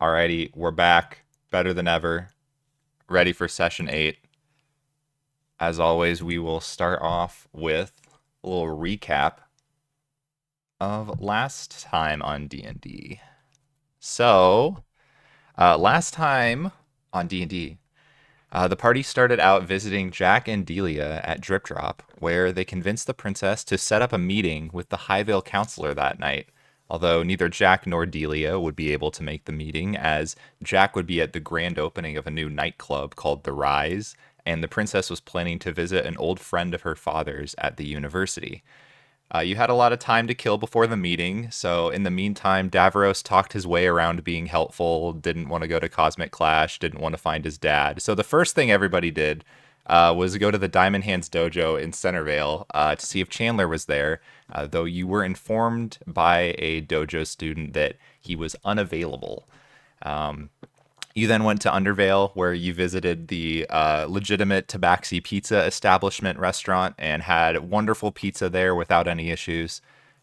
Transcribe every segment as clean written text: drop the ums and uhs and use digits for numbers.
Alrighty, we're back, better than ever, ready for session 8. As always, we will start off with a little recap of last time on D&D. So, last time on D&D, the party started out visiting Jack and Delia at Drip Drop, where they convinced the princess to set up a meeting with the Highvale counselor that night. Although neither Jack nor Delia would be able to make the meeting, as Jack would be at the grand opening of a new nightclub called The Rise, and the princess was planning to visit an old friend of her father's at the university. You had a lot of time to kill before the meeting, so in the meantime, Davros talked his way around being helpful, didn't want to go to Cosmic Clash, didn't want to find his dad. So the first thing everybody did was go to the Diamond Hands dojo in Centervale to see if Chandler was there, though you were informed by a dojo student that he was unavailable. Um, you then went to Undervale, where you visited the legitimate Tabaxi pizza establishment restaurant and had wonderful pizza there without any issues.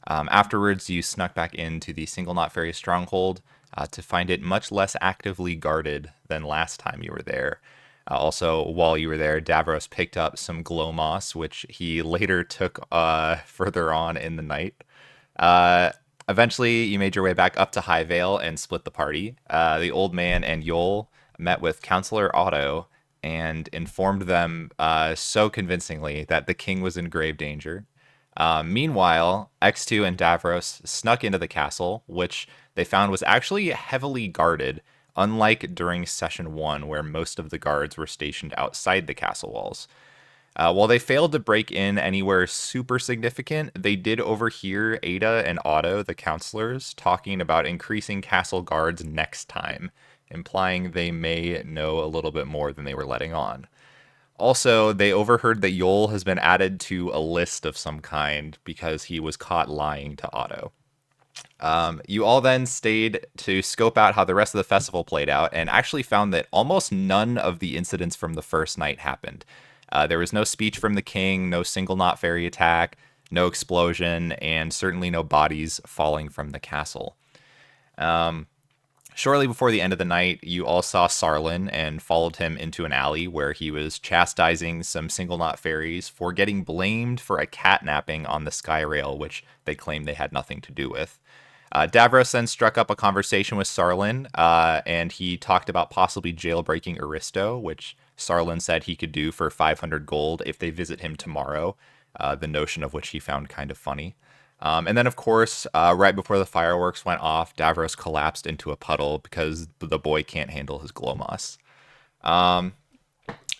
Afterwards, you snuck back into the Single Knot Fairy Stronghold to find it much less actively guarded than last time you were there. Also, while you were there, Davros picked up some glow moss, which he later took further on in the night. Uh, Eventually, you made your way back up to Highvale and split the party. The old man and Yol met with Counselor Otto and informed them so convincingly that the king was in grave danger. Meanwhile, X2 and Davros snuck into the castle, which they found was actually heavily guarded, unlike during Session 1, where most of the guards were stationed outside the castle walls. While they failed to break in anywhere super significant, they did overhear Ada and Otto, the counselors, talking about increasing castle guards next time, implying they may know a little bit more than they were letting on. Also, they overheard that Yol has been added to a list of some kind because he was caught lying to Otto. You all then stayed to scope out how the rest of the festival played out and actually found that almost none of the incidents from the first night happened. There was no speech from the king, no single knot fairy attack, no explosion, and certainly no bodies falling from the castle. Um, Shortly before the end of the night, you all saw Sarlin and followed him into an alley where he was chastising some single knot fairies for getting blamed for a catnapping on the sky rail, which they claimed they had nothing to do with. Davros then struck up a conversation with Sarlin, and he talked about possibly jailbreaking Aristo, which Sarlin said he could do for 500 gold if they visit him tomorrow, the notion of which he found kind of funny. And then, of course, right before the fireworks went off, Davros collapsed into a puddle because the boy can't handle his glow moss. Um,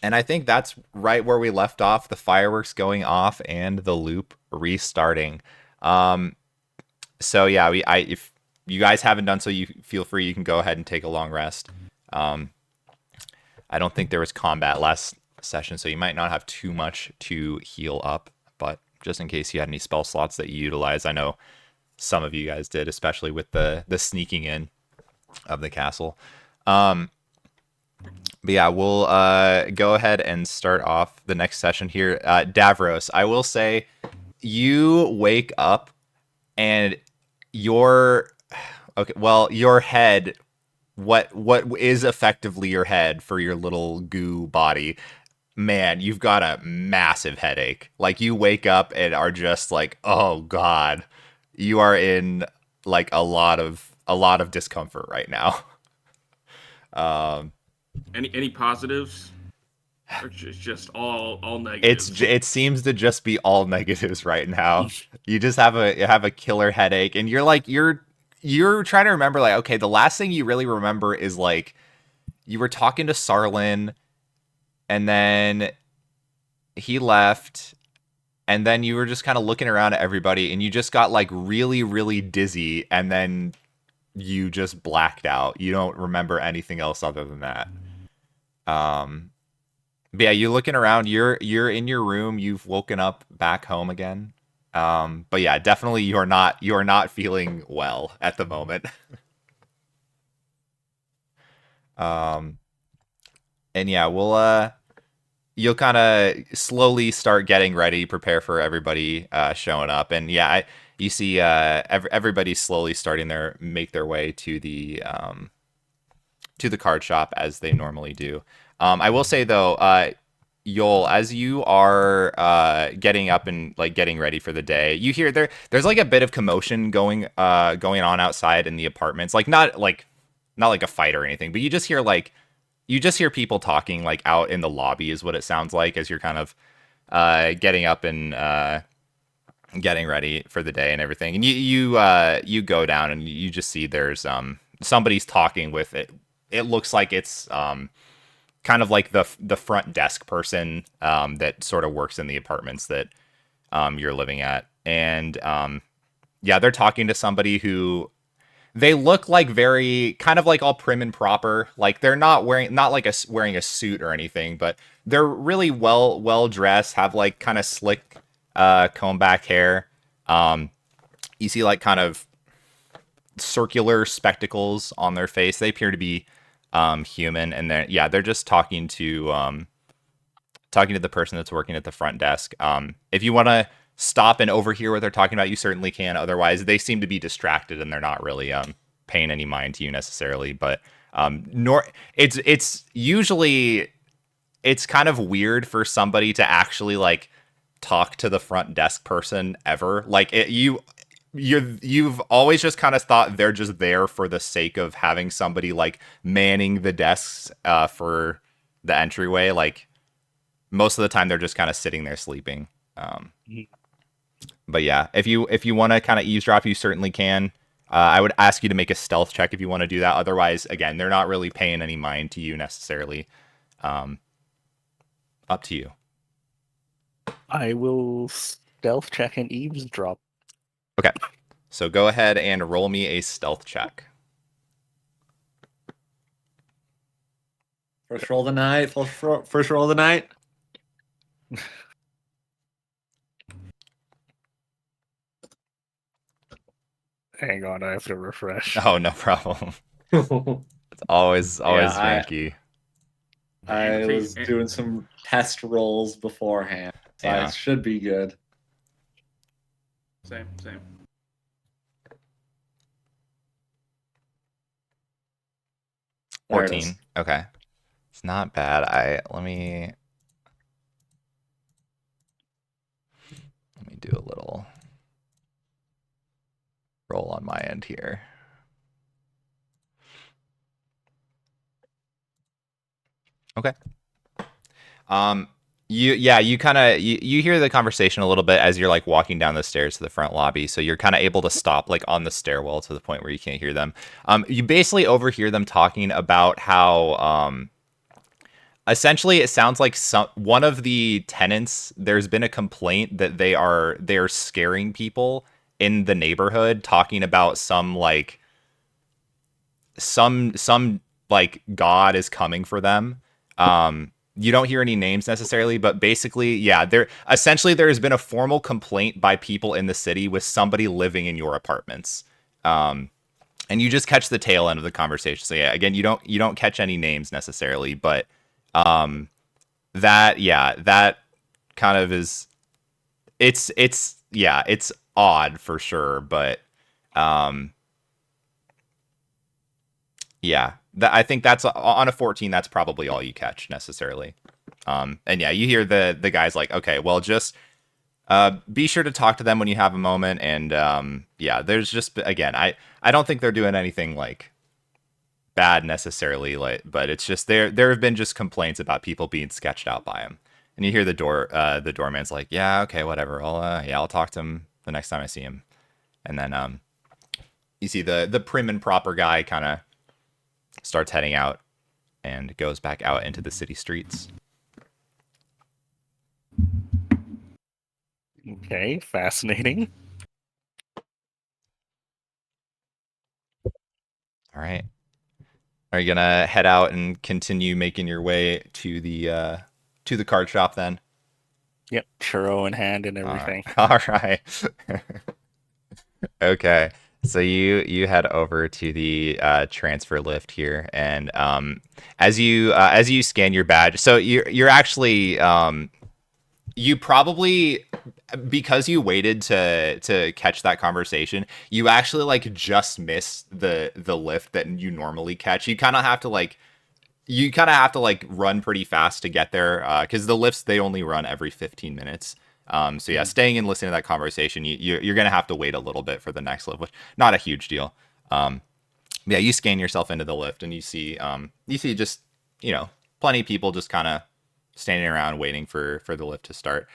and I think that's right where we left off, the fireworks going off and the loop restarting. Um, so yeah, if you guys haven't done so, you feel free. You can go ahead and take a long rest. Um, I don't think there was combat last session, so you might not have too much to heal up. But just in case you had any spell slots that you utilize, I know some of you guys did, especially with the sneaking in of the castle. Um, but yeah, we'll go ahead and start off the next session here. Davros, I will say, you wake up and your okay, well, your head, what is effectively your head for your little goo body, man, you've got a massive headache. Like you wake up and are just like, oh god, you are in like a lot of discomfort right now. um Any positives? Or just all it's negatives? it seems to just be all negatives right now. You just have a killer headache, and you're trying to remember, like, okay, the last thing you really remember is like you were talking to Sarlin, and then he left, and then you were just kind of looking around at everybody, and you just got like really really dizzy, and then you just blacked out. You don't remember anything else other than that. um But yeah, you're looking around. You're in your room. You've woken up back home again. But yeah, definitely you're not feeling well at the moment. Um, and yeah, you'll kind of slowly start getting ready, prepare for everybody showing up, and yeah, you see everybody slowly starting their make their way to the the card shop as they normally do. I will say though, Yol, as you are getting up and like getting ready for the day, you hear there's like a bit of commotion going on outside in the apartments. Like not like a fight or anything, but you just hear people talking like out in the lobby is what it sounds like as you're kind of getting up and getting ready for the day and everything. And you go down and you just see there's somebody's talking with it. It looks like it's kind of like the front desk person that sort of works in the apartments that you're living at. And yeah, they're talking to somebody who they look like very kind of like all prim and proper. Like they're not like wearing a suit or anything, but they're really well dressed, have like kind of slick comb back hair. You see like kind of circular spectacles on their face. They appear to be human, and they're just talking to the person that's working at the front desk. If you want to stop and overhear what they're talking about, you certainly can. Otherwise, they seem to be distracted and they're not really paying any mind to you necessarily. But it's usually it's kind of weird for somebody to actually like talk to the front desk person ever. Like you've always just kind of thought they're just there for the sake of having somebody like manning the desks for the entryway. Like most of the time they're just kind of sitting there sleeping. But yeah, if you want to kind of eavesdrop, you certainly can. I would ask you to make a stealth check if you want to do that. Otherwise, again, they're not really paying any mind to you necessarily. Up to you. I will stealth check and eavesdrop. Okay. So go ahead and roll me a stealth check. First roll of the night. First roll of the night. Hang on, I have to refresh. Oh, no problem. It's always janky. I was doing some test rolls beforehand, so Yeah. I should be good. Same. 14. Okay. It's not bad. Let me do a little roll on my end here. Okay. You kind of you hear the conversation a little bit as you're like walking down the stairs to the front lobby, so you're kind of able to stop like on the stairwell to the point where you can't hear them. You basically overhear them talking about how essentially it sounds like one of the tenants, there's been a complaint that they're scaring people in the neighborhood, talking about some like god is coming for them. You don't hear any names necessarily, but basically, yeah, there has been a formal complaint by people in the city with somebody living in your apartments. And you just catch the tail end of the conversation. So yeah, again, you don't catch any names necessarily, but that kind of is it's odd for sure, but yeah. I think that's on a 14. That's probably all you catch necessarily. And yeah, you hear the guys like, okay, well, just be sure to talk to them when you have a moment. And yeah, there's just again, I don't think they're doing anything like bad necessarily, like, but it's just there have been just complaints about people being sketched out by him. And you hear the doorman's like, yeah, okay, whatever. I'll talk to him the next time I see him. And then you see the prim and proper guy kind of starts heading out and goes back out into the city streets. Okay, fascinating. All right. Are you gonna head out and continue making your way to the card shop then? Yep, churro in hand and everything. All right. Okay. So you head over to the transfer lift here, and as you scan your badge, so you're actually you probably because you waited to catch that conversation, you actually like just missed the lift that you normally catch. You kind of have to like run pretty fast to get there because the lifts they only run every 15 minutes. So yeah, staying and listening to that conversation, you're gonna have to wait a little bit for the next lift, which not a huge deal. Yeah, you scan yourself into the lift and you see just plenty of people just kind of standing around waiting for the lift to start.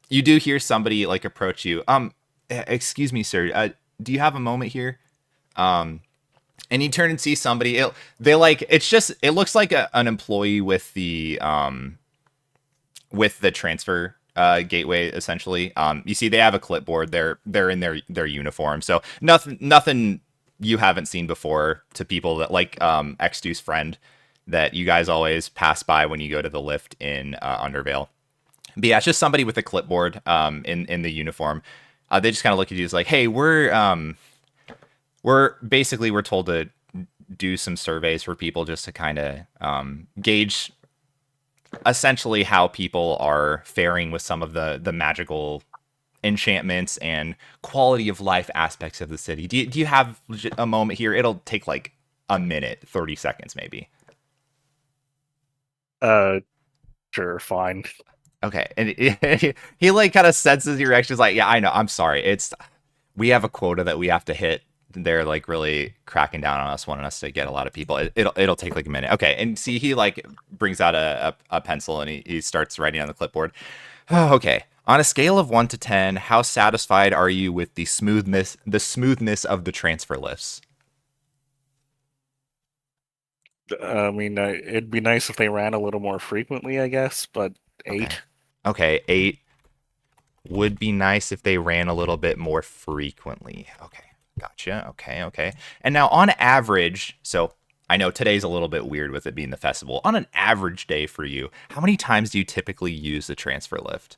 You do hear somebody like approach you. Excuse me, sir. Do you have a moment here? And you turn and see somebody. It looks like an employee with the transfer gateway essentially. You see they have a clipboard. They're in their uniform. So nothing you haven't seen before to people that like Xdu's friend that you guys always pass by when you go to the lift in Undervale. But yeah, it's just somebody with a clipboard in the uniform. They just kind of look at you as like, hey, we're told to do some surveys for people just to kind of gauge essentially how people are faring with some of the magical enchantments and quality of life aspects of the city. Do you have a moment here? It'll take like a minute, 30 seconds maybe. Sure, fine. Okay, and he like kind of senses your reaction. He's like, yeah, I know. I'm sorry. We have a quota that we have to hit. They're like really cracking down on us, wanting us to get a lot of people. It'll take like a minute. Okay, and see, he like brings out a pencil and he starts writing on the clipboard. Oh, okay. On a scale of 1 to 10, how satisfied are you with the smoothness of the transfer lifts? I mean, it'd be nice if they ran a little more frequently, I guess, but 8. Okay, 8 would be nice if they ran a little bit more frequently. Okay, gotcha. Okay. And now on average, so I know today's a little bit weird with it being the festival. On an average day for you, how many times do you typically use the transfer lift?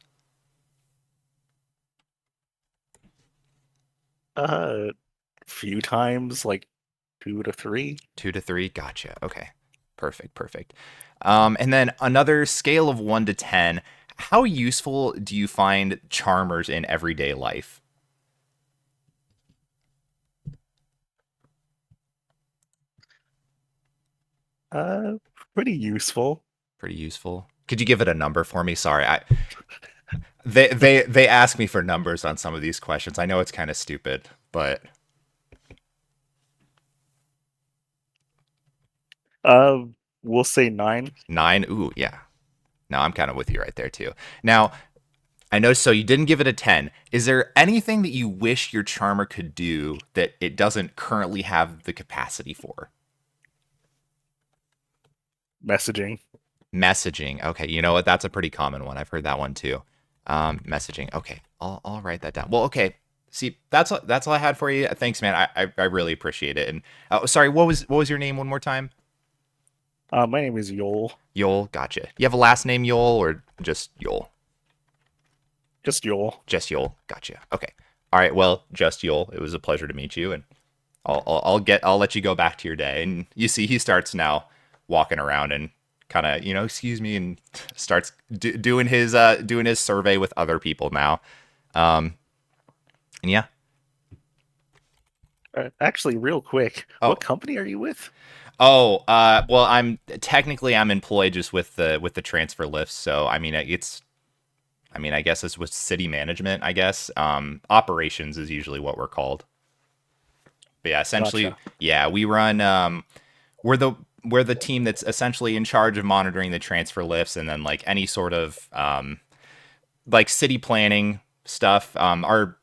Few times, like 2 to 3. 2 to 3, gotcha. Okay, perfect. And then another scale of 1 to 10. How useful do you find charmers in everyday life? Pretty useful. Pretty useful. Could you give it a number for me? Sorry, they ask me for numbers on some of these questions. I know it's kind of stupid, but We'll say 9. 9. Ooh, yeah. No, I'm kind of with you right there too. Now, I know, so you didn't give it a 10. Is there anything that you wish your charmer could do that it doesn't currently have the capacity for? Messaging. Okay, you know what? That's a pretty common one. I've heard that one too. Messaging. Okay, I'll write that down. Well, okay. See, that's all I had for you. Thanks, man. I really appreciate it. And sorry, what was your name one more time? My name is Yol. Yol, gotcha. You have a last name Yol or just Yol? Just Yol. Just Yol, gotcha. Okay. All right. Well, just Yol. It was a pleasure to meet you, and I'll let you go back to your day. And you see, he starts now walking around and kind of excuse me, and starts doing his survey with other people now. And yeah. Actually, real quick, Oh. What company are you with? Oh, well, I'm employed just with the transfer lifts. So I mean, I guess it's with city management. I guess operations is usually what we're called. But yeah, essentially, Gotcha. Yeah, we run. We're the team that's essentially in charge of monitoring the transfer lifts and then like any sort of like city planning stuff. Our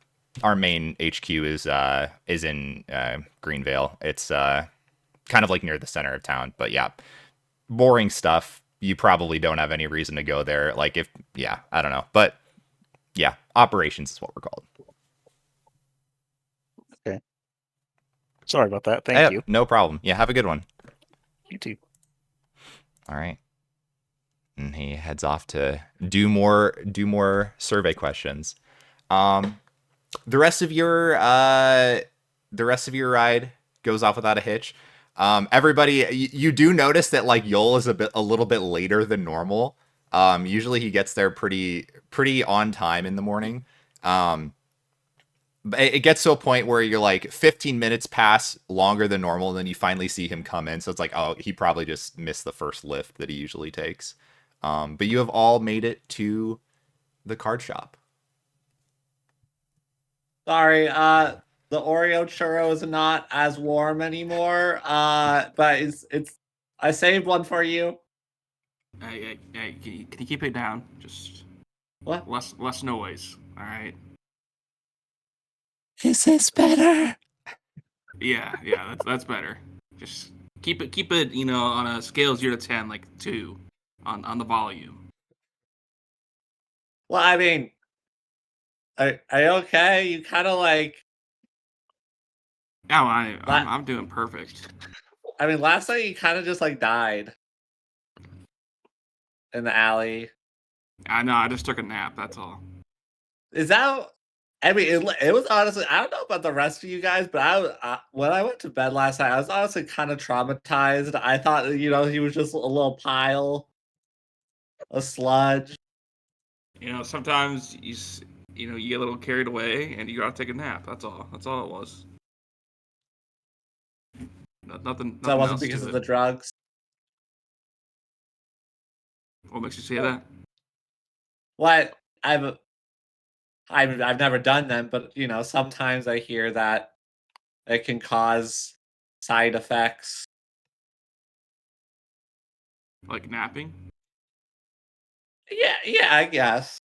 main HQ is in Greenvale. It's kind of like near the center of town. But yeah, boring stuff. You probably don't have any reason to go there. Like I don't know. But yeah, operations is what we're called. Okay. Sorry about that. Thank you. No problem. Yeah, have a good one. You too. All right. And he heads off to do more survey questions. The rest of your ride goes off without a hitch. Everybody, you do notice that like Yol is a little bit later than normal. Usually he gets there pretty on time in the morning. But it gets to a point where you're like 15 minutes pass longer than normal, and then you finally see him come in. So it's like, oh, he probably just missed the first lift that he usually takes. But you have all made it to the card shop. Sorry, the Oreo churro is not as warm anymore. But it's I saved one for you. Hey, can you keep it down? Just What? less noise. All right. Is this better? Yeah, that's better. Just keep it, on a scale of 0 to 10, like 2 on the volume. Well, I mean, are you okay? You kind of like. No, I'm doing perfect. I mean, last night you kind of just like died in the alley. I know. I just took a nap. That's all. Is that? I mean, it was honestly. I don't know about the rest of you guys, but when I went to bed last night, I was honestly kind of traumatized. I thought he was just a little pile of sludge. Sometimes you get a little carried away and you gotta take a nap. That's all. That's all it was. Nothing So it wasn't else because to of it. the drugs. What makes you say that? What I've never done them, but sometimes I hear that it can cause side effects. Like napping? Yeah, I guess.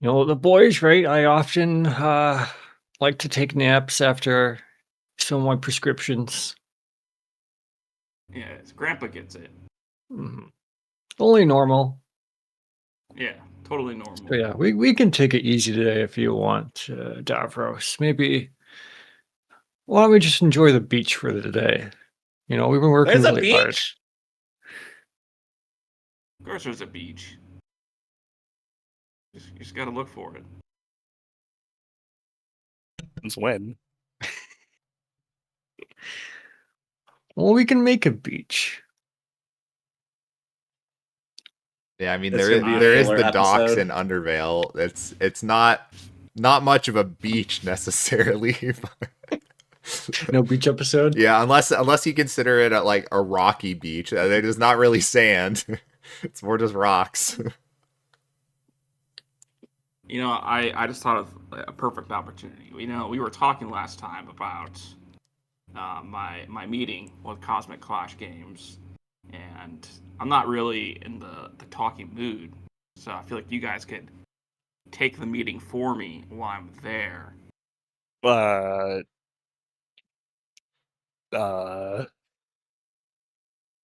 The boys, right? I often like to take naps after some of my prescriptions. Yeah, Grandpa gets it. Mhm. Only normal. Yeah, totally normal. So yeah, we can take it easy today if you want, Davros. Maybe why don't we just enjoy the beach for the day? We've been working There's a really hard. beach? Of course, there's a beach. You just gotta look for it. Since when? Well, we can make a beach. Yeah, I mean It's there gonna be a there is filler the docks episode. in Undervale. It's not much of a beach necessarily. No beach episode. Yeah, unless you consider it like a rocky beach. It is not really sand. It's more just rocks. I just thought of a perfect opportunity. We were talking last time about my meeting with Cosmic Clash Games, and I'm not really in the talking mood, so I feel like you guys could take the meeting for me while I'm there.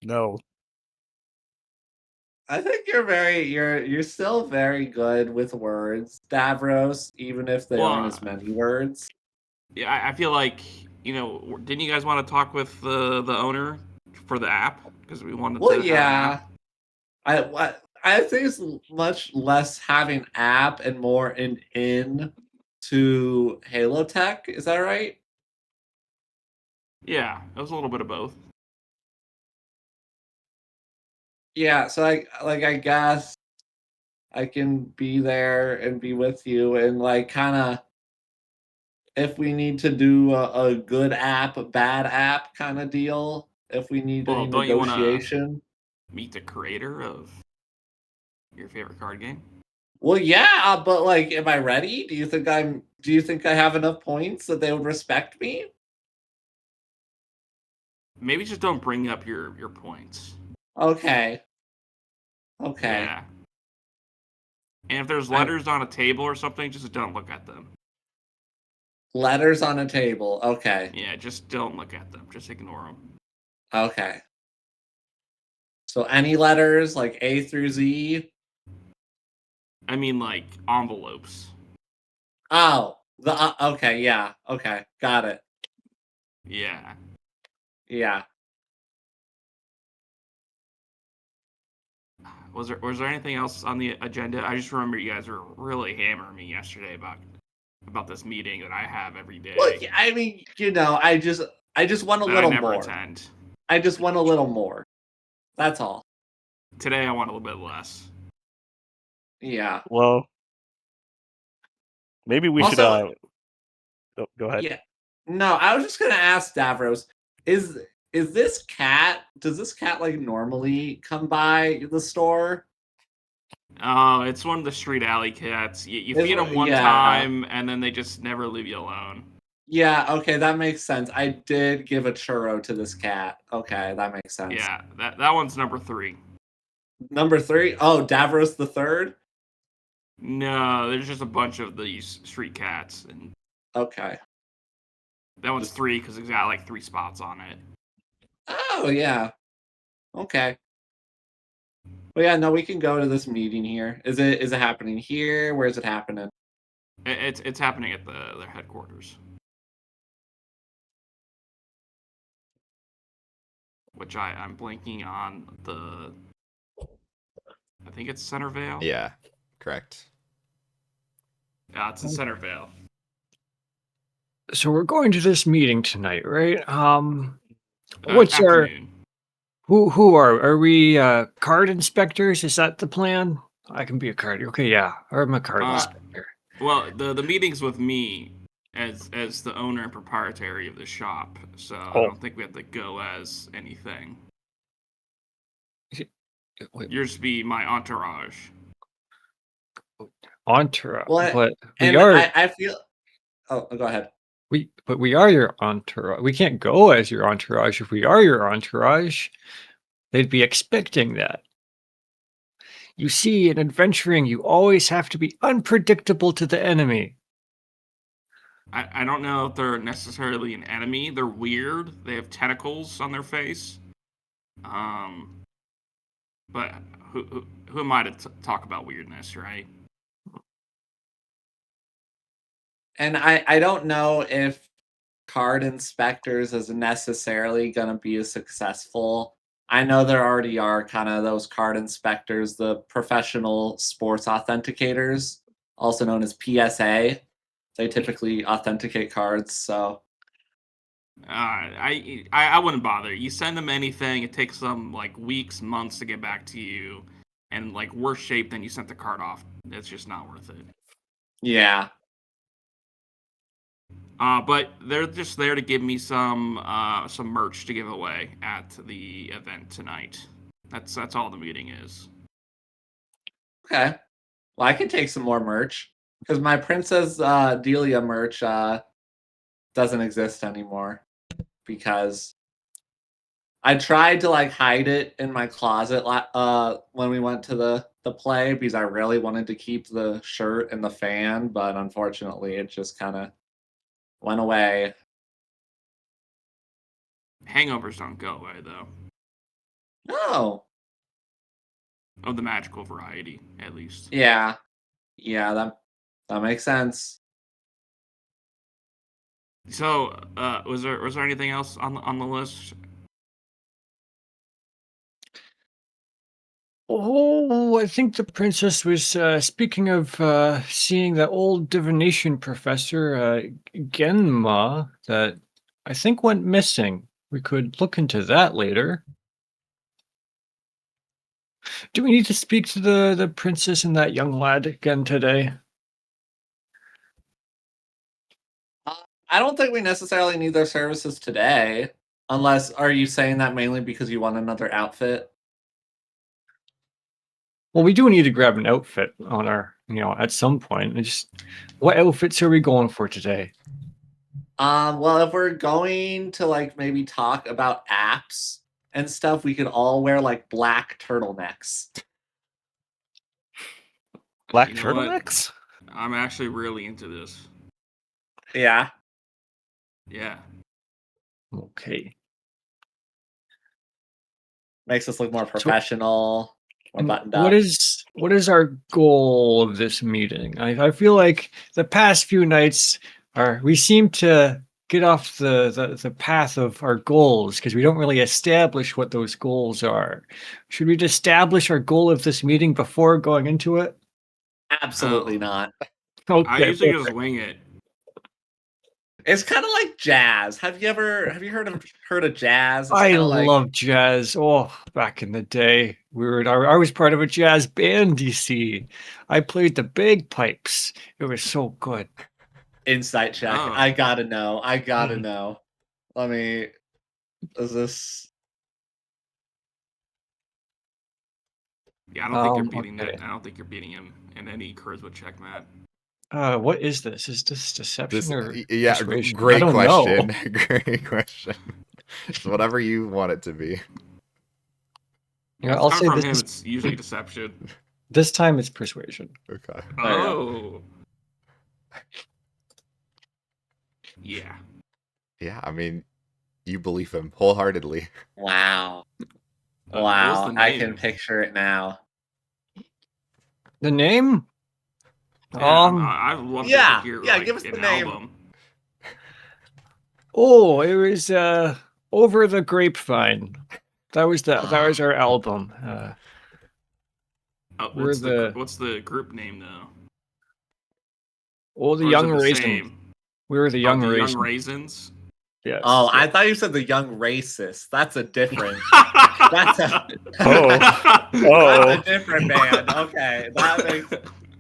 No. I think you're still very good with words, Davros, even if they aren't as many words. Yeah, I feel like didn't you guys want to talk with the owner for the app because we wanted Well, to have an yeah. app? I think it's much less having app and more in to Halo Tech. Is that right? Yeah, it was a little bit of both. Yeah. So I guess I can be there and be with you and like kind of if we need to do a good app, a bad app kind of deal. If we need any Well, don't you want to negotiation. meet the creator of your favorite card game? Well, yeah, but like, am I ready? Do you think I have enough points that they would respect me? Maybe just don't bring up your points. Okay. Okay. Yeah. And if there's letters on a table or something, just don't look at them. Letters on a table. Okay. Yeah, just don't look at them. Just ignore them. Okay. So any letters like A through Z? I mean, like envelopes. Oh, okay, yeah. Okay. Got it. Yeah. Yeah. Was there anything else on the agenda? I just remember you guys were really hammering me yesterday about this meeting that I have every day. Well, I mean, I just want a that little I never more. attend. I just want a little more. That's all. Today I want a little bit less. Yeah. Well, maybe we should. Also, Go ahead. yeah. No, I was just gonna ask Davros, is this cat? Does this cat like normally come by the store? Oh, it's one of the street alley cats. You Is feed what- them one yeah. time, and then they just never leave you alone. Yeah. Okay, that makes sense. I did give a churro to this cat. Okay, that makes sense. Yeah, that one's number 3. Number 3. Oh, Davros the third. No, there's just a bunch of these street cats, and Okay. that one's 3 because it's got like 3 spots on it. Oh yeah. Okay. Well, yeah. No, we can go to this meeting here. Is it happening here? Where is it happening? It's happening at their headquarters, which I'm blanking on the. I think it's Centervale. Yeah, correct. Yeah, it's in Centervale. So we're going to this meeting tonight, right? What's our Afternoon. who are we card inspectors? Is that the plan? I can be a card. Okay, yeah. I'm a card inspector. Well, the meeting's with me as the owner and proprietary of the shop, so I don't think we have to go as anything. Wait, Yours be my entourage. entourage. Well, but we And are I feel. Oh, go ahead. we are your entourage. We can't go as your entourage. If we are your entourage, they'd be expecting that. You see, in adventuring, you always have to be unpredictable to the enemy. I don't know if they're necessarily an enemy. They're weird. They have tentacles on their face. But who am I to talk about weirdness, right? And I don't know if card inspectors is necessarily going to be as successful. I know there already are kind of those card inspectors, the professional sports authenticators, also known as PSA. They typically authenticate cards, so I wouldn't bother. You send them anything, it takes them like weeks, months to get back to you, and like worse shape than you sent the card off. It's just not worth it. yeah. But they're just there to give me some merch to give away at the event tonight. That's all the meeting is. Okay. Well, I can take some more merch because my Princess Delia merch doesn't exist anymore because I tried to like hide it in my closet when we went to the play because I really wanted to keep the shirt and the fan, but unfortunately it just kind of went away. Hangovers don't go away though. Oh, Of the magical variety, at least. yeah, that makes sense. So, was there anything else on the list? Oh, I think the princess was speaking of seeing that old divination professor, Genma, that I think went missing. We could look into that later. Do we need to speak to the princess and that young lad again today? I don't think we necessarily need their services today, unless are you saying that mainly because you want another outfit? Well, we do need to grab an outfit on our, at some point. What outfits are we going for today? Well, if we're going to like maybe talk about apps and stuff, we could all wear like black turtlenecks. Black You know what? turtlenecks? I'm actually really into this. Yeah. Yeah. Okay. Makes us look more professional, more And buttoned up. what is our goal of this meeting? I feel like the past few nights we seem to get off the path of our goals because we don't really establish what those goals are. Should we establish our goal of this meeting before going into it? Absolutely Oh. not. Okay. I usually just wing it. It's kind of like jazz. Have you heard of jazz? It's I kinda like, love jazz. Oh, back in the day. I was part of a jazz band, DC. I played the bagpipes. It was so good. Insight check. Oh. I gotta know. I gotta Mhm. know. Let me. Is this? Yeah, I don't think you're beating Okay. that. I don't think you're beating him in any charisma check, Matt. What is this? Is this deception or Yeah, persuasion? I great don't question. know. Great question. It's whatever you want it to be. Yeah, It's I'll coming say from this him. It's usually deception. this time it's persuasion. Okay. There you Oh. Yeah. Yeah, I mean, you believe him wholeheartedly. Wow. What was Wow. the I name? can picture it now. The name? Yeah, I'd love to hear like give us an the name. album. It was Over the Grapevine. That was our album. We're What's the group name though? the Or is Young it the Raisins. same? We were the Oh, Young the Raisins. Young Raisins. Yes. Oh, I yes. thought you said the young racist. That's a different. That's a. Oh. That's Oh. a different band. Okay, that makes.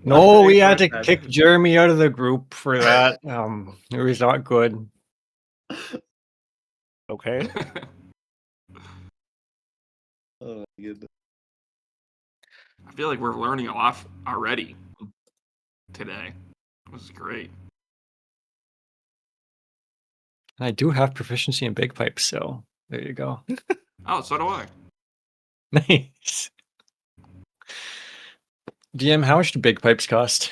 No, that we makes had more to sense. kick Jeremy out of the group for that. It was not good. Okay. Oh, my goodness. I feel like we're learning a lot already today. This is great. I do have proficiency in bagpipes, so there you go. Oh, so do I. Nice. DM, how much do bagpipes cost?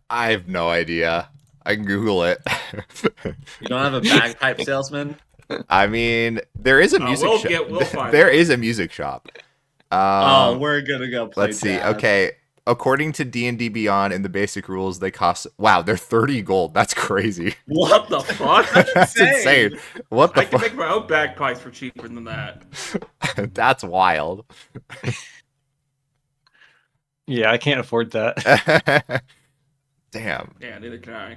I have no idea. I can Google it. You don't have a bagpipe salesman? I mean, there is a music we'll shop. we'll find There one. is a music shop. Oh, we're gonna go play. Let's see. jazz. Okay, according to D&D Beyond in the basic rules, they cost. Wow, they're 30 gold. That's crazy. What the fuck? That's insane. What the I can fuck? make my own bagpipes for cheaper than that. That's wild. Yeah, I can't afford that. Damn. Yeah, neither can I.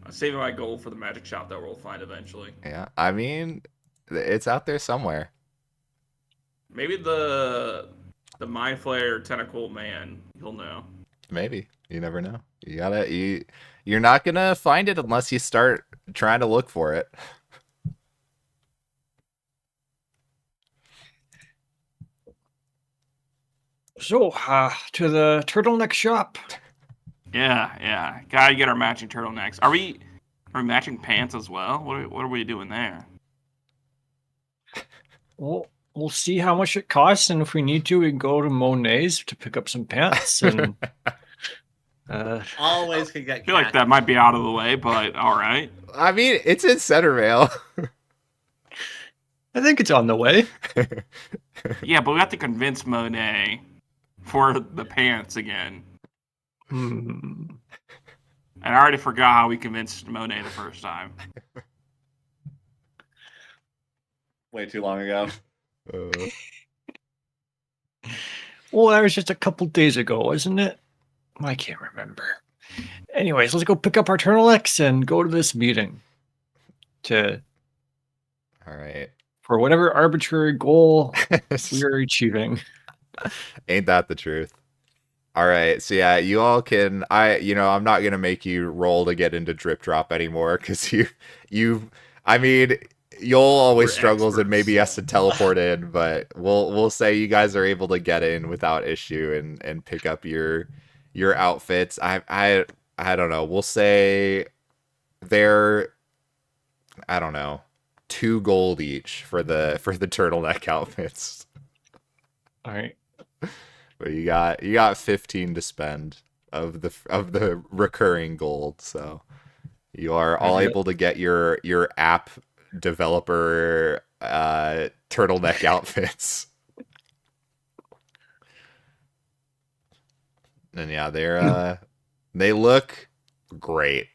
I'm saving my gold for the magic shop that we'll find eventually. Yeah, I mean, it's out there somewhere. Maybe the Mind Flayer Tentacle Man, you'll know. Maybe. You never know. You're not gonna find it unless you start trying to look for it. So, to the turtleneck shop. Yeah. Gotta get our matching turtlenecks. Are we matching pants as well? What are we doing there? Well, we'll see how much it costs, and if we need to, we can go to Monet's to pick up some pants. And Always can get. I feel like that might be out of the way, but all right. I mean, it's in Centerville. I think it's on the way. Yeah, but we have to convince Monet for the pants again. Hmm. And I already forgot how we convinced Monet the first time. Way too long ago. Well, that was just a couple days ago, wasn't it? I can't remember. Anyways, let's go pick up our turtlenecks and go to this meeting All right. for whatever arbitrary goal we are achieving. Ain't that the truth? All right. So yeah, you all can. I'm not gonna make you roll to get into drip drop anymore because I mean, you'll always We're struggles and experts. maybe has to teleport in, but we'll say you guys are able to get in without issue and pick up your outfits. I don't know. We'll say they're, I don't know, 2 gold each for the turtleneck outfits. All right. But you got 15 to spend of the recurring gold, so you are all Alright. able to get your app developer turtleneck outfits. And yeah, they look great.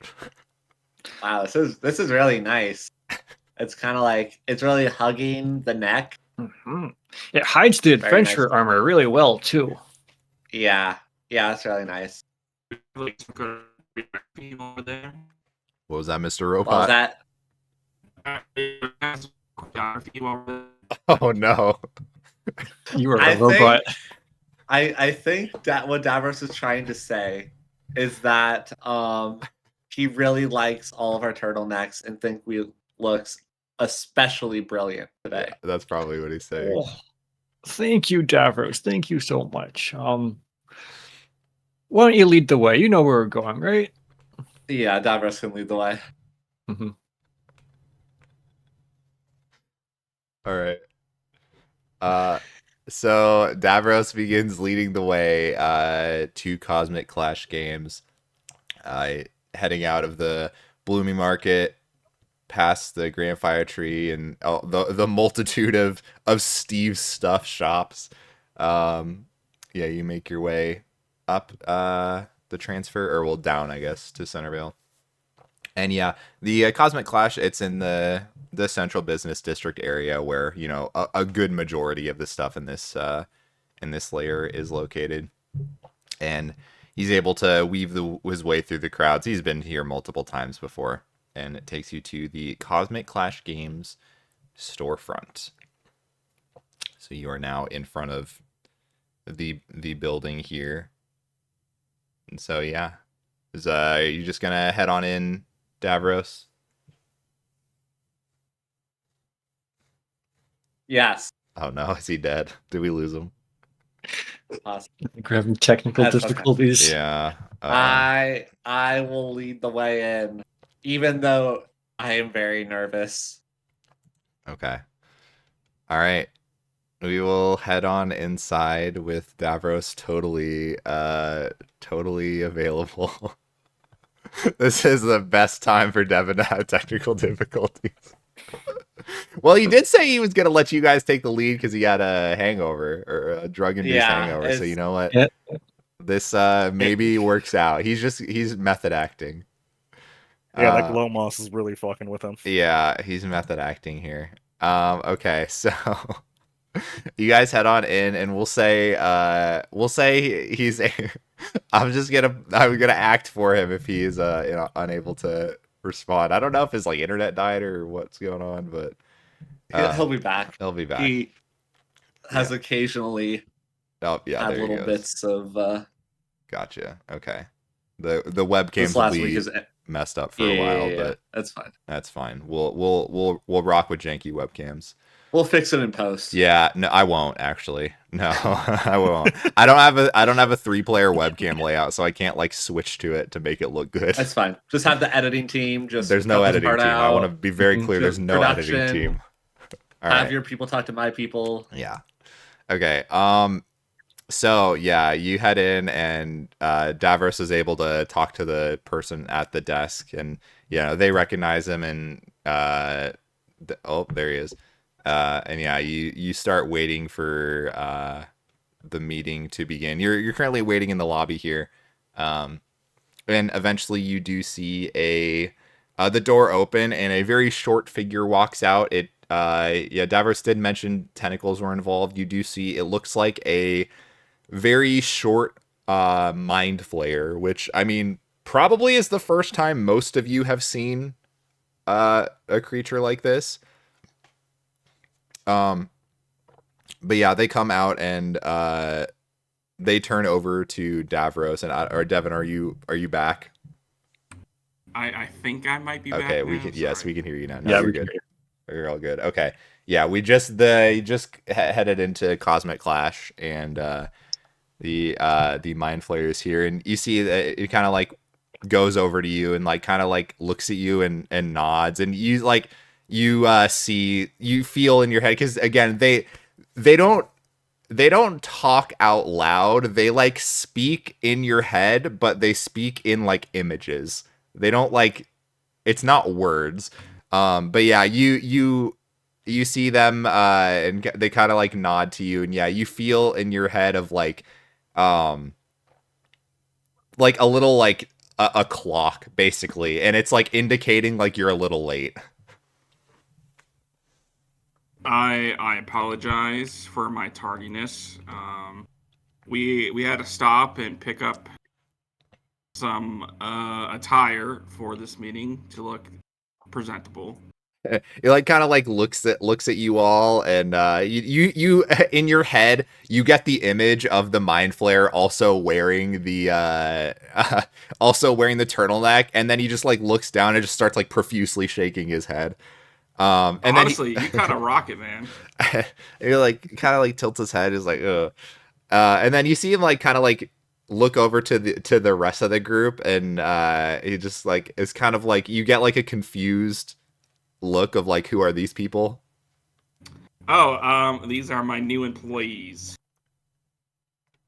Wow, this is really nice. It's kind of like it's really hugging the neck. Mhm. It hides the Very adventure nice. armor really well too. Yeah, it's really nice. Over there. What was that, Mr. What Robot? was that? Oh no. You are I a robot. I think that what Davros is trying to say is that he really likes all of our turtlenecks and think we looks especially brilliant today. Yeah, that's probably what he's saying. Oh, thank you, Davros. Thank you so much. Why don't you lead the way? You know where we're going, right? Yeah, Davros can lead the way. Mm-hmm. All right. So Davros begins leading the way to Cosmic Clash games, heading out of the Bloomy Market, past the Grand Fire Tree, and the multitude of Steve's stuff shops. Yeah, you make your way up the transfer, or well, down, I guess, to Centerville. And yeah, the Cosmic Clash, it's in the central business district area where, you know, a good majority of the stuff in this layer is located. And he's able to weave his way through the crowds. He's been here multiple times before. And it takes you to the Cosmic Clash Games storefront. So you are now in front of the building here. And so yeah. Are you just gonna head on in, Davros? Yes. Oh no, is he dead? Did we lose him? Awesome. We're having technical That's okay. difficulties. Yeah. I will lead the way in, even though I am very nervous. Okay. All right. We will head on inside with Davros totally available. This is the best time for Devin to have technical difficulties. Well, he did say he was going to let you guys take the lead because he had a hangover or a drug-induced hangover. So you know what? Yeah. This maybe works out. He's method acting. Yeah, that Glomos is really fucking with him. Yeah, he's method acting here. Okay, so you guys head on in, and we'll say he's. I'm gonna act for him if he's unable to respond. I don't know if his like internet died or what's going on, but He'll be back. He'll be back. He has occasionally had little bits of. Gotcha. Okay. The webcams last will week be is messed up for a while, but that's fine. That's fine. We'll rock with janky webcams. We'll fix it in post. Yeah, no, I won't actually. No, I won't. I don't have a 3-player webcam layout, so I can't like switch to it to make it look good. That's fine. Just have the editing team. There's no editing team. I want to be very clear. There's no editing team. All have your people talk to my people. Yeah. Okay. So yeah, you head in, and Davros is able to talk to the person at the desk, and they recognize him, and there he is. And yeah, you start waiting for the meeting to begin. You're currently waiting in the lobby here, and eventually you do see the door open, and a very short figure walks out. Davros did mention tentacles were involved. You do see it looks like a very short mind flayer, which I mean probably is the first time most of you have seen a creature like this. But yeah, they come out, and they turn over to Davros, and or Devin, are you back? I think I might be back. Okay, we now. can. Sorry. Yes, we can hear you now. No, Yeah, you're good. You're all good. Okay, yeah, we just headed into Cosmic Clash, and the mind flayers here, and you see that it kind of like goes over to you and like kind of like looks at you and nods, and you like. You feel in your head, because again they don't talk out loud. They like speak in your head, but they speak in like images. They don't like, it's not words. But yeah, you see them and they kind of like nod to you, and yeah, you feel in your head of like a little like a clock basically, and it's like indicating like you're a little late. I apologize for my tardiness. We had to stop and pick up some attire for this meeting to look presentable. It like kind of like looks at you all, and you in your head you get the image of the mind flayer also wearing the also wearing the turtleneck, and then he just like looks down and just starts like profusely shaking his head. And Honestly, then you kind of rock it, man. he like kind of like tilts his head, is like, ugh. And then you see him like kind of like look over to the rest of the group, and he just like is kind of like, you get like a confused look of like, who are these people? Oh, these are my new employees.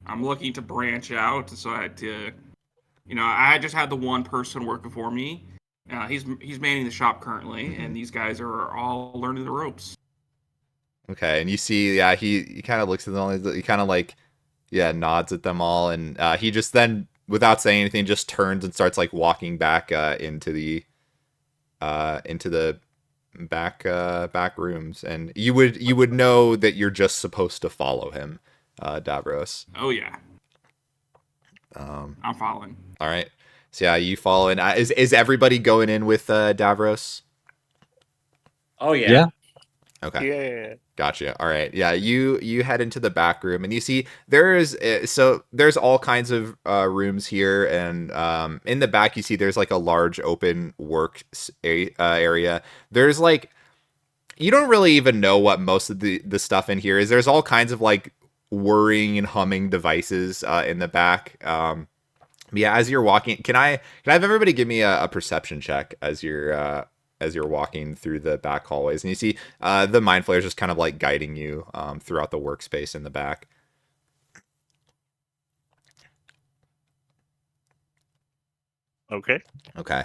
I'm looking to branch out, so I had to, I just had the one person working for me. He's manning the shop currently, and these guys are all learning the ropes. Okay, and you see, yeah, he kind of looks at them all, he kind of like, yeah, nods at them all, and he just then, without saying anything, just turns and starts like walking back into the back rooms, and you would know that you're just supposed to follow him, Davros. Oh yeah, Um, I'm following. all right, so yeah, you follow, and is everybody going in with Davros? Oh yeah. Yeah. Okay. Yeah. Gotcha. All right. Yeah, you head into the back room, and you see there's all kinds of rooms here, and in the back you see there's like a large open area. There's like, you don't really even know what most of the stuff in here is. There's all kinds of like whirring and humming devices in the back. Yeah, as you're walking, can I have everybody give me a perception check as you're walking through the back hallways, and you see the mind flayers just kind of like guiding you throughout the workspace in the back. Okay. Okay.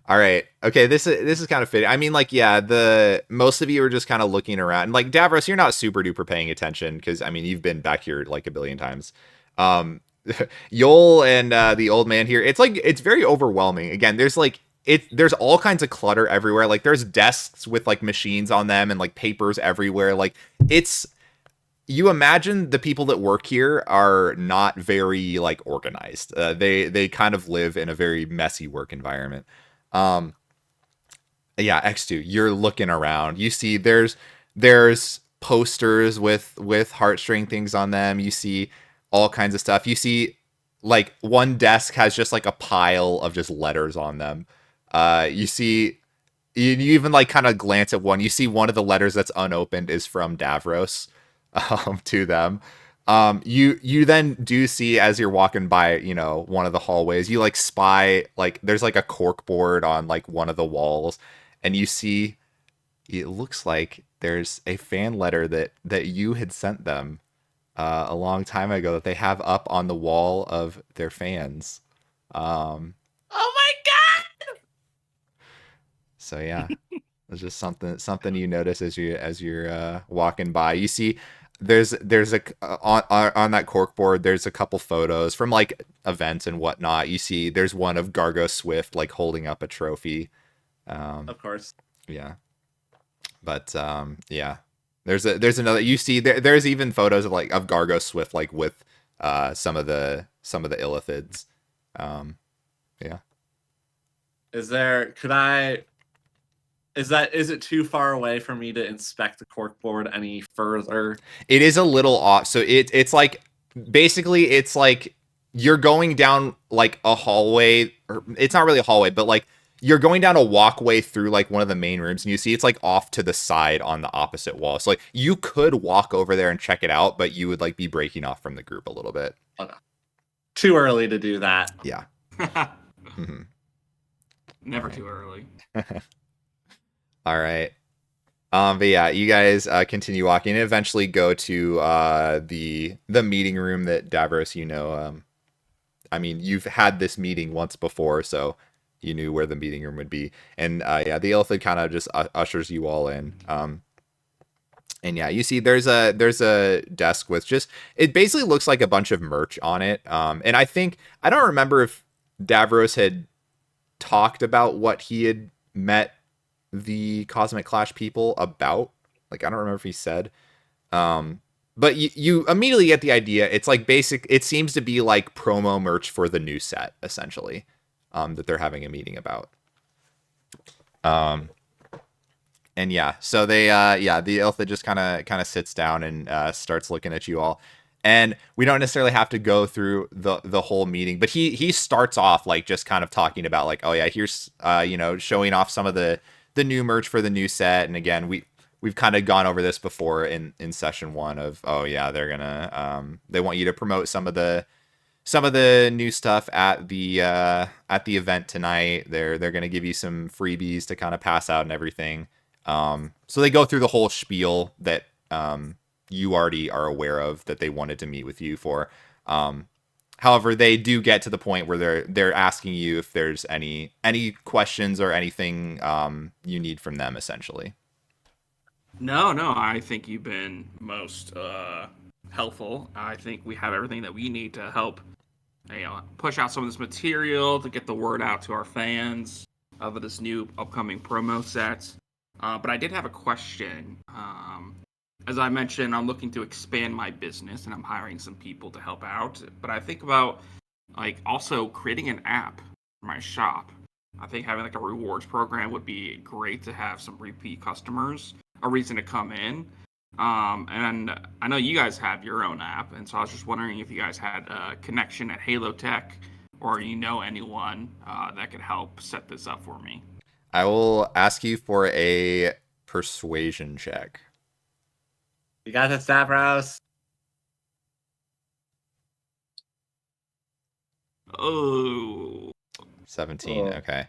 All right. Okay, this is kind of fitting. I mean, like, yeah, the most of you are just kind of looking around. And like, Davros, you're not super duper paying attention because I mean, you've been back here like a billion times. Yol and the old man here, it's very overwhelming. Again, there's all kinds of clutter everywhere. Like, there's desks with like machines on them and like papers everywhere. Like, you imagine the people that work here are not very like organized. They kind of live in a very messy work environment. Yeah, X2, you're looking around. You see there's posters with heartstring things on them. You see all kinds of stuff. You see like one desk has just like a pile of just letters on them. You see, you even like kind of glance at one. You see one of the letters that's unopened is from Davros to them. You then do see, as you're walking by, one of the hallways, you like spy, like there's like a cork board on like one of the walls, and you see it looks like there's a fan letter that you had sent them a long time ago that they have up on the wall of their fans. Oh my god! So yeah, it's just something you notice as you're walking by. You see there's a on that corkboard there's a couple photos from like events and whatnot. You see there's one of Gargo Swift like holding up a trophy. Of course. Yeah. But yeah. There's another, you see there's even photos of like of Gargo Swift like with some of the illithids. Yeah. Is it too far away for me to inspect the corkboard any further? It is a little off. So it's like, basically it's like you're going down like a hallway, or it's not really a hallway, but like you're going down a walkway through like one of the main rooms, and you see it's like off to the side on the opposite wall. So like you could walk over there and check it out, but you would like be breaking off from the group a little bit. Okay. Too early to do that. Yeah. Mm-hmm. Never too early. All right. But yeah, you guys continue walking and eventually go to the meeting room that Davros, I mean, you've had this meeting once before, so you knew where the meeting room would be. And yeah, the elephant kind of just ushers you all in. And yeah, you see there's a desk with just, it basically looks like a bunch of merch on it. And I don't remember if Davros had talked about what he had met the Cosmic Clash people about. Like, I don't remember if he said. But you immediately get the idea. It's like it seems to be like promo merch for the new set, essentially, that they're having a meeting about. And yeah, so they the Ilthid just kind of sits down and starts looking at you all. And we don't necessarily have to go through the whole meeting, but he starts off like just kind of talking about like, oh yeah, here's showing off some of the new merch for the new set. And again, we've kind of gone over this before in session 1 of, oh yeah, they're gonna they want you to promote some of the new stuff at the event tonight. They're gonna give you some freebies to kind of pass out and everything. So they go through the whole spiel that you already are aware of that they wanted to meet with you for. However, they do get to the point where they're asking you if there's any questions or anything you need from them, essentially. No, I think you've been most helpful. I think we have everything that we need to help push out some of this material to get the word out to our fans of this new upcoming promo set. But I did have a question. As I mentioned, I'm looking to expand my business and I'm hiring some people to help out. But I think about like also creating an app for my shop. I think having like a rewards program would be great to have some repeat customers, a reason to come in. And I know you guys have your own app, and so I was just wondering if you guys had a connection at Halo Tech or anyone that could help set this up for me. I will ask you for a persuasion check. You got the Stavros? Oh. 17. Okay.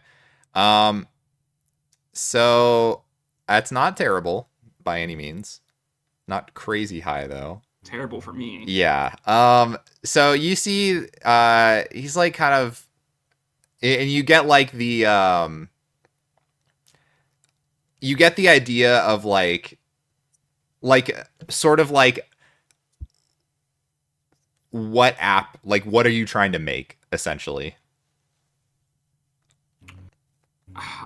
So that's not terrible by any means. Not crazy high though. Terrible for me. Yeah. So you see he's like kind of, and you get like the you get the idea of like sort of like what app, like what are you trying to make essentially?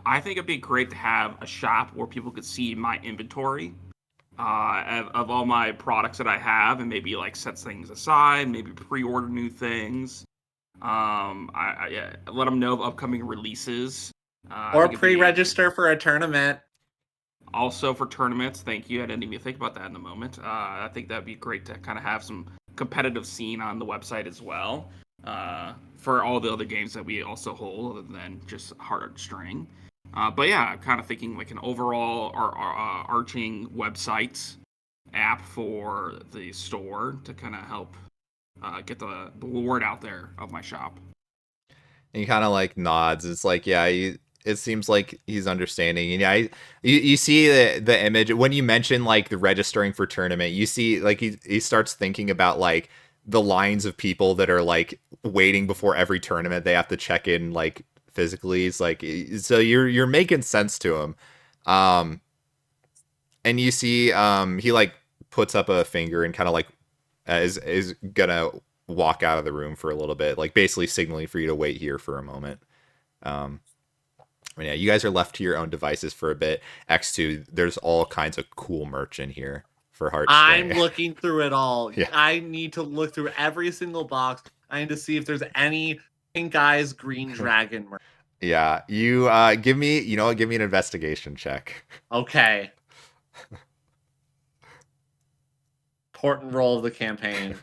I think it'd be great to have a shop where people could see my inventory of all my products that I have, and maybe like set things aside, maybe pre-order new things. I let them know of upcoming releases. Or pre-register for a tournament. Also for tournaments, thank you. I didn't even think about that in the moment. I think that'd be great to kind of have some competitive scene on the website as well. For all the other games that we also hold, other than just Heartstring. But yeah, I'm kind of thinking like an overall arching website app for the store to kind of help get the word out there of my shop. And he kind of like nods. It's like, yeah, it seems like he's understanding. And yeah, you see the image when you mention like the registering for tournament. You see like he starts thinking about like the lines of people that are like waiting before every tournament. They have to check in like physically. It's like, so you're making sense to him. And you see he like puts up a finger and kind of like is gonna walk out of the room for a little bit, like basically signaling for you to wait here for a moment. Yeah, you guys are left to your own devices for a bit. X2, there's all kinds of cool merch in here for Heartstring. I'm looking through it all. Yeah. I need to look through every single box. I need to see if there's any Pink Eyes Green Dragon merch. Yeah, you give me an investigation check. Okay. Important role of the campaign.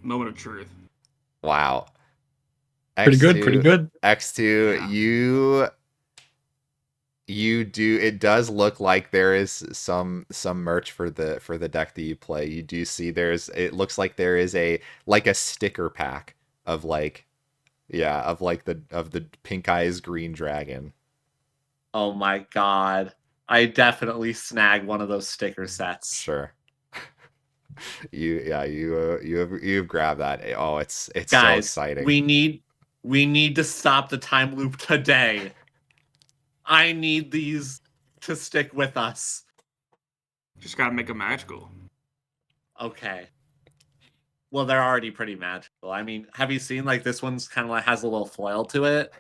Moment of truth. Wow. Pretty good. X2, Yeah. you do, it does look like there is some merch for the deck that you play. You do see it looks like there is a sticker pack of like, yeah, of the Pink Eyes Green Dragon. Oh my god. I definitely snagged one of those sticker sets. Sure. You have grabbed that. Oh, it's Guys, so exciting. We need to stop the time loop today. I need these to stick with us. Just gotta make them magical. Okay. Well, they're already pretty magical. I mean, have you seen like this one's kind of like has a little foil to it?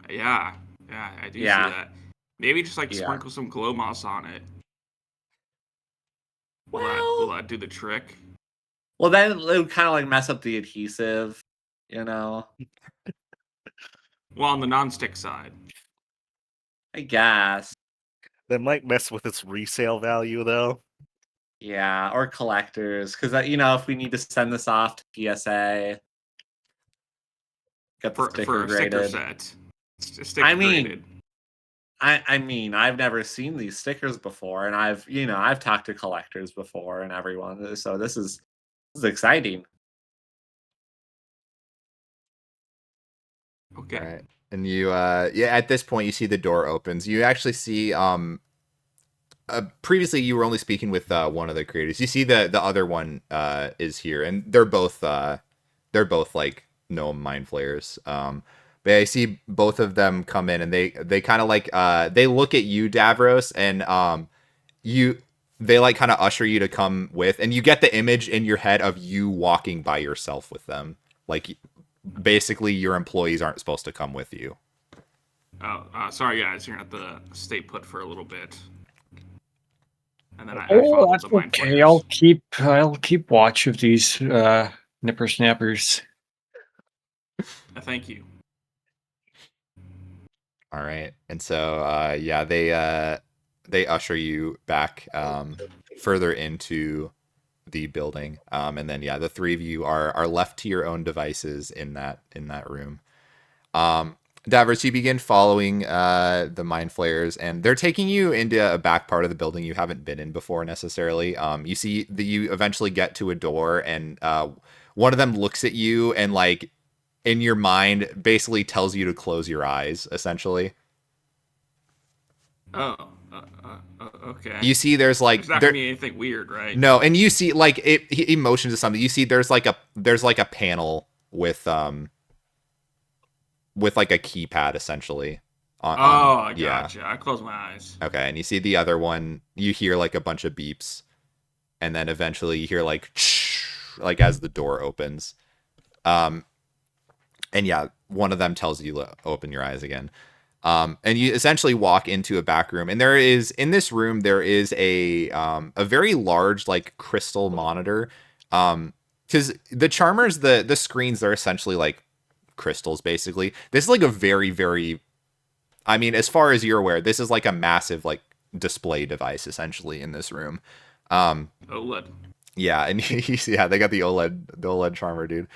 Yeah, I do see Yeah. that. Maybe just like Yeah. sprinkle some glow moss on it. Will Well, that do the trick? then it would kind of like mess up the adhesive, you know. Well, on the non-stick side. I guess. That might mess with its resale value, though. Yeah, or collectors, because you know, if we need to send this off to PSA, get the For sticker a sticker graded. set. Sticker I mean, graded. I mean, I've never seen these stickers before, and I've talked to collectors before and everyone, so this is exciting. Okay. All right. And you at this point you see the door opens. You actually see previously you were only speaking with one of the creators. You see the other one is here, and they're both like gnome mind flayers. But I see both of them come in, and they kind of like they look at you, Davros, and they like kind of usher you to come with, and you get the image in your head of you walking by yourself with them. Like basically your employees aren't supposed to come with you. Oh, sorry guys, you're gonna have to stay put for a little bit. And then I Oh, followed that's the mind okay. flayers. I'll keep watch of these nipper snappers. Thank you. All right. And so yeah, they usher you back further into the building. And then yeah, the three of you are left to your own devices in that room. Davros, you begin following the mind flayers, and they're taking you into a back part of the building you haven't been in before necessarily. You see that you eventually get to a door, and one of them looks at you and like in your mind basically tells you to close your eyes, essentially. Oh, okay. You see there's like It's not gonna be anything weird, right? no, and you see like he motions to something. You see there's like a panel with like a keypad essentially. I yeah. gotcha. I close my eyes. Okay, and you see the other one, you hear like a bunch of beeps, and then eventually you hear like like as the door opens. And yeah, one of them tells you to open your eyes again. And you essentially walk into a back room, and there is in this room there is a very large like crystal monitor. Because the charmers, the screens, they're essentially like crystals basically. This is like a very, I mean, as far as you're aware, this is like a massive like display device essentially in this room. OLED. Yeah, and yeah, they got the OLED charmer, dude.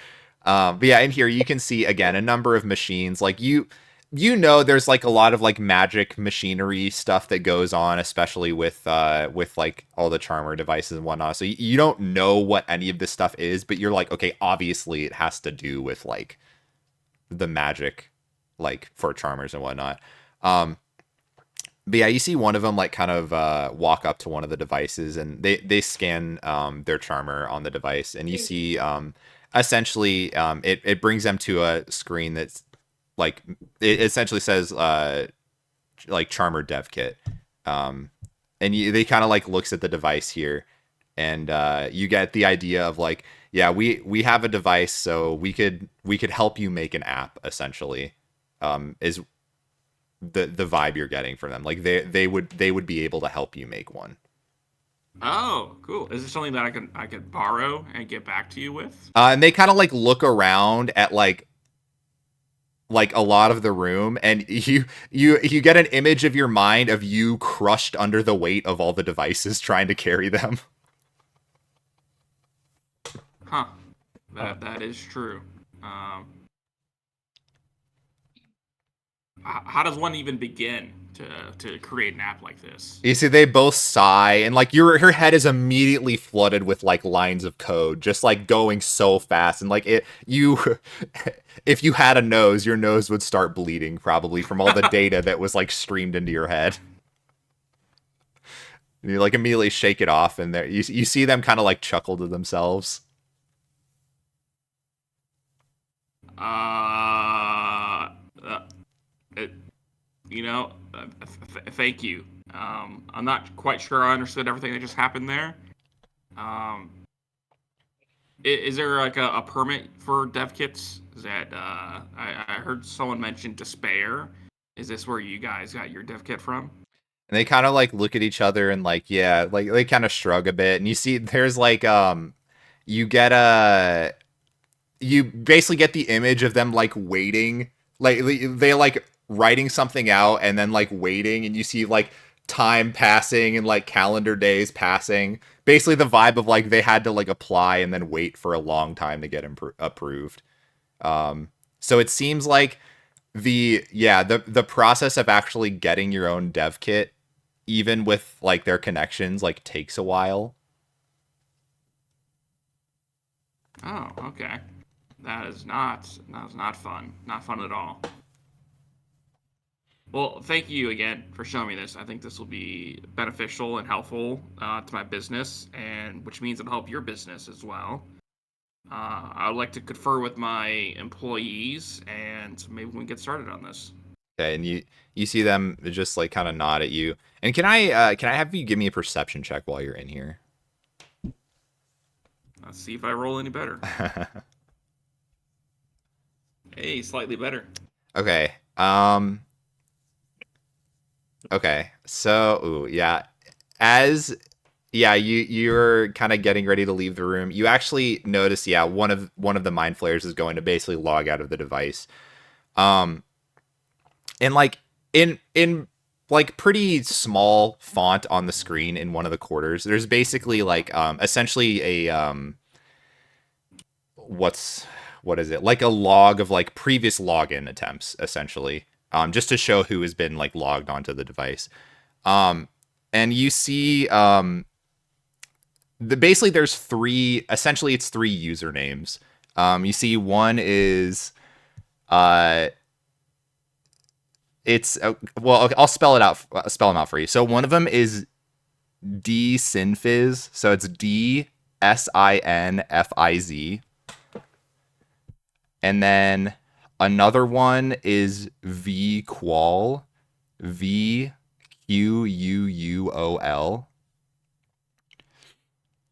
But yeah, in here you can see again a number of machines. Like you know, there's like a lot of like magic machinery stuff that goes on, especially with like all the charmer devices and whatnot. So you don't know what any of this stuff is, but you're like, okay, obviously it has to do with like the magic, like for charmers and whatnot. But yeah, you see one of them like kind of walk up to one of the devices, and they scan their charmer on the device, and you see essentially it brings them to a screen that's like it essentially says like charmer dev kit, and they kind of like looks at the device here, and you get the idea of like, yeah, we have a device, so we could help you make an app essentially, is the vibe you're getting from them. Like they would be able to help you make one. Oh, cool. Is it something that I could borrow and get back to you with? And they kind of like look around at like a lot of the room, and you get an image of your mind of you crushed under the weight of all the devices trying to carry them. Huh. That is true. How does one even begin to create an app like this? You see, they both sigh, and like her head is immediately flooded with like lines of code, just like going so fast, and like if you had a nose, your nose would start bleeding probably from all the data that was like streamed into your head. And you like immediately shake it off, and there you see them kind of like chuckle to themselves. Thank you. I'm not quite sure I understood everything that just happened there. Is there like a permit for dev kits? Is that I heard someone mention Despair. Is this where you guys got your dev kit from? And they kind of like look at each other and like, yeah, like they kind of shrug a bit, and you see there's like you basically get the image of them like waiting Like they like writing something out and then like waiting, and you see like time passing and like calendar days passing. Basically, the vibe of like they had to like apply and then wait for a long time to get approved. So it seems like the process of actually getting your own dev kit, even with like their connections, like takes a while. Oh, okay. That is not fun. Not fun at all. Well, thank you again for showing me this. I think this will be beneficial and helpful to my business, and which means it'll help your business as well. I would like to confer with my employees, and maybe we can get started on this. Okay, and you see them just like kind of nod at you. And can I have you give me a perception check while you're in here? Let's see if I roll any better. Hey, slightly better. Okay. Okay. So, you're kind of getting ready to leave the room. You actually notice, one of the mind flayers is going to basically log out of the device. And like in like pretty small font on the screen in one of the quarters, there's basically like essentially a what is it? Like a log of like previous login attempts, essentially. Just to show who has been like logged onto the device. And you see basically there's essentially it's three usernames. You see one is it's well, I'll spell them out for you. So one of them is D Sinfiz, so it's DSINFIZ. And then another one is VQual, VQUUOL.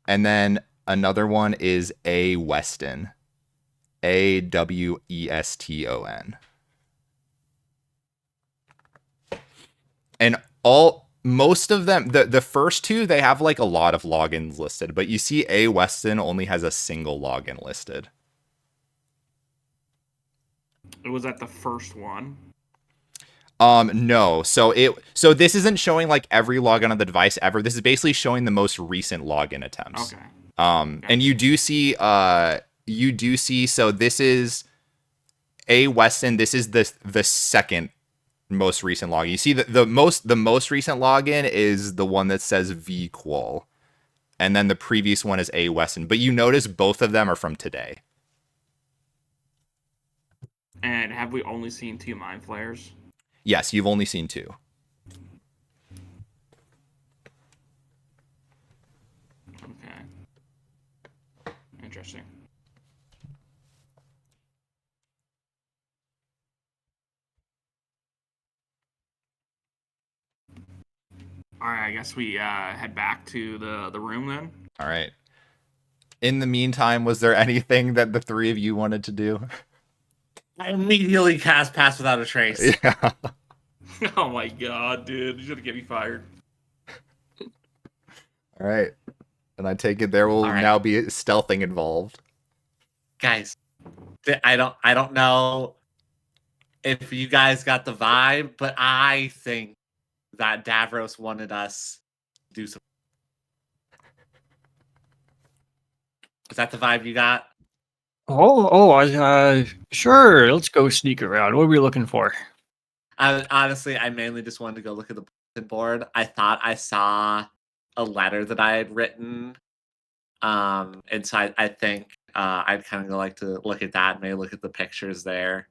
And then another one is A Weston, AWESTON. And most of them, the first two, they have like a lot of logins listed, but you see A Weston only has a single login listed. Was that the first one? No. So this isn't showing like every login on the device ever. This is basically showing the most recent login attempts. Okay. And you do see so this is A Weston, this is the second most recent login. You see the most recent login is the one that says VQual. And then the previous one is A Weston, but you notice both of them are from today. And have we only seen 2 mind flayers? Yes, you've only seen 2. Okay. Interesting. All right, I guess we head back to the room then. All right. In the meantime, was there anything that the three of you wanted to do? I immediately cast Pass Without a Trace. Yeah. Oh my god, dude. You should get me fired. All right. And I take it there will now be stealthing involved. Guys, I don't know if you guys got the vibe, but I think that Davros wanted us to do something. Is that the vibe you got? Sure. Let's go sneak around. What are we looking for? Honestly, I mainly just wanted to go look at the bulletin board. I thought I saw a letter that I had written. And so I think I'd kind of like to look at that, maybe look at the pictures there.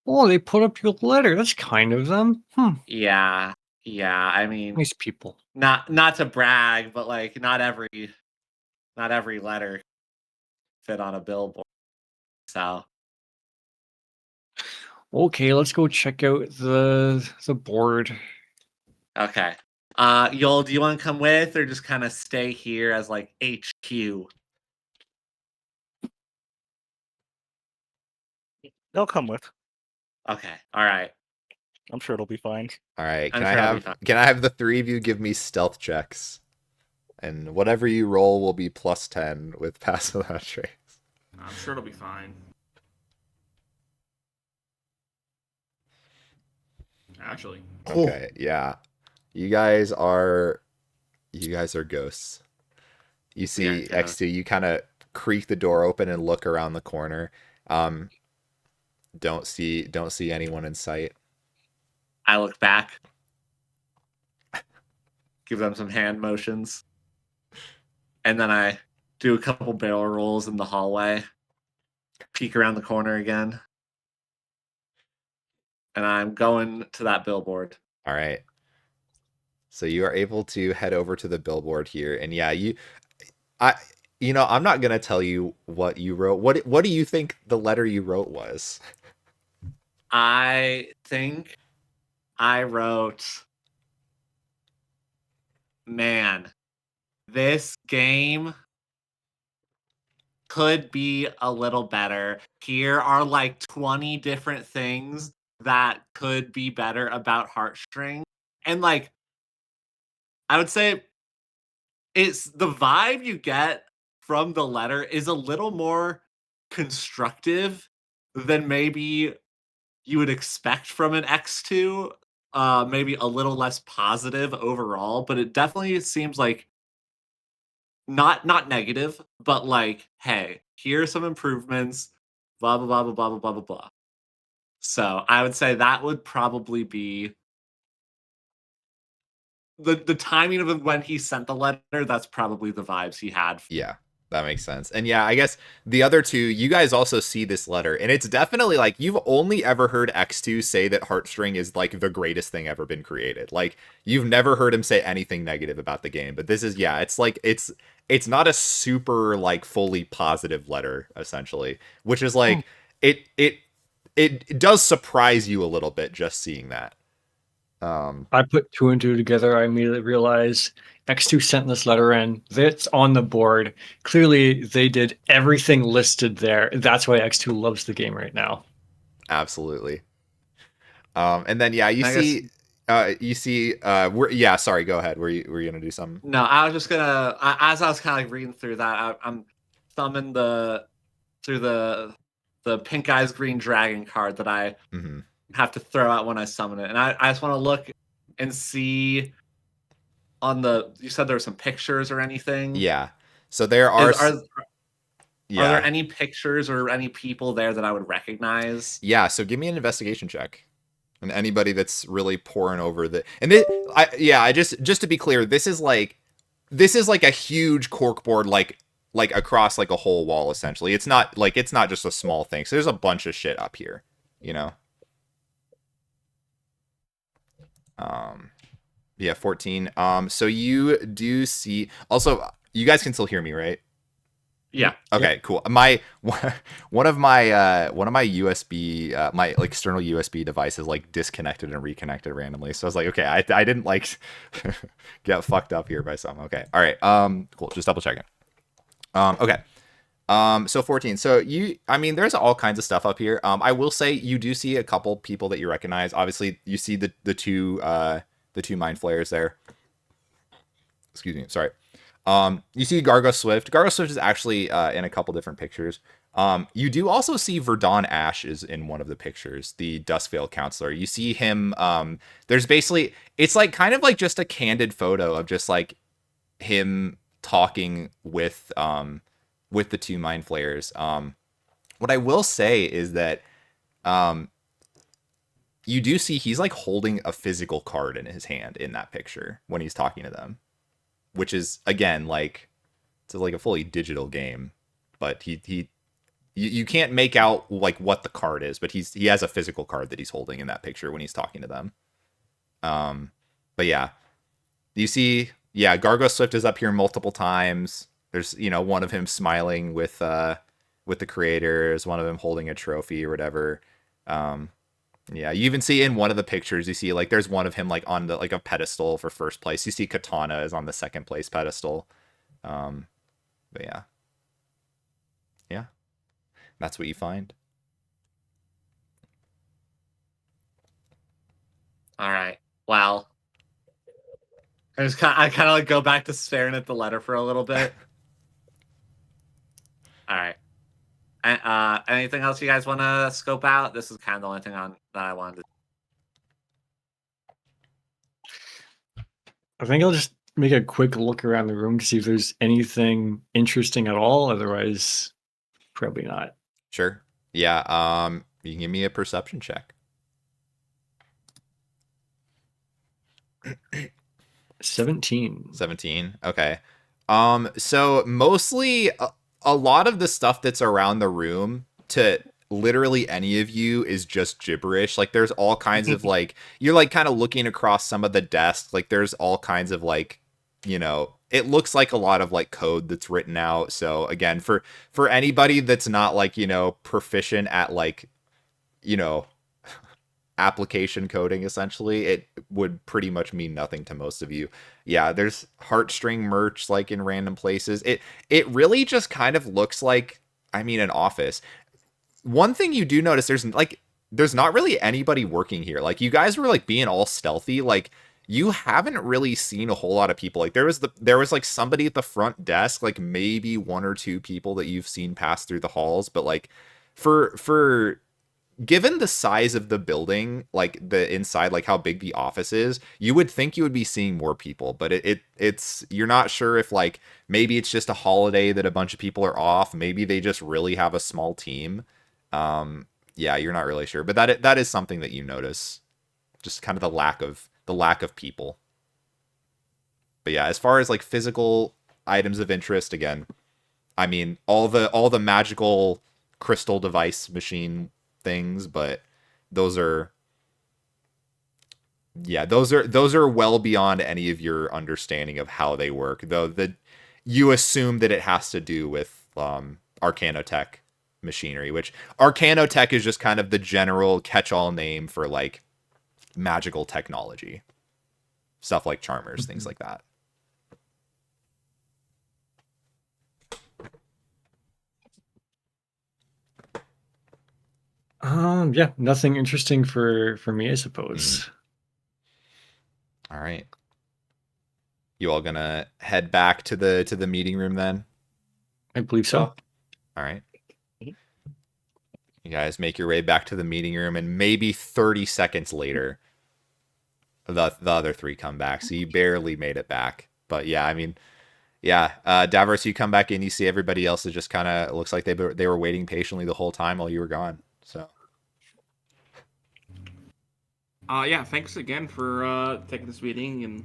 Oh, they put up your letter. That's kind of them. Yeah. I mean, Nice people. not to brag, but like not every letter fit on a billboard. So Okay, let's go check out the board. okay. Yoel, do you want to come with or just kind of stay here as like HQ? They'll come with. Okay. All right. I'm sure it'll be fine. All right. I'm Can sure I'll be fine. I have the three of you give me stealth checks? And whatever you roll will be +10 with Pass Without a Trace. I'm sure it'll be fine. actually. Okay, yeah. You guys are ghosts. You see ghosts. X2, you kind of creak the door open and look around the corner. Um, don't see anyone in sight. I look back, give them some hand motions, and then I do a couple barrel rolls in the hallway, peek around the corner again, and I'm going to that billboard. All right. So you are able to head over to the billboard here, and yeah, I, I'm not gonna tell you what you wrote. What do you think the letter you wrote was? I think I wrote, man, this game could be a little better. Here are like 20 different things that could be better about Heartstring. And like, I would say it's the vibe you get from the letter is a little more constructive than maybe you would expect from an X2. Maybe a little less positive overall, but it definitely seems like not negative, but like, hey, here are some improvements, blah blah blah blah blah blah blah blah blah. So I would say that would probably be the timing of when he sent the letter. That's probably the vibes he had. Yeah, that makes sense. And yeah, I guess the other two, you guys also see this letter, and it's definitely like you've only ever heard X2 say that Heartstring is like the greatest thing ever been created. Like you've never heard him say anything negative about the game, but this is it's like it's not a super like fully positive letter essentially, which is like it does surprise you a little bit just seeing that. I put two and two together. I immediately realized X2 sent this letter in. That's on the board. Clearly, they did everything listed there. That's why X2 loves the game right now. Absolutely. And then yeah, you I see guess sorry, go ahead. Were you gonna do something? no, I was just gonna as I was kind of like reading through that, I'm thumbing through the pink eyes green dragon card that I Mm-hmm. have to throw out when I summon it, and I just want to look and see on the. You said there were some pictures or anything. Yeah. So there Is are are there yeah. any pictures or any people there that I would recognize? Yeah, so give me an investigation check. And anybody that's really pouring over I just to be clear, this is like a huge corkboard like across like a whole wall essentially. It's not just a small thing. So there's a bunch of shit up here, you know. Yeah, 14. So you do see also you guys can still hear me, right? Yeah. Okay, cool. My one of my USB my like external USB devices like disconnected and reconnected randomly. So I was like, okay, I didn't like get fucked up here by something. Okay. All right. Cool. Just double checking. Okay. So 14. So there's all kinds of stuff up here. I will say you do see a couple people that you recognize. Obviously, you see the two mind flayers there. Excuse me. Sorry. You see Gargo Swift. Gargo Swift is actually in a couple different pictures. You do also see Verdon Ash is in one of the pictures, the Dustvale counselor. You see him. There's basically, it's like kind of like just a candid photo of just like him talking with the two mind flayers. What I will say is that you do see he's like holding a physical card in his hand in that picture when he's talking to them, which is again like it's like a fully digital game, but you can't make out like what the card is, but he has a physical card that he's holding in that picture when he's talking to them. But yeah, you see, Gargo Swift is up here multiple times. There's one of him smiling with the creators, one of them holding a trophy or whatever. Yeah, you even see in one of the pictures, you see like there's one of him like on the like a pedestal for first place. You see Katana is on the second place pedestal. But yeah, that's what you find. All right. Well, I kind of like go back to staring at the letter for a little bit. All right. Anything else you guys want to scope out? This is kind of the only thing that I wanted to. I think I'll just make a quick look around the room to see if there's anything interesting at all. Otherwise, probably not. Sure. Yeah. You can give me a perception check. 17. 17. Okay. So mostly a lot of the stuff that's around the room to literally any of you is just gibberish. Like there's all kinds of like you're like kind of looking across some of the desks. Like there's all kinds of like, it looks like a lot of like code that's written out. So again, for anybody that's not like, proficient at like, you know, application coding, essentially, it would pretty much mean nothing to most of you. Yeah, there's heartstring merch like in random places. It really just kind of looks like, an office. One thing you do notice, there's not really anybody working here. Like you guys were like being all stealthy, like you haven't really seen a whole lot of people. Like there was like somebody at the front desk, like maybe one or two people that you've seen pass through the halls, but like for given the size of the building, like the inside, like how big the office is, you would think you would be seeing more people, but it's you're not sure if like maybe it's just a holiday that a bunch of people are off, maybe they just really have a small team. Yeah, you're not really sure, but that is something that you notice, just kind of the lack of people. But yeah, as far as like physical items of interest, again, all the magical crystal device machine things, but those are well beyond any of your understanding of how they work, though you assume that it has to do with Arcanotech machinery, which Arcanotech is just kind of the general catch-all name for like magical technology, stuff like charmers, things like that. Yeah, nothing interesting for me, I suppose. All right. You all gonna head back to the meeting room then? I believe so. All right. You guys make your way back to the meeting room, and maybe 30 seconds later, the other three come back. So you barely made it back. But yeah, Davros, you come back in, you see everybody else is just kind of looks like they were waiting patiently the whole time while you were gone. So. Yeah, thanks again for taking this meeting and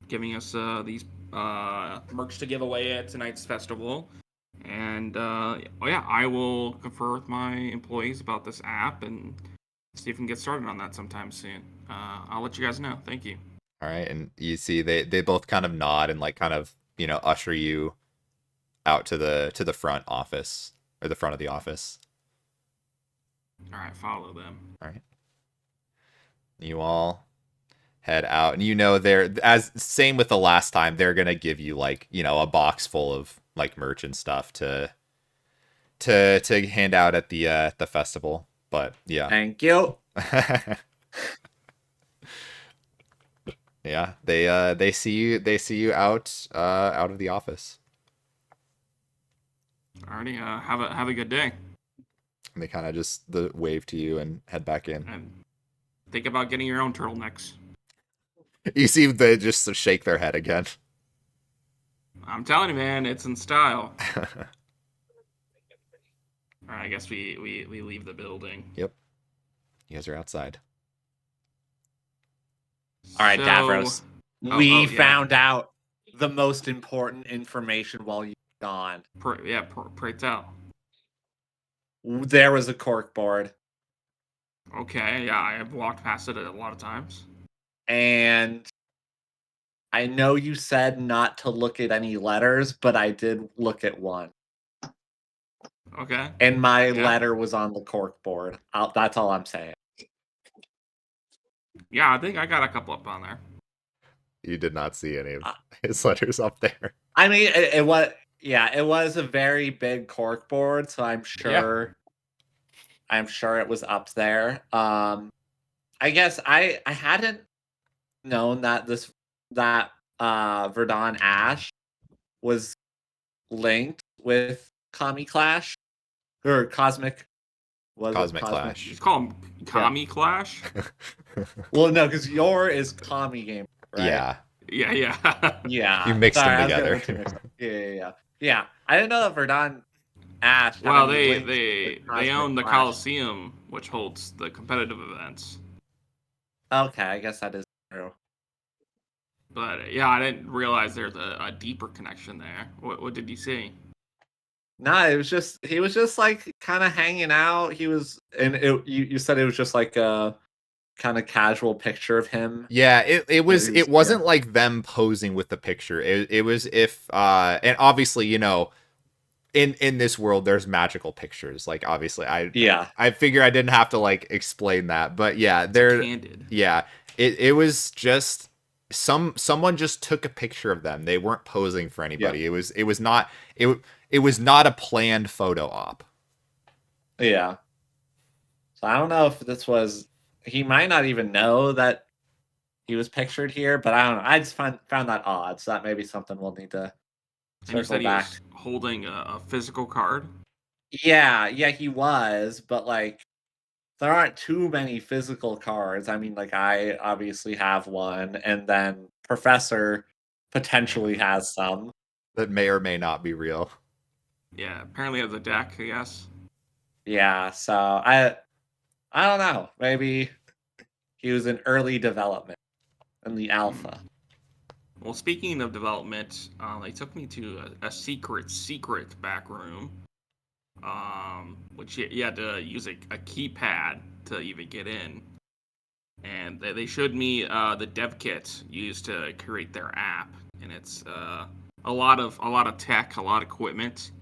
giving us these merch to give away at tonight's festival. And I will confer with my employees about this app and see if we can get started on that sometime soon. I'll let you guys know. Thank you. All right, and you see they both kind of nod and like kind of usher you out to the front office, or the front of the office. All right, follow them. All right. You all head out, and they're, as same with the last time, they're gonna give you like a box full of like merch and stuff to hand out at the festival. But yeah, Thank you. Yeah, they see you out of the office. Alrighty, have a good day. And they kind of just wave to you and head back in. And think about getting your own turtlenecks. You see they just shake their head again. I'm telling you, man, it's in style. Alright, I guess we leave the building. Yep. You guys are outside. All right, So- Davros. We yeah. found out the most important information while you were gone. Pray tell. There was a cork board, Okay, yeah, I have walked past it a lot of times. and I know you said not to look at any letters, but I did look at one, Okay. and my Yeah. letter was on the cork board. That's all I'm saying. Yeah, I think I got a couple up on there. You did not see any of his letters up there. I mean, it was a very big cork board, so I'm sure it was up there. I guess I hadn't known that Verdun Ash was linked with Kami Clash or Cosmic. Cosmic Clash. Just call them Kami Clash. Well, no, because your is Kami game, right? Yeah. Yeah, yeah. Yeah. You mixed Sorry, them I was getting together. the two mixed up. Yeah. Yeah. I didn't know that Verdun Ash had Well, any they links to they they Cosmic own the Clash. Coliseum, which holds the competitive events. Okay, I guess that is true. But yeah, I didn't realize there's a deeper connection there. What did you see? No, it was just he was just like kind of hanging out. He was, and you said it was just like a kind of casual picture of him. Yeah, it was was- it wasn't like them posing with the picture. It was if and obviously, you know, in this world there's magical pictures. Like obviously Yeah. I figure I didn't have to like explain that. But yeah, there Candid. yeah, it was just someone just took a picture of them. They weren't posing for anybody. It was not it was not a planned photo op. Yeah. So I don't know if this was. He might not even know that he was pictured here, but I don't know. I just found that odd. So that may be something we'll need to And you circle said he back. was holding a physical card. Yeah, he was, but like there aren't too many physical cards. I mean, like I obviously have one, and then Professor potentially has some. That may or may not be real. Yeah, apparently has a deck, I guess. Yeah, so I don't know. Maybe he was in early development in the alpha. Well, speaking of development, they took me to a secret back room, which you had to use a keypad to even get in. And they showed me the dev kit used to create their app, and it's a lot of tech, a lot of equipment.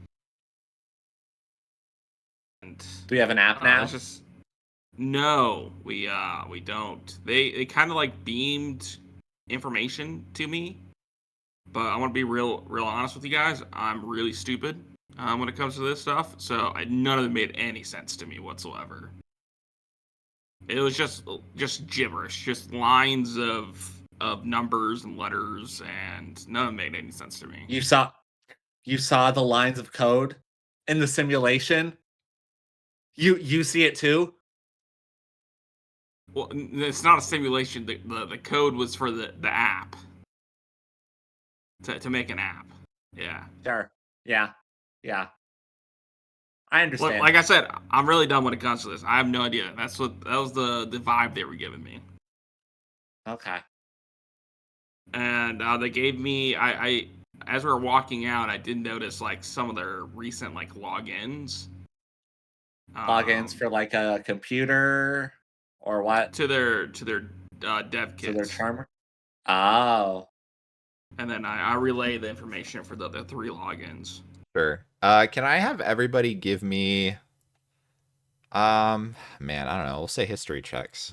And Do we have an app now? it's just no, we don't. They kind of like beamed information to me, but I want to be real honest with you guys. I'm really stupid when it comes to this stuff, so none of it made any sense to me whatsoever. It was just gibberish, just lines of numbers and letters, and none of it made any sense to me. You saw the lines of code in the simulation. You see it too? Well, it's not a simulation. The code was for the app to make an app. Yeah. Sure. Yeah. I understand. Like I said, I'm really dumb when it comes to this. I have no idea. That was the vibe they were giving me. Okay. And they gave me I as we were walking out, I did notice like some of their recent like logins. Logins for like a computer or what? to their dev kits. To their charmer? Oh. And then I relay the information for the 3 logins. Sure. Can I have everybody give me man, I don't know, we'll say history checks.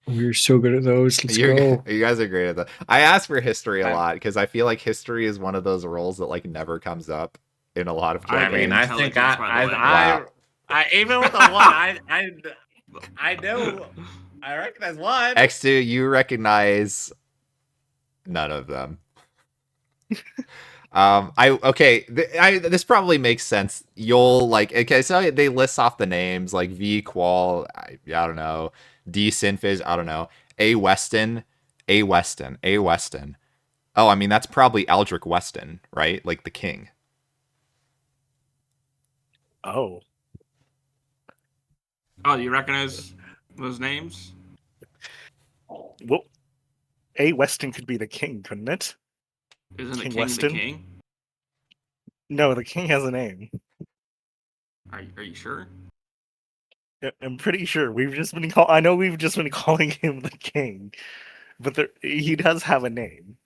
We're so good at those. Let's go. You guys are great at that. I ask for history a Okay. lot because I feel like history is one of those roles that like never comes up in a lot of I I mean, campaigns. I think Intelligence, by the way. I even with the one, I know I recognize one. X2, you recognize none of them. This probably makes sense. You'll like, okay, so they list off the names like V Qual, I don't know, D Synphys, I don't know, A Weston. Oh, I mean that's probably Aldrich Weston, right? Like the king. Oh, Oh, you recognize those names? well, A. Weston could be the king, couldn't it? Isn't the King king Weston? the king? No, the king has a name. Are you sure? I'm pretty sure I know we've just been calling him the king, but he does have a name.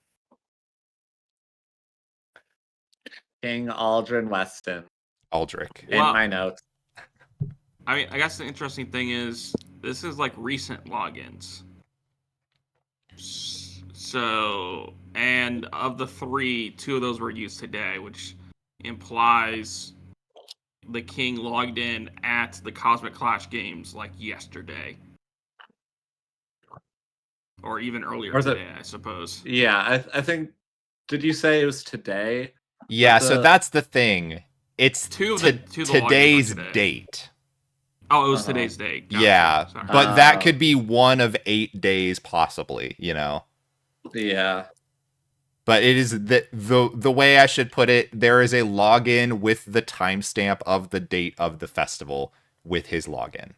King Aldrin Weston Aldrich. in my notes. I mean, I guess the interesting thing is this is like recent logins. So, and of the 3, 2 of those were used today, which implies the king logged in at the Cosmic Clash games like yesterday. Or even earlier Or is it- today, I suppose. Yeah, I think. Did you say it was today? Yeah, But so that's the thing. It's Two of the logins were today's today. date. Oh, it was today's date. Gotcha. Yeah, Sorry. but that could be one of 8 days possibly, you know. Yeah. But it is the way I should put it, there is a login with the timestamp of the date of the festival with his login.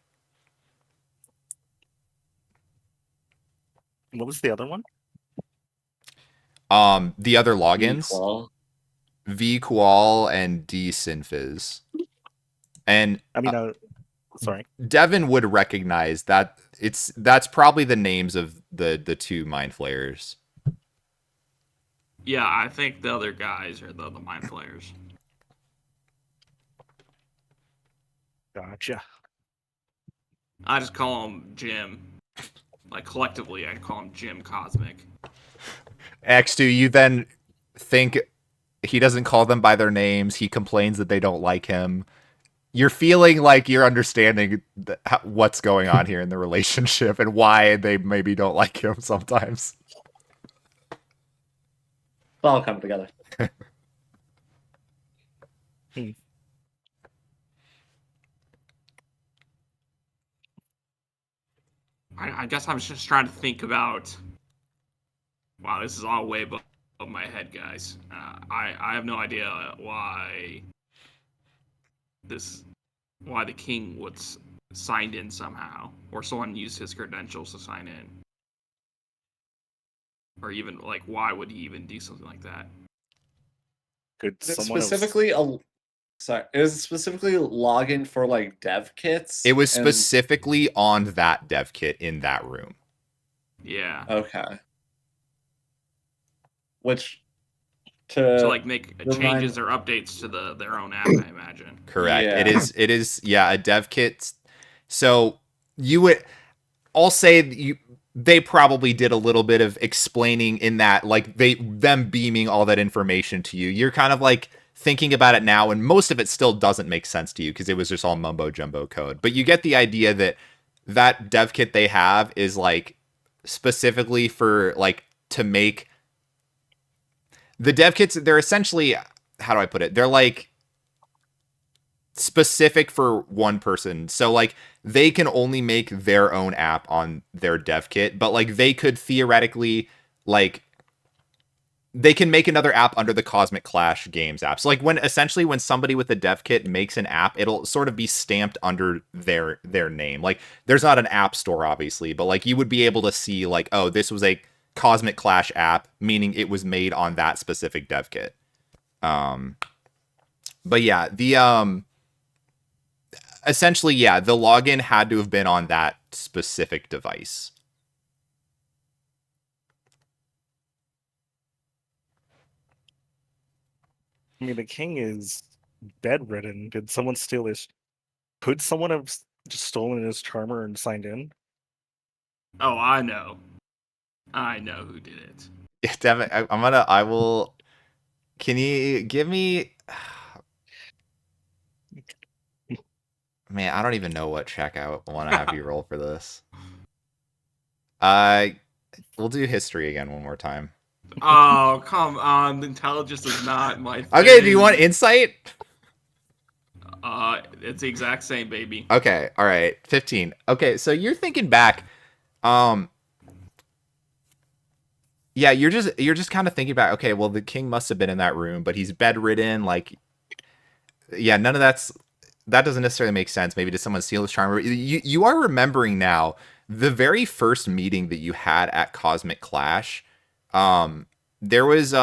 What was the other one? The other logins, Equal. V Qual and D Sinfizz. And I mean, sorry. Devin would recognize that that's probably the names of the 2 mind flayers. Yeah, I think the other guys are the mind flayers. Gotcha. I just call him Jim. Like collectively, I call him Jim Cosmic. X2, you then think he doesn't call them by their names. He complains that they don't like him. You're feeling like you're understanding what's going on here in the relationship and why they maybe don't like him sometimes. It's all come together. I guess I was just trying to think about. Wow, this is all way above my head, guys. I have no idea why the king was signed in somehow, or someone used his credentials to sign in, or even like why would he even do something like that? Could Is it someone have- specifically it was specifically login for like dev kits. It was and- specifically on that dev kit in that room. Yeah. Okay. Which to To like make remind- changes or updates to their own app, I imagine. Correct. Yeah. It is a dev kit. So I'll say they probably did a little bit of explaining in that, like them beaming all that information to you. You're kind of like thinking about it now, and most of it still doesn't make sense to you because it was just all mumbo jumbo code. But you get the idea that dev kit they have is like specifically for like to make the dev kits. They're essentially, how do I put it? They're like specific for one person. So like they can only make their own app on their dev kit, but like they could theoretically like they can make another app under the Cosmic Clash Games app. So like when somebody with a dev kit makes an app, it'll sort of be stamped under their name. Like there's not an app store obviously, but like you would be able to see like, oh, this was a Cosmic Clash app, meaning it was made on that specific dev kit. But yeah, essentially, yeah, the login had to have been on that specific device. I mean, the king is bedridden. Did someone steal his? Could someone have just stolen his charmer and signed in? Oh, I know. I know who did it. Yeah, Devin, I will. Can you give me? Man, I don't even know what check I want to have you roll for this. We'll do history again one more time. Oh, come on. Intelligence is not my thing. Okay, do you want insight? It's the exact same, baby. Okay, all right, 15. Okay, so you're thinking back, yeah, you're just kind of thinking about, okay, well, the king must have been in that room, but he's bedridden, like, yeah, none of that doesn't necessarily make sense. Maybe did someone steal his charmer? You are remembering now the very first meeting that you had at Cosmic Clash. There was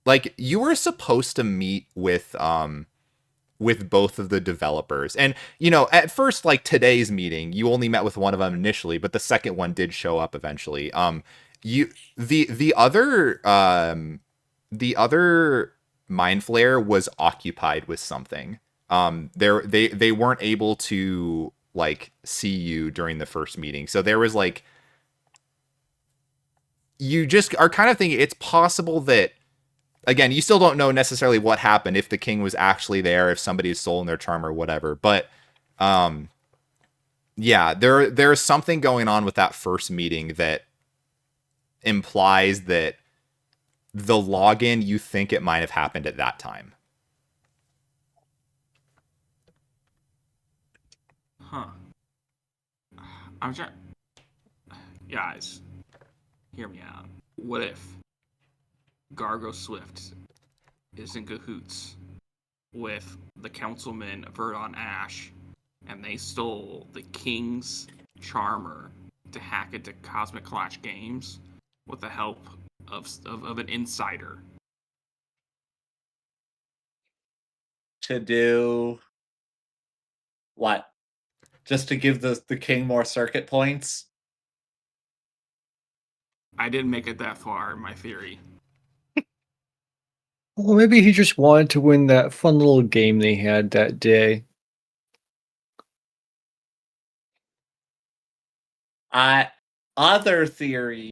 like you were supposed to meet with both of the developers, and you know, at first, like today's meeting, you only met with one of them initially, but the second one did show up eventually. The other Mind Flayer was occupied with something. They weren't able to like see you during the first meeting, so there was like, you just are kind of thinking it's possible that, again, you still don't know necessarily what happened, if the king was actually there, if somebody has stolen their charm or whatever, but yeah, there's something going on with that first meeting that implies that the login, you think it might have happened at that time. I'm trying. Guys, hear me out. What if Gargo Swift is in cahoots with the councilman Verdon Ash, and they stole the king's charmer to hack into Cosmic Clash Games with the help of an insider? To do what? Just to give the king more circuit points? I didn't make it that far in my theory. Well, maybe he just wanted to win that fun little game they had that day. Other theory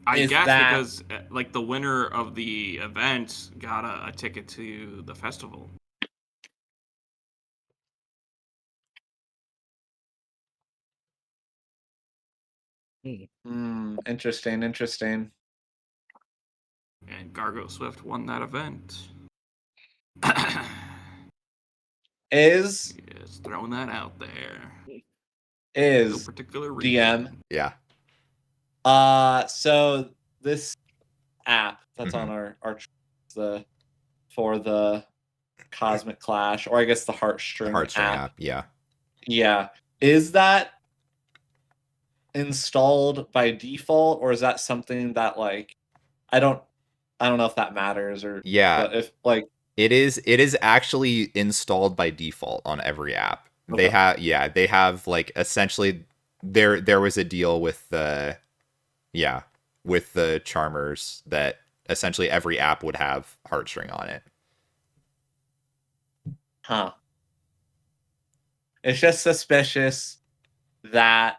I is guess that because like the winner of the event got a ticket to the festival. Interesting. And Gargo Swift won that event. Is Just throwing that out there. No is particular DM. reason. Yeah. So this app that's on our for the Cosmic Clash, or I guess the Heartstring app. Yeah. Yeah. Is that installed by default, or is that something that like I don't know if that matters, or Yeah. but if like It is actually installed by default on every app. Okay. They have like essentially there was a deal with the charmers that essentially every app would have Heartstring on it. Huh. It's just suspicious that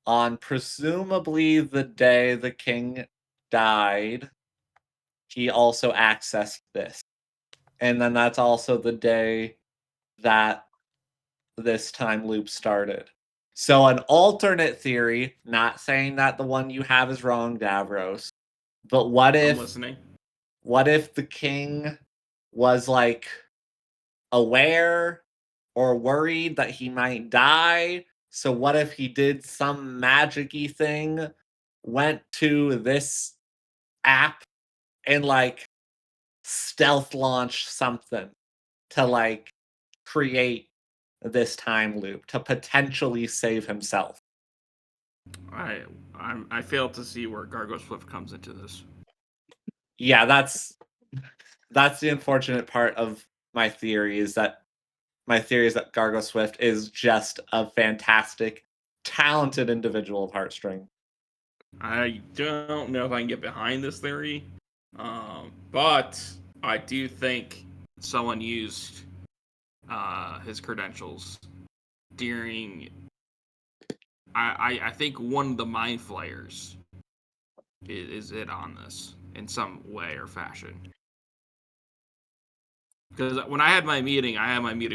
on presumably the day the king died, he also accessed this. And then that's also the day that this time loop started. So an alternate theory, not saying that the one you have is wrong, Davros, but what I'm if listening. the king was like aware or worried that he might die? So what if he did some magic-y thing, went to this app and like stealth launch something to like create this time loop to potentially save himself? I failed to see where Gargo Swift comes into this. Yeah, that's the unfortunate part of my theory is that Gargo Swift is just a fantastic, talented individual of Heartstring. I don't know if I can get behind this theory, but I do think someone used his credentials during. I think one of the Mind Flayers is it on this in some way or fashion. Because when I had my meeting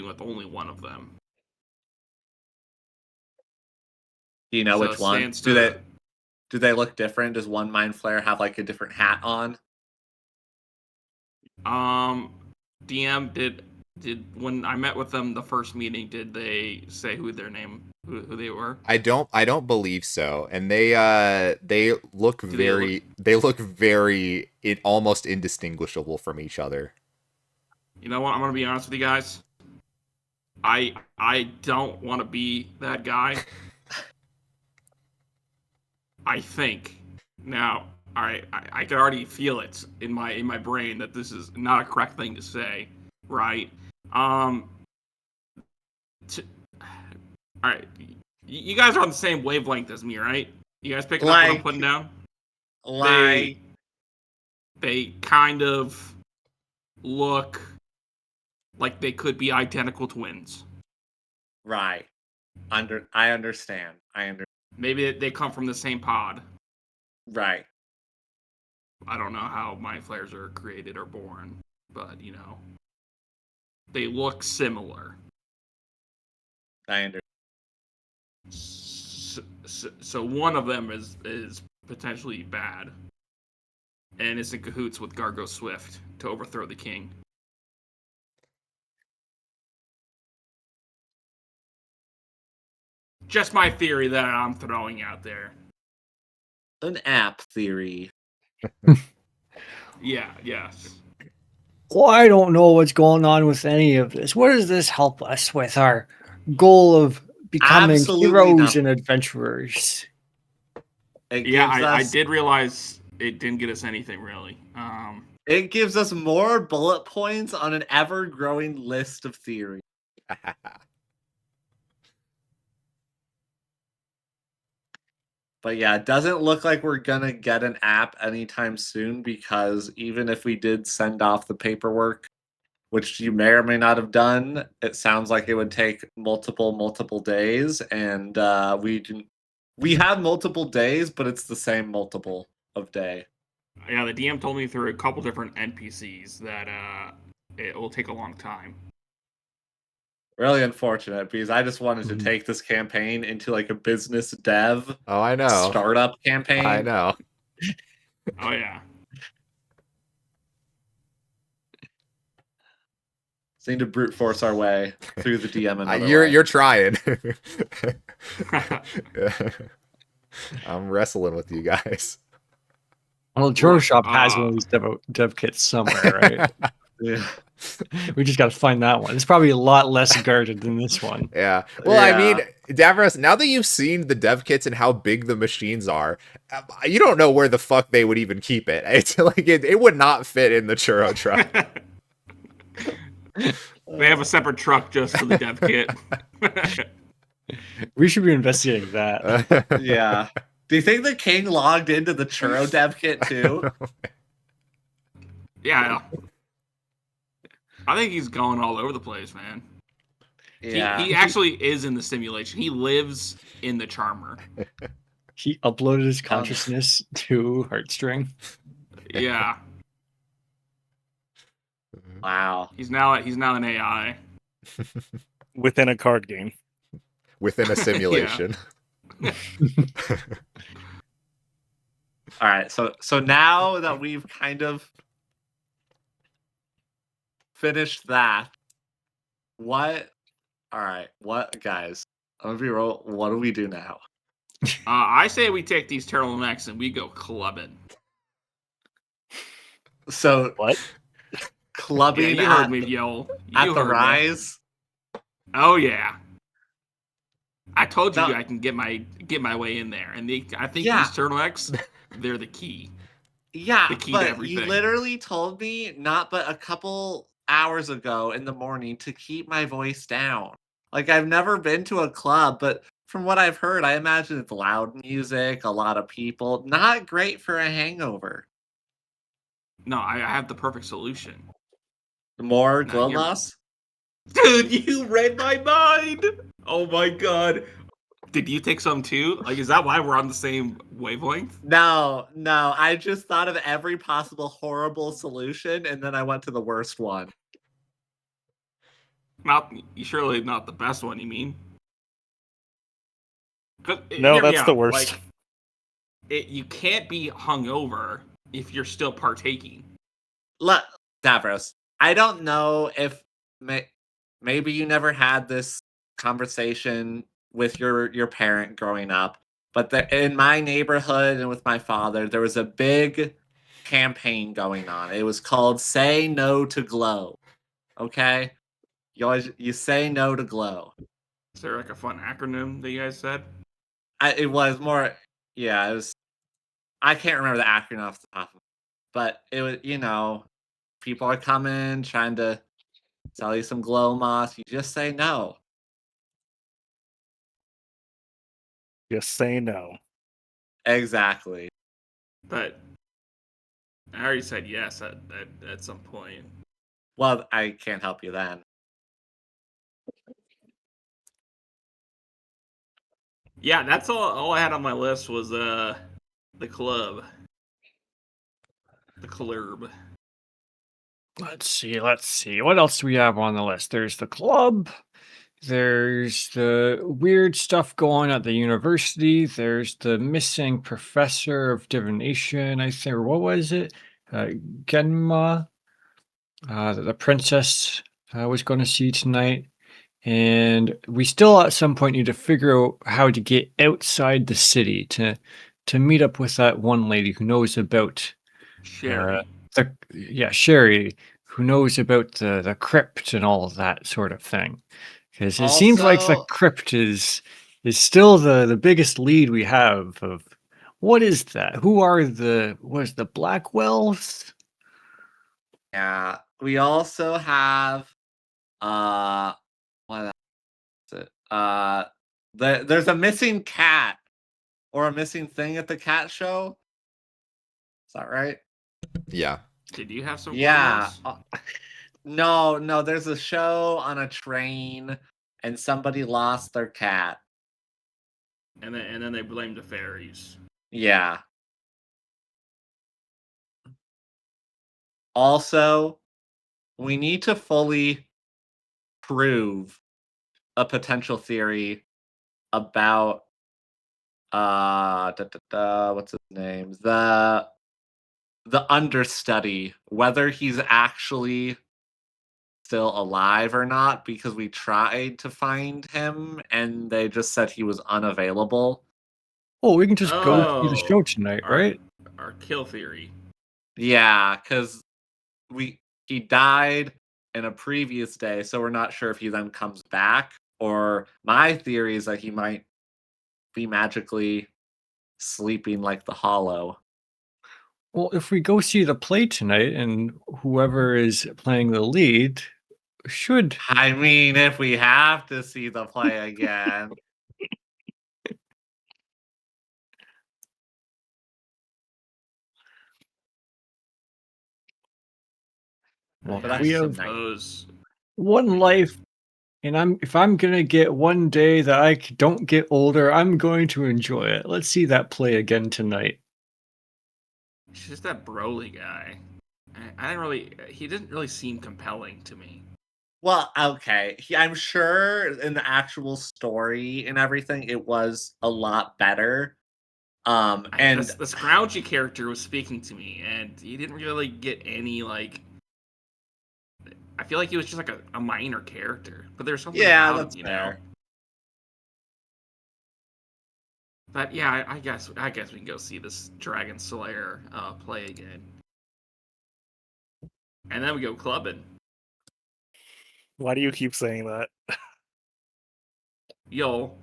with only one of them. Do you know So which one? Do they look different? Does one Mind Flayer have like a different hat on? DM did when I met with them the first meeting, did they say who they were? I don't believe so. And they look very almost indistinguishable from each other. You know what? I'm gonna be honest with you guys. I don't want to be that guy. I think now. All right, I can already feel it in my brain that this is not a correct thing to say, right? All right, you guys are on the same wavelength as me, right? You guys picking up what I'm putting down? They kind of look like they could be identical twins. Right. I understand. Maybe they come from the same pod. Right. I don't know how Mind Flayers are created or born, but you know, they look similar. I understand. So one of them is potentially bad, and is in cahoots with Gargo Swift to overthrow the king. Just my theory that I'm throwing out there. An app theory. Yeah, yes. Well, I don't know what's going on with any of this. What does this help us with our goal of becoming Absolutely heroes nothing. and adventurers? It Yeah, gives I us did realize it didn't get us anything really. it gives us more bullet points on an ever-growing list of theories. But yeah, it doesn't look like we're gonna get an app anytime soon because even if we did send off the paperwork, which you may or may not have done, it sounds like it would take multiple days, and we have multiple days, but it's the same multiple of day. Yeah, the DM told me through a couple different NPCs that it will take a long time. Really unfortunate because I just wanted to Mhm. take this campaign into like a business dev Oh, I know. startup campaign. I know. Oh yeah. Seem to brute force our way through the DM another You're way. you're trying. I'm wrestling with you guys. Well, the Turtle Look, Shop has one of these dev kits somewhere, right? Yeah. We just got to find that one. It's probably a lot less guarded than this one. Yeah. Well, I mean, Yeah. Davros, now that you've seen the dev kits and how big the machines are, you don't know where the fuck they would even keep it. It's like it would not fit in the churro truck. They have a separate truck just for the dev kit. We should be investigating that. Yeah. Do you think the king logged into the churro dev kit too? Yeah. I think he's going all over the place, man. Yeah. He actually is in the simulation. He lives in the charmer. He uploaded his consciousness to Heartstring. Yeah. Wow. He's now an AI. Within a card game. Within a simulation. All right. So now that we've kind of finished that, what? All right. What, guys? I'm gonna be real. What do we do now? I say we take these turtlenecks and we go clubbing. So What? Yeah, clubbing you heard me, yo. at You the heard me. Rise. Oh yeah. I told you No. I can get my way in there, and I think Yeah. these turtlenecks, they're the key. Yeah, The key to but you everything. literally told me not but a couple hours ago in the morning to keep my voice down. Like I've never been to a club, but from what I've heard, I imagine it's loud music, a lot of people, not great for a hangover. No, I have the perfect solution. More Now, glow hear me. loss? Dude, you read my mind. Oh my god. Did you take some too? Like, is that why we're on the same wavelength? No, I just thought of every possible horrible solution and then I went to the worst one. Surely not the best one. You mean? No, that's the worst. You can't be hungover if you're still partaking. Davros, I don't know if maybe you never had this conversation with your parent growing up, but in my neighborhood and with my father, there was a big campaign going on. It was called "Say No to Glow." Okay, you say no to glow. Is there like a fun acronym that you guys said? It was more, yeah. It was. I can't remember the acronym off the top of it, but it was, people are coming trying to sell you some glow moss. You just say no. Just say no. Exactly. But I already said yes at some point. Well, I can't help you then. Yeah, that's all I had on my list was the club. The club. Let's see. What else do we have on the list? There's the club. There's the weird stuff going on at the university. There's the missing professor of divination, I think. Or what was it? Genma, that the princess was going to see tonight. and we still at some point need to figure out how to get outside the city to meet up with that one lady who knows about Sherry. Sherry, who knows about the crypt and all of that sort of thing. Because it seems like the Also, crypt is still the biggest lead we have of what is that? Who are the Blackwells? yeah, we also have what else is it? There's a missing cat or a missing thing at the cat show. Is that right? Yeah. Did you have some Yeah. gremlins? No, there's a show on a train and somebody lost their cat. And then they blamed the fairies. Yeah. Also, we need to fully prove a potential theory about what's his name? The understudy, whether he's actually still alive or not, because we tried to find him and they just said he was unavailable. Oh, we can just go see the show Oh, tonight, our, right? our kill theory. Yeah, because he died in a previous day, so we're not sure if he then comes back. Or my theory is that he might be magically sleeping like the Hollow. Well, if we go see the play tonight and whoever is playing the lead should. I mean, if we have to see the play again. Well, But if that's we have tonight. Suppose one life, and if I'm gonna get one day that don't get older, I'm going to enjoy it. Let's see that play again tonight. it's just that Broly guy. I didn't really. He didn't really seem compelling to me. Well, okay. I'm sure in the actual story and everything, it was a lot better. And The Scrouchy character was speaking to me, and he didn't really get any like. I feel like he was just like a minor character, but there's something yeah, about that's him, you know. fair. But yeah, I guess we can go see this Dragon Slayer play again, and then we go clubbing. Why do you keep saying that? Yo,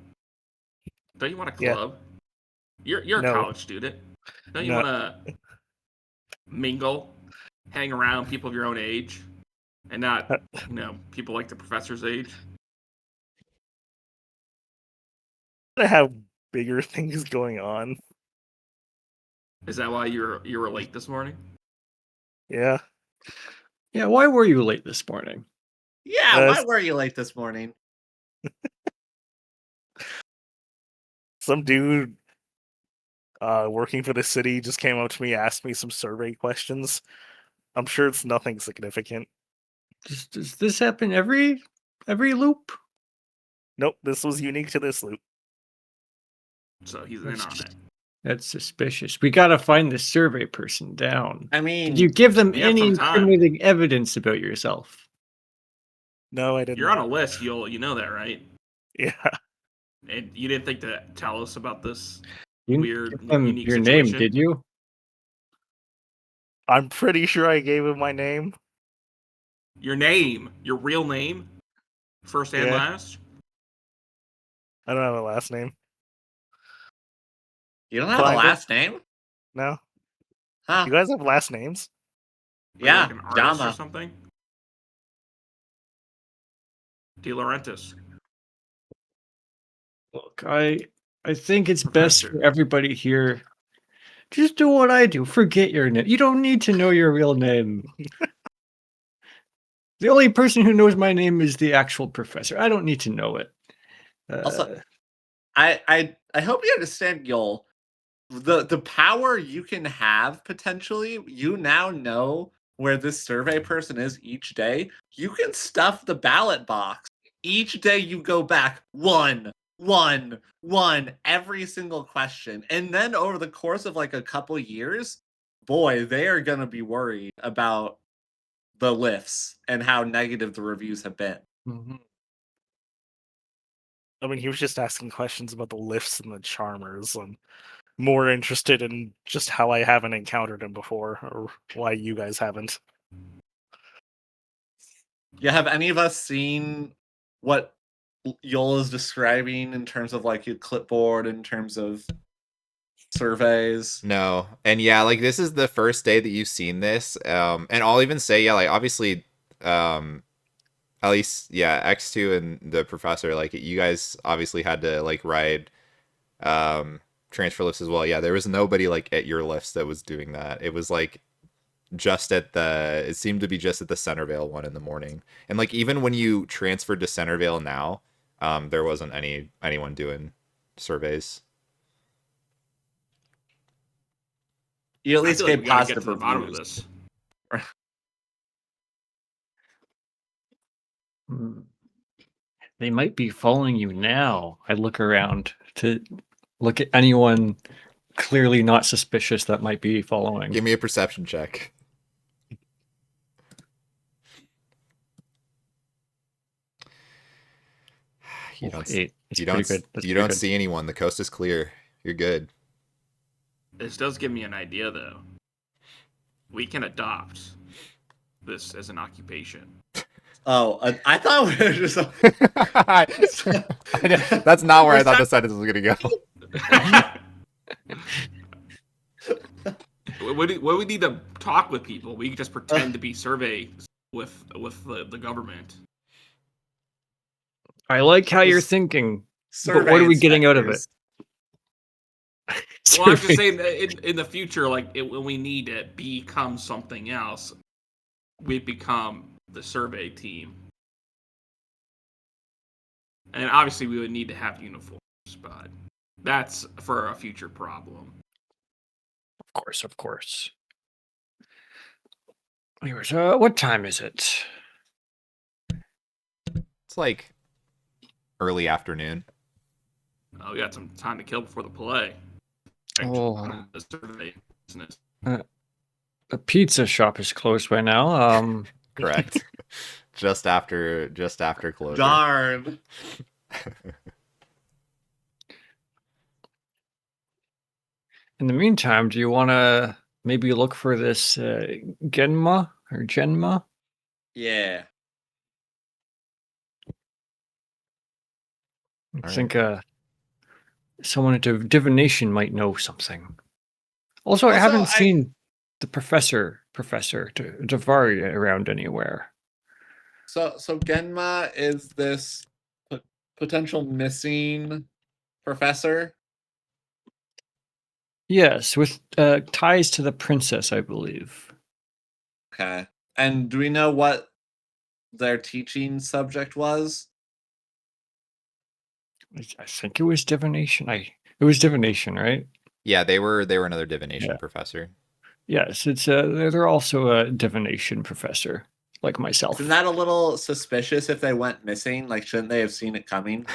don't you want to Yeah. club? You're a No. college student. Don't you No. want to mingle, hang around people of your own age, and not people like the professor's age? I have bigger things going on. Is that why you were late this morning? Yeah. Yeah, why were you late this morning? Yeah, why were you late this morning? Some dude working for the city just came up to me, asked me some survey questions. I'm sure it's nothing significant. Does this happen every loop? Nope, this was unique to this loop. So he's in on it. That's suspicious. We gotta find the survey person down. I mean, Did you give them we have any some time. incriminating evidence about yourself? No, I didn't. You're on a list. You know that, right? Yeah. And you didn't think to tell us about this You weird, didn't give them unique your situation? name, did you? I'm pretty sure I gave him my name. Your name, your real name, first and Yeah. last. I don't have a last name. you don't have a Kinda. last name? No. Huh? You guys have last names? Are you Yeah, like an artist or Dama. something? De Laurentiis. Look, I think it's best Professor. for everybody here. Just do what I do. Forget your name. You don't need to know your real name. The only person who knows my name is the actual professor. I don't need to know it. Also, I hope you understand, Yol. The power you can have potentially, you now know where this survey person is each day. You can stuff the ballot box. Each day you go back one, every single question. And then over the course of like a couple years, boy, they are gonna be worried about the lifts and how negative the reviews have been. Mhm. I mean, he was just asking questions about the lifts and the charmers. I'm more interested in just how I haven't encountered him before, or why you guys haven't. Yeah, have any of us seen what Yola is describing in terms of like your clipboard, in terms of surveys? No. And yeah, like this is the first day that you've seen this. And I'll even say, yeah, like obviously, at least, yeah, X2 and the professor, like you guys obviously had to like ride transfer lifts as well. Yeah, there was nobody like at your lifts that was doing that. It was like just at the, it seemed to be just at the Centervale one in the morning. And like even when you transferred to Centervale now, there wasn't anyone doing surveys. You at I least feel like gave we gotta get positive to the bottom of reviews. this. Hmm. They might be following you now. I look around to look at anyone clearly not suspicious that might be following. Give me a perception check. You Ooh, don't 8. It's you pretty don't good. That's you pretty don't good. see anyone. The coast is clear. You're good. This does give me an idea, though. We can adopt this as an occupation. Oh, I thought we were just. That's not where I thought the sentence was gonna go. When we need to talk with people, we can just pretend to be surveys with the government. I like how you're Just thinking, but Survey what are we getting out of it? inspectors. Well, I'm just saying that in the future, like when we need to become something else, we become the survey team. And obviously, we would need to have uniforms, but that's for a future problem. Of course, of course. Anyways, what time is it? It's like early afternoon. We got some time to kill before the play. Oh. The survey business. The pizza shop is closed by now. Correct. just after closure. Darn. In the meantime, do you want to maybe look for this Genma? Yeah. I All think someone at divination might know something. Also, I haven't seen the Professor Davari around anywhere. So Genma is this potential missing professor? Yes, with ties to the princess, I believe. Okay. And do we know what their teaching subject was? I think it was divination. It was divination, right? Yeah, they were another divination professor. Yes, it's they're also a divination professor, like myself. Isn't that a little suspicious if they went missing? Like, shouldn't they have seen it coming?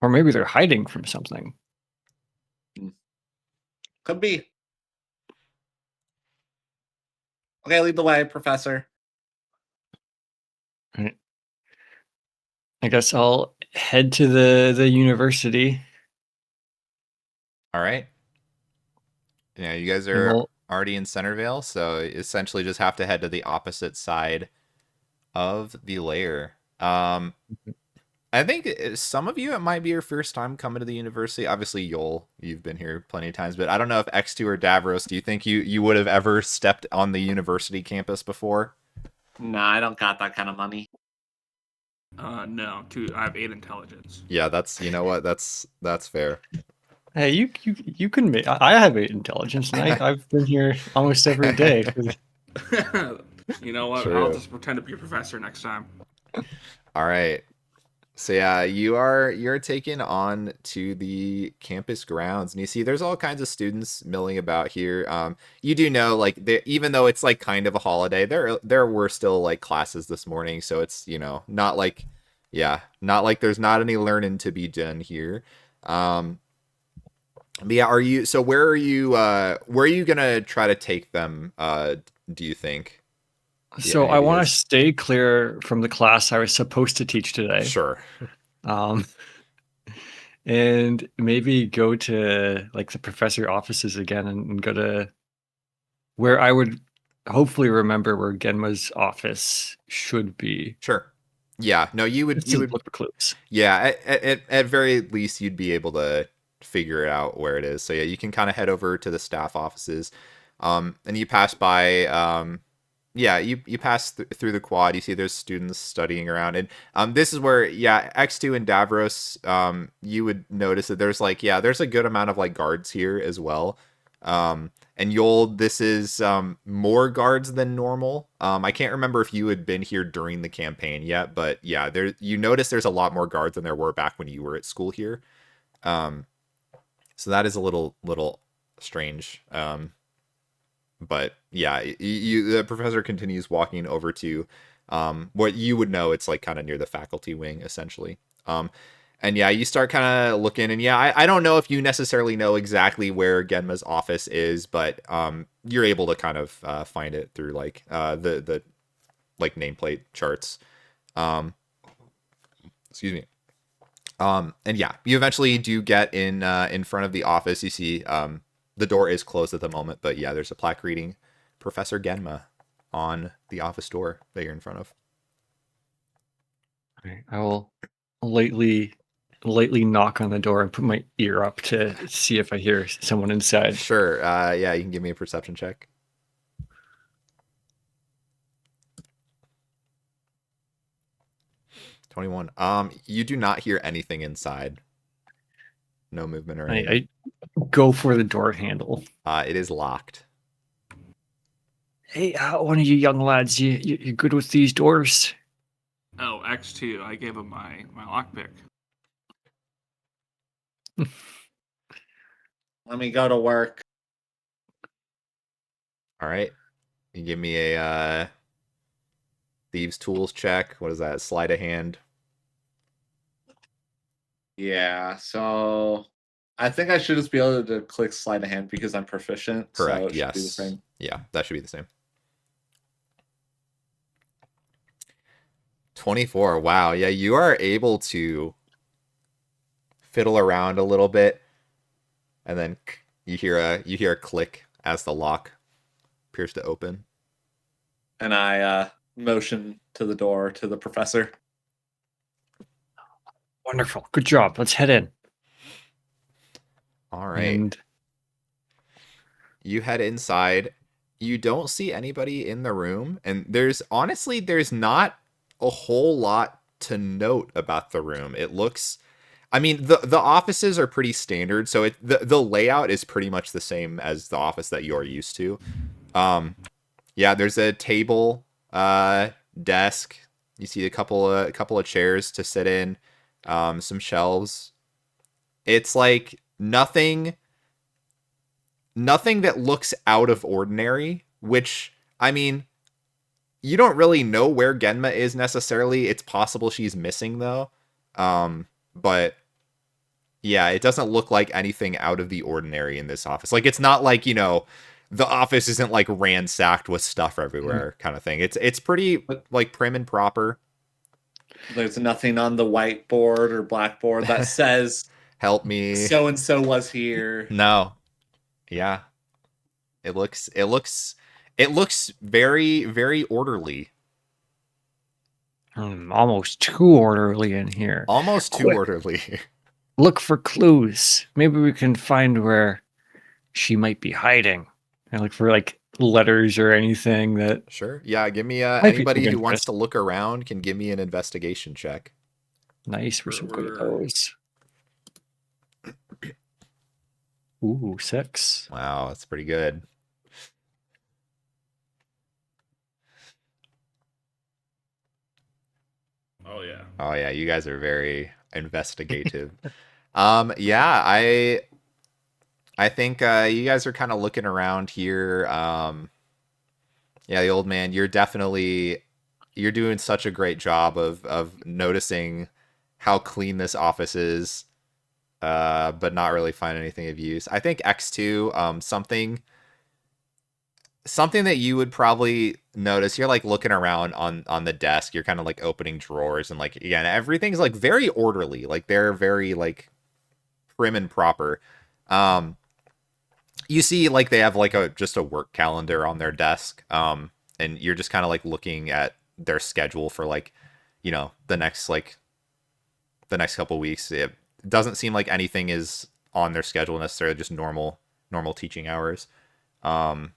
Or maybe they're hiding from something. Could be. Okay, lead the way, Professor. Right. I guess I'll head to the university. All right. Yeah, you guys are already in Centervale, so essentially just have to head to the opposite side of the layer. I think some of you, it might be your first time coming to the university. Obviously, you've been here plenty of times, but I don't know if X2 or Davros, do you think you would have ever stepped on the university campus before? Nah, I don't got that kind of money. No, I have 8 intelligence. Yeah, that's, you know what, that's fair. Hey, you can make. I have 8 intelligence, and I've been here almost every day. You know what? True. I'll just pretend to be a professor next time. All right. So yeah, you're taken on to the campus grounds, and you see there's all kinds of students milling about here. You do know, like, even though it's like kind of a holiday, there were still like classes this morning, so it's, you know, not like there's not any learning to be done here. But yeah, where are you gonna try to take them? Do you think? So Yeah, I it want is. to stay clear from the class I was supposed to teach today. Sure. Um, and maybe go to like the professor offices again and go to where I would hopefully remember where Genma's office should be. Sure. Yeah. No, you would Just you to would look for clues. yeah, at very least you'd be able to figure it out where it is. So yeah, you can kind of head over to the staff offices. And you pass by yeah, you pass through the quad. You see there's students studying around, and this is where yeah, X2 and Davros, you would notice that there's like yeah, there's a good amount of like guards here as well. And Yold, this is more guards than normal. I can't remember if you had been here during the campaign yet, but yeah, there you notice there's a lot more guards than there were back when you were at school here. Um, so that is a little strange. But yeah, the professor continues walking over to what you would know it's like kind of near the faculty wing essentially. And yeah, you start kind of looking, and yeah, I don't know if you necessarily know exactly where Genma's office is, but you're able to kind of find it through like the like nameplate charts. Excuse me. And yeah, you eventually do get in front of the office. You see the door is closed at the moment, but yeah, there's a plaque reading Professor Genma on the office door that you're in front of. All right, I will lightly knock on the door and put my ear up to see if I hear someone inside. Sure. Yeah, you can give me a perception check. 21. You do not hear anything inside. No movement or anything. I go for the door handle. It is locked. Hey, one of you young lads, you good with these doors? Oh, X2. I gave him my lockpick. Let me go to work. All right. You give me a thieves tools check. What is that? Sleight of hand. Yeah, so I think I should just be able to click sleight of hand because I'm proficient. Correct. So it should Yes. be the same. Yeah, that should be the same. 24. Wow. Yeah, you are able to fiddle around a little bit, and then you hear a click as the lock appears to open. And I motion to the door to the professor. Wonderful. Good job. Let's head in. All right. And you head inside. You don't see anybody in the room, and there's not a whole lot to note about the room. It looks, I mean, the offices are pretty standard, so the layout is pretty much the same as the office that you're used to. Yeah, there's a table, desk. You see a couple of chairs to sit in, some shelves. It's like nothing that looks out of ordinary, which, I mean, you don't really know where Genma is necessarily. It's possible she's missing, though. But yeah, it doesn't look like anything out of the ordinary in this office. Like, it's not like, the office isn't like ransacked with stuff everywhere kind of thing. It's pretty like prim and proper. There's nothing on the whiteboard or blackboard that says help me. So and so was here. No. Yeah. It looks very, very orderly. Almost too orderly in here. Almost too orderly. Look for clues. Maybe we can find where she might be hiding. And look for like letters or anything that. Sure. Yeah, give me Might be anybody of who wants interest. to look around can give me an investigation check. Nice. We're so good at those. Ooh, 6. Wow, that's pretty good. Oh yeah. Oh yeah, you guys are very investigative. Yeah, I think you guys are kind of looking around here. Yeah, the old man, you're doing such a great job of noticing how clean this office is, but not really find anything of use. I think X2, something that you would probably notice you're like looking around on the desk. You're kind of like opening drawers and like again, everything's like very orderly. Like they're very like prim and proper. Um, you see like they have like just a work calendar on their desk. And you're just kind of like looking at their schedule for like, the next couple weeks. It doesn't seem like anything is on their schedule necessarily, just normal teaching hours. But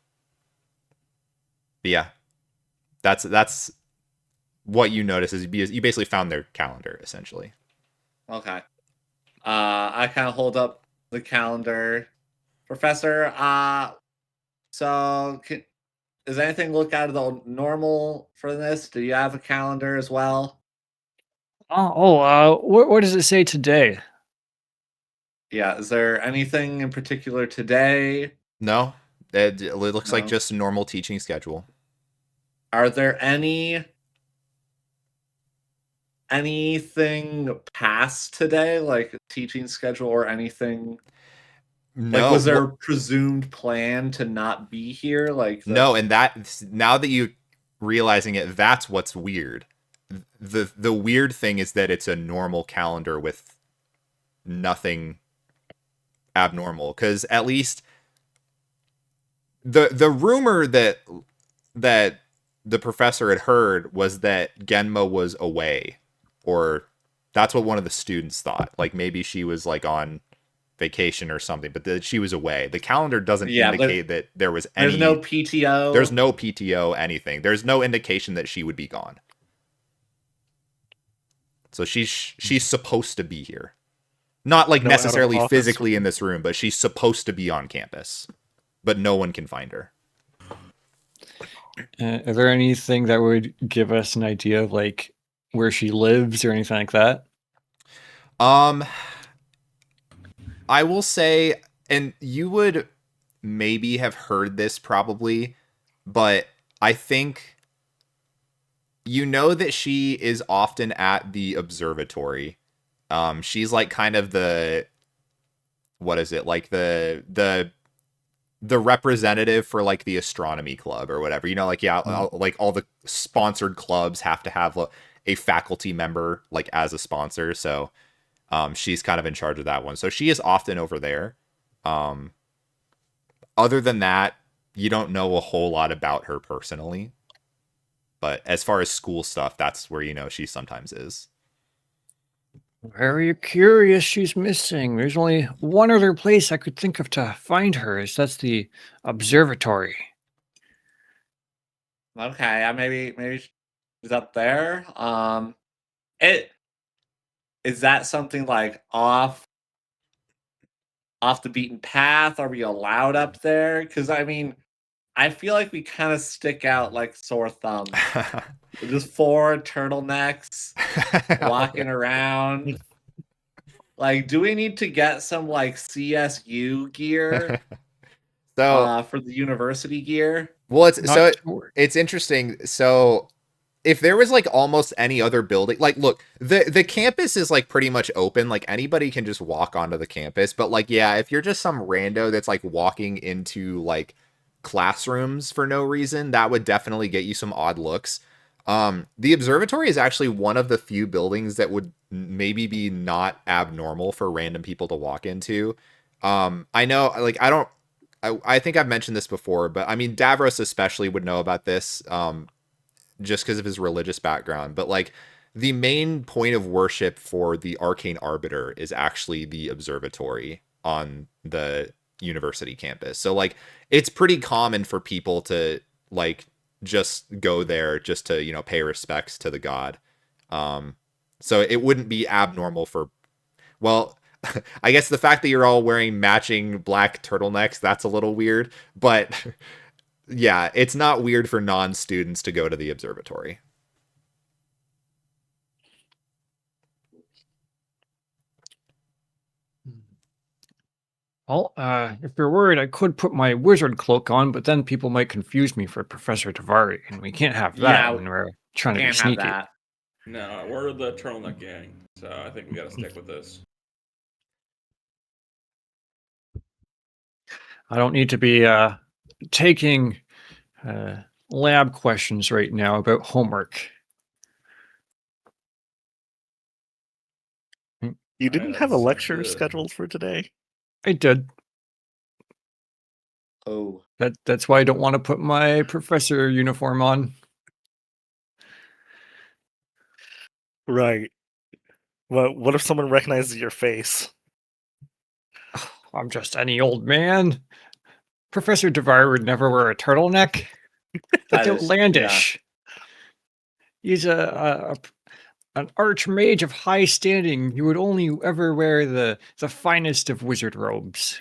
yeah, that's what you notice is you basically found their calendar essentially. Okay. I kind of hold up the calendar, Professor. Does anything look out of the normal for this? Do you have a calendar as well? What does it say today? Yeah. Is there anything in particular today? No, it looks like No. just a normal teaching schedule. Are there anything past today, like a teaching schedule or anything? Like, No, was there a presumed plan to not be here? Like, no, and that now that you realizing it, that's what's weird. The weird thing is that it's a normal calendar with nothing abnormal, because at least the rumor that the professor had heard was that Genma was away, or that's what one of the students thought. Like maybe she was like on vacation or something, but that she was away. The calendar doesn't indicate that there was any. There's no PTO. There's no PTO, anything. There's no indication that she would be gone. So she's supposed to be here. Not like No necessarily out of physically office. in this room, but she's supposed to be on campus. But no one can find her. Are there anything that would give us an idea of like where she lives or anything like that? I will say, and you would maybe have heard this probably, but I think you know that she is often at the observatory. She's like kind of what is it? Like the representative for like the astronomy club or whatever. Like like all the sponsored clubs have to have a faculty member like as a sponsor. So she's kind of in charge of that one. So she is often over there. Other than that, you don't know a whole lot about her personally. But as far as school stuff, that's where she sometimes is. Very curious she's missing. There's only one other place I could think of to find her, that's the observatory. Okay, maybe she's up there. It is that something like off the beaten path? Are we allowed up there? Because I feel like we kind of stick out like sore thumbs. Just 4 turtlenecks walking around. Like, do we need to get some like CSU gear So for the university gear? well, Not sure. it's interesting. So if there was like almost any other building, like look, the campus is like pretty much open. Like anybody can just walk onto the campus. But like, yeah, if you're just some rando that's like walking into like classrooms for no reason, that would definitely get you some odd looks. The observatory is actually one of the few buildings that would maybe be not abnormal for random people to walk into. I know, like, I think I've mentioned this before, but I mean, Davros especially would know about this, just because of his religious background. But like, the main point of worship for the Arcane Arbiter is actually the observatory on the university campus. So like, it's pretty common for people to like just go there just to pay respects to the god. So it wouldn't be abnormal for, well, I guess the fact that you're all wearing matching black turtlenecks, that's a little weird, but yeah, it's not weird for non-students to go to the observatory. Well, if you're worried, I could put my wizard cloak on, but then people might confuse me for Professor Tavari, and we can't have that Yeah, when we're trying to be Can't have sneaky. that. No, we're the turtleneck gang, so I think we got to stick with this. I don't need to be taking lab questions right now about homework. You didn't Alright, have a that sounds lecture good. scheduled for today? I did. Oh, That's why I don't want to put my professor uniform on. Right. Well, what if someone recognizes your face? I'm just any old man. Professor DeVar would never wear a turtleneck. That's that is- outlandish. He's an archmage of high standing. He would only ever wear the finest of wizard robes.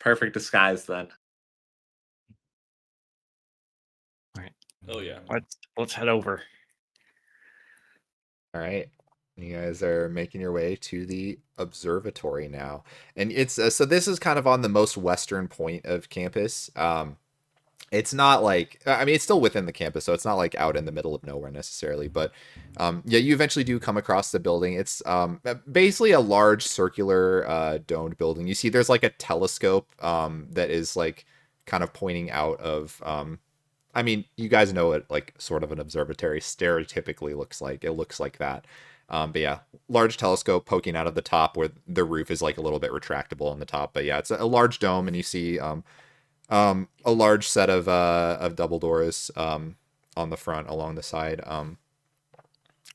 perfect disguise then. Oh yeah. Let's head over. All right. You guys are making your way to the observatory now. And it's so this is kind of on the most western point of campus. It's not like, I mean, it's still within the campus, so it's not like out in the middle of nowhere necessarily, but yeah, you eventually do come across the building. It's basically a large circular domed building. You see there's like a telescope that is like kind of pointing out of I mean, you guys know what like sort of an observatory stereotypically looks like. It looks like that. But yeah, large telescope poking out of the top where the roof is like a little bit retractable on the top. But yeah, it's a large dome, and you see a large set of double doors on the front along the side.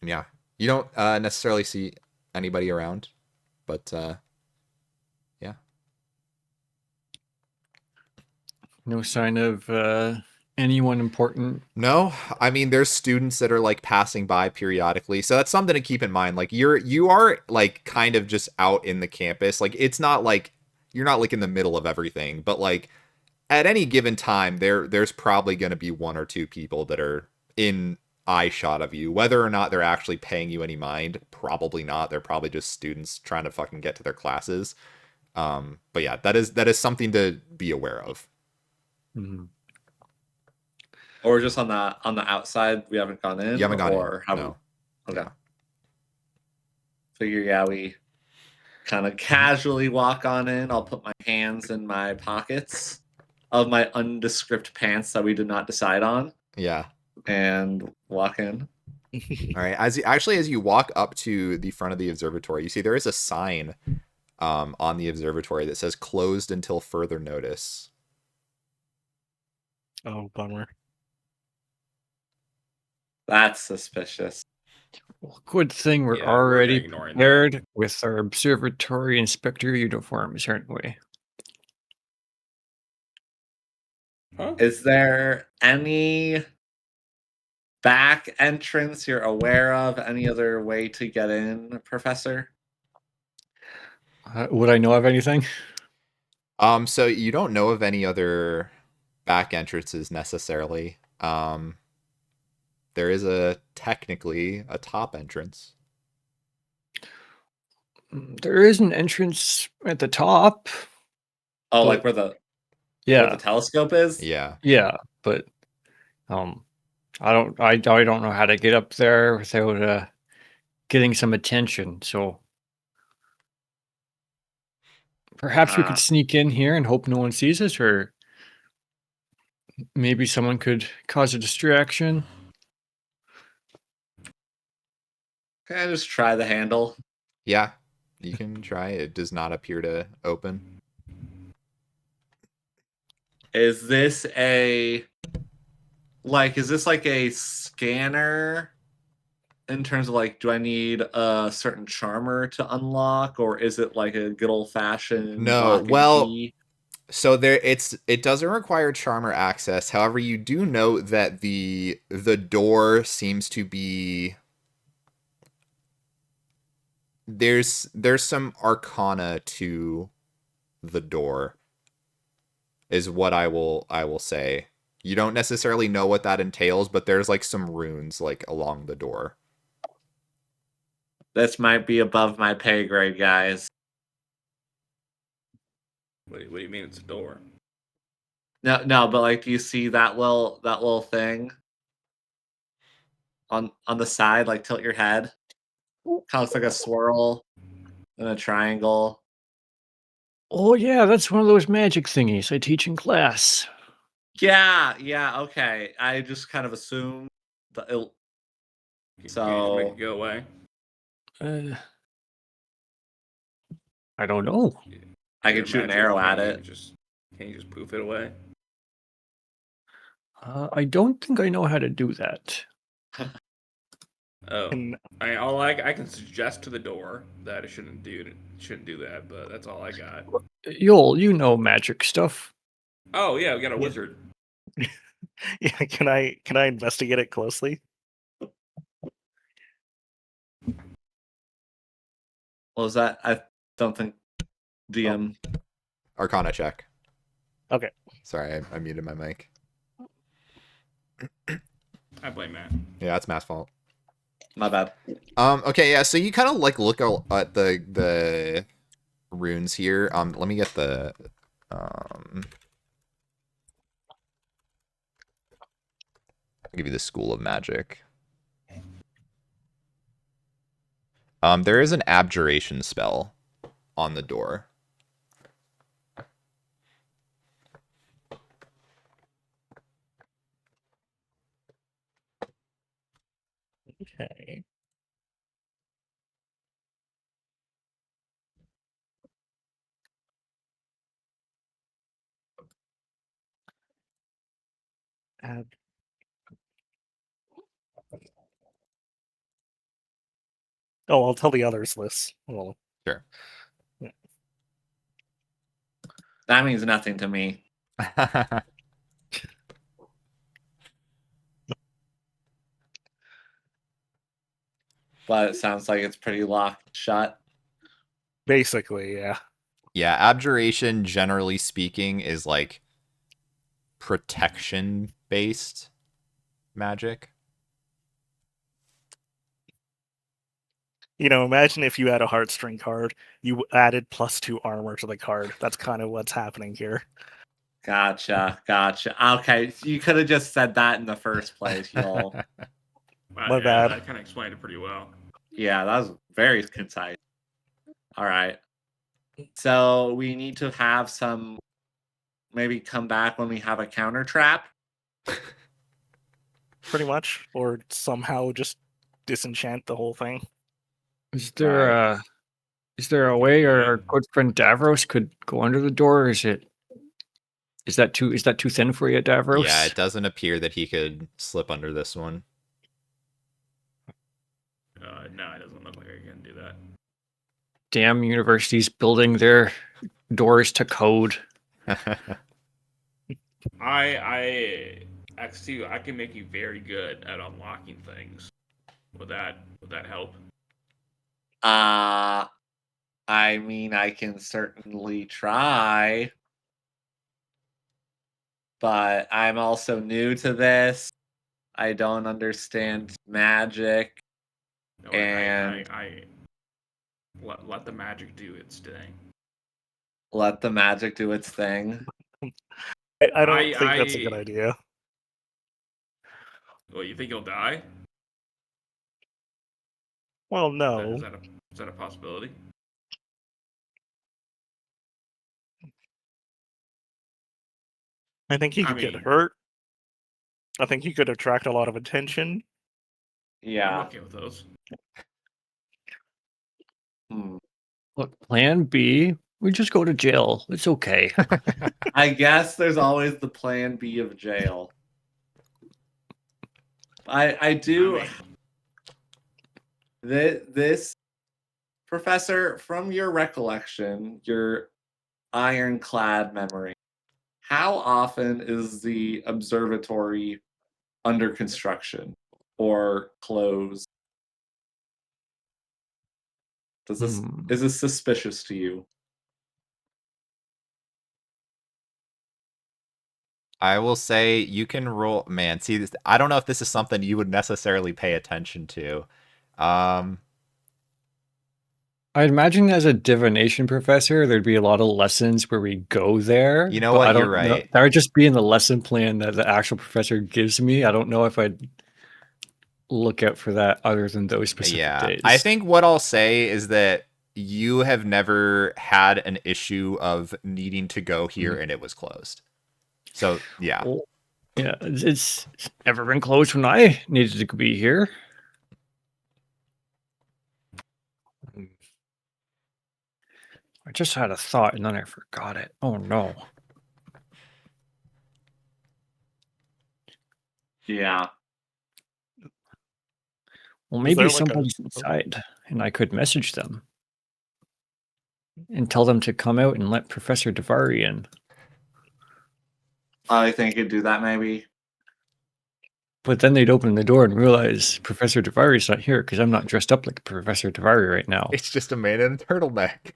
Yeah, you don't necessarily see anybody around, but yeah. No sign of anyone important. No, I mean there's students that are like passing by periodically, so that's something to keep in mind. Like you are like kind of just out in the campus. Like it's not like you're not like in the middle of everything, but like at any given time there's probably going to be one or two people that are in eye shot of you. Whether or not they're actually paying you any mind, probably not. They're probably just students trying to fucking get to their classes. But yeah, that is something to be aware of. Mhm. Or just on the outside, we haven't gone in. You haven't gone or in. have No. we? Okay. No. Figure, yeah, we kind of casually walk on in. I'll put my hands in my pockets of my undescript pants that we did not decide on, Yeah. and walk in. All right. As you walk up to the front of the observatory, you see there is a sign on the observatory that says "closed until further notice." Oh, bummer. That's suspicious. Well, good thing we're Yeah, we're already ignoring that. prepared with our observatory inspector uniforms, aren't we? Huh? Is there any back entrance you're aware of? Any other way to get in, Professor? Would I know of anything? So you don't know of any other back entrances necessarily. There is technically a top entrance. There is an entrance at the top. Oh, But- like where the Yeah, telescope is? Yeah. yeah, but I don't know how to get up there without getting some attention. So perhaps we could sneak in here and hope no one sees us, or maybe someone could cause a distraction. Can I just try the handle? Yeah. You can try. It does not appear to open. Is this like a scanner in terms of like, do I need a certain charmer to unlock, or is it like a good old fashioned No, lock and well, key? So it doesn't require charmer access. However, you do note that the door seems to be there's some arcana to the door is what I will say. You don't necessarily know what that entails, but there's like some runes like along the door. This might be above my pay grade, guys. What do you mean it's a door? No, but like, do you see that little thing on the side? Like, tilt your head. Kind of looks like a swirl and a triangle. Oh yeah, that's one of those magic thingies I teach in class. Yeah, okay. I just kind of assumed the Can you just So- make it go away? I don't know. I Is can it shoot an magic? arrow at Can't you it. Can't you just poof it away? I don't think I know how to do that. Oh, And I can suggest to the door that it shouldn't do that, but that's all I got. You know magic stuff. Oh yeah, we got a Yeah. wizard. yeah, can I investigate it closely? What was that? I don't think DM. Arcana check. Okay. Sorry, I muted my mic. I blame Matt. Yeah, that's Matt's fault. My bad. Okay, yeah, so you kind of like look at the runes here. Let me get the I'll give you the School of Magic. There is an abjuration spell on the door. Okay. Ab- Oh, I'll tell the others this. Well, Sure. That means nothing to me. But it sounds like it's pretty locked shut. basically, yeah. Yeah, abjuration, generally speaking, is like protection based magic. Imagine if you had a heartstring card, you added +2 armor to the card. That's kind of what's happening here. Gotcha. Okay, so you could have just said that in the first place, y'all. My Yeah, bad. that kind of explained it pretty well. Yeah, that was very concise. All right. So we need to have some. Maybe come back when we have a counter trap. Pretty much. Or somehow just disenchant the whole thing. Is there a way our good friend Davros could go under the door? Or is that too thin for you, Davros? Yeah, it doesn't appear that he could slip under this one. No, it doesn't look like I can do that. Damn universities building their doors to code. XT, I can make you very good at unlocking things. Would that help? I mean, I can certainly try. But I'm also new to this. I don't understand magic. No, And- I let the magic do its thing. Let the magic do its thing. I don't think that's a good idea. Well, you think he'll die? Well, no. Is that a possibility? I think he could get hurt. I think he could attract a lot of attention. I'm Yeah. okay with those. Look, plan B, we just go to jail. It's okay. I guess there's always the plan B of jail. I do. This professor, from your recollection, your ironclad memory, how often is the observatory under construction or closed? Is this suspicious to you? I will say you can roll. Man, see this. I don't know if this is something you would necessarily pay attention to. I'd imagine as a divination professor, there'd be a lot of lessons where we go there. You know but what? I don't You're right. know. That would just be in the lesson plan that the actual professor gives me. I don't know if I'd look out for that other than those specific days. I think what I'll say is that you have never had an issue of needing to go here and it was closed. So yeah. Well, yeah, it's never been closed when I needed to be here. I just had a thought and then I forgot it. Oh no. Yeah. Well, Is maybe there, like, somebody's inside and I could message them and tell them to come out and let Professor Davari in. I think you'd do that maybe. But then they'd open the door and realize Professor Davari's not here because I'm not dressed up like Professor Davari right now. It's just a man in a turtleneck.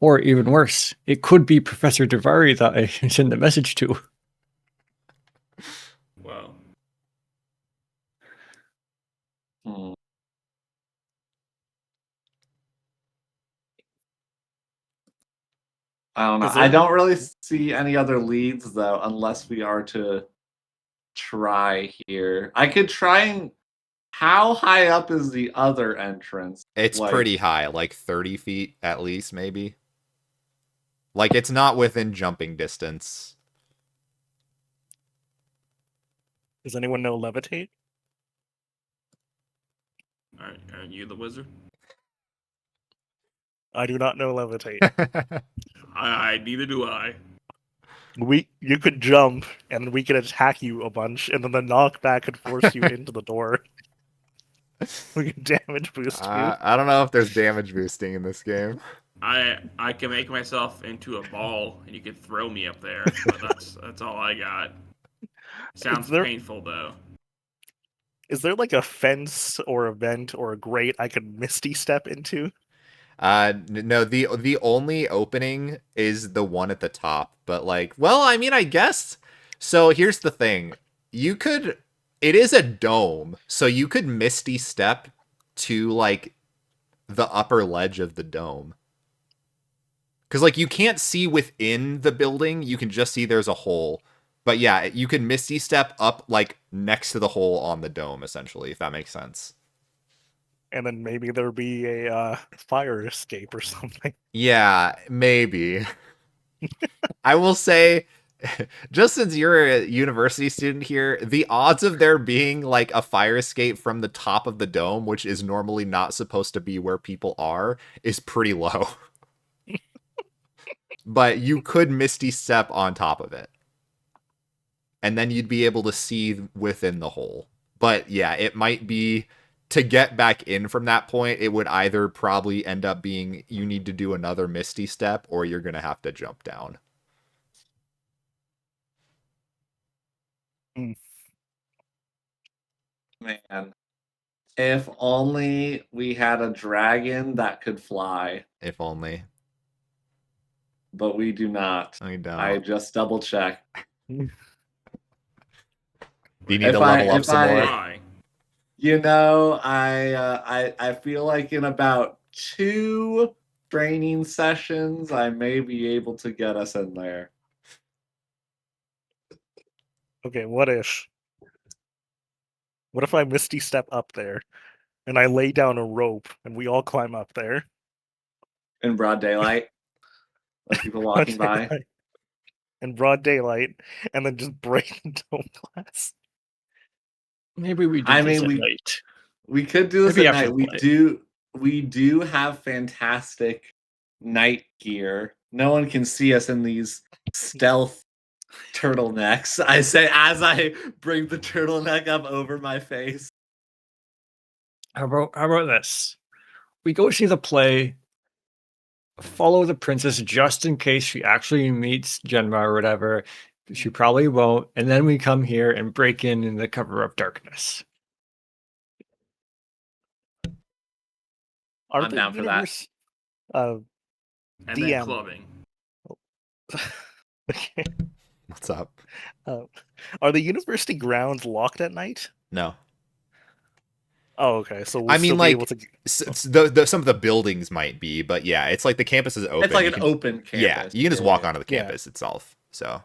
Or even worse, it could be Professor Davari that I send the message to. Well, Hmm. I don't know. Is there- I don't really see any other leads though, unless we are to try here. I could try and. How high up is the other entrance? It's Like, pretty high, like 30 feet at least, maybe. Like, it's not within jumping distance. Does anyone know levitate? are you the wizard? I do not know levitate. I neither do I. You could jump, and we could attack you a bunch, and then the knockback could force you into the door. We can damage boost you. I don't know if there's damage boosting in this game. I can make myself into a ball and you can throw me up there, but that's all I got. Sounds painful though. Is there like a fence or a vent or a grate I could misty step into? No, the only opening is the one at the top, but like, well, I mean, I guess. So here's the thing. It is a dome, so you could misty step to like the upper ledge of the dome. Cuz like you can't see within the building, you can just see there's a hole. But yeah, you can misty step up like next to the hole on the dome essentially, if that makes sense. And then maybe there'll be a fire escape or something. Yeah, maybe. I will say, just since you're a university student here, the odds of there being like a fire escape from the top of the dome, which is normally not supposed to be where people are, is pretty low. But you could misty step on top of it. And then you'd be able to see within the hole. But yeah, it might be to get back in from that point, it would either probably end up being you need to do another misty step or you're going to have to jump down. man, if only we had a dragon that could fly, If only. but we do not. I don't. I just double checked. Do you need If to I- level up if some I- more? Why? You know, I feel like in about 2 training sessions, I may be able to get us in there. Okay, what if I misty step up there and I lay down a rope and we all climb up there? In broad daylight, like people walking by. In broad daylight, and then just break the dome glass. Maybe we do I this mean, at night. We could do this Maybe at after night. the We do have fantastic night gear. No one can see us in these stealth turtlenecks. I say as I bring the turtleneck up over my face. How about this? We go see the play, follow the princess just in case she actually meets Genma or whatever. She probably won't, and then we come here and break in the cover of darkness. I'm down for that. And then DM. clubbing. Okay. What's up? Are the university grounds locked at night? No. Oh, okay. So we'll I mean, still like, be able to. some of the buildings might be, but yeah, it's like the campus is open. It's like You an can- open campus. Yeah, you can just walk onto the Yeah. campus itself. So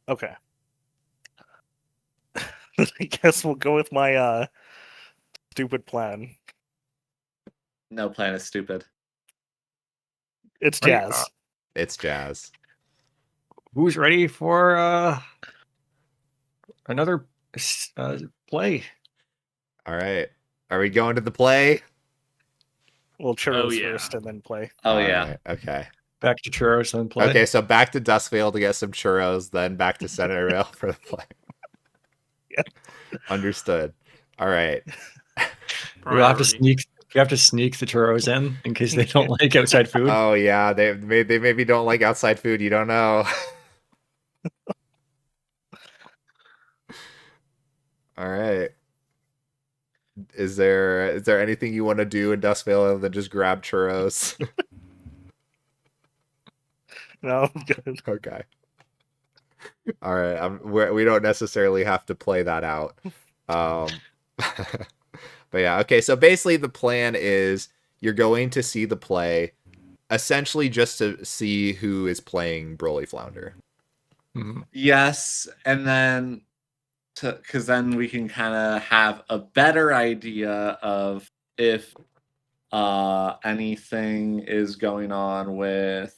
Okay. I guess we'll go with my stupid plan. No plan is stupid. It's Right, jazz. It's jazz. Who's ready for another play? All right. Are we going to the play? Well, churros yeah. first and then play. Oh All yeah. right, okay. Back to churros and play. Okay, so back to Duskvale to get some churros, then back to Centerville for the play. Yeah. Understood. All right. You'll have to Priority. sneak. You have to sneak the churros in case they don't like outside food. Oh yeah, they maybe don't like outside food. You don't know. All right. Is there anything you want to do in Duskvale other than just grab churros? No, I'm good. Okay. All right. We don't necessarily have to play that out. But yeah. Okay. So basically, the plan is you're going to see the play, essentially just to see who is playing Broly Flounder. Mhm. Yes, and then because then we can kind of have a better idea of if anything is going on with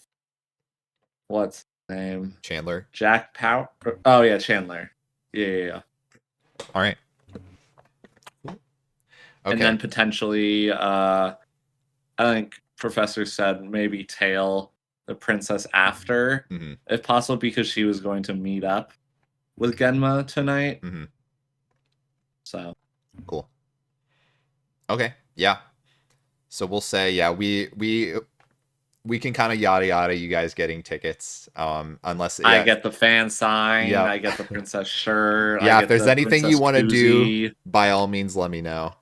what's his name? Chandler. Jack Power. Oh yeah, Chandler. Yeah. All right. Okay. And then potentially, I think Professor said maybe tail the princess after, Mhm. if possible, because she was going to meet up with Genma tonight. Mhm. So Cool. Okay. Yeah. So we'll say, yeah, we can kind of yada yada you guys getting tickets. Unless I get the fan sign, Yep. I get the princess shirt. Yeah, I if get there's the anything you princess want to do, koozie. by all means let me know.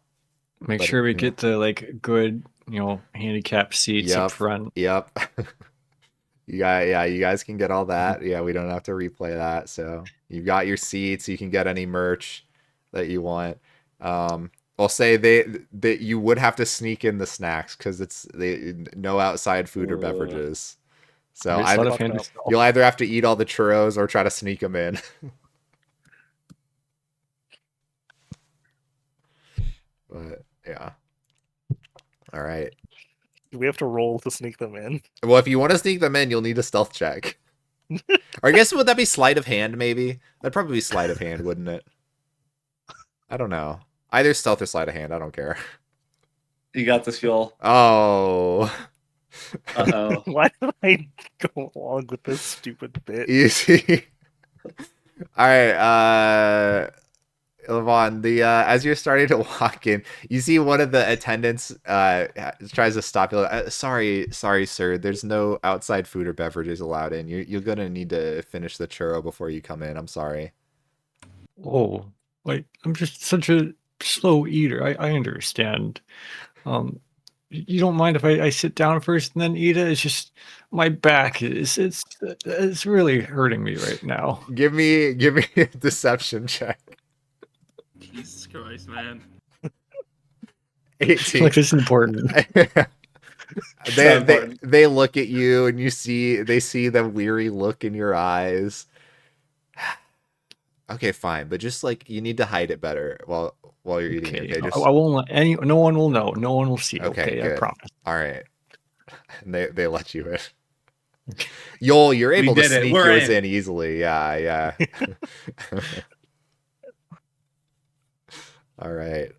Make But, sure we yeah. get the like good, handicap seats up front. Yep. You guys can get all that. Yeah, we don't have to replay that. So you've got your seats. You can get any merch that you want. I'll say that you would have to sneak in the snacks because no outside food or Ugh. beverages. So There's a lot of Fucked handy up. stuff. you'll either have to eat all the churros or try to sneak them in. But yeah. All right. Do we have to roll to sneak them in? Well, if you want to sneak them in, you'll need a stealth check. Or I guess would that be sleight of hand? Maybe that'd probably be sleight of hand, wouldn't it? I don't know. Either stealth or sleight of hand. I don't care. You got this, Fuel. Oh. Uh-oh. Why did I go along with this stupid bit? Easy. All right, Levon, as you're starting to walk in, you see one of the attendants tries to stop you. Sorry, sir. There's no outside food or beverages allowed in. You're gonna need to finish the churro before you come in. I'm sorry. Oh, like I'm just such a slow eater. I understand. You don't mind if I sit down first and then eat it? It's just my back it's really hurting me right now. Give me a deception check. Jesus Christ, man. 18. Like this is important. They look at you and they see the weary look in your eyes. Okay, fine, but just like you need to hide it better while you're eating it. Okay, I won't let no one will know. No one will see. Okay, Okay, good. I promise. All right. And they let you in. You're able to did it. sneak We're yours in. in easily. Yeah. All right.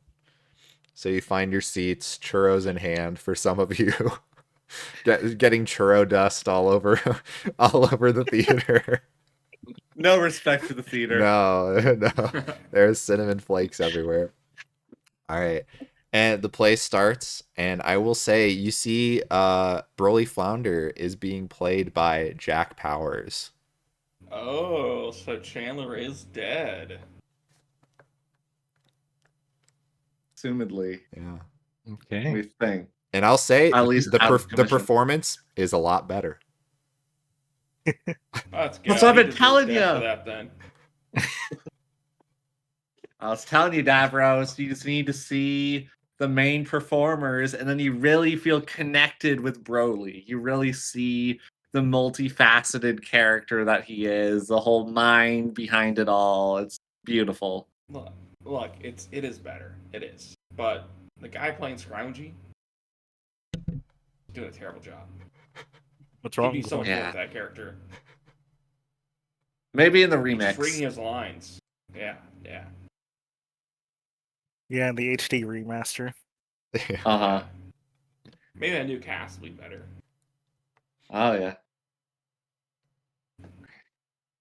So you find your seats, churros in hand for some of you. Getting churro dust all over the theater. No respect for the theater. No. There's cinnamon flakes everywhere. All right. And the play starts, and I will say you see Broly Flounder is being played by Jack Powers. Oh, so Chandler is dead. Assumedly, Yeah. Okay. we think. And I'll say At least out of the commission. performance is a lot better. Oh, that's good. That's what I've He been deserves telling death for you. that, then. I was telling you, Davros, you just need to see the main performers, and then you really feel connected with Broly. You really see the multifaceted character that he is, the whole mind behind it all. It's beautiful. Look, it is better. It is. But the guy playing Scroungy, Doing a terrible job. What's He'd wrong be with so him? much Yeah. more with that character. Maybe in the He's just reading remix. his lines. Yeah. Yeah, in the HD remaster. Uh-huh. Maybe that new cast will be better. Oh yeah.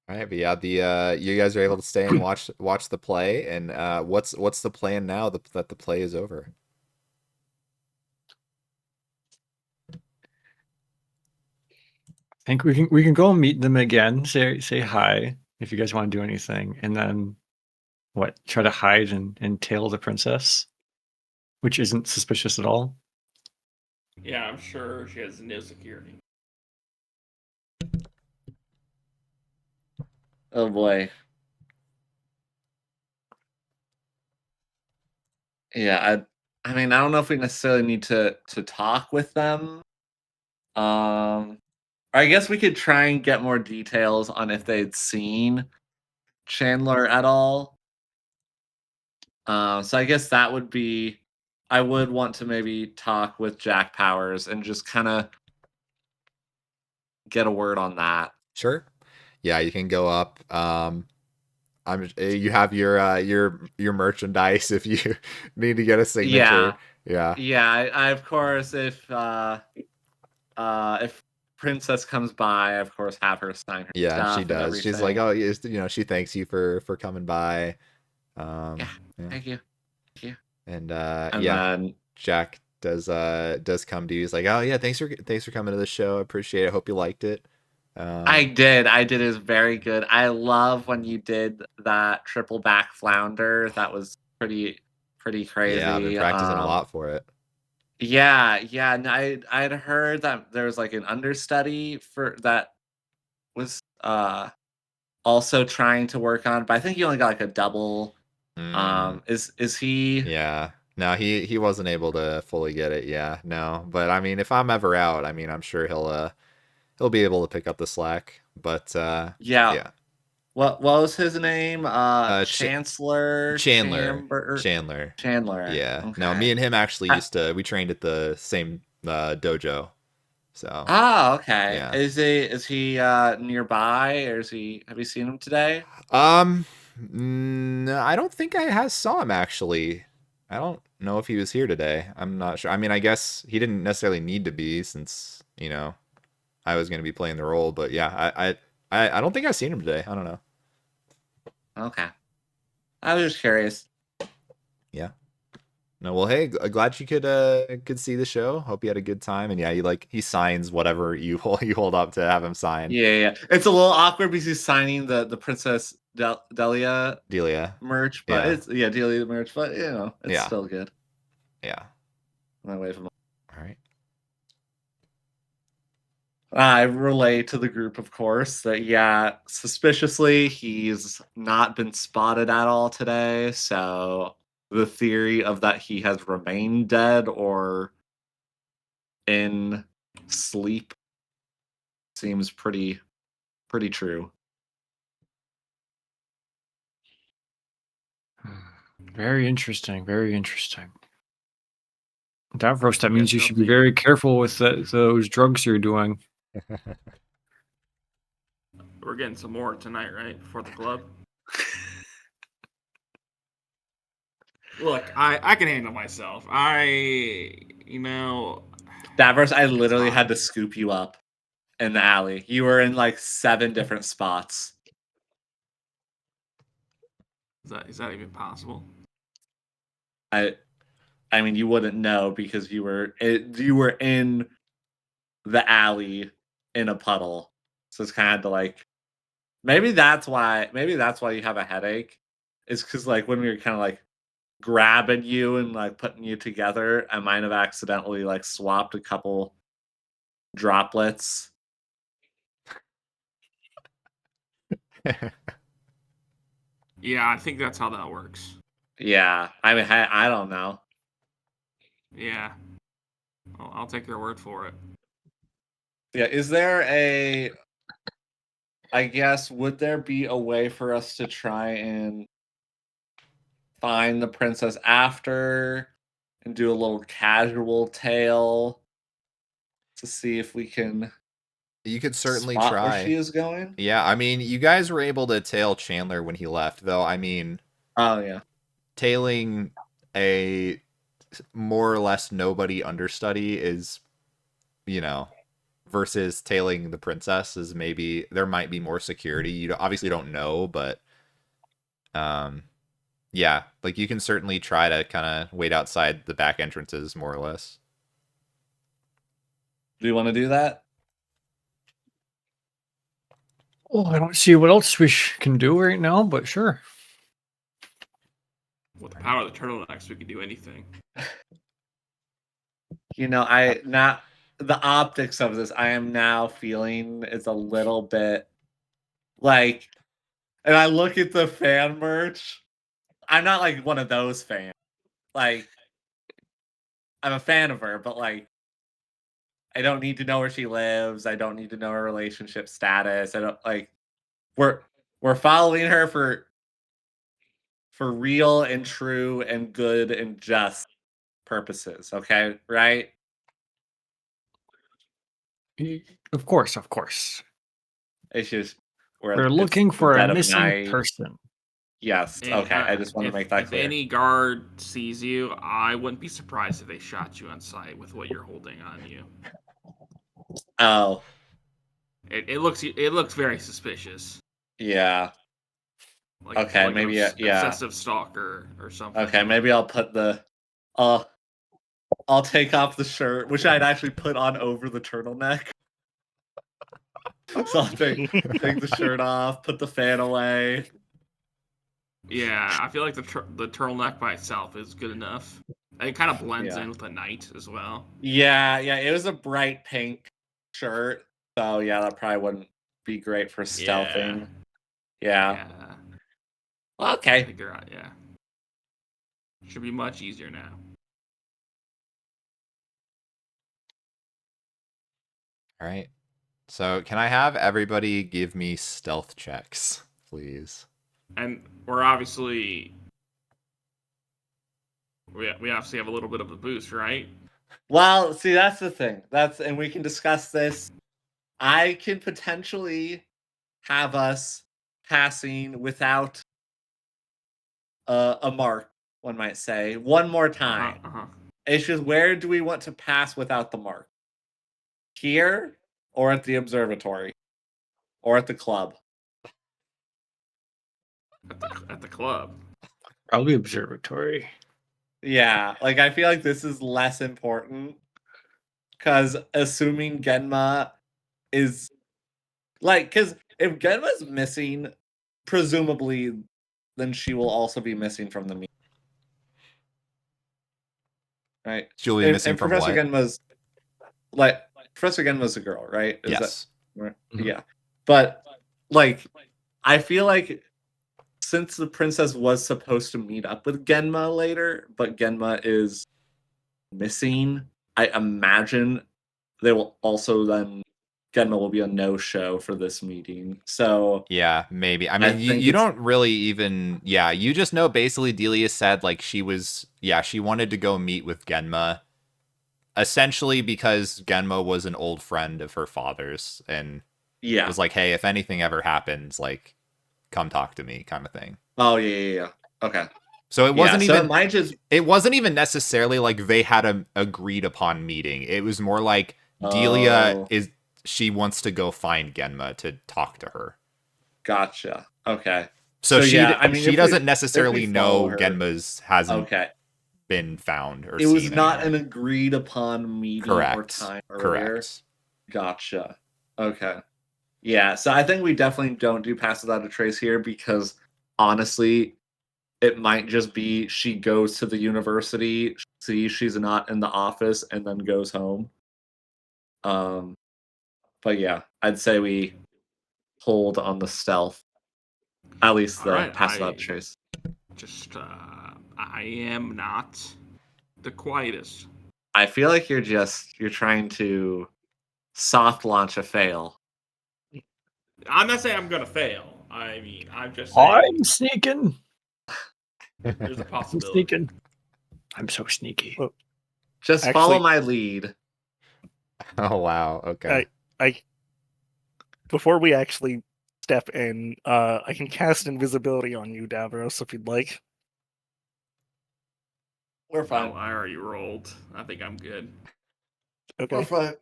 All right, but yeah, the you guys are able to stay and watch the play, and what's the plan now that the play is over? I think we can go and meet them again, say hi if you guys want to do anything, and then what? Try to hide and tail the princess, which isn't suspicious at all. Yeah, I'm sure she has no security. Oh boy. Yeah, I mean, I don't know if we necessarily need to talk with them. Or I guess we could try and get more details on if they'd seen Chandler at all. So I guess that would be. I would want to maybe talk with Jack Powers and just kind of get a word on that. Sure. Yeah, you can go up. You have your merchandise if you need to get a signature. Yeah. Yeah. I of course, if Princess comes by, I of course have her sign her Yeah, stuff she and does. She's like, everything. oh, she thanks you for coming by. Yeah. Yeah. Thank you. And And yeah, then Jack does come to you. He's like, oh yeah, thanks for coming to the show. I appreciate it. Hope you liked it. I did. It was very good. I love when you did that triple back flounder. That was pretty crazy. Yeah, I've been practicing a lot for it. Yeah. And I'd heard that there was like an understudy for that was also trying to work on, but I think he only got like a double. Is he? Yeah. No, he wasn't able to fully get it. Yeah, no. But I mean, if I'm ever out, I mean, I'm sure he'll be able to pick up the slack. But Yeah. yeah. What was his name? Ch- Chancellor Chandler. Chandler. Yeah. No, me Okay. and him actually we trained at the same dojo. So, Oh, okay. yeah. Is he nearby, or have you seen him today? No, I don't think I saw him actually. I don't know if he was here today. I'm not sure. I mean, I guess he didn't necessarily need to be since, I was going to be playing the role, but yeah, I don't think I've seen him today. I don't know. Okay. I was just curious. Yeah. No, well, hey, glad you could see the show. Hope you had a good time. And yeah, he signs whatever you hold up to have him sign. Yeah. It's a little awkward because he's signing the Princess Delia merch, but Yeah. it's Delia merch, but it's still good. Yeah. I wave him. All right. I relay to the group, of course, that suspiciously he's not been spotted at all today. So the theory of that he has remained dead or in sleep seems pretty true. Very interesting. Very interesting. Davros, that means you should be very careful with those drugs you're doing. We're getting some more tonight, right? Before the club. Look, I can handle myself. Davros, I literally had to scoop you up in the alley. You were in like 7 different spots. Is that even possible? I mean, you wouldn't know because you were in the alley in a puddle. So it's kind of like maybe that's why you have a headache. Is because like when we were kind of like grabbing you and like putting you together, I might have accidentally like swapped a couple droplets. Yeah, I think that's how that works. Yeah, I mean, I don't know. Yeah, I'll take your word for it. Yeah, is there I guess, would there be a way for us to try and find the princess after and do a little casual tale? to see if we can You could certainly spot try. where she is going. Yeah, I mean, you guys were able to tail Chandler when he left, though. I mean, Oh yeah. tailing a more or less nobody understudy is, versus tailing the princess is maybe there might be more security. You obviously don't know, but yeah, like you can certainly try to kind of wait outside the back entrances more or less. Do you want to do that? Oh, I don't see what else we can do right now, but sure. With the power of the turtlenecks, we could do anything. Not the optics of this. I am now feeling is a little bit like, and I look at the fan merch. I'm not like one of those fans. Like, I'm a fan of her, but like, I don't need to know where she lives. I don't need to know her relationship status. I don't like. We're following her for real and true and good and just purposes. Okay, right? Of course. It's just We're it's looking the for a dead of missing night. person. Yes. And, Okay. I just want to make that if clear. any guard sees you, I wouldn't be surprised if they shot you on sight with what you're holding on you. Oh, It looks very suspicious. yeah. Like, Okay, like maybe, an yeah. obsessive stalker or something. Okay, maybe I'll put the. I'll take off the shirt, which I'd actually put on over the turtleneck. So I'll take the shirt off, put the fan away. Yeah, I feel like the turtleneck by itself is good enough. It kind of blends Yeah. in with the night as well. Yeah. It was a bright pink shirt, so yeah, that probably wouldn't be great for stealthing. Yeah. I Okay. think you're right. Yeah, should be much easier now. All right. So, can I have everybody give me stealth checks, please? And we're obviously we obviously have a little bit of a boost, right? Well, see, that's the thing. And we can discuss this. I can potentially have us passing without a mark, one might say, one more time. It's just, where do we want to pass without the mark? Here, or at the observatory, or at the club? At the club. Probably observatory. Yeah, like I feel like this is less important, because assuming Genma is because if Genma's missing, presumably, then she will also be missing from the meeting, right? She'll be missing and from Professor what? Genma's Professor Genma's a girl, right? Yes. Yeah, but like, I feel like since the princess was supposed to meet up with Genma later, but Genma is missing, I imagine they will also then Genma will be a no-show for this meeting. So Yeah, maybe. I mean, you don't really even. Yeah, you just know basically Delia said like she wanted to go meet with Genma, essentially because Genma was an old friend of her father's and was like, hey, if anything ever happens, like, come talk to me, kind of thing. Oh yeah. Okay. So it wasn't even. It wasn't even necessarily like they had a agreed upon meeting. It was more like Delia she wants to go find Genma to talk to her. Gotcha. Okay. So she doesn't necessarily know Genma's hasn't been found or seen. It was not an agreed upon meeting or time earlier. Correct. Gotcha. Okay. Yeah, so I think we definitely don't do Pass Without a Trace here, because honestly, it might just be she goes to the university, sees she's not in the office, and then goes home. But yeah, I'd say we hold on the stealth. At least the Pass Without a Trace. I am not the quietest. I feel like you're trying to soft launch a fail. I'm not saying I'm gonna fail. I mean, I'm just saying I'm sneaking. There's a possibility. I'm sneaking. I'm so sneaky. Just follow my lead. Oh wow. Okay. I before we actually step in, I can cast invisibility on you, Davros, if you'd like. We're fine. Oh, I already rolled. I think I'm good. Okay. We're fine.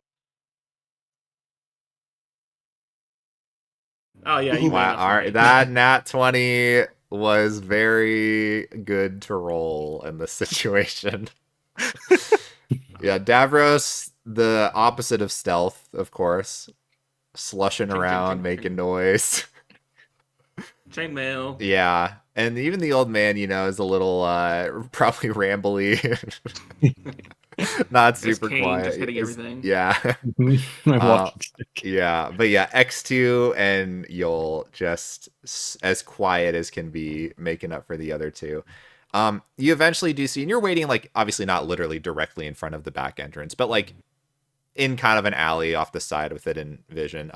Oh yeah, you Wow. rolled All right. That nat 20 was very good to roll in this situation. Yeah, Davros, the opposite of stealth, of course, slushing around, making noise. Chainmail. Yeah, and even the old man, is a little probably rambly, not This super cane quiet. just hitting everything. Yeah, My walking stick. yeah, but yeah, X2 and Yol just as quiet as can be, making up for the other two. You eventually do see, and you're waiting, like, obviously not literally directly in front of the back entrance, but like in kind of an alley off the side with it in vision.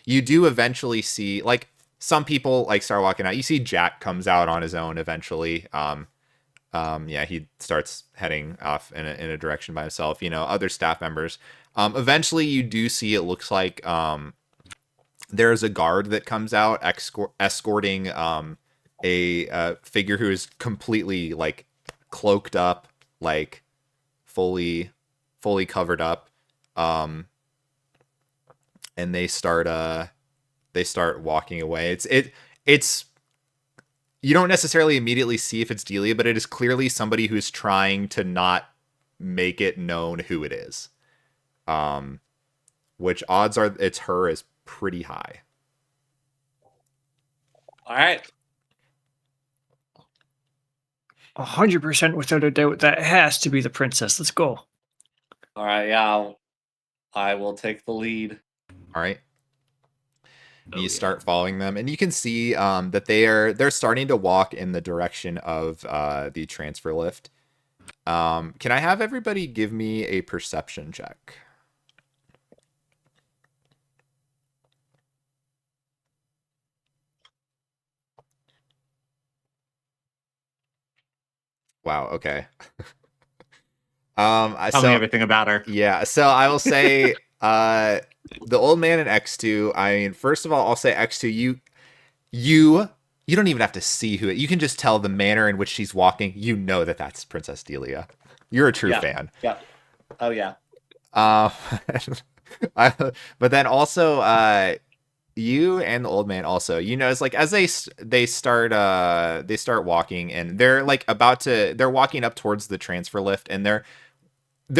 You do eventually see, like, some people like start walking out. You see Jack comes out on his own eventually. Yeah, he starts heading off in a direction by himself. Other staff members. Eventually, you do see, it looks like there's a guard that comes out escorting a figure who is completely, like, cloaked up, like fully covered up. And they start walking away. It's you don't necessarily immediately see if it's Delia, but it is clearly somebody who's trying to not make it known who it is. Which odds are it's her is pretty high. All right. 100% without a doubt, that has to be the princess. Let's go. All right. Yeah. I will take the lead. All right. You yeah. start following them, and you can see that they're starting to walk in the direction of the transfer lift. Can I have everybody give me a perception check? Wow. Okay. Tell me everything about her. Yeah. So I will say, the old man and X2. I mean, first of all, I'll say X2. You don't even have to see who it. You can just tell the manner in which she's walking. You know that that's Princess Delia. You're a true fan. Yeah. Oh yeah. But then also, you and the old man also, it's like as they start walking, and they're like they're walking up towards the transfer lift, and they're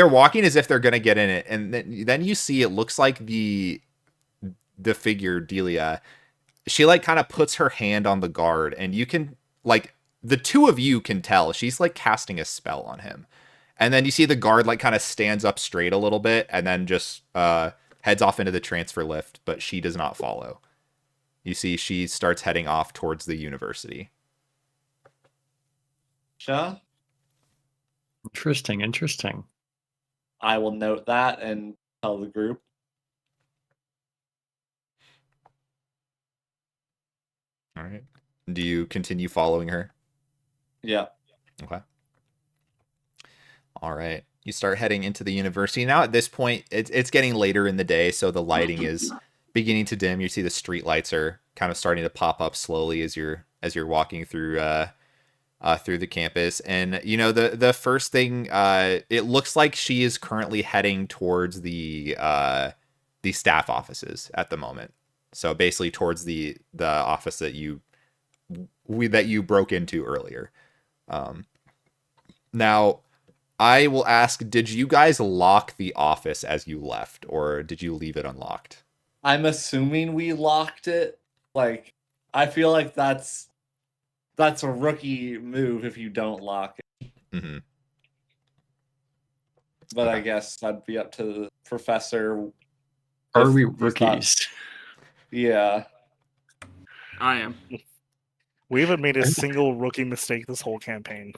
walking as if they're gonna get in it, and then you see it looks like the figure Delia, she like kind of puts her hand on the guard, and you can, like, the two of you can tell she's like casting a spell on him. And then you see the guard like kind of stands up straight a little bit, and then just heads off into the transfer lift, but she does not follow. You see she starts heading off towards the university. Sure. Interesting. I will note that and tell the group. All right. Do you continue following her? Yeah. Okay. All right. You start heading into the university. Now at this point, it's getting later in the day, so the lighting is beginning to dim. You see the street lights are kind of starting to pop up slowly as you're walking through the campus. And the first thing, it looks like she is currently heading towards the staff offices at the moment. So basically towards the office that you broke into earlier. Now, I will ask, did you guys lock the office as you left, or did you leave it unlocked? I'm assuming we locked it. Like, I feel like that's a rookie move if you don't lock it. Mm-hmm. But Okay. I guess that'd be up to the professor. Are we he's not- rookies? Yeah. I am. We haven't made a single rookie mistake this whole campaign.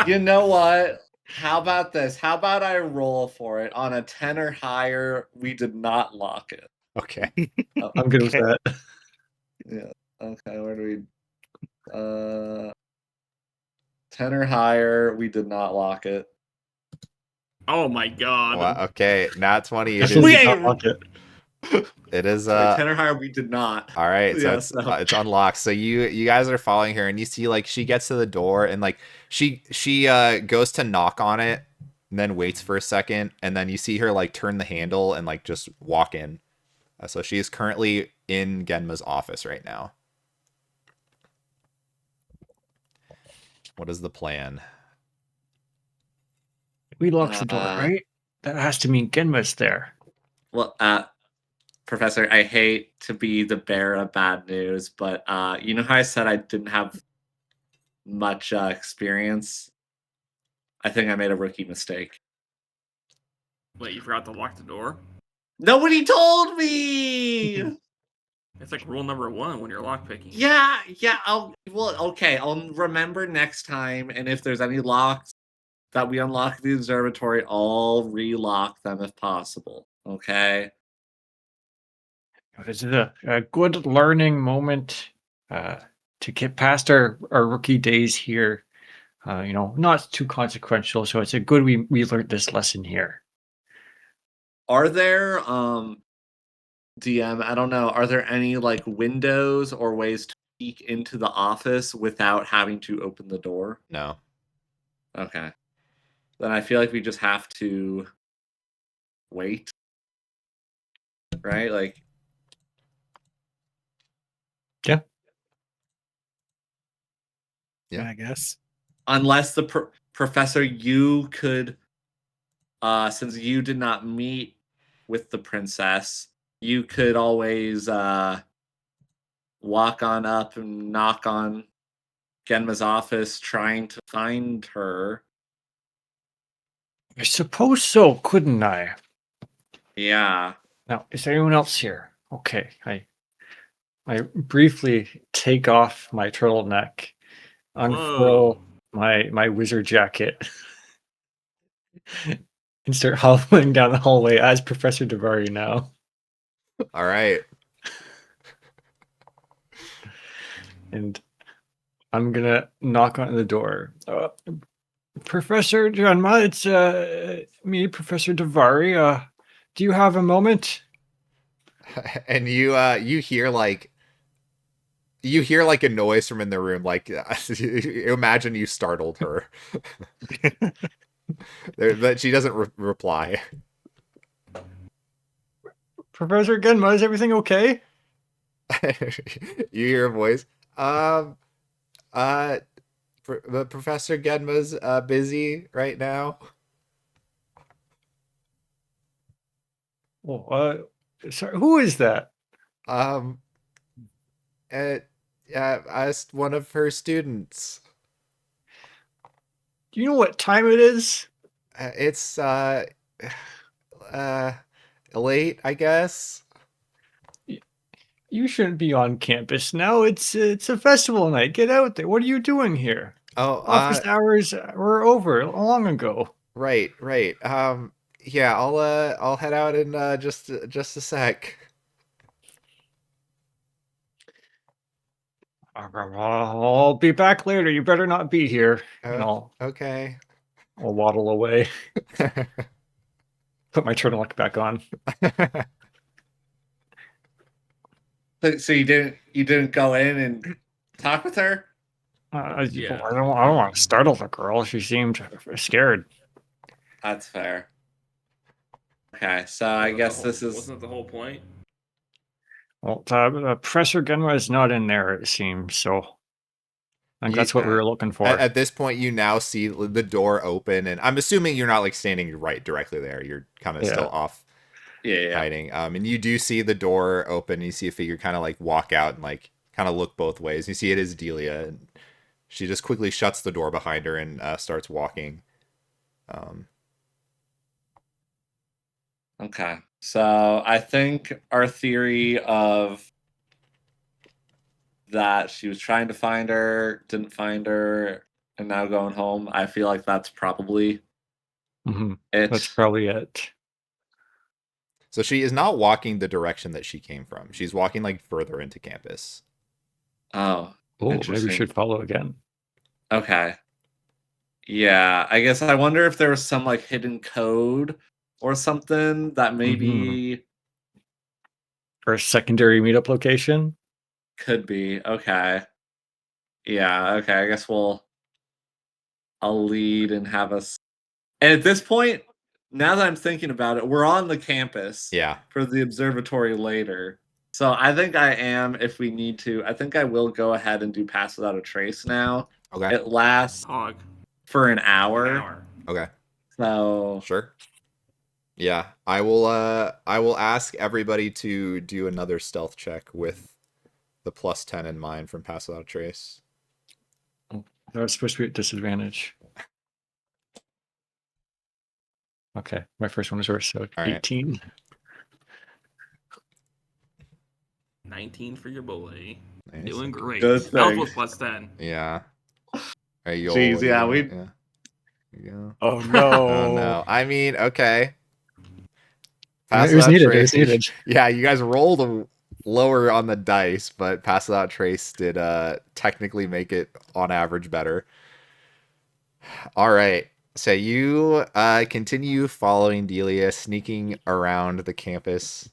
You know what? How about this? How about I roll for it? On a 10 or higher, we did not lock it. Okay. I'm good with that. Yeah. Okay, where do we 10 or higher, we did not lock it. Oh my god. Well, okay, not 20. It Definitely is. did not lock it. It is. 10 or higher, we did not. All right, so Yeah, it's unlocked. So you guys are following her, and you see like she gets to the door, and like she goes to knock on it, and then waits for a second, and then you see her like turn the handle and like just walk in. So she is currently in Genma's office right now. What is the plan? We locked the door, right? That has to mean Genma's there. Well, Professor, I hate to be the bearer of bad news, but you know how I said I didn't have much experience? I think I made a rookie mistake. Wait, you forgot to lock the door? Nobody told me. It's like rule number 1 when you're lockpicking. Yeah. Okay. I'll remember next time, and if there's any locks that we unlock the observatory, I'll relock them if possible. Okay. This is a good learning moment to get past our rookie days here. Not too consequential, so it's a good we learned this lesson here. Are there DM, I don't know, are there any like windows or ways to peek into the office without having to open the door? No. Okay. Then I feel like we just have to wait. Right? Like, Yeah. I guess. unless the professor, you could since you did not meet with the princess, you could always walk on up and knock on Genma's office trying to find her. I suppose so, couldn't I? Yeah. Now, is there anyone else here? Okay, I briefly take off my turtleneck, unfurl my wizard jacket, and start hobbling down the hallway as Professor Davari now. All right. And I'm gonna knock on the door. Professor Janma, it's me, Professor Davari. Do you have a moment? And you hear like a noise from in the room, like imagine you startled her. But she doesn't reply. Professor Genma, is everything okay? You hear a voice. Professor Genma's busy right now. Oh, sorry, who is that? Asked one of her students. Do you know what time it is? It's late, I guess. You shouldn't be on campus now. It's a festival night. Get out there. What are you doing here? Oh, Office hours were over long ago. Right. Yeah, I'll head out in just a sec. I'll be back later. You better not be here. Okay. I'll waddle away. Put my turtleneck back on. So you didn't go in and talk with her? Yeah. I don't want to startle the girl. She seemed scared. That's fair. Okay, so I guess this is Wasn't that the whole point? Well, Professor Genwa is not in there, it seems. So I think that's what we were looking for. At this point, you now see the door open, and I'm assuming you're not like standing right directly there. You're kind of still off, hiding. And you do see the door open. You see a figure kind of like walk out and like kind of look both ways. You see it is Delia, and she just quickly shuts the door behind her and starts walking. Okay. So I think our theory of that she was trying to find her, didn't find her, and now going home, I feel like that's probably it. That's probably it. So she is not walking the direction that she came from. She's walking like further into campus. Oh, maybe we should follow again. Okay. Yeah, I guess I wonder if there was some like hidden code or something that maybe Or a secondary meetup location. could be. Okay. Yeah, okay, I guess I'll lead and have us. And at this point, now that I'm thinking about it, we're on the campus Yeah. for the observatory later. So I think I am, if we need to, I think I will go ahead and do Pass Without a Trace now. Okay. It lasts Hog. for an An hour. hour. Okay. So Sure. Yeah, I will ask everybody to do another stealth check with the +10 in mind from Pass Without a Trace. That was supposed to be at disadvantage. Okay, my first one was worse, so All right. 18. 19 for your boy. Nice. Doing great. Good That thing. was +10. Yeah. Hey, Yoel, Jeez, what do you yeah, got? we- Yeah. There you go. Oh no. Oh no. I mean, okay. It was Without needed. It Trace. was needed. Yeah, you guys rolled lower on the dice, but Pass Without Trace did technically make it on average better. All right. So you continue following Delia, sneaking around the campus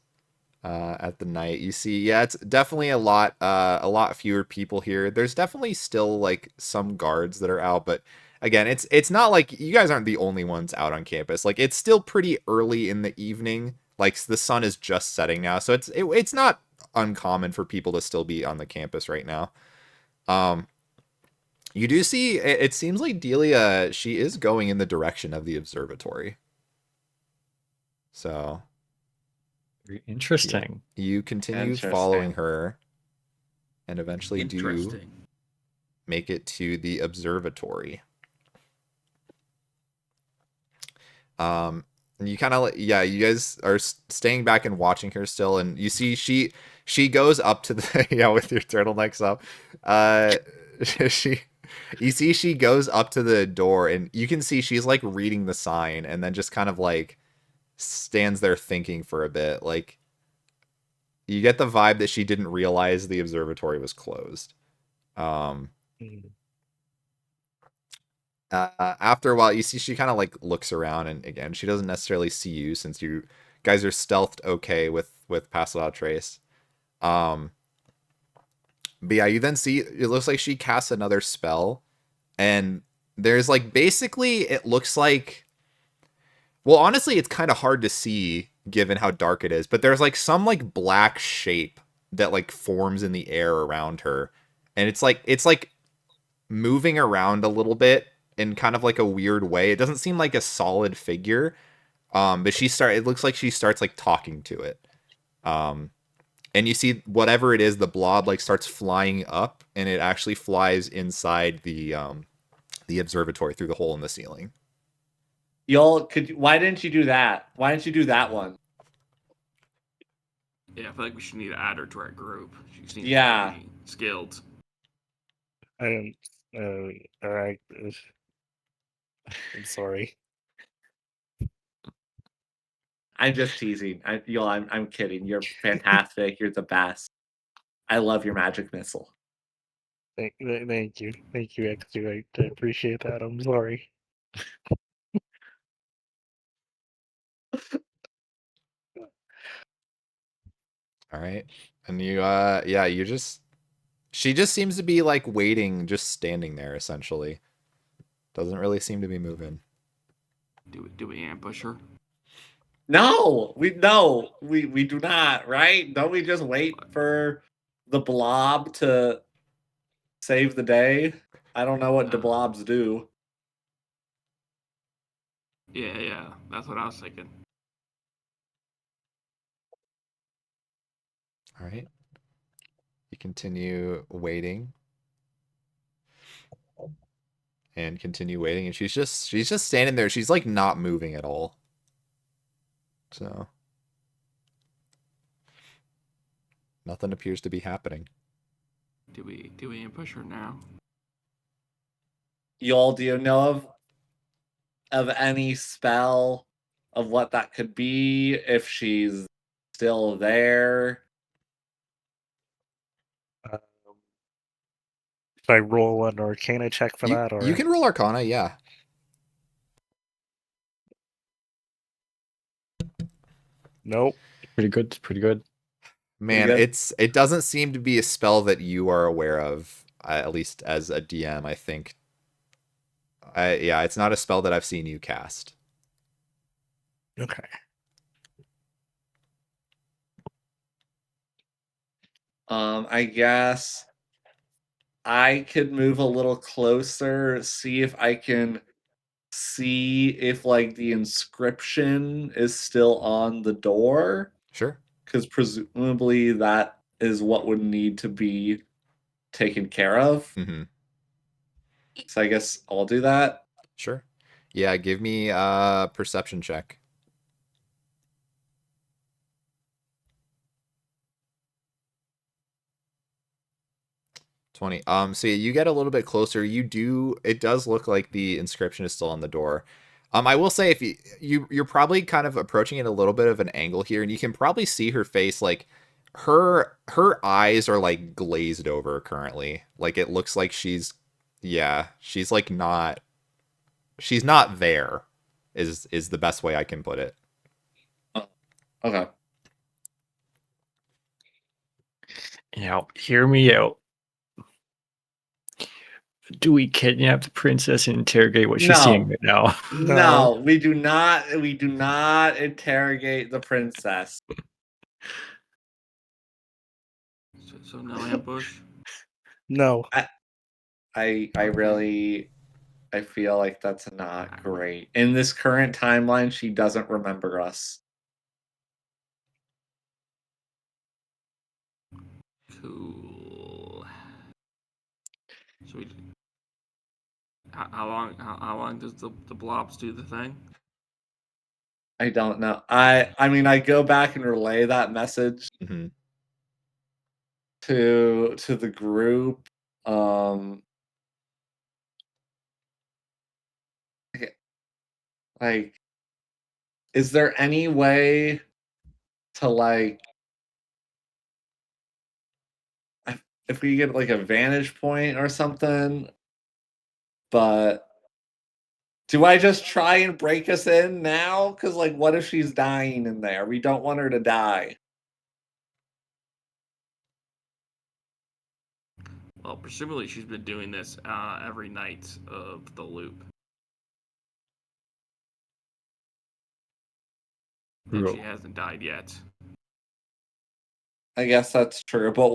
at the night. You see, yeah, it's definitely a lot fewer people here. There's definitely still like some guards that are out, but again, it's not like you guys aren't the only ones out on campus. Like it's still pretty early in the evening. Like the sun is just setting now, so it's not uncommon for people to still be on the campus right now. You do see it seems like Delia, she is going in the direction of the observatory. So Very interesting. you continue Interesting. following her and eventually do Interesting. make it to the observatory. And you kind of you guys are staying back and watching her still, and you see she goes up to the with your turtlenecks up. She goes up to the door, and you can see she's like reading the sign, and then just kind of like stands there thinking for a bit. Like you get the vibe that she didn't realize the observatory was closed. After a while, you see she kind of like looks around, and again, she doesn't necessarily see you since you guys are stealthed okay with Pass Without Trace. But yeah, you then see it looks like she casts another spell, and there's like basically it looks like, well, honestly, it's kind of hard to see given how dark it is, but there's like some like black shape that like forms in the air around her, and it's like moving around a little bit in kind of like a weird way. It doesn't seem like a solid figure. But it looks like she starts like talking to it. And you see whatever it is, the blob like starts flying up, and it actually flies inside the observatory through the hole in the ceiling. Y'all, why didn't you do that? Why didn't you do that one? Yeah, I feel like we should need to add her to our group. She seems Yeah. pretty skilled. All right. I'm sorry. I'm just teasing. I'm kidding. You're fantastic. You're the best. I love your magic missile. Thank you, X2. I appreciate that. I'm sorry. All right. And she just seems to be like waiting, just standing there essentially. Doesn't really seem to be moving. Do we ambush her? No, we do not, right? Don't we just wait for the blob to save the day? I don't know what the blobs do. Yeah, that's what I was thinking. All right. You continue waiting. And continue waiting, and she's just standing there. She's like not moving at all. So nothing appears to be happening. Do we ambush her now? Y'all, do you know of any spell of what that could be if she's still there? Should I roll an Arcana check for that? Or You can roll Arcana, yeah. Nope. Pretty good. Pretty good. Man, good. it doesn't seem to be a spell that you are aware of, at least as a DM, I think. Yeah, it's not a spell that I've seen you cast. Okay. I guess I could move a little closer, see if I can see if like the inscription is still on the door, Sure. because presumably that is what would need to be taken care of. Mm-hmm. So I guess I'll do that. Sure. Yeah, give me a perception check. 20. So yeah, you get a little bit closer. It does look like the inscription is still on the door. I will say if you're probably kind of approaching it a little bit of an angle here, and you can probably see her face, like her eyes are like glazed over currently. Like it looks like she's like she's not there is the best way I can put it. Okay. Now, hear me out. Do we kidnap the princess and interrogate what she's No. seeing right now? No, we do not interrogate the princess. So no ambush. No. I really I feel like that's not great. In this current timeline, she doesn't remember us. Cool. So we. How long does the blobs do the thing? I don't know. I mean I go back and relay that message Mm-hmm. to the group. Like, is there any way to like if we get like a vantage point or something? But do I just try and break us in now? Because like, what if she's dying in there? We don't want her to die. Well, presumably she's been doing this every night of the loop. And she hasn't died yet. I guess that's true. But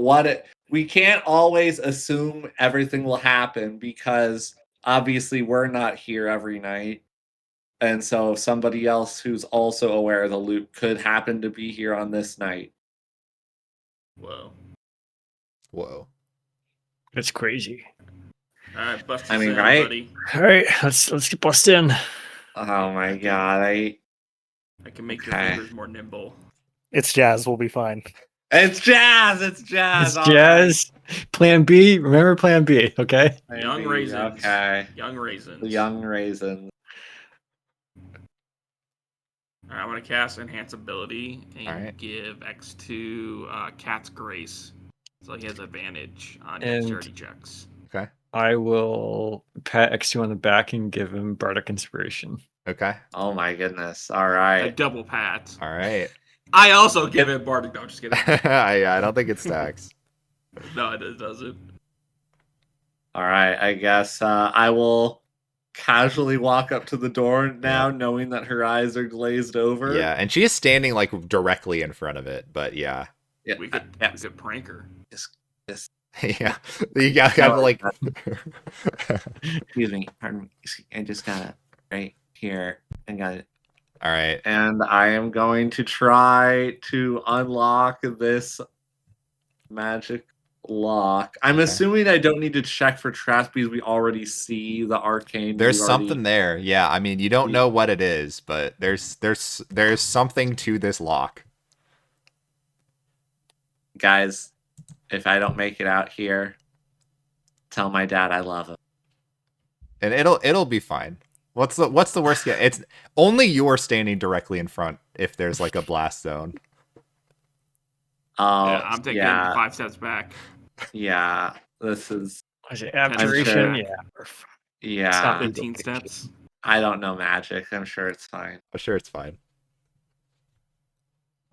we can't always assume everything will happen because obviously we're not here every night. And so somebody else who's also aware of the loop could happen to be here on this night. Whoa. Whoa. That's crazy. All right, bust I us mean, in, right? buddy. All right, let's get busted in. Oh my god, I can make your Okay. fingers more nimble. It's Jazz. We'll be fine. It's Jazz! It's Jazz! It's all Jazz. Plan B. Remember Plan B, okay? right. Young Maybe, raisins. Okay. Young raisins. Young raisins. All right, I'm gonna cast Enhance Ability and Alright. give X to Cat's Grace, so he has advantage on And- dexterity checks. Okay. I will pat X2 on the back and give him Bardic Inspiration. Okay. Oh my goodness. All A right. double pat. All right. I also give it Bardic. No, just kidding. I don't think it stacks. No, it doesn't. All right. I guess I will casually walk up to the door now, knowing that her eyes are glazed over. Yeah, and she is standing like directly in front of it, but yeah. Yeah. We could prank her. Yeah. You gotta like Excuse me. Pardon me. I just got it right here. I got it. All right. And I am going to try to unlock this magic lock. I'm Okay. assuming I don't need to check for traps because we already see the arcane. There's something there. Yeah, I mean, you don't know what it is, but there's something to this lock. Guys, if I don't make it out here, tell my dad I love him. And it'll be fine. What's the worst? Yeah, it's only you're standing directly in front if there's like a blast zone. Oh, Yeah, I'm taking 5 steps back. Yeah, this is. Was it I'm Abjuration? sure. Yeah. Yeah, 15 steps. I don't know magic. I'm sure it's fine. I'm sure it's fine.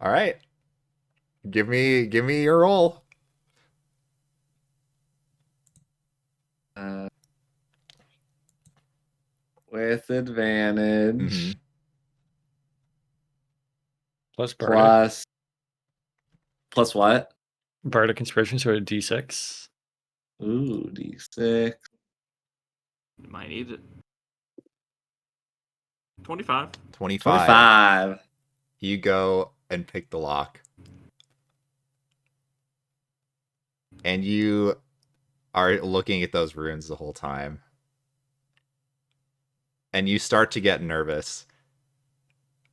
All right. Give me your roll. With advantage. Mhm. Plus Bardic. Plus what? Bardic Inspiration, so a D6. Ooh, D6. You might need it. 25. 25. 25. You go and pick the lock. And you are looking at those runes the whole time. And you start to get nervous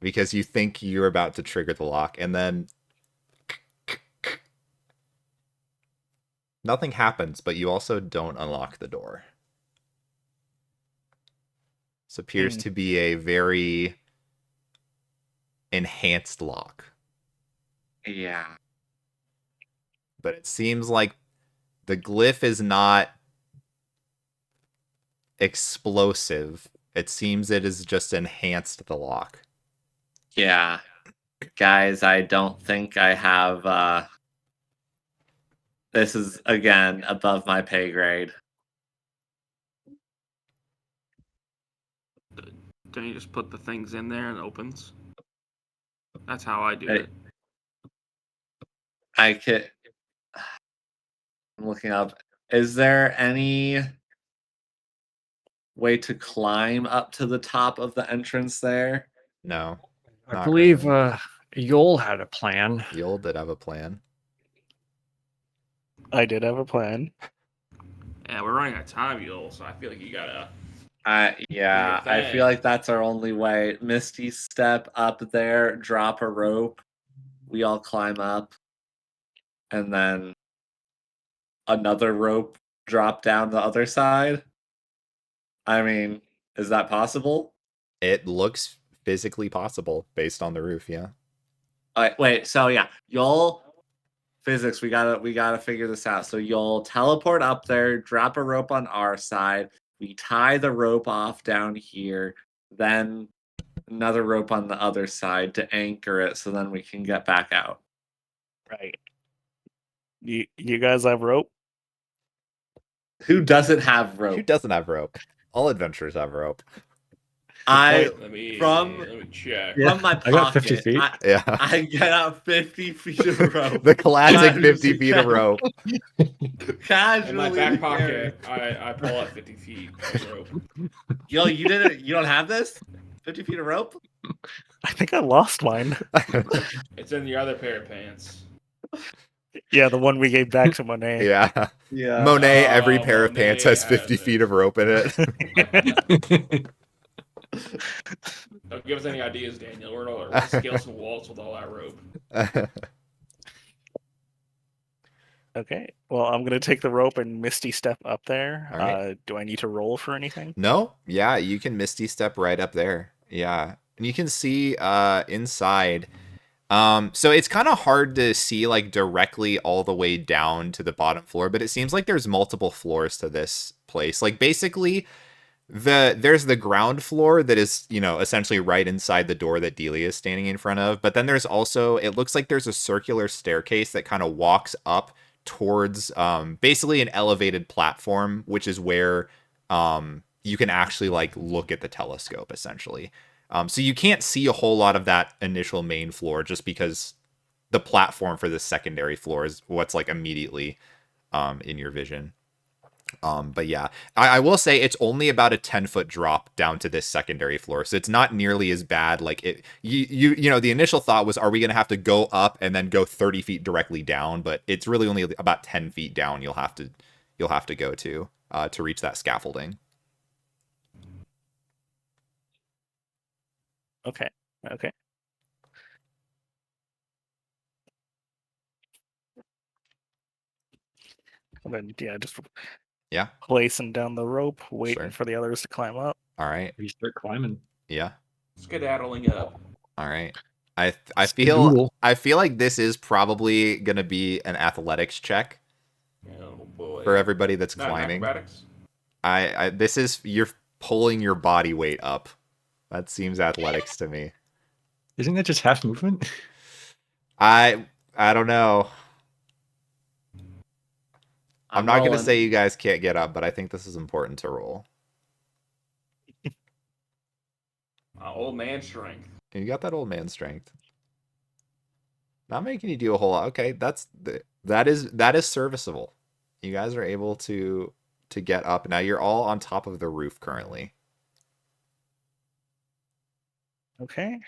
because you think you're about to trigger the lock, and then nothing happens, but you also don't unlock the door. This appears to be a very enhanced lock. Yeah. But it seems like the glyph is not explosive. It seems it is just enhanced the lock. Yeah. Guys, I don't think I have this is again above my pay grade. Don't you just put the things in there and it opens? That's how I do Hey. it. I'm looking up. Is there any way to climb up to the top of the entrance there? No. I Not believe really. Yol had a plan. Yul did have a plan. I did have a plan. Yeah, we're running out of time, Yul, so I feel like you gotta. Yeah, Do your I thing. feel like that's our only way. Misty step up there, drop a rope, we all climb up, and then another rope drop down the other side. I mean, is that possible? It looks physically possible based on the roof, yeah. Wait, so yeah, you'll physics, we gotta figure this out. So you'll teleport up there, drop a rope on our side, we tie the rope off down here, then another rope on the other side to anchor it so then we can get back out. Right. You guys have rope? Who doesn't have rope? Who doesn't have rope? All adventurers have rope. I Let me from check. from my I got 50 pocket, feet. Yeah. I get out 50 feet of rope. The classic Casually 50 feet of rope. Casually In my back carry. pocket, I pull out 50 feet of rope. Yo, you don't have this? 50 feet of rope? I think I lost mine. It's in your other pair of pants. Yeah, the one we gave back to Monet. Yeah. Yeah. Monet, every pair of Monet pants has has 50 it. feet of rope in it. Don't give us any ideas, Daniel. We're gonna scale some walls with all that rope. Okay. Well, I'm gonna take the rope and Misty step up there. All right. Do I need to roll for anything? No? Yeah, you can Misty step right up there. Yeah. And you can see inside. So it's kind of hard to see like directly all the way down to the bottom floor, but it seems like there's multiple floors to this place. Like basically there's the ground floor that is, essentially right inside the door that Delia is standing in front of, but then there's also, it looks like there's a circular staircase that kind of walks up towards basically an elevated platform, which is where you can actually like look at the telescope essentially. So you can't see a whole lot of that initial main floor just because the platform for this secondary floor is what's like immediately in your vision. But yeah, I will say it's only about a 10-foot drop down to this secondary floor, so it's not nearly as bad. Like the initial thought was, are we gonna have to go up and then go 30 feet directly down? But it's really only about 10 feet down. You'll have to go to reach that scaffolding. Okay. Okay. And then just Yeah. placing down the rope, waiting Sure. for the others to climb up. All right. We start climbing. Yeah. Skedaddling up. All right. I Skadoodle. feel like this is probably gonna be an athletics check Oh boy. for everybody that's Not climbing. acrobatics? This is, you're pulling your body weight up. That seems athletics to me. Isn't that just half movement? I don't know. I'm not going to rolling. say you guys can't get up, but I think this is important to roll. Old man strength. And you got that old man strength. Not making you do a whole lot. Okay, that is serviceable. You guys are able to get up. Now you're all on top of the roof currently. Okay.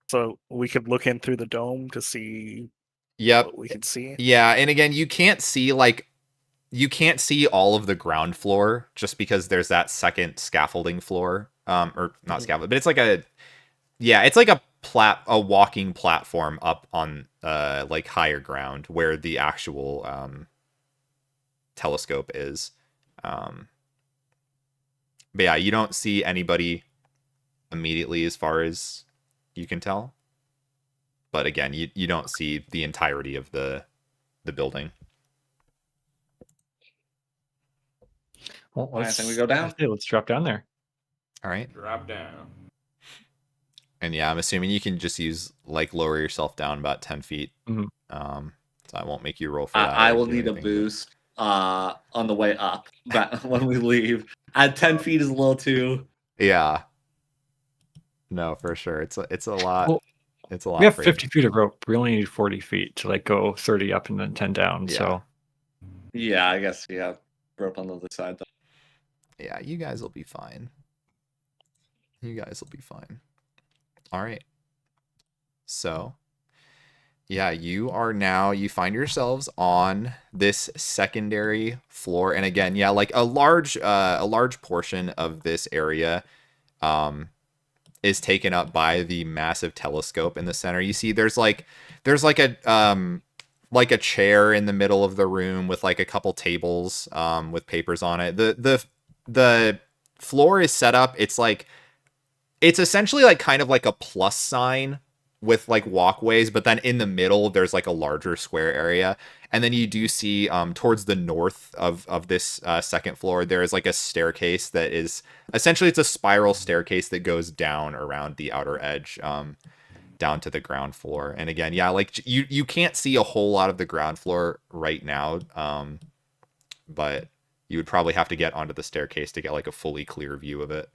So we could look in through the dome to see Yep. what we can see. Yeah, and again, you can't see all of the ground floor just because there's that second scaffolding floor. Or not scaffolding, but it's like a walking platform up on like higher ground where the actual telescope is. But yeah, you don't see anybody immediately as far as you can tell. But again, you don't see the entirety of the building. Well, I think we go down. Let's drop down there. All right. Drop down. And yeah, I'm assuming you can just lower yourself down about 10 feet. Mhm. So I won't make you roll for that. I or will do need a anything, boost on the way up when we leave. At 10 feet is a little too. Yeah. No, for sure. It's a lot. Well, it's a lot. We have for you. 50 feet of rope. We only need 40 feet to go 30 up and then 10 down. Yeah. So Yeah, I guess rope on the other side though. Yeah, you guys will be fine. All right. So, yeah, you find yourselves on this secondary floor, and again, yeah, like a large portion of this area is taken up by the massive telescope in the center. You see there's like a chair in the middle of the room with like a couple tables with papers on it. The floor is set up, it's essentially like kind of like a plus sign with like walkways, but then in the middle there's like a larger square area, and then you do see towards the north of this second floor there is like a staircase that is essentially, it's a spiral staircase that goes down around the outer edge down to the ground floor. And again, yeah, like you can't see a whole lot of the ground floor right now, but you would probably have to get onto the staircase to get like a fully clear view of it.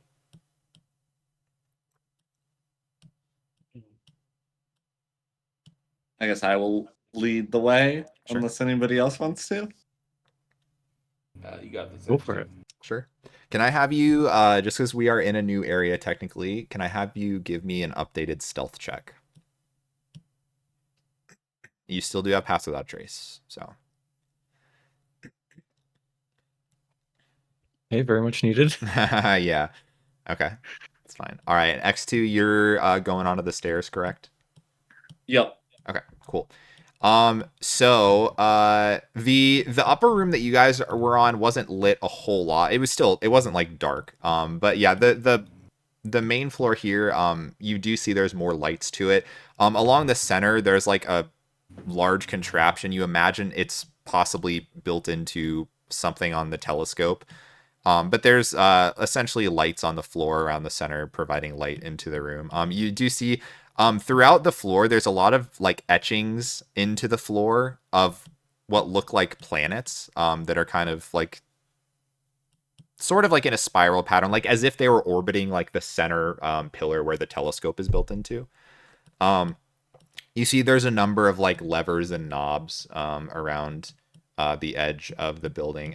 I guess I will lead the way Sure. unless anybody else wants to. You got this. go for it. Sure. Can I have you, just because we are in a new area technically, can I have you give me an updated stealth check? You still do have Pass Without Trace, so. Hey, very much needed. Yeah. Okay. That's fine. All right. X2, you're going onto the stairs, correct? Yep. Okay, cool. So the upper room that you guys were on wasn't lit a whole lot. It wasn't like dark. But yeah, the main floor here, you do see there's more lights to it. Along the center, there's like a large contraption. You imagine it's possibly built into something on the telescope. But there's essentially lights on the floor around the center, providing light into the room. You do see throughout the floor, there's a lot of like etchings into the floor of what look like planets that are kind of like sort of like in a spiral pattern, like as if they were orbiting like the center pillar where the telescope is built into. You see there's a number of like levers and knobs around the edge of the building.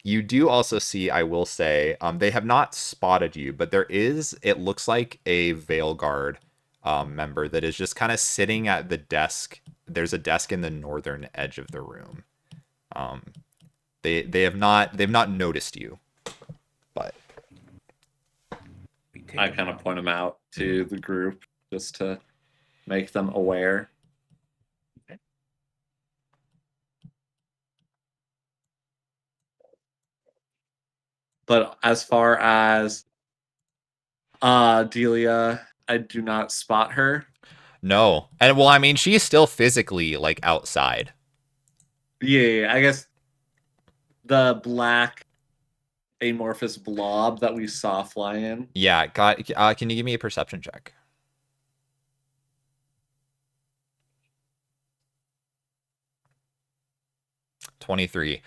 You do also see, I will say, they have not spotted you, but it looks like a Veil Guard member that is just kind of sitting at the desk. There's a desk in the northern edge of the room. They've not noticed you, but I kind of point them out to the group just to make them aware. But as far as Delia, I do not spot her. no. And well, I mean, she's still physically like outside. Yeah, I guess the black amorphous blob that we saw fly in. Yeah, can you give me a perception check? 23.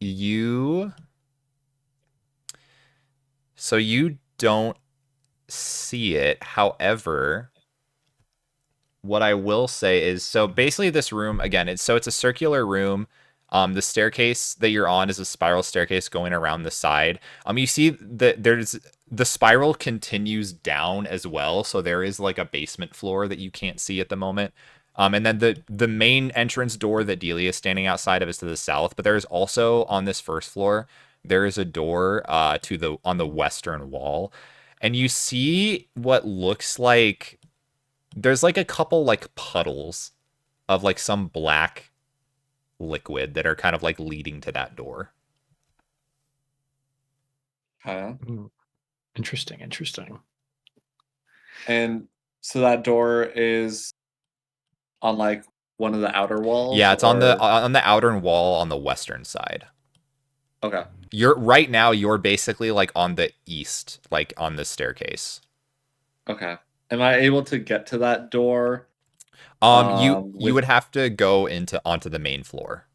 You so you don't see it. However, what I will say is, so basically this room again, it's a circular room. The staircase that you're on is a spiral staircase going around the side. You see that the spiral continues down as well, so there is like a basement floor that you can't see at the moment. And then the main entrance door that Delia is standing outside of is to the south, but there is also on this first floor there is a door on the western wall, and you see what looks like there's like a couple like puddles of like some black liquid that are kind of like leading to that door. Okay. Interesting. Interesting. And so that door is on like one of the outer walls. Yeah, it's on the outer wall on the western side. Okay. You're basically like on the east, like on the staircase. Okay. Am I able to get to that door? You with would have to go onto the main floor.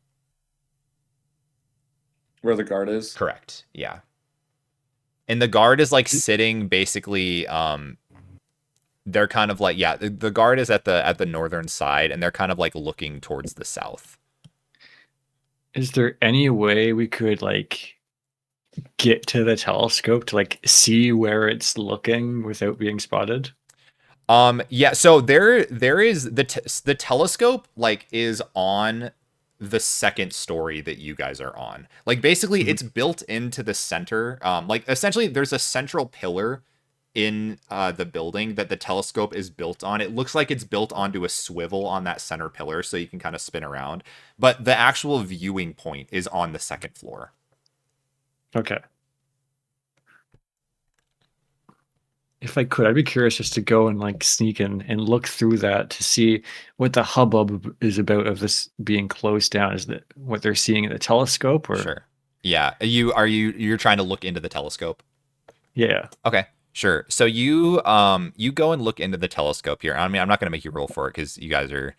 where the guard is? Correct. Yeah. And the guard is like sitting basically they're kind of like, yeah, the guard is at the northern side, and they're kind of like looking towards the south. Is there any way we could like get to the telescope to like see where it's looking without being spotted? Yeah, so there is the telescope like is on the second story that you guys are on. Like basically it's built into the center. Like essentially there's a central pillar in the building that the telescope is built on. It looks like it's built onto a swivel on that center pillar so you can kind of spin around. But the actual viewing point is on the second floor. Okay. If I could, I'd be curious just to go and like sneak in and look through that to see what the hubbub is about of this being closed down. Is that what they're seeing at the telescope, or Sure. Yeah. You're trying to look into the telescope? yeah? Okay. Sure. So you go and look into the telescope here. I mean, I'm not going to make you roll for it because you guys are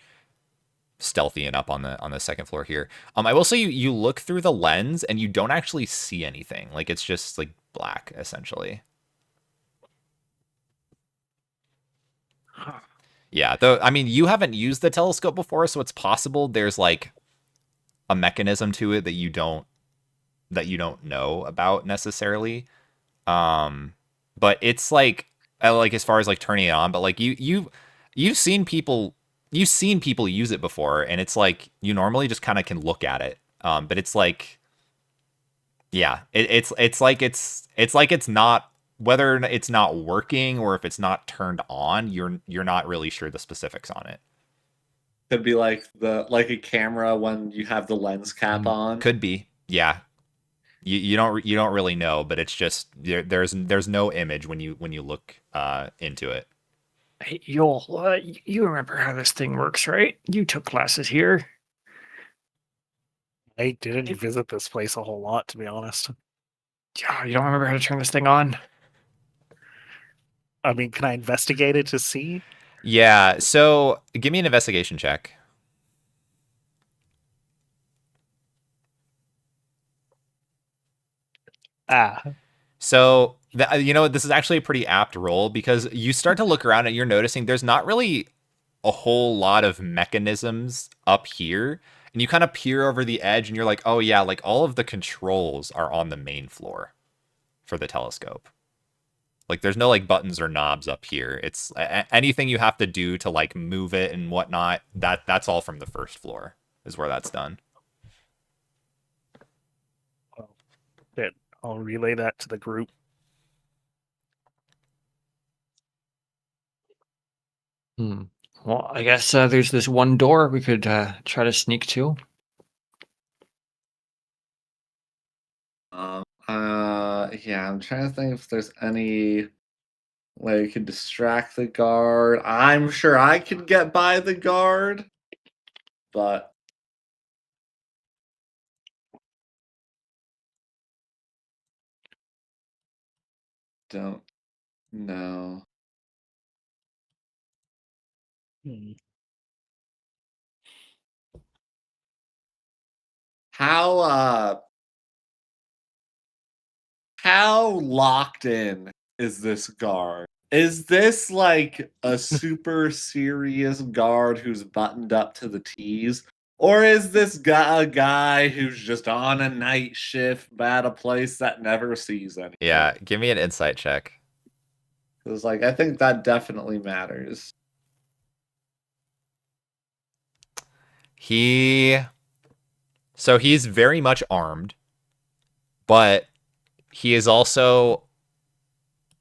stealthy and up on the second floor here. I will say you look through the lens and you don't actually see anything. Like it's just like black essentially. Yeah, though I mean you haven't used the telescope before, so it's possible there's like a mechanism to it that you don't know about necessarily. But it's like as far as like turning it on, but like you've seen people use it before, and it's like you normally just kind of can look at it. But it's like yeah, it's like it's not, whether it's not working or if it's not turned on, you're not really sure the specifics on it. Could be like a camera when you have the lens cap on. Could be. Yeah. You don't really know, but it's just there's no image when you look into it. Hey, Joel, you remember how this thing works, right? You took classes here. I didn't visit this place a whole lot, to be honest. Yeah, you don't remember how to turn this thing on? I mean, can I investigate it to see? Yeah, so give me an investigation check. Ah, So this is actually a pretty apt roll because you start to look around and you're noticing there's not really a whole lot of mechanisms up here, and you kind of peer over the edge and you're like, oh yeah, like all of the controls are on the main floor for the telescope. Like there's no like buttons or knobs up here. It's anything you have to do to like move it and whatnot. That's all from the first floor is where that's done. well, shit. I'll relay that to the group. Well, I guess there's this one door we could try to sneak to. Yeah, I'm trying to think if there's any way we could distract the guard. I'm sure I could get by the guard, but don't know. Hmm. how locked in is this guard? Is this like a super serious guard who's buttoned up to the T's? Or is this guy a guy who's just on a night shift at a place that never sees anyone? Yeah, give me an insight check. Because, like, I think that definitely matters. So he's very much armed, but he is also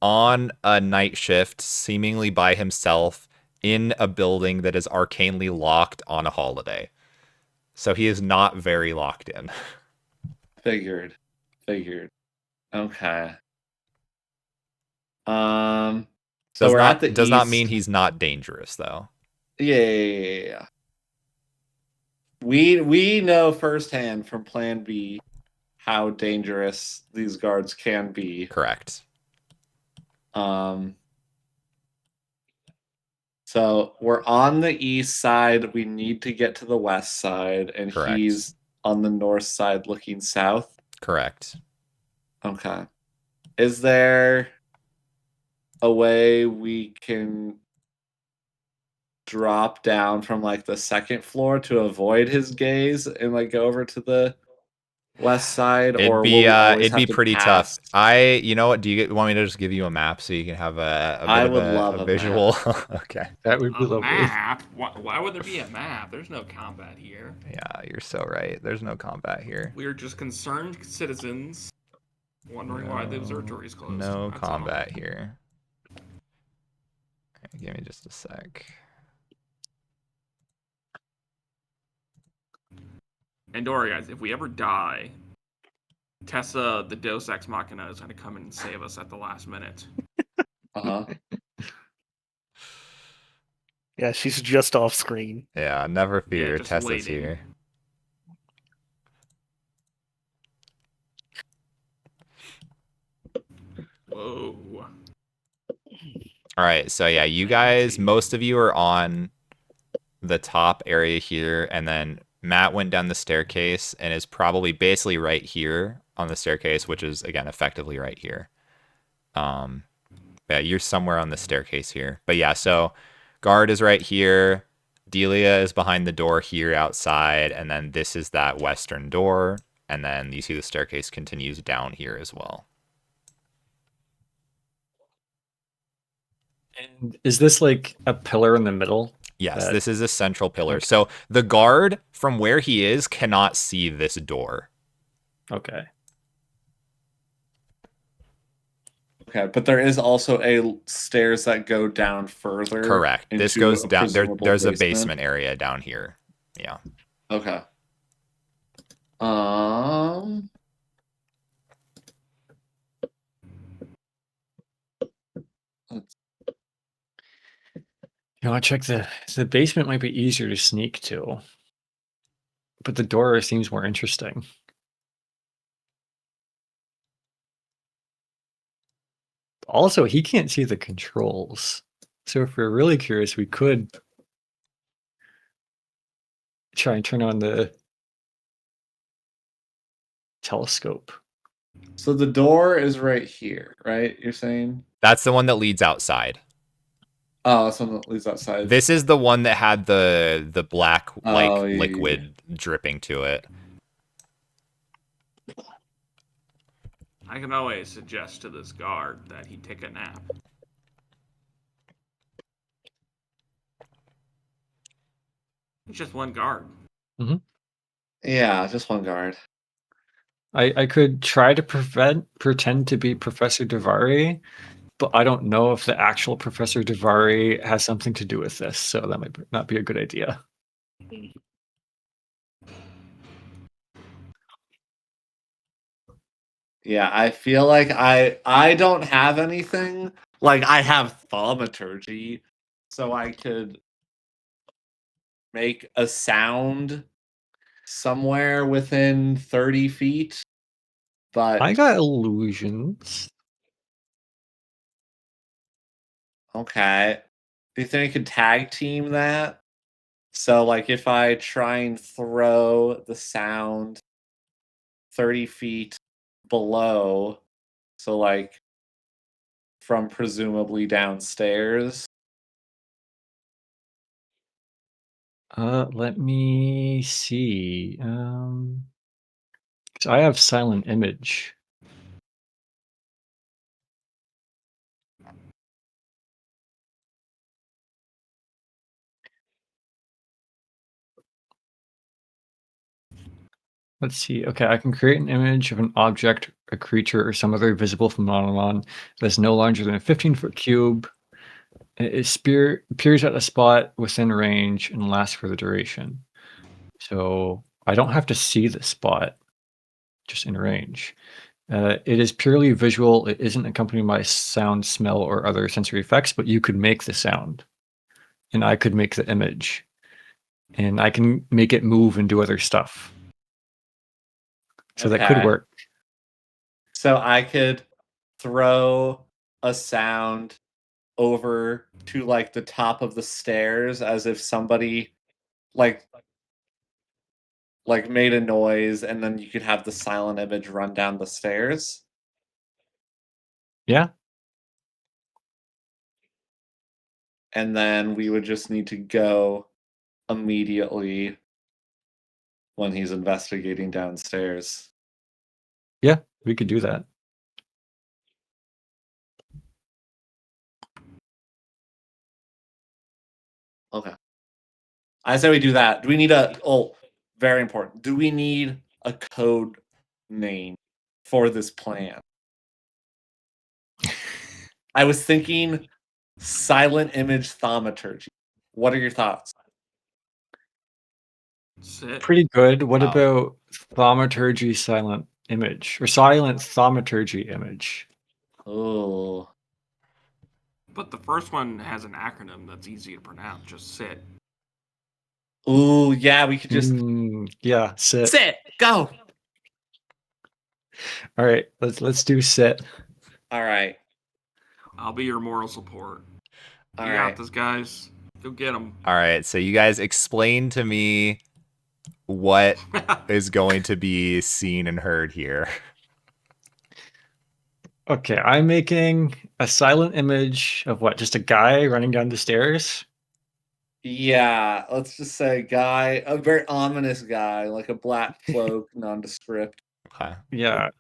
on a night shift, seemingly by himself, in a building that is arcanely locked on a holiday. So he is not very locked in. Figured. Okay. So we're at the does east. not mean he's not dangerous, though. Yeah. We know firsthand from Plan B how dangerous these guards can be. Correct. So we're on the east side. We need to get to the west side, and Correct. he's on the north side looking south. Correct. Okay. Is there a way we can drop down from like the second floor to avoid his gaze and like go over to the west side, or will we always it'd be have to pretty pass? tough. You know what? Do you want me to just give you a map so you can have a bit I of would love a a visual? Okay. That would be A lovely. map? Why would there be a map? There's no combat here. Yeah, you're so right. There's no combat here. We're just concerned citizens wondering why the observatory is closed. No That's all. combat here. Okay, give me just a sec. And don't worry, guys, if we ever die, Tessa, the Deus Ex Machina, is going to come in and save us at the last minute. Uh-huh. Yeah, she's just off screen. Yeah, never fear. just Tessa's waiting. here. Whoa. All right, so yeah, you guys, most of you are on the top area here, and then Matt went down the staircase and is probably basically right here on the staircase, which is again effectively right here. Yeah, you're somewhere on the staircase here. But yeah, so guard is right here. Delia is behind the door here outside, and then this is that western door, and then you see the staircase continues down here as well. And is this like a pillar in the middle? Yes, That- this is a central pillar. Okay. So the guard from where he is cannot see this door. Okay. Okay, but there is also a stairs that go down further. Correct. This into goes a down. presumable There's a basement area down here. Yeah. Okay. You want to check the basement might be easier to sneak to, but the door seems more interesting. Also, he can't see the controls. So if we're really curious, we could try and turn on the telescope. So the door is right here, right? You're saying? That's the one that leads outside. Oh, something that leads outside. This is the one that had the black like Oh, yeah, liquid dripping to it. I can always suggest to this guard that he take a nap. It's just one guard. Yeah, just one guard. I could try to pretend to be Professor Davari, but I don't know if the actual Professor Davari has something to do with this, so that might not be a good idea. Yeah, I feel like I don't have anything. Like, I have thaumaturgy, so I could make a sound somewhere within 30 feet. But I got illusions. okay. Do you think I could tag team that? So, like, if I try and throw the sound 30 feet below. So, like, from presumably downstairs. Let me see. 'Cause I have silent image. Let's see. Okay, I can create an image of an object, a creature, or some other visible phenomenon that's no larger than a 15-foot cube. Appears at a spot within range and lasts for the duration. So I don't have to see the spot, just in range. It is purely visual. It isn't accompanied by sound, smell, or other sensory effects, but you could make the sound, and I could make the image, and I can make it move and do other stuff. So that could Okay. work. So I could throw a sound over to like the top of the stairs as if somebody like made a noise, and then you could have the silent image run down the stairs. Yeah. And then we would just need to go immediately when he's investigating downstairs. Yeah, we could do that. Okay. I say we do that. Do we need very important. Do we need a code name for this plan? I was thinking silent image thaumaturgy. What are your thoughts? Sit. Pretty good. What Oh. about thaumaturgy silent image or silent thaumaturgy image? Oh. But the first one has an acronym that's easy to pronounce. Just sit. Ooh, yeah, we could just Yeah, sit. sit. Go. All right, let's do sit. All right. I'll be your moral support. All You right. got this, guys. Go get them. All right, so you guys explain to me what is going to be seen and heard here. Okay, I'm making a silent image of what? Just a guy running down the stairs? Yeah, let's just say guy, a very ominous guy, like a black cloak, nondescript. Okay. Yeah.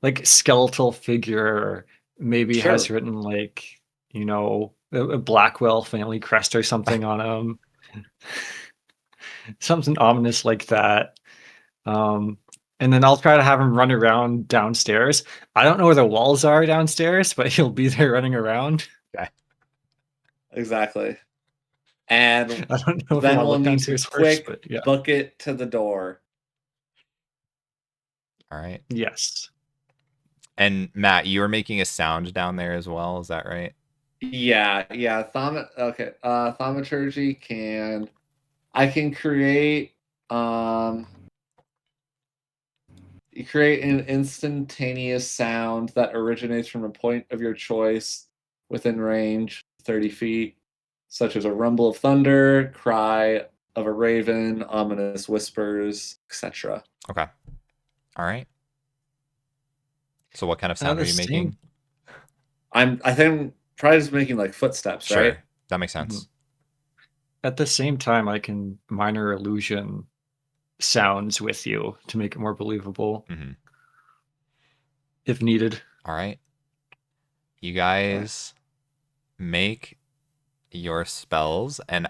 Like skeletal figure, maybe has Sure. written like, a Blackwell family crest or something on him. Something ominous like that. And then I'll try to have him run around downstairs. I don't know where the walls are downstairs, but he'll be there running around. Exactly. And I don't know if then I want to we'll look need to downstairs quick first, but yeah. book it to the door. All right. Yes. And Matt, you were making a sound down there as well, is that right? Yeah. Thaumaturgy I can create you create an instantaneous sound that originates from a point of your choice within range 30 feet, such as a rumble of thunder, cry of a raven, ominous whispers, etc. Okay. All right. So what kind of sound are you making? I think probably just making like footsteps, Sure. right? That makes sense. At the same time, I can minor illusion sounds with you to make it more believable Mhm. if needed. All right. You guys make your spells, and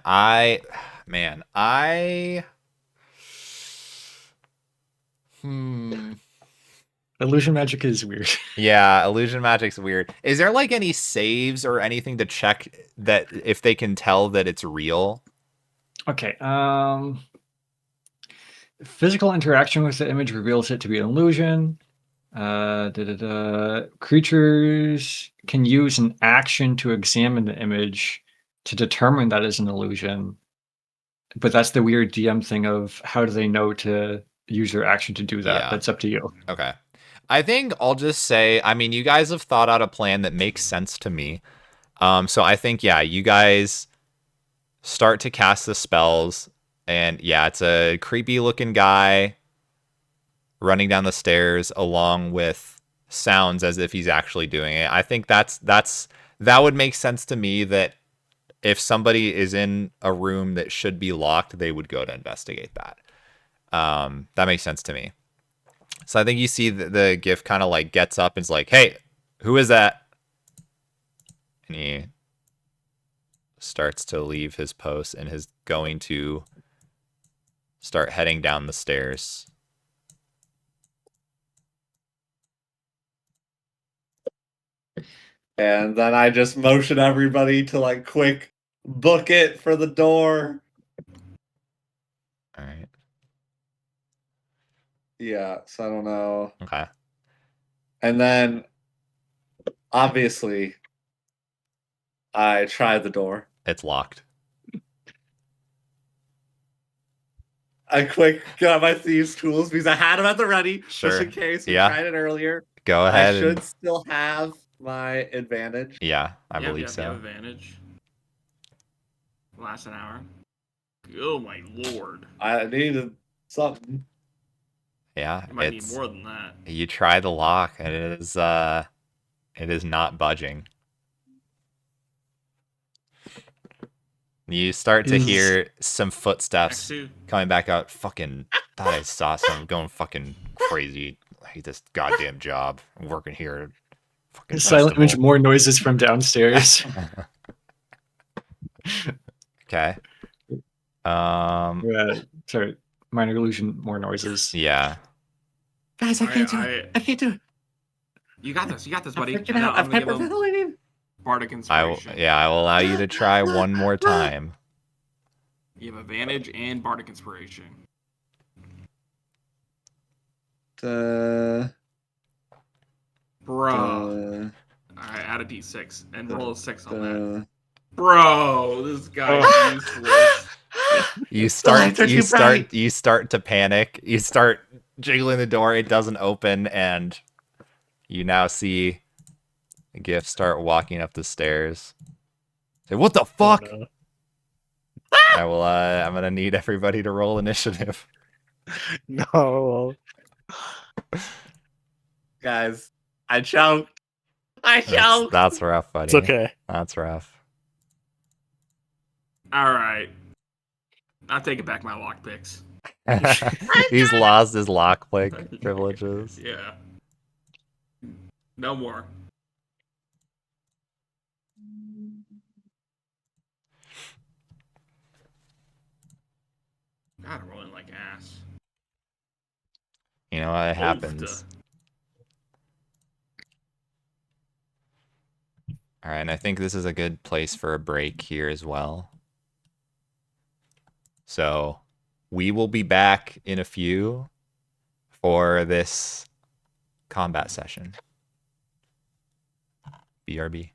Illusion magic is weird. Yeah, illusion magic's weird. Is there like any saves or anything to check that if they can tell that it's real? Okay. Physical interaction with the image reveals it to be an illusion. Creatures can use an action to examine the image to determine that is an illusion. But that's the weird DM thing of how do they know to use their action to do that? Yeah. That's up to you. Okay. I think I'll just say, I mean, you guys have thought out a plan that makes sense to me. So I think, yeah, you guys start to cast the spells, and yeah, it's a creepy looking guy running down the stairs along with sounds as if he's actually doing it. I think that would make sense to me, that if somebody is in a room that should be locked, they would go to investigate that. That makes sense to me. So I think you see the GIF kind of like gets up and is like, "Hey, who is that?" And he starts to leave his post and is going to start heading down the stairs. And then I just motion everybody to like quick book it for the door. All right. Yeah, so I don't know. Okay. And then obviously I tried the door. It's locked. I quick got my thieves' tools because I had them at the ready, Sure. just in case we Yeah. tried it earlier. Go ahead. I should still have my advantage. Yeah, I Yep, believe yep, so. You have advantage. Last an hour. Oh my lord. I needed something. Yeah, You might need more than that. You try the lock, and it is not budging. You start to hear some footsteps X2. coming back out. Fucking thought I saw some going fucking crazy. I hate this goddamn job. I'm working here at fucking Silent image, festival. more noises from downstairs. Okay. Sorry, minor illusion, more noises. Yeah. Guys, I can't do it. I can't do it. You got this. You got this, I'm buddy. freaking out. I'm hyperventilating. Bardic I will Inspiration. allow you to try one more time. You have advantage and Bardic Inspiration. Bro. Uh, Alright, add a d6 and roll a 6 on uh, that. Bro, this guy's useless. You start to panic. You start jiggling the door. It doesn't open, and you now see GIF start walking up the stairs. Say, "What the fuck?" Oh, no. I will. I'm gonna need everybody to roll initiative. No. guys, I choked. I choked. That's rough, buddy. It's okay. That's rough. Alright. I'll take it back my lockpicks. He's lost his lockpick privileges. Yeah. No more. God, I'm rolling like ass. You know what happens. All right, and I think this is a good place for a break here as well. So we will be back in a few for this combat session. BRB.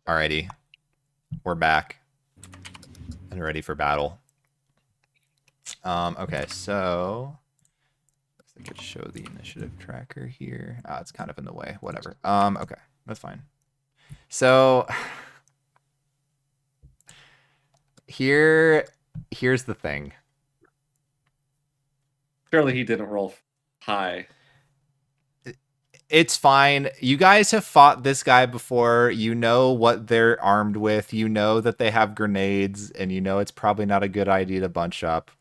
Alrighty. We're back. And ready for battle. Okay, so I could show the initiative tracker here. Ah, it's kind of in the way. Whatever. Okay, that's fine. So here's the thing. Surely he didn't roll high. It's fine. You guys have fought this guy before. You know what they're armed with. You know that they have grenades, and you know it's probably not a good idea to bunch up.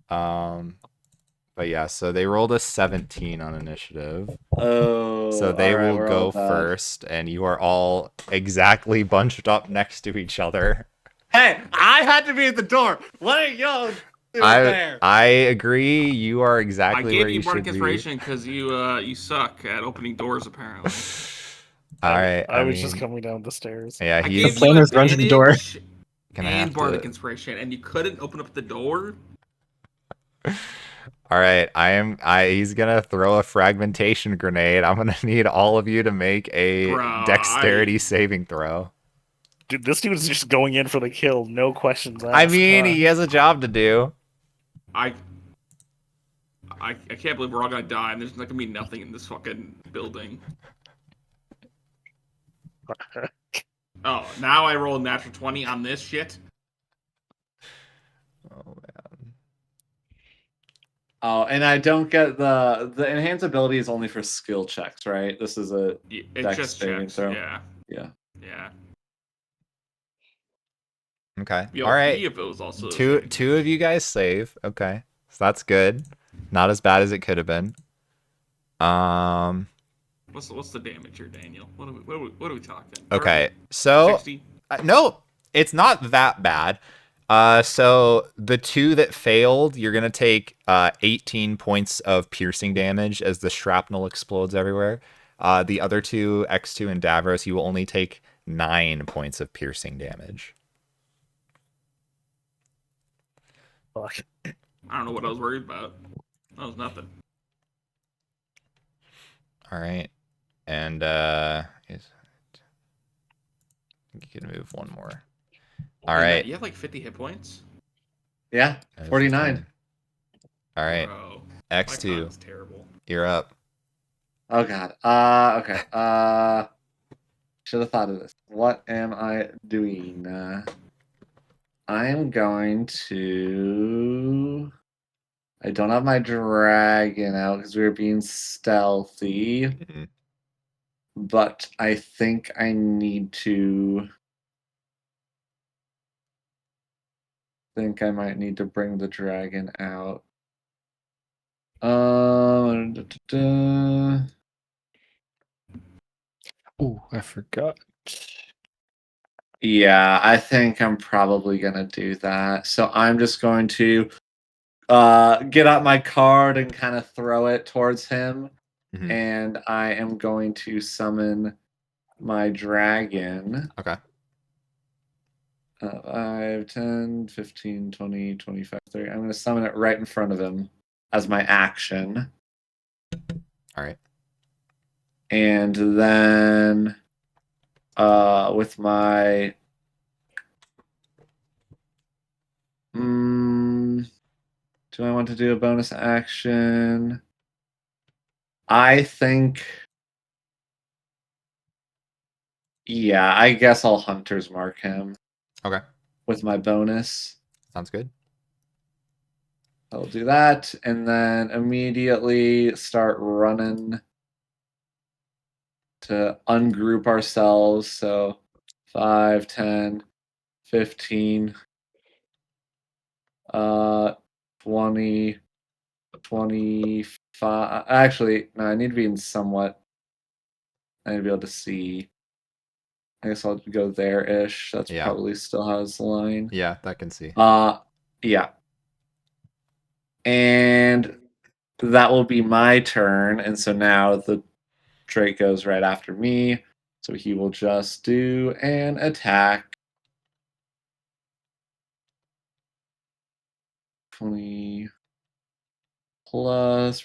But yeah, so they rolled a 17 on initiative. Oh, So they all right, will we're go all bad. first, and you are all exactly bunched up next to each other. Hey, I had to be at the door. What are y'all doing there? I agree. You are I exactly gave where you you bardic should be. inspiration because you suck at opening doors. Apparently, All right. I was just coming down the stairs. Yeah, I he's gave you planner's run to the door. advantage gonna and have bardic to. inspiration, and you couldn't open up the door. All right, he's gonna throw a fragmentation grenade. I'm gonna need all of you to make a Bro, dexterity saving throw. Dude, this dude is just going in for the kill, no questions asked. I mean, huh? he has a job to do. I can't believe we're all gonna die, and there's not gonna be nothing in this fucking building. Oh, now I roll a natural 20 on this shit. Oh man. Oh, and I don't get the enhance ability is only for skill checks, right? This is a It Dex just saving checks. throw. Yeah. Yeah. Yeah. Okay. Yo, all right. if it was also Two of you guys save. Okay, so that's good. Not as bad as it could have been. What's the damage here, Daniel? What are we talking? Okay, so 60? no, it's not that bad. So the two that failed, you're gonna take 18 points of piercing damage as the shrapnel explodes everywhere. The other two, X2 and Davros, you will only take 9 points of piercing damage. Fuck. I don't know what I was worried about. That was nothing. All right, and you can move one more. All Hey, Matt, right. you have like 50 hit points? Yeah. That is 49. 10. All right, Bro, X2, is terrible. you're up. Oh god. Okay. Should have thought of this. What am I doing? I am going to. I don't have my dragon out because we were being stealthy, Mhm. but I think I need to. Think I might need to bring the dragon out. Da, da, da. Oh, I forgot. Yeah, I think I'm probably gonna do that. So I'm just going to get out my card and kind of throw it towards him. Mhm. And I am going to summon my dragon. Okay. 5, 10, 15, 20, 25, 30. I'm going to summon it right in front of him as my action. All right. And then with my do I want to do a bonus action? I think yeah, I guess I'll hunter's mark him Okay. with my bonus. Sounds good. I'll do that and then immediately start running to ungroup ourselves. So 5, 10, 15, 20, 25. Actually, no, I need to be in somewhat. I need to be able to see. I guess I'll go there-ish. That's Yeah. probably still has the line. Yeah, that can see. Yeah. And that will be my turn. And so now the Drake goes right after me. So he will just do an attack. 20 plus.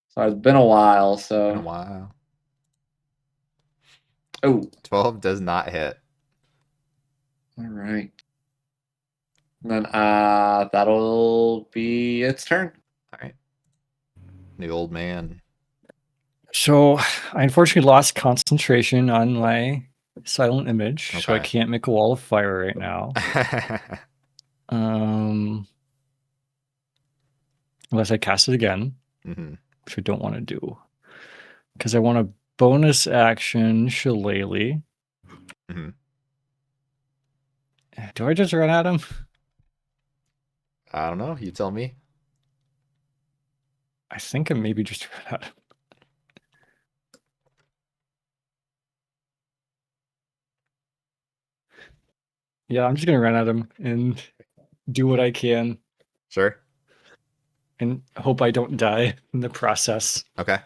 Sorry, it's been a while, so Been a while. Oh, 12 does not hit. all right. And then that'll be its turn. All right. The old man. So I unfortunately lost concentration on my silent image, so I Okay. can't make a wall of fire right now. Unless I cast it again, hmm which I don't want to do. Because I want a bonus action shillelagh. hmm Do I just run at him? I don't know. You tell me. I think I maybe just run at him. Yeah, I'm just gonna run at him and do what I can Sure. and hope I don't die in the process. Okay.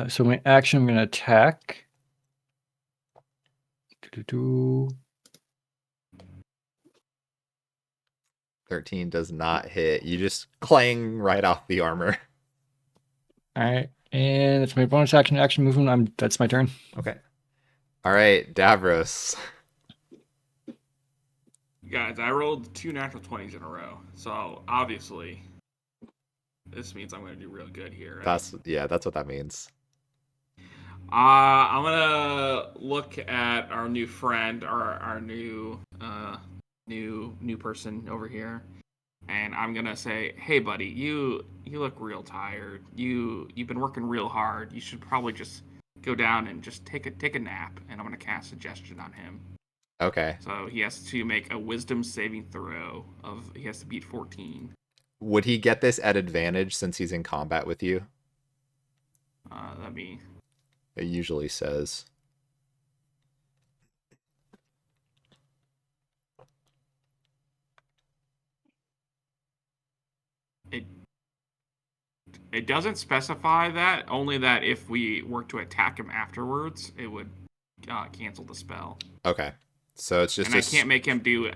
So my action, I'm gonna attack. Doo-doo-doo. 13 does not hit. You just clang right off the armor. All right, and it's my bonus action movement. That's my turn. Okay. All right, Davros. Guys, I rolled 2 natural 20s in a row, so obviously this means I'm going to do real good here. Right? That's what that means. I'm gonna look at our new friend, our new new person over here, and I'm gonna say, "Hey, buddy, you look real tired. You've been working real hard. You should probably just go down and just take a nap." And I'm gonna cast suggestion on him. Okay. So he has to make a Wisdom saving throw he has to beat 14. Would he get this at advantage since he's in combat with you? Let me. It usually says. It doesn't specify that. Only that if we were to attack him afterwards, it would cancel the spell. Okay. So it's just And I can't make him do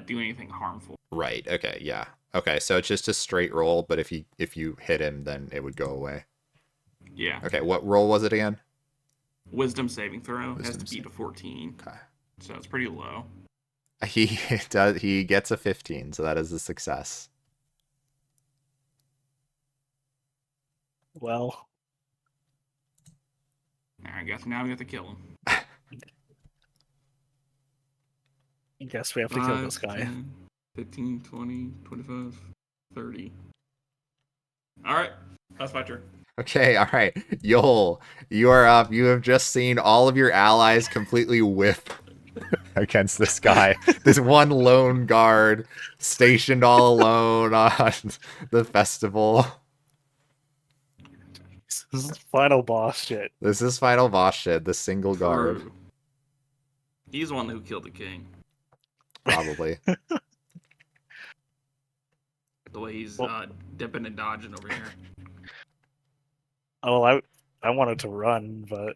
anything harmful. Right. Okay. Yeah. Okay. So it's just a straight roll, but if you hit him, then it would go away. Yeah. Okay. What roll was it again? Wisdom saving throw has Wisdom to beat a 14. Okay. So it's pretty low. He does. He gets a 15, so that is a success. Well, I guess now we have to kill him. I guess we have to kill this guy. 10, 15, 20, 25, 30. Alright, that's my turn. Okay. All right. Yol, you are up. You have just seen all of your allies completely whip against this guy. This one lone guard stationed all alone on the festival. This is final boss shit. This is final boss shit. The single guard, True. He's the one who killed the king. probably. The way he's Well- dipping and dodging over here. Oh, I wanted to run, but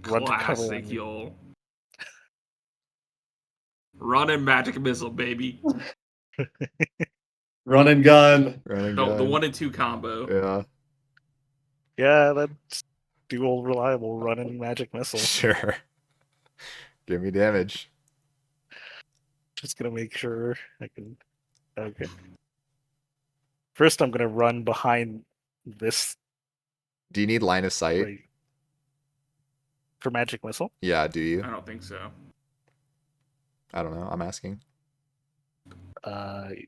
run to cover. Classic, Yol. Running magic missile, baby. Run and gun. Running The gun. 1 and 2 combo. Yeah. Yeah, that's dual reliable running magic missile. Sure. Give me damage. Just gonna make sure I can. Okay. First, I'm gonna run behind this Do you need line of sight? right, for magic missile. Yeah, do you? I don't think so. I don't know. I'm asking.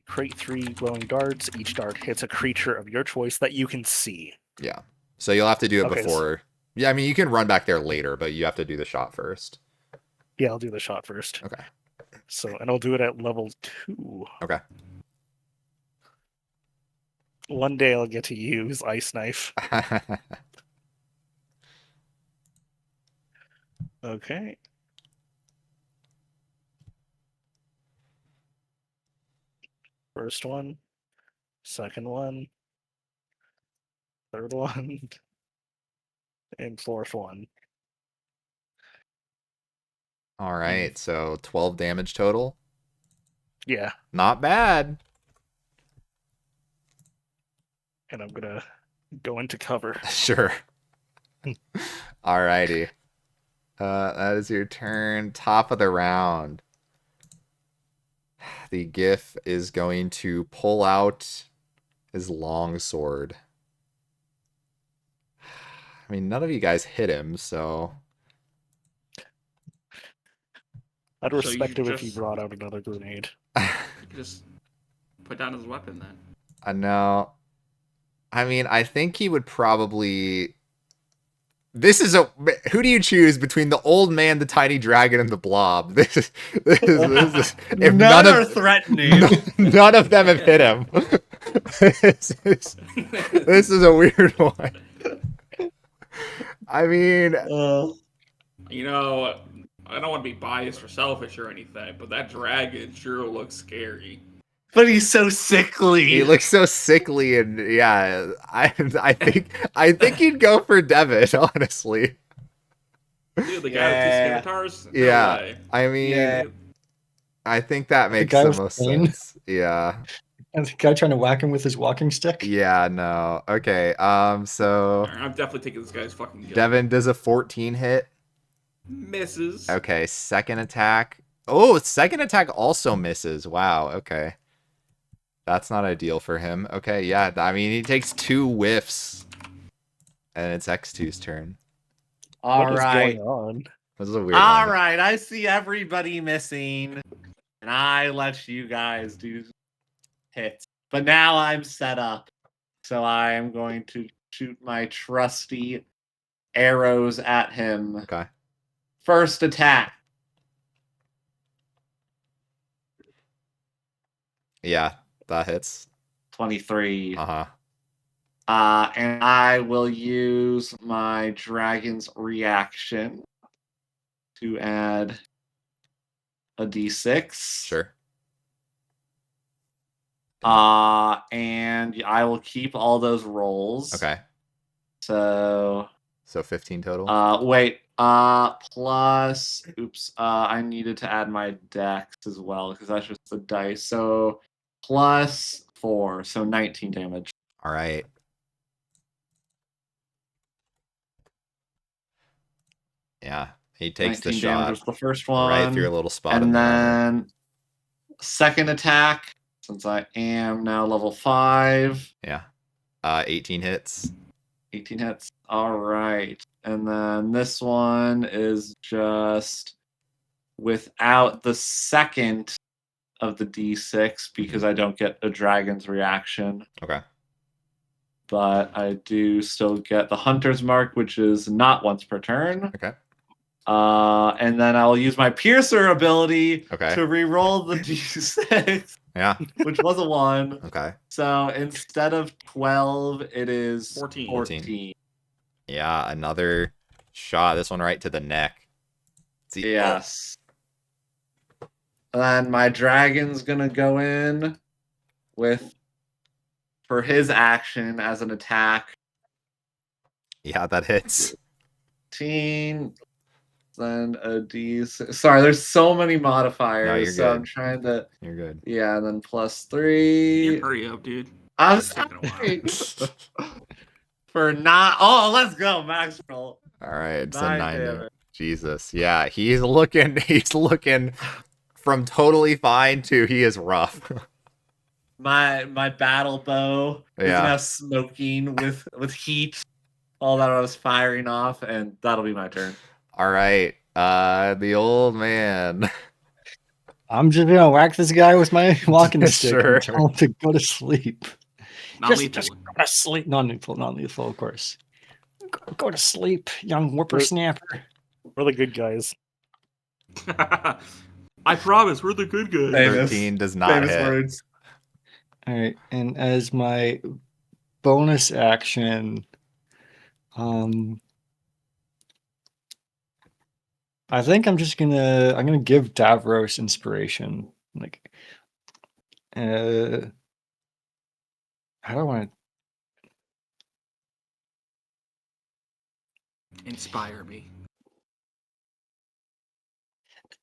Create 3 glowing darts. Each dart hits a creature of your choice that you can see. Yeah. So you'll have to do it Okay, before. Yeah, I mean, you can run back there later, but you have to do the shot first. Yeah, I'll do the shot first. Okay. So, and I'll do it at level 2. Okay. One day I'll get to use Ice Knife. Okay. First one, second one, third one, and fourth one. All right. So 12 damage total. Yeah, Not bad. and I'm gonna Go into cover. Sure. Alrighty. That is your turn. Top of the round. The GIF is going to pull out his long sword. I mean, none of you guys hit him, so... I'd So you respect him if he just- brought out another grenade. You could just put down his weapon then. I know. I mean, I think he would probably... This is a... Who do you choose between the old man, the tiny dragon, and the blob? This is if none are threatening. none of them have hit him. This is a weird one. I mean... You know, I don't want to be biased or selfish or anything, but that dragon sure looks scary. But he's so sickly. He looks so sickly, and yeah, I think he'd go for Devin, honestly. Dude, the guy with two scimitars? No Yeah. way. I mean, Yeah. I think that makes guy the with most cane? sense. Yeah. And the guy trying to whack him with his walking stick. Yeah, no. Okay, so Alright, I'm definitely taking this guy's fucking gun. Devin does a 14 hit. Misses. Okay, second attack. Oh, second attack also misses. Wow, okay. That's not ideal for him. Okay, yeah, I mean, he takes 2 whiffs. And it's X2's turn. All What is right. going on? This is a weird All one. right. I see everybody missing, and I let you guys do hits. But now I'm set up, so I am going to shoot my trusty arrows at him. Okay. First attack. Yeah, that hits. 23. Uh-huh. And I will use my dragon's reaction to add a d6. Sure. And I will keep all those rolls. Okay. So, So 15 total? wait, plus, oops, I needed to add my dex as well, because that's just the dice. So, plus 4, so 19 damage. All right. Yeah, he takes the 19 damage shot was the first one. right through a little spot in And the armor. then, second attack, since I am now level 5, Yeah. 18 hits. 18 hits. All right. And then this one is just without the second of the d6 because I don't get a dragon's reaction. Okay. But I do still get the hunter's mark, which is not once per turn. Okay. And then I'll use my piercer ability Okay. to re-roll the d6, Yeah. which was a 1. Okay. So instead of 12, it is 14. 14. Yeah, another shot. This one right to the neck. See, Yes. And my dragon's gonna go in with for his action as an attack. Yeah, that hits. 15, then a D6. Sorry, there's so many modifiers. No, you're so I'm good. trying to You're good. yeah, then plus Yeah, 3. hurry up, dude. I'm It's taking a while. sorry. For not let's go, max roll. All right, it's a 9 9. damage. Jesus. Yeah, he's looking from totally fine to he is rough. My battle bow is Yeah. now smoking with heat. All that I was firing off, and that'll be my turn. All right. The old man. I'm just gonna whack this guy with my walking stick Sure. and tell him to go to sleep. Not Just lethal. go to sleep. Non-lethal, of course. Go to sleep, young whippersnapper. We're the good guys. I promise, we're the good guys. Famous- 13 does not Famous hit. words. All right, and as my bonus action, I think I'm gonna give Davros inspiration. Like, how do I want Inspire me.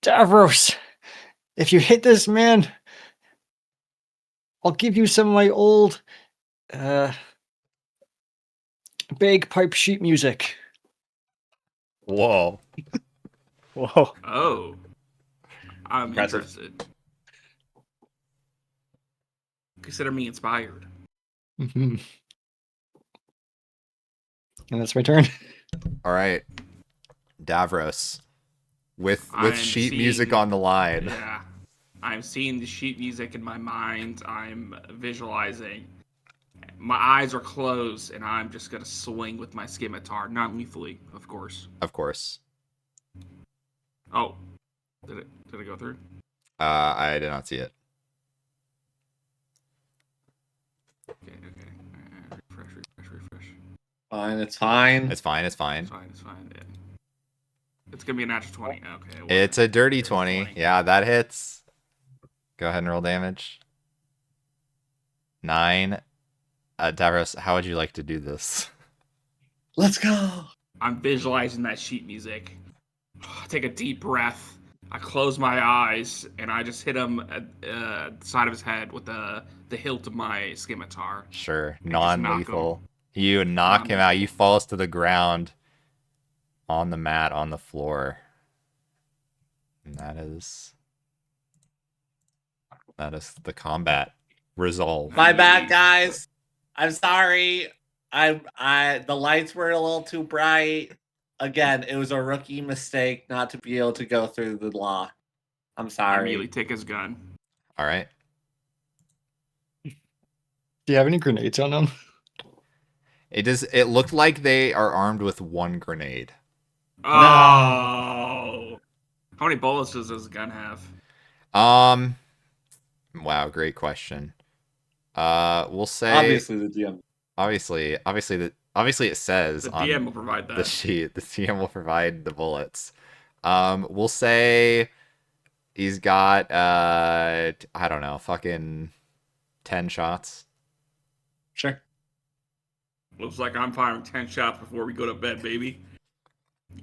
to? Davros, if you hit this man, I'll give you some of my old bagpipe sheet music. Whoa. Whoa. Oh, I'm Impressive. interested. Consider me inspired. Mhm. And that's my turn. All right. Davros. With I'm sheet music seeing- on the line. Yeah. I'm seeing the sheet music in my mind. I'm visualizing. My eyes are closed, and I'm just gonna swing with my scimitar, not lethally, of course. Of course. Oh, did it go through? I did not see it. Okay. Refresh. Fine, it's fine. It's fine. It's fine. It's fine. Yeah. It's gonna be a natural 20. Okay. well, It's a dirty Dirty 20. 20. Yeah, that hits. Go ahead and roll damage. 9. Davros, how would you like to do this? Let's go. I'm visualizing that sheet music. I take a deep breath. I close my eyes, and I just hit him at the side of his head with the hilt of my scimitar. Sure. just knock Non-lethal. You knock him out. He falls to the ground on the mat on the floor. And that is the combat resolve. My bad, guys. I'm sorry. The lights were a little too bright. Again, it was a rookie mistake not to be able to go through the lock. I'm I immediately sorry. take his gun. All right. Do you have any grenades on them? It looked like they are armed with one grenade. Oh! How many bullets does this gun have? Wow, great question. We'll say Obviously, the DM. obviously it says The on DM will provide the that. sheet. The CM will provide the bullets. We'll say he's got I don't know, fucking 10 shots. Sure. Looks like I'm firing 10 shots before we go to bed, baby.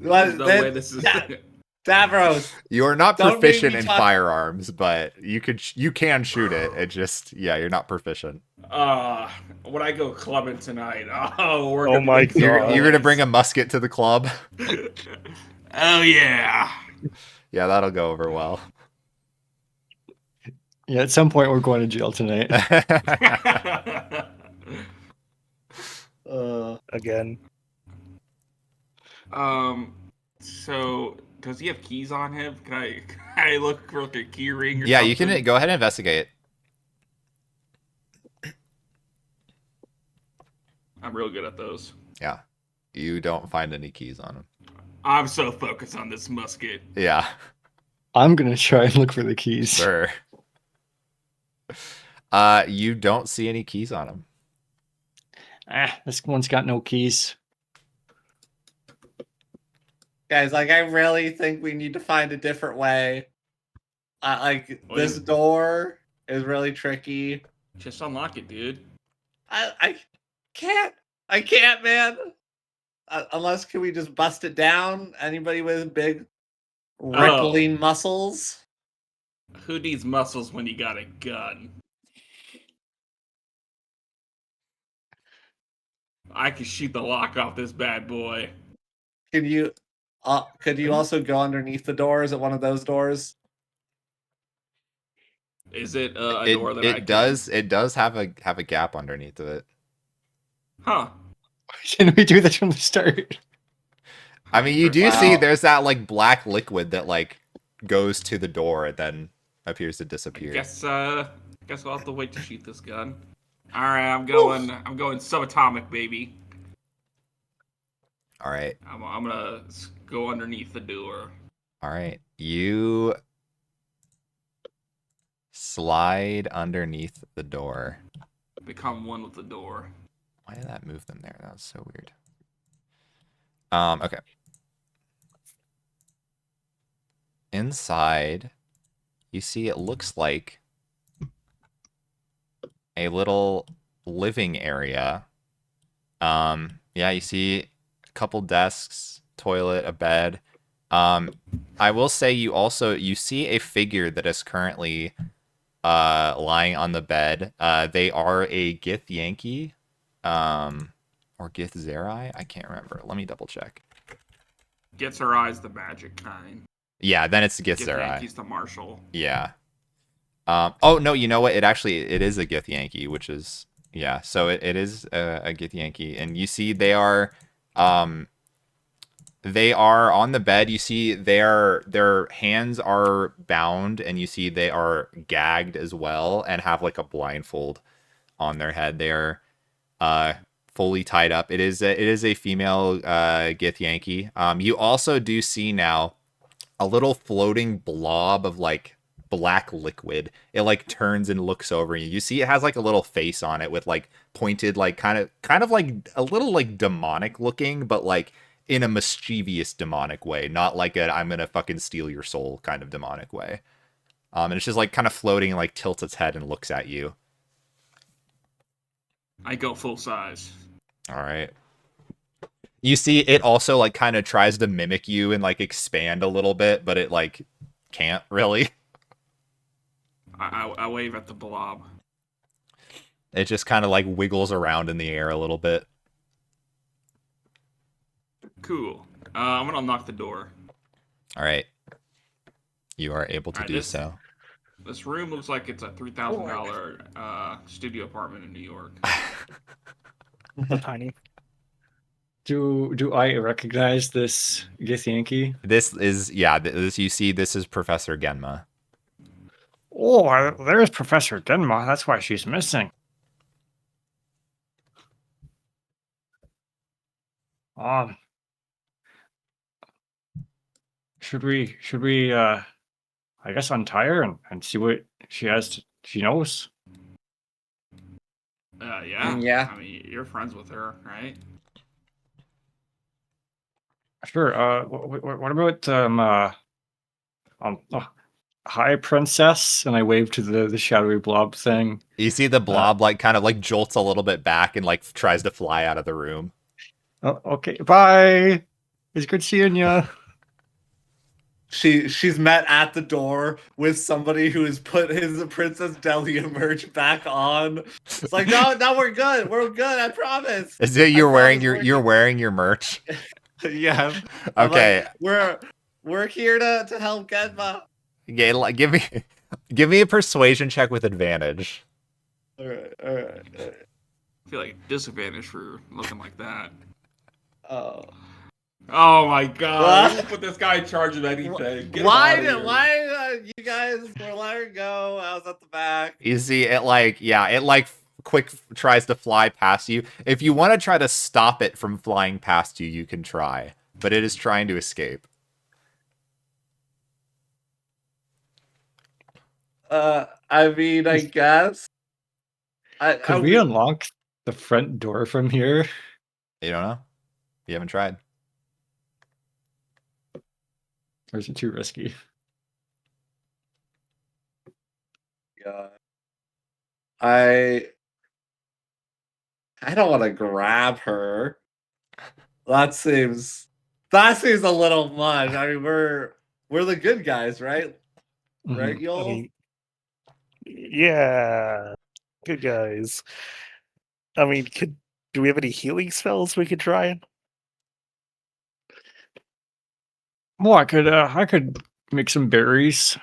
Well, There's no way this is. Davros, You are not Don't make proficient me in talk- firearms, but you can shoot it. It just you're not proficient. When I go clubbing tonight, we're Oh gonna be my making You're, God. you're gonna bring a musket to the club. Oh yeah. Yeah, that'll go over well. Yeah, at some point we're going to jail tonight. Again. So does he have keys on him? Can I look for like a key ring or Yeah, something? you can go ahead and investigate. I'm real good at those. Yeah, you don't find any keys on him. I'm so focused on this musket. Yeah, I'm gonna try and look for the keys. sure. You don't see any keys on him. This one's got no keys. guys, like I really think we need to find a different way. This door is really tricky. Just unlock it, dude. I can't, man. Unless can we just bust it down? Anybody with big rippling muscles? Who needs muscles when you got a gun? I can shoot the lock off this bad boy. Can you? Could you also go underneath the door? Is it one of those doors? Is it a door that I It does have a gap underneath of it. Huh. Didn't we do this from the start? I mean, you do see Wow. there's that like black liquid that like goes to the door and then appears to disappear. Guess I'll have to wait to shoot this gun. All right, I'm going subatomic, baby. All right. I'm gonna go underneath the door. All right. You slide underneath the door. Become one with the door. Why did that move them there? That was so weird. Okay. Inside, you see it looks like a little living area. Yeah, you see a couple desks, toilet, a bed. I will say you see a figure that is currently lying on the bed. They are a Gith Yankee, or or Githzerai? I can't remember. Let me double check. Gets her eyes the magic kind. Yeah, then it's Gith Githzerai. Yankee's the marshal. Yeah. Oh no, you know what? It is a Gith Yankee, which is yeah. So it is a Gith Yankee, and you see they are on the bed. You see their hands are bound, and you see they are gagged as well, and have like a blindfold on their head. They are fully tied up. It is a female Gith Yankee. You also do see now a little floating blob of like black liquid. It like turns and looks over you. You see it has like a little face on it with like pointed like kind of like a little like demonic looking, but like in a mischievous demonic way, not like a I'm gonna fucking steal your soul kind of demonic way. And it's just like kind of floating and like tilts its head and looks at you. I go full size. All right. You see it also like kind of tries to mimic you and like expand a little bit, but it like can't really. I wave at the blob. It just kind of like wiggles around in the air a little bit. Cool. I'm gonna unlock the door. All right. You are able to do so. This room looks like it's a $3,000 studio apartment in New York. So tiny. Do I recognize this Gith Yankee? This is this you see this is Professor Genma. Oh, there's Professor Denma. That's why she's missing. Should we I guess untie her and see what she knows? Yeah. Yeah. I mean, you're friends with her, right? Sure. What about hi princess? And I wave to the shadowy blob thing. You see the blob like kind of like jolts a little bit back and like tries to fly out of the room. Oh, okay. Bye. It's good seeing you. She's met at the door with somebody who has put his Princess Delia merch back on. It's like, no, we're good. We're good. I promise. Is it you're wearing your merch? Yeah. Okay. Like, we're here to help Genma. Yeah, like, give me a persuasion check with advantage. All right. I feel like disadvantage for looking like that. Oh. Oh my god! What? Who put this guy in charge of anything? Get him Why outta here. you guys were letting her go? I was at the back. You see it like quick tries to fly past you. If you want to try to stop it from flying past you, you can try, but it is trying to escape. I mean, I guess. Could we unlock the front door from here? You don't know? You haven't tried. Or is it too risky? Yeah. I don't want to grab her. That seems a little much. I mean, we're the good guys, right? Mhm. Right, y'all? Yeah, good guys. I mean, do we have any healing spells we could try? Well, I could make some berries.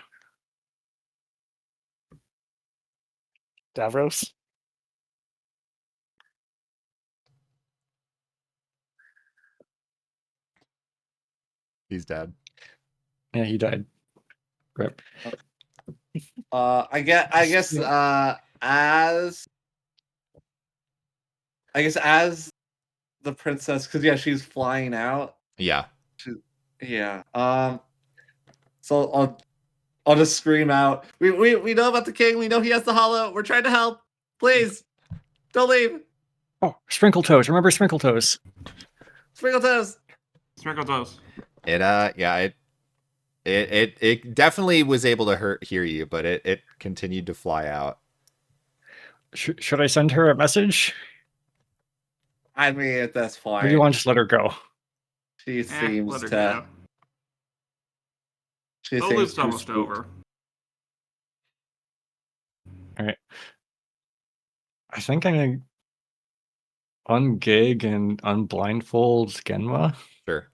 Davros? He's dead. Yeah, he died. Rip. I guess as the princess, because yeah, she's flying out. Yeah. Yeah. So I'll just scream out. We know about the king. We know he has the hollow. We're trying to help. Please, don't leave. Oh, Sprinkle Toes. Remember Sprinkle Toes? Sprinkle Toes. Sprinkle Toes. It definitely was able to hear you, but it continued to fly out. Should I send her a message? I mean, at this point, Or do you want to just let her go? she seems let her to. go. She The seems loop's too almost spooked. over. All right. I think I'm gonna ungig and unblindfold Genma Sure.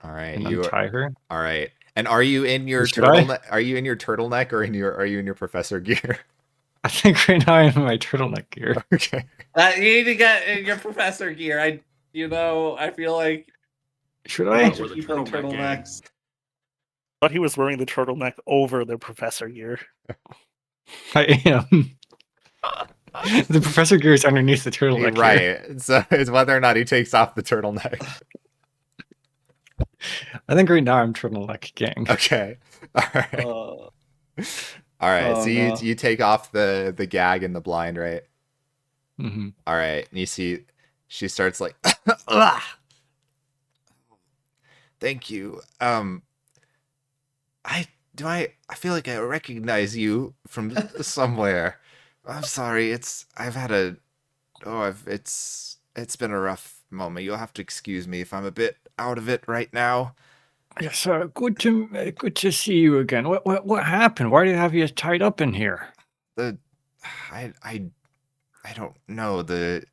All right, and you are untie her. all right. And are you in your Should I? turtleneck? Are you in your turtleneck or are you in your professor gear? I think right now I'm in my turtleneck gear. Okay. You need to get in your professor gear. I feel like Should a I? bunch We're of the people in turtleneck gang. turtlenecks. Thought he was wearing the turtleneck over the professor gear. I am. The professor gear is underneath the turtleneck gear. Right. So it's whether or not he takes off the turtleneck. I think right now I'm turtleneck gang. Okay. All right. Oh All right. So no. you take off the gag and the blind, right? Hmm. All right. And you see she starts like "Ugh. Thank you. I feel like I recognize you from somewhere. I'm sorry. It's been a rough moment. You'll have to excuse me if I'm a bit out of it right now. Yes, good to see you again. What happened? Why do you have you tied up in here? The I don't know. The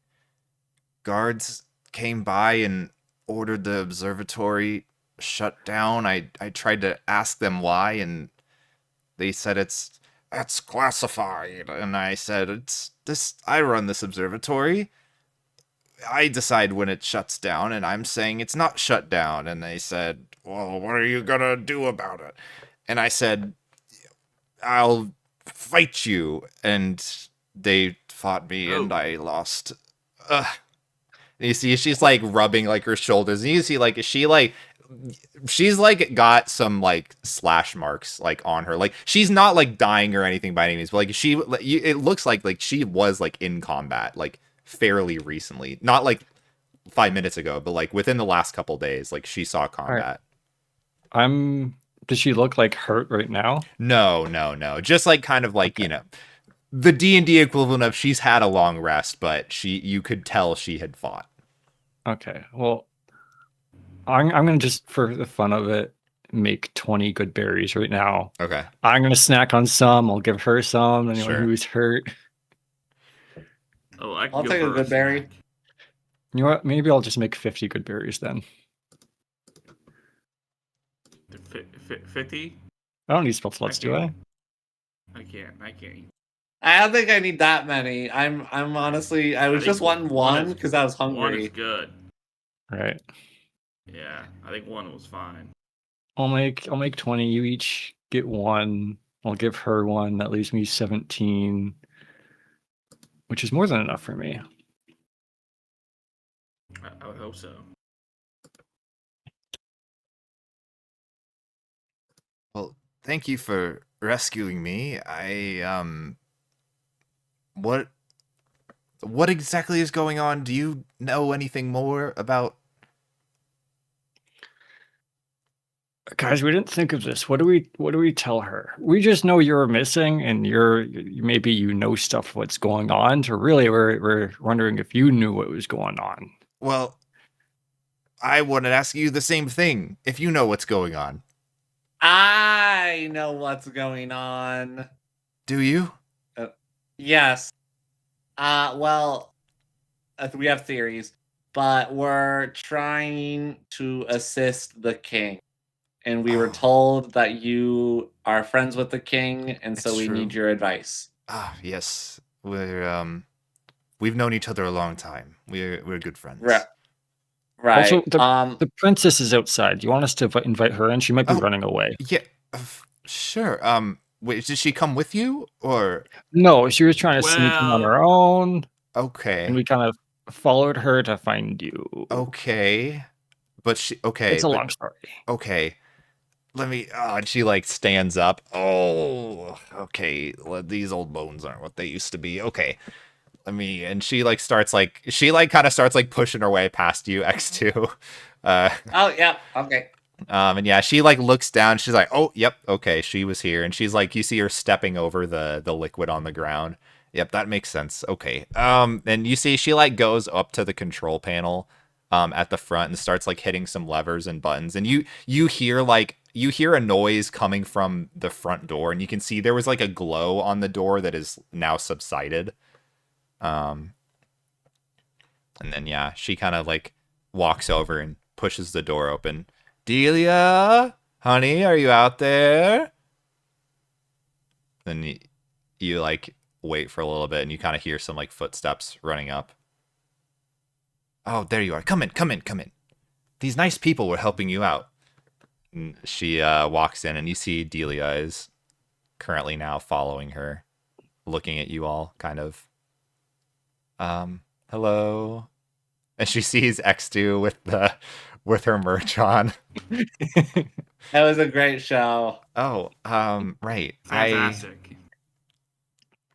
guards came by and ordered the observatory shut down. I tried to ask them why, and they said that's classified. And I said it's this. I run this observatory. I decide when it shuts down, and I'm saying it's not shut down. And they said, well, what are you gonna do about it? And I said, I'll fight you. And they fought me, and Oh. I lost. Ugh. And you see, she's like rubbing like her shoulders, and you see like she's like got some like slash marks like on her. Like she's not like dying or anything by any means, but like it looks like she was like in combat like fairly recently, not like 5 minutes ago, but like within the last couple days, like she saw combat. Does she look like hurt right now? No. Just like kind of like, the D&D equivalent of she's had a long rest, but you could tell she had fought. Okay. Well, I'm gonna just for the fun of it make 20 good berries right now. Okay. I'm gonna snack on some. I'll give her some. Anyone Sure. who's hurt. Oh, I can I'll give take a her good berry. snack. You know what? Maybe I'll just make 50 good berries then. 50? I don't need spell slots, do I? I can't. I don't think I need that many. I'm honestly I was think just wanting one because I was One is hungry. good. Right. Yeah, I think one was fine. I'll make 20. You each get one. I'll give her one. That leaves me 17, which is more than enough for me. I would hope so. Well, thank you for rescuing me. What exactly is going on? Do you know anything more about? Guys, we didn't think of this. What do we tell her? We just know you're missing, and maybe you know stuff what's going on. So really, we're wondering if you knew what was going on. Well, I wanted to ask you the same thing. If you know what's going on, I know what's going on. do you? Yes. Well, we have theories, but we're trying to assist the king. And we were Oh. told that you are friends with the king, and so It's we true. need your advice. Yes. We've known each other a long time. We're good friends. Right. Also, the princess is outside. Do you want us to invite her in? She might be Oh. running away. Yeah. Sure. Wait, did she come with you or? No, she was trying to sneak in on her own, Okay. and we kind of followed her to find you. Okay. But It's a long story. Okay. Let me. And she like stands up. Oh, okay. These old bones aren't what they used to be. Okay. And she like starts like kind of starts like pushing her way past you, X2. Oh yeah. Okay. And yeah, she like looks down. She's like, oh, yep, okay, she was here, and she's like, you see her stepping over the liquid on the ground. Yep, that makes sense. Okay. And you see she like goes up to the control panel, at the front and starts like hitting some levers and buttons, and you hear a noise coming from the front door, and you can see there was like a glow on the door that is now subsided. And then yeah, she kind of like walks over and pushes the door open. Delia, honey, are you out there? Then you like wait for a little bit and you kind of hear some like footsteps running up. Oh, there you are. Come in, come in, come in. These nice people were helping you out. And she walks in and you see Delia is currently now following her, looking at you all kind of. Hello. And she sees X2 with her merch on. That was a great show. Oh, right. Fantastic.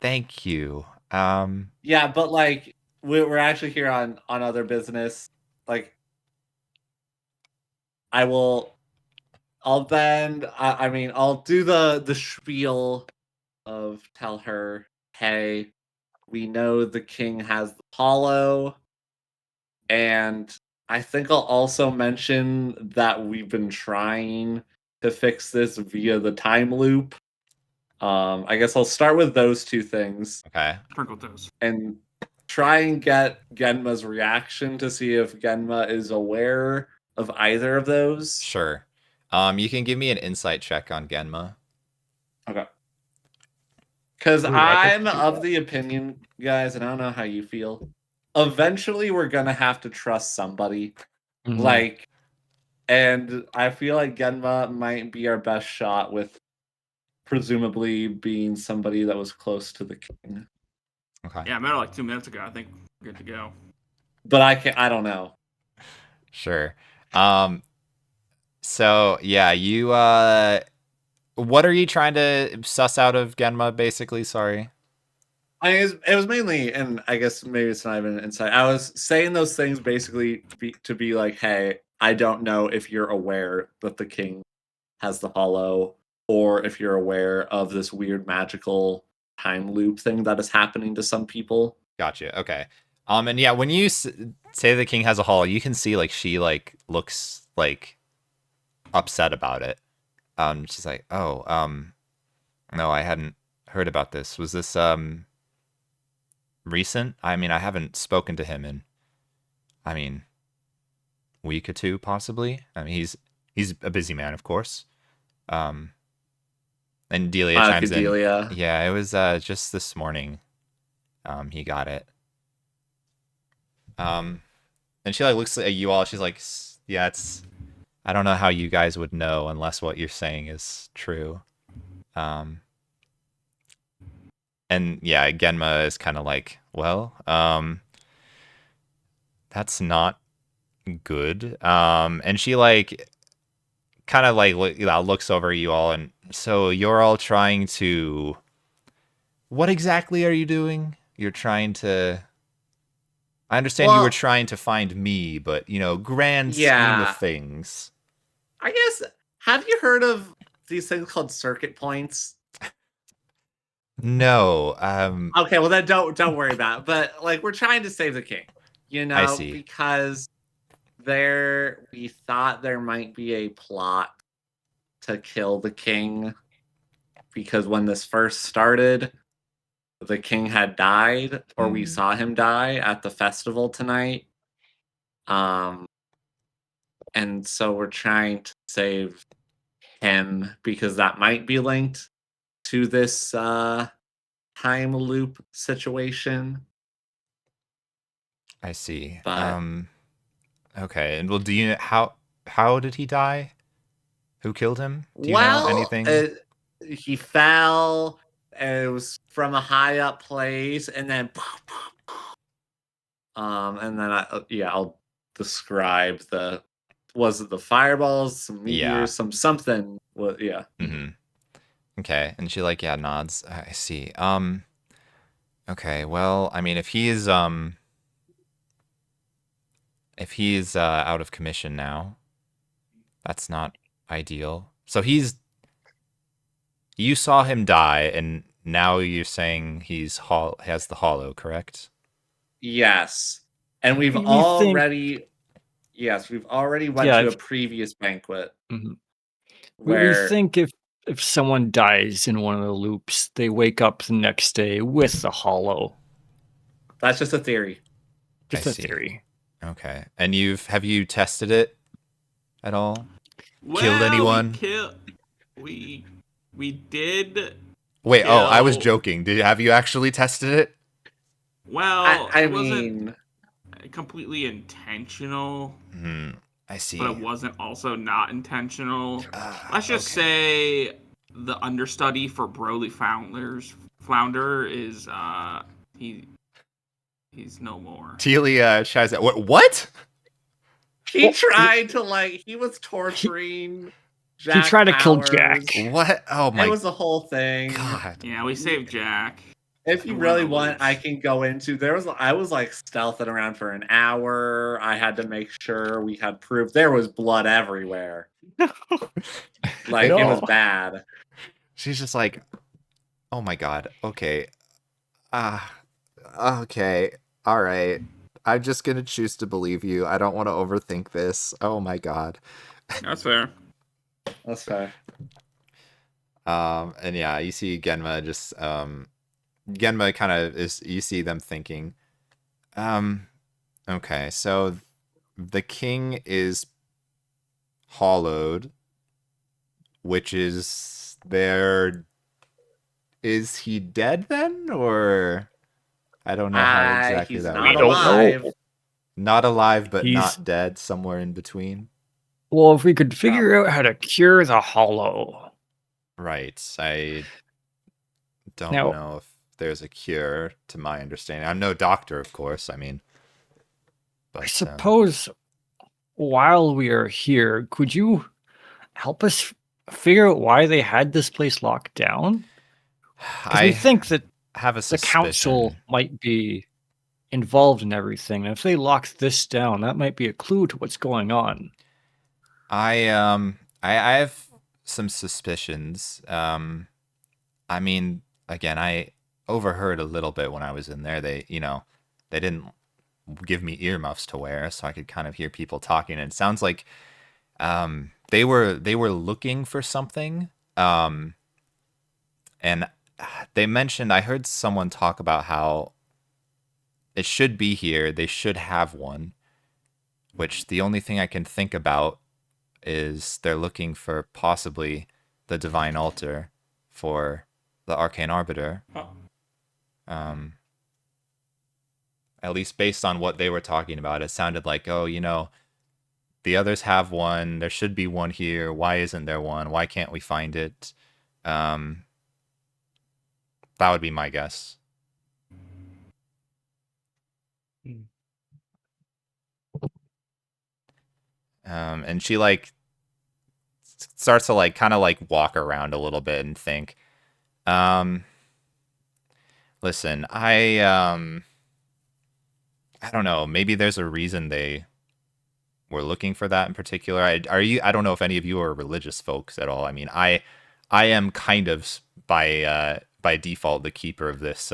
Thank you. Yeah, but like we're actually here on other business. Like I'll do the spiel of tell her, hey, we know the king has the hollow, and I think I'll also mention that we've been trying to fix this via the time loop. I guess I'll start with those two things Okay. Sprinkle those. and try and get Genma's reaction to see if Genma is aware of either of those. Sure. You can give me an insight check on Genma. Okay. Because Ooh, I I'm could do of that. the opinion, guys, and I don't know how you feel. Eventually, we're gonna have to trust somebody. Mhm. Like, and I feel like Genma might be our best shot with presumably being somebody that was close to the king. Okay. Yeah, I met her like 2 minutes ago. I think we're good to go. But I don't know. Sure. So yeah, you what are you trying to suss out of Genma basically? Sorry. It was mainly, and I guess maybe it's not even an insight. I was saying those things basically to be like, hey, I don't know if you're aware that the king has the hollow, or if you're aware of this weird magical time loop thing that is happening to some people. Gotcha. Okay. And yeah, when you say the king has a hollow, you can see like she like looks like upset about it. She's like, "Oh, no, I hadn't heard about this. Was this recent? I mean, I haven't spoken to him in, I mean, week or two possibly. I mean, he's a busy man, of course. Um, and Delia chimes in. Delia. Yeah, it was just this morning. He got it. And she like looks at you all. She's like, yeah, it's. I don't know how you guys would know unless what you're saying is true. And yeah, Genma is kind of like, well, that's not good. And she like kind of like looks over you all, and so you're all trying to. What exactly are you doing? You're trying to. I understand you were Well, trying to find me, but grand scheme yeah. of things. I guess, have you heard of these things called circuit points? No. Okay, well then don't worry about it. But like, we're trying to save the king, I see. because we thought there might be a plot to kill the king, because when this first started, the king had died, or we saw him die at the festival tonight. And so we're trying to save him because that might be linked to this time loop situation. I see. But Okay. And well, do you how did he die? Who killed him? Do you know well, anything? he fell, and it was from a high up place, and then I'll describe was it the fireballs, some meteors, Yeah. something. Well, yeah. Mm-hmm. Okay. And she like nods. I see. Okay. Well, I mean, if he's out of commission now, that's not ideal. So you saw him die, and now you're saying has the hollow, correct? Yes. And we've We think- already went Yeah, to a if- previous banquet Mhm. We where think if someone dies in one of the loops, they wake up the next day with the hollow. that's just a theory. Just I a see. theory. Okay. And have you tested it at all? Well, Killed anyone? We did. Wait, I was kill- joking. Have you actually tested it? Well, I it wasn't mean, completely intentional, I see. but it wasn't also not intentional. Ah, Let's just okay. say the understudy for Broly Flounder is he's no more. Telia tries that. What? he tried to he was torturing He Jack tried to kill Powers. Jack. What? Oh my It was a whole thing. god. Yeah, we saved Jack. If you And really one of the want, I loops. can go into I was like stealthing around for an hour. I had to make sure we had proof. There was blood everywhere. Like it was No. bad. She's just like, oh my god. Okay. Okay. All right. I'm just gonna choose to believe you. I don't want to overthink this. Oh my god. That's fair. That's fair. And yeah, you see Genma just Genma kind of is, you see them thinking, okay, so the king is hollowed, which is is he dead then, or I don't know how exactly He's that not We don't works. know. alive. Not alive, but He's- not dead, somewhere in between. Well, if we could figure out how to cure the hollow. Right. I don't Now- know if there's a cure, to my understanding. I'm no doctor, of course. I mean, but I suppose while we are here, could you help us figure out why they had this place locked down? Because we think that have a the suspicion. council might be involved in everything. And if they locked this down, that might be a clue to what's going on. I have some suspicions. I mean, again, I overheard a little bit when I was in there. They didn't give me earmuffs to wear, so I could kind of hear people talking. And it sounds like they were looking for something. And they mentioned, I heard someone talk about how it should be here. They should have one. Which the only thing I can think about is they're looking for possibly the divine altar for the Arcane Arbiter. Huh. At least based on what they were talking about, it sounded like, the others have one. There should be one here. Why isn't there one? Why can't we find it? That would be my guess. And she starts to kind of walk around a little bit and think, listen, I don't know, maybe there's a reason they were looking for that in particular. I don't know if any of you are religious folks at all. I mean, I am kind of by default the keeper of this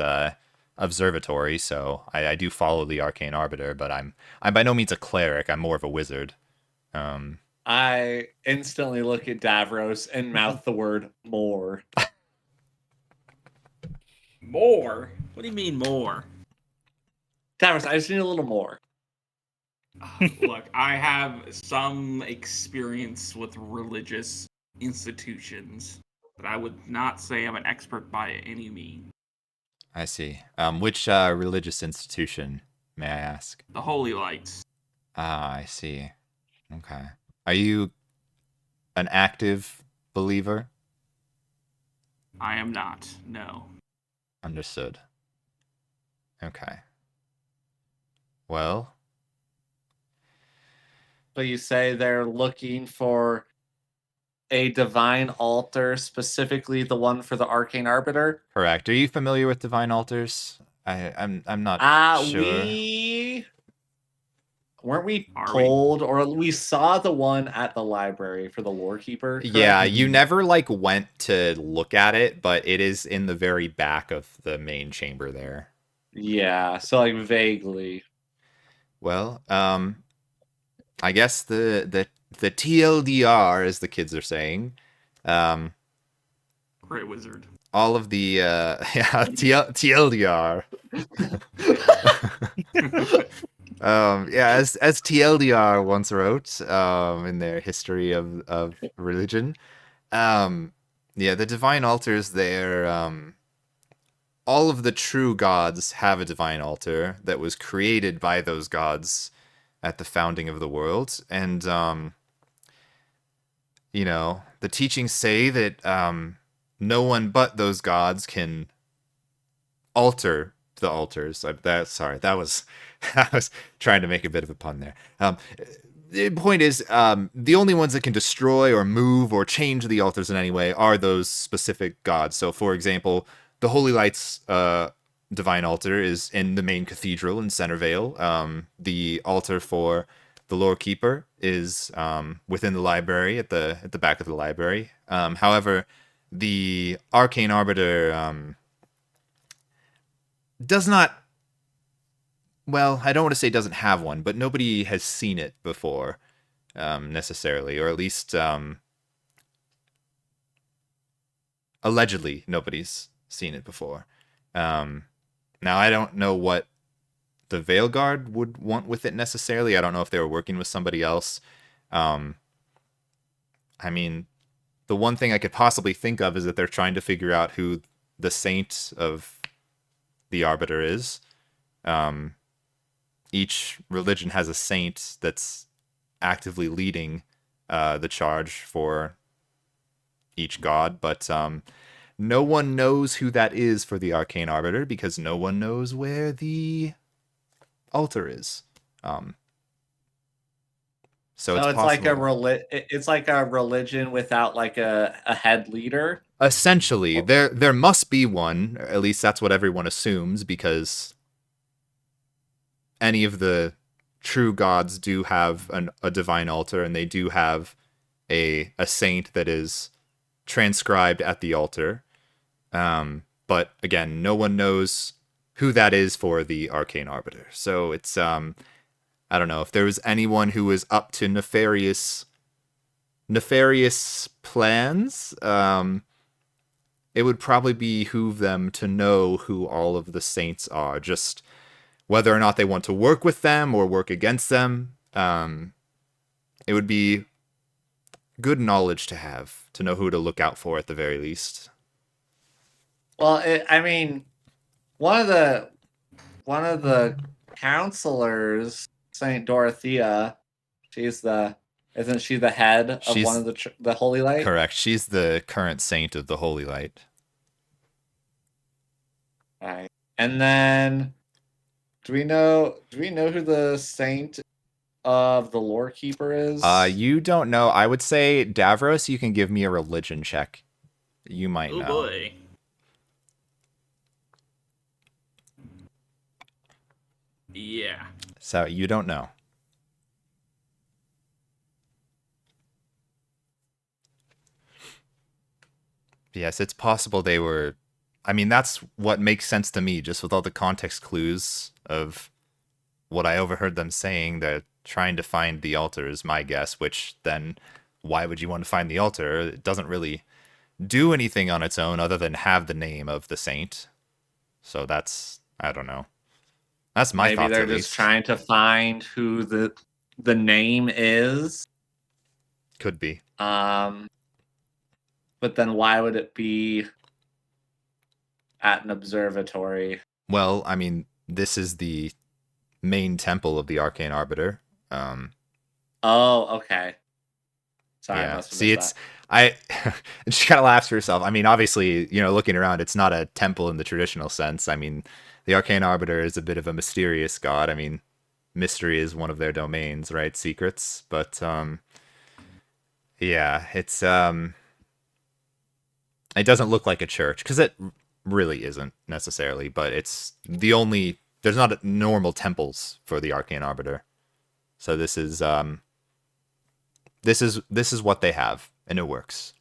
observatory, so I do follow the Arcane Arbiter, but I'm by no means a cleric. I'm more of a wizard. I instantly look at Davros and mouth the word more. More? What do you mean more? Davros, I just need a little more. Look, I have some experience with religious institutions, but I would not say I'm an expert by any means. I see. Which religious institution, may I ask? The Holy Lights. Ah, I see. Okay. Are you an active believer? I am not. No. Understood. Okay. Well, But you say they're looking for a divine altar, specifically the one for the Arcane Arbiter? correct. Are you familiar with divine altars? I'm not sure. Weren't we Are we? told, or we saw the one at the library for the lore keeper? Yeah, correct? you never went to look at it, but it is in the very back of the main chamber there. Yeah, so vaguely. Well, I guess the TLDR, as the kids are saying, Great wizard. all of the TLDR. Yeah, as TLDR once wrote in their history of religion, yeah, the divine altars, they're all of the true gods have a divine altar that was created by those gods at the founding of the world, and the teachings say that no one but those gods can alter the altars. That was I was trying to make a bit of a pun there. The point is, the only ones that can destroy or move or change the altars in any way are those specific gods. So, for example, the Holy Light's divine altar is in the main cathedral in Centervale. The altar for the Lord Keeper is within the library at the back of the library. However, the Arcane Arbiter does not. Well, I don't want to say doesn't have one, but nobody has seen it before, necessarily, or at least allegedly nobody's seen it before. Now, I don't know what the Veil Guard would want with it necessarily. I don't know if they were working with somebody else. I mean, the one thing I could possibly think of is that they're trying to figure out who the saint of the Arbiter is. Each religion has a saint that's actively leading the charge for each god, but no one knows who that is for the Arcane Arbiter because no one knows where the altar is. So it's like possible. it's like a religion without like a head leader. Essentially, there must be one. At least that's what everyone assumes, because any of the true gods do have a divine altar, and they do have a saint that is transcribed at the altar. But again, no one knows who that is for the Arcane Arbiter. So it's I don't know if there was anyone who was up to nefarious plans. It would probably behoove them to know who all of the saints are. Just whether or not they want to work with them or work against them, it would be good knowledge to have, to know who to look out for at the very least. Well, I mean, one of the counselors, Saint Dorothea, isn't she the head of one of the Holy Light? Correct. She's the current saint of the Holy Light. Right. And then do we know who the saint of the Lore Keeper is? You don't know. I would say, Davros, you can give me a religion check. You might know. Oh boy. Yeah. So you don't know. Yes, it's possible they were. I mean, that's what makes sense to me, just with all the context clues of what I overheard them saying. They're trying to find the altar, is my guess, which then why would you want to find the altar? It doesn't really do anything on its own other than have the name of the saint. So that's, I don't know. That's my thoughts. Maybe they're just trying to find who the name is. Could be. But then why would it be at an observatory? Well, I mean, this is the main temple of the Arcane Arbiter. Oh, okay. Sorry, yeah. I must have See, missed and she kind of laughs to herself. I mean, obviously, looking around, it's not a temple in the traditional sense. I mean, the Arcane Arbiter is a bit of a mysterious god. I mean, mystery is one of their domains, right? Secrets. But, yeah, it's, it doesn't look like a church, because it really isn't necessarily, but it's there's not normal temples for the Arcane Arbiter. So this is what they have, and it works.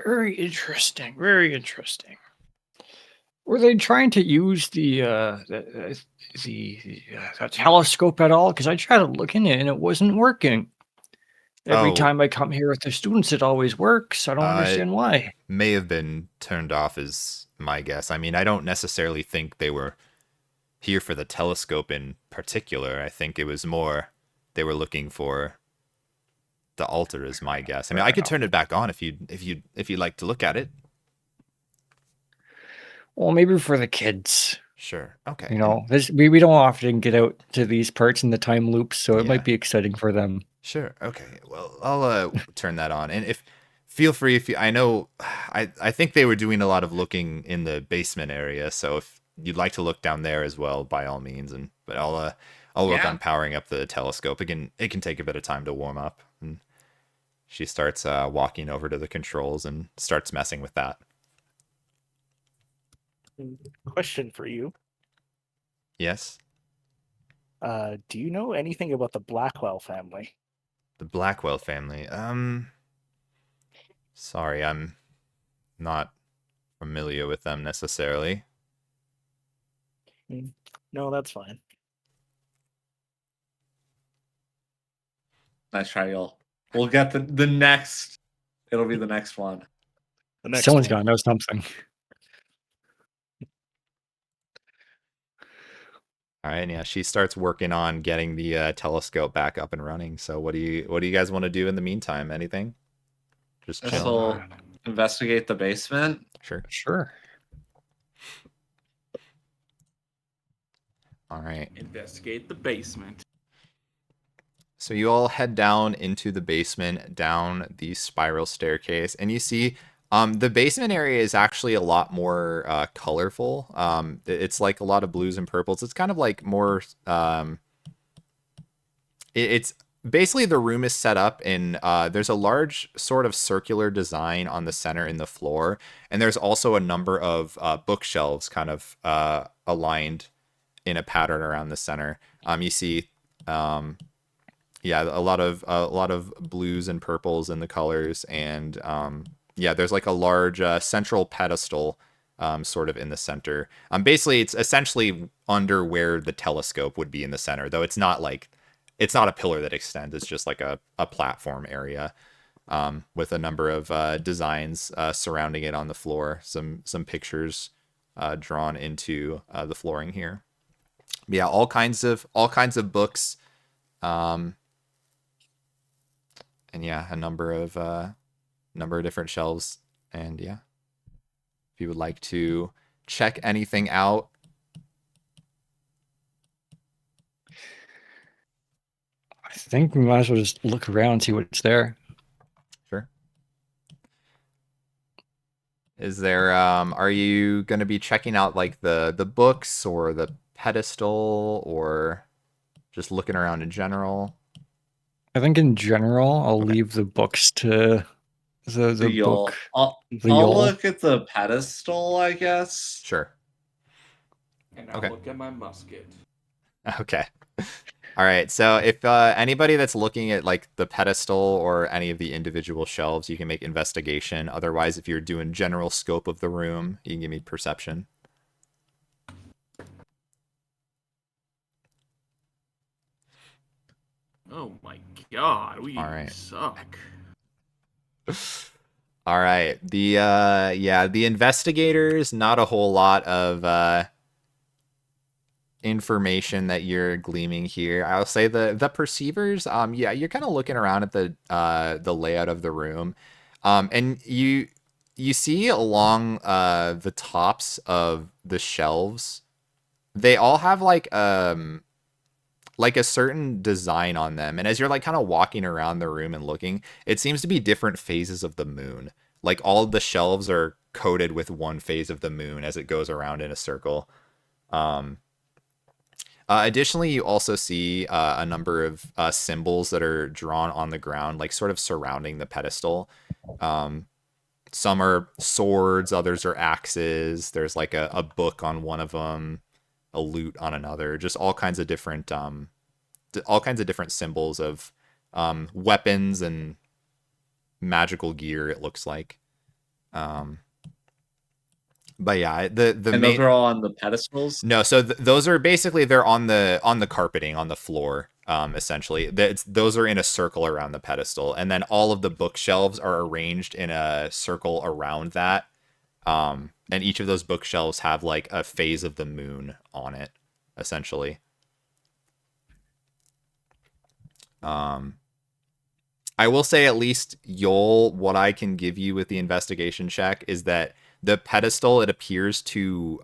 Very interesting. Very interesting. Were they trying to use the telescope at all? Because I tried to look in it and it wasn't working. Every time I come here with the students, it always works. I don't understand why. May have been turned off as my guess. I mean, I don't necessarily think they were here for the telescope in particular. I think it was more they were looking for the altar, is my guess. I mean, I could turn it back on if you'd like to look at it. Well, maybe for the kids. Sure. Okay. You know, we don't often get out to these parts in the time loops, so it Yeah. might be exciting for them. Sure. Okay. Well, I'll turn that on. And feel free if you, I know I think they were doing a lot of looking in the basement area, so if you'd like to look down there as well, by all means. But I'll work Yeah. on powering up the telescope. It can take a bit of time to warm up. And she starts walking over to the controls and starts messing with that. Question for you. Yes. Do you know anything about the Blackwell family? The Blackwell family. Sorry, I'm not familiar with them necessarily. No, that's fine. Nice try, y'all. We'll get the next. It'll be the next one. The next Someone's one. got to know something. All right, yeah, she starts working on getting the telescope back up and running. So what do you guys want to do in the meantime? Anything? Just This chill. will investigate the basement. Sure. Sure. All right. Investigate the basement. So you all head down into the basement, down the spiral staircase, and you see the basement area is actually a lot more colorful. It's like a lot of blues and purples. It's kind of like more. It's basically the room is set up in. There's a large sort of circular design on the center in the floor, and there's also a number of bookshelves kind of aligned in a pattern around the center. You see. Yeah, a lot of blues and purples in the colors, and yeah, there's like a large central pedestal sort of in the center. Basically, it's essentially under where the telescope would be in the center, though it's not a pillar that extends. It's just like a platform area with a number of designs surrounding it on the floor. Some pictures drawn into the flooring here. Yeah, all kinds of books. And yeah, a number of different shelves. And yeah, if you would like to check anything out, I think we might as well just look around and see what's there. sure. Is there are you going to be checking out like the books or the pedestal, or just looking around in general? I think in general, I'll Okay. leave the books to the Yule. book. I'll the Yule. look at the pedestal, I guess. Sure. And I'll Okay. look at my musket. Okay. All right. So if anybody that's looking at like the pedestal or any of the individual shelves, you can make investigation. Otherwise, if you're doing general scope of the room, you can give me perception. Oh my god, we All right. suck. All right. The investigators, not a whole lot of information that you're gleaming here. I'll say the perceivers, yeah, you're kind of looking around at the layout of the room. And you see along the tops of the shelves, they all have like a certain design on them. And as you're like kind of walking around the room and looking, it seems to be different phases of the moon. Like all of the shelves are coated with one phase of the moon as it goes around in a circle. Additionally, you also see a number of symbols that are drawn on the ground, like sort of surrounding the pedestal. Some are swords, others are axes. There's like a book on one of them, a lute on another. Just all kinds of different symbols of weapons and magical gear. It looks like. But yeah, the And main... those are all on the pedestals? No, so those are basically, they're on the carpeting on the floor, essentially. Those are in a circle around the pedestal, and then all of the bookshelves are arranged in a circle around that. And each of those bookshelves have like a phase of the moon on it, essentially. I will say at least what I can give you with the investigation check is that the pedestal, it appears to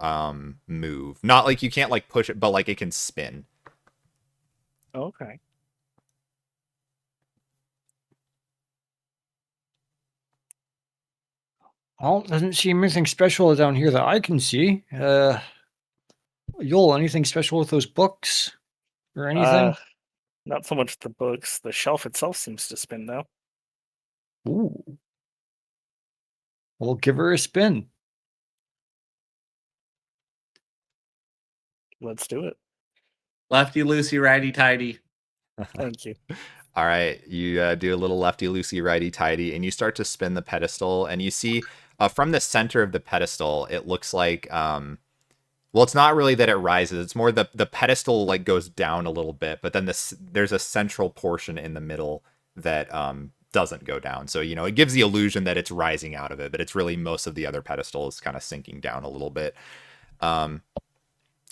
move. Not like you can't like push it, but like it can spin. Okay. Well, doesn't seem anything special down here that I can see. Yol, anything special with those books or anything? Not so much the books. The shelf itself seems to spin though. Ooh. Well, give her a spin. Let's do it. Lefty loosey, righty tighty. Thank you. All right, you do a little lefty loosey, righty tighty, and you start to spin the pedestal, and you see from the center of the pedestal, it looks like well, it's not really that it rises. It's more the pedestal like goes down a little bit, but then there's a central portion in the middle that doesn't go down. So, you know, it gives the illusion that it's rising out of it, but it's really most of the other pedestal is kind of sinking down a little bit. And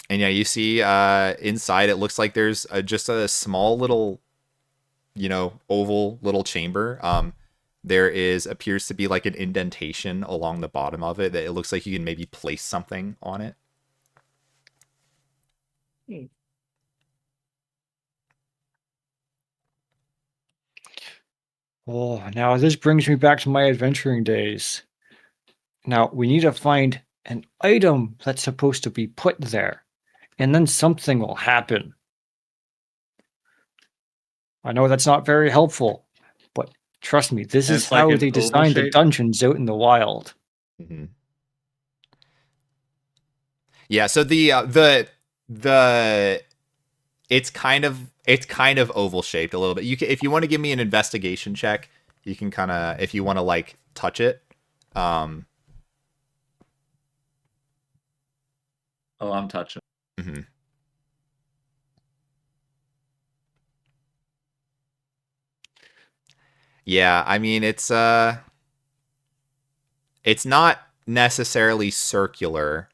yeah, you see inside it looks like there's just a small little, you know, oval little chamber. There appears to be like an indentation along the bottom of it that it looks like you can maybe place something on it. Oh, now this brings me back to my adventuring days. Now, we need to find an item that's supposed to be put there, and then something will happen. I know that's not very helpful, but trust me, this is It's like how an they oval designed the shape? dungeons out in the wild. Mm-hmm. Yeah, so the it's kind of oval shaped a little bit. You can, if you want to give me an investigation check, you can kind of, if you want to like touch it. Oh, I'm touching. Mhm. Yeah, I mean it's not necessarily circular.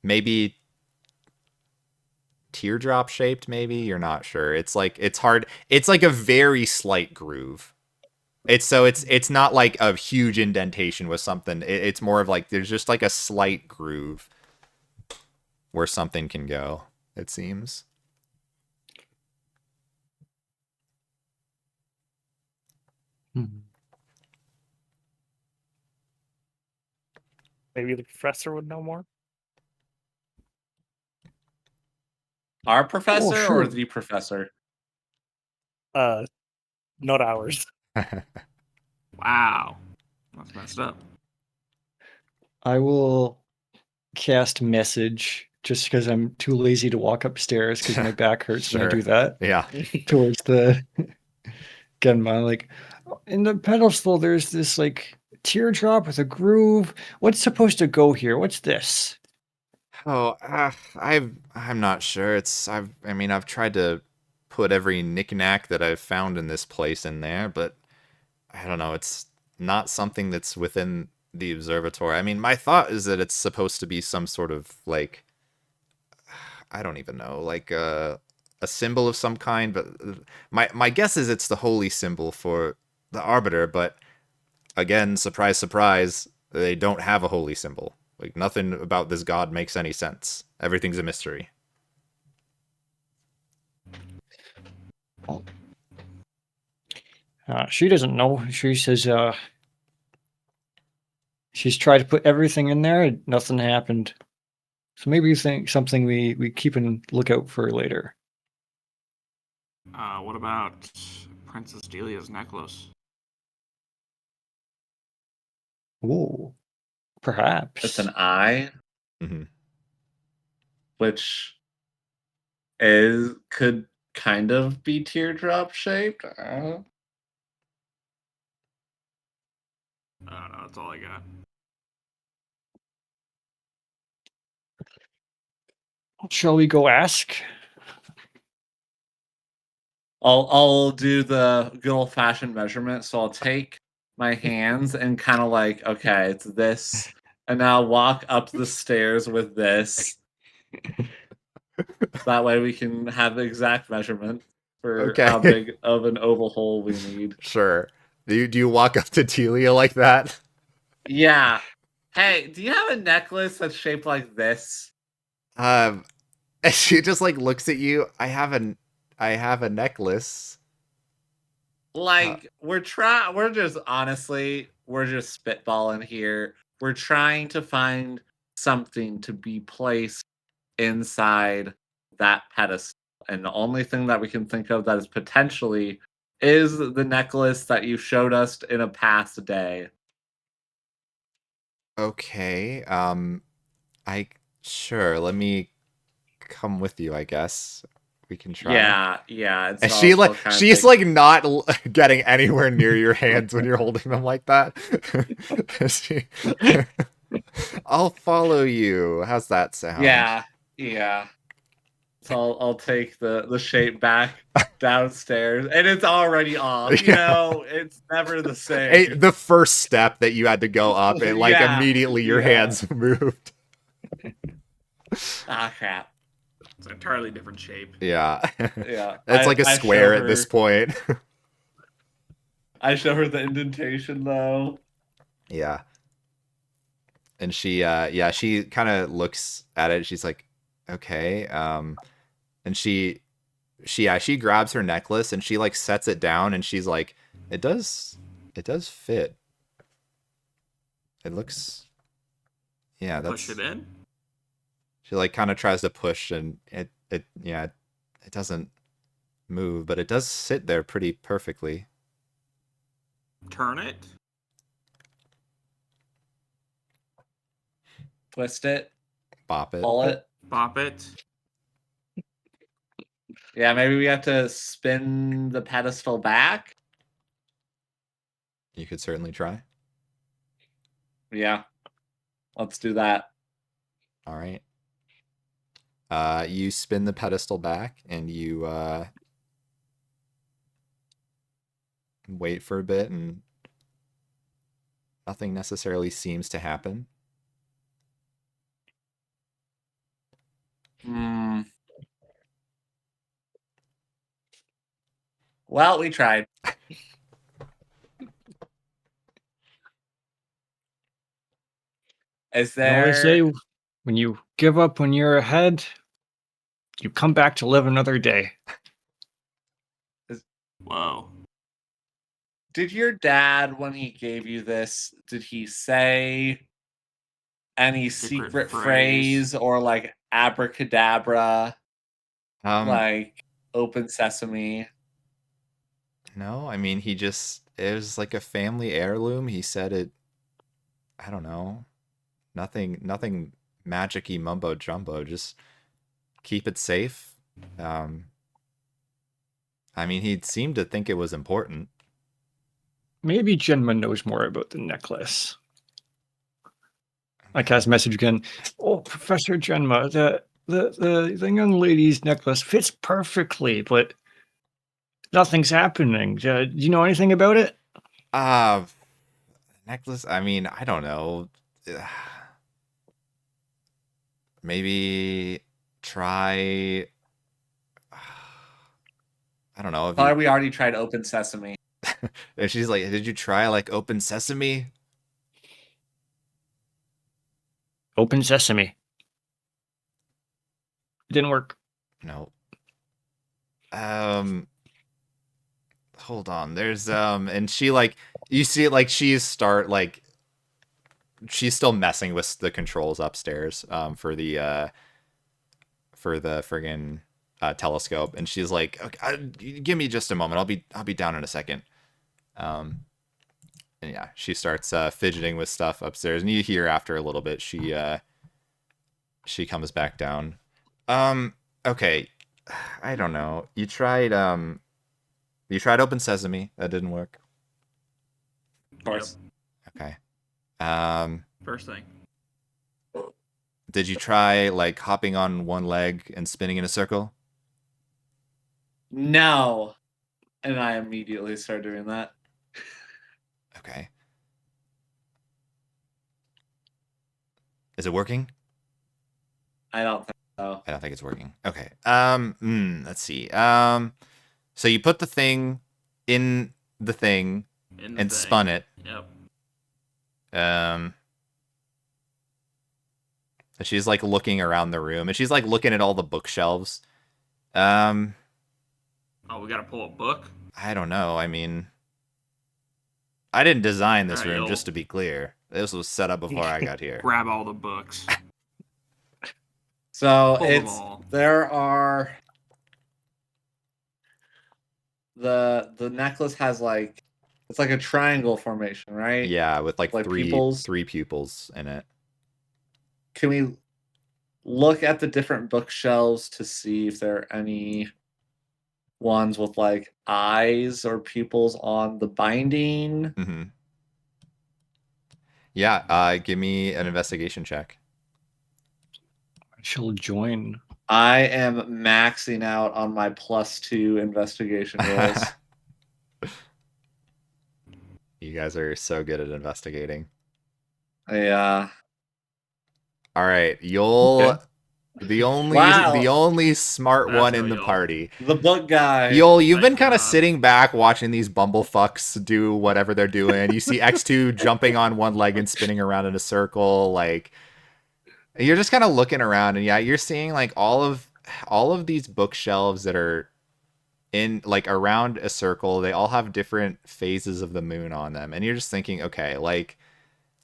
Maybe teardrop shaped, maybe? You're not sure. It's like it's hard. It's like a very slight groove. It's not like a huge indentation with something. It's more of like there's just like a slight groove where something can go, it seems. Maybe the professor would know more. Our professor sure. or the professor? Not ours. Wow, that's messed up. I will cast message just because I'm too lazy to walk upstairs because my back hurts when I Sure. do that. Yeah. Towards the Genma, like in the pedestal, there's this like teardrop with a groove. What's supposed to go here? What's this? Oh, I'm not sure. I've tried to put every knickknack that I've found in this place in there, but I don't know. It's not something that's within the observatory. I mean, my thought is that it's supposed to be some sort of like, I don't even know, like a symbol of some kind. But my guess is it's the holy symbol for the Arbiter. But again, surprise, surprise, they don't have a holy symbol. Like nothing about this god makes any sense. Everything's a mystery. She doesn't know. She says she's tried to put everything in there and nothing happened. So maybe you think something we keep a lookout for later. What about Princess Delia's necklace? Ooh, perhaps. It's an eye, Mhm. which could kind of be teardrop shaped. I don't know. That's all I got. Shall we go ask? I'll do the good old fashioned measurement. So I'll take my hands and kind of like, okay, it's this and now walk up the stairs with this. That way we can have the exact measurement for how Okay. big of an oval hole we need. Sure. Do you walk up to Delia like that? Yeah. Hey, do you have a necklace that's shaped like this? And she just like looks at you. I have a necklace. Like, we're just honestly, we're just spitballing here. We're trying to find something to be placed inside that pedestal. And the only thing that we can think of that is potentially is the necklace that you showed us in a past day. Okay. I sure. Let me come with you, I guess. We can try. Yeah. It's And all she like still kinda she's big. like not getting anywhere near your hands when you're holding them like that. She, I'll follow you. How's that sound? Yeah. So I'll take the shape back downstairs, and it's already off. You Yeah. know, it's never the same. Hey, the first step that you had to go up, it like Yeah, immediately your yeah. hands moved. Ah, crap. It's an entirely different shape. Yeah. Yeah, It's like a I square show at this her- point. I show her the indentation though. Yeah. And she kind of looks at it. She's like, okay. And she grabs her necklace and she like sets it down and she's like, it does fit. It looks, yeah, Push it in. She like kind of tries to push and it doesn't move, but it does sit there pretty perfectly. Turn it. Twist it, Bop it. pull it. Bop it. Yeah, maybe we have to spin the pedestal back. You could certainly try. Yeah, let's do that. All right. You spin the pedestal back and you wait for a bit and nothing necessarily seems to happen. Well, we tried. Is You always there? say when you give up when you're ahead, you come back to live another day. Whoa. Did your dad, when he gave you this, did he say any secret phrase or like abracadabra, like open sesame? No, I mean it was like a family heirloom. He said it, I don't know. Nothing magic-y mumbo jumbo, just keep it safe. I mean, he seemed to think it was important. Maybe Genma knows more about the necklace. I cast message again. Oh, Professor Genma, the young lady's necklace fits perfectly, but nothing's happening. Do you know anything about it? Necklace, I mean, I don't know. Maybe try, I don't know. Or we already tried open sesame. And she's like, did you try like open sesame? Open sesame. It didn't work. No. Hold on. There's and she like, you see it like she's still messing with the controls upstairs for the friggin' telescope, and she's like, okay, give me just a moment. I'll be down in a second. And yeah, she starts fidgeting with stuff upstairs, and you hear after a little bit she comes back down. Okay, I don't know. You tried open sesame. That didn't work. Of course. Okay. First thing. Did you try like hopping on one leg and spinning in a circle? No. And I immediately start doing that. Okay. Is it working? I don't think so. I don't think it's working. Okay. Let's see. So you put the thing in the thing In the and thing. spun it. Yep. And she's like looking around the room, and she's like looking at all the bookshelves. Oh, we gotta pull a book. I don't know. I mean, I didn't design this Alright, room, you'll- just to be clear. This was set up before I got here. Grab all the books. So Pull them all. there are the necklace has like it's like a triangle formation, right? Yeah, with like, Like three pupils? pupils in it. Can we look at the different bookshelves to see if there are any ones with like eyes or pupils on the binding? Mm-hmm. Yeah, give me an investigation check. I shall join. I am maxing out on my +2 investigation rolls. You guys are so good at investigating. Yeah. All right, you'll Okay. the only Wow. smart That's one how in the you'll- party. The book guy. You've been Thank kind of God. sitting back watching these bumblefucks do whatever they're doing. You see X2 jumping on one leg and spinning around in a circle. Like, you're just kind of looking around, and yeah, you're seeing like all of these bookshelves that are in like around a circle. They all have different phases of the moon on them, and you're just thinking, okay, like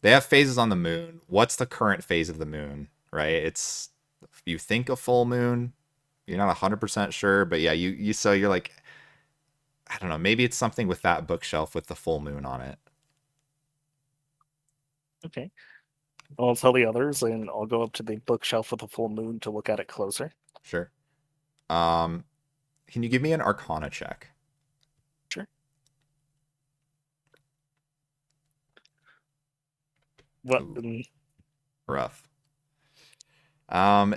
they have phases on the moon. What's the current phase of the moon? Right? It's, you think a full moon. You're not 100% sure, but yeah, so you're like, I don't know, maybe it's something with that bookshelf with the full moon on it. Okay. I'll tell the others, and I'll go up to the bookshelf with the full moon to look at it closer. Sure. Can you give me an Arcana check? Sure. What? Ooh. Rough.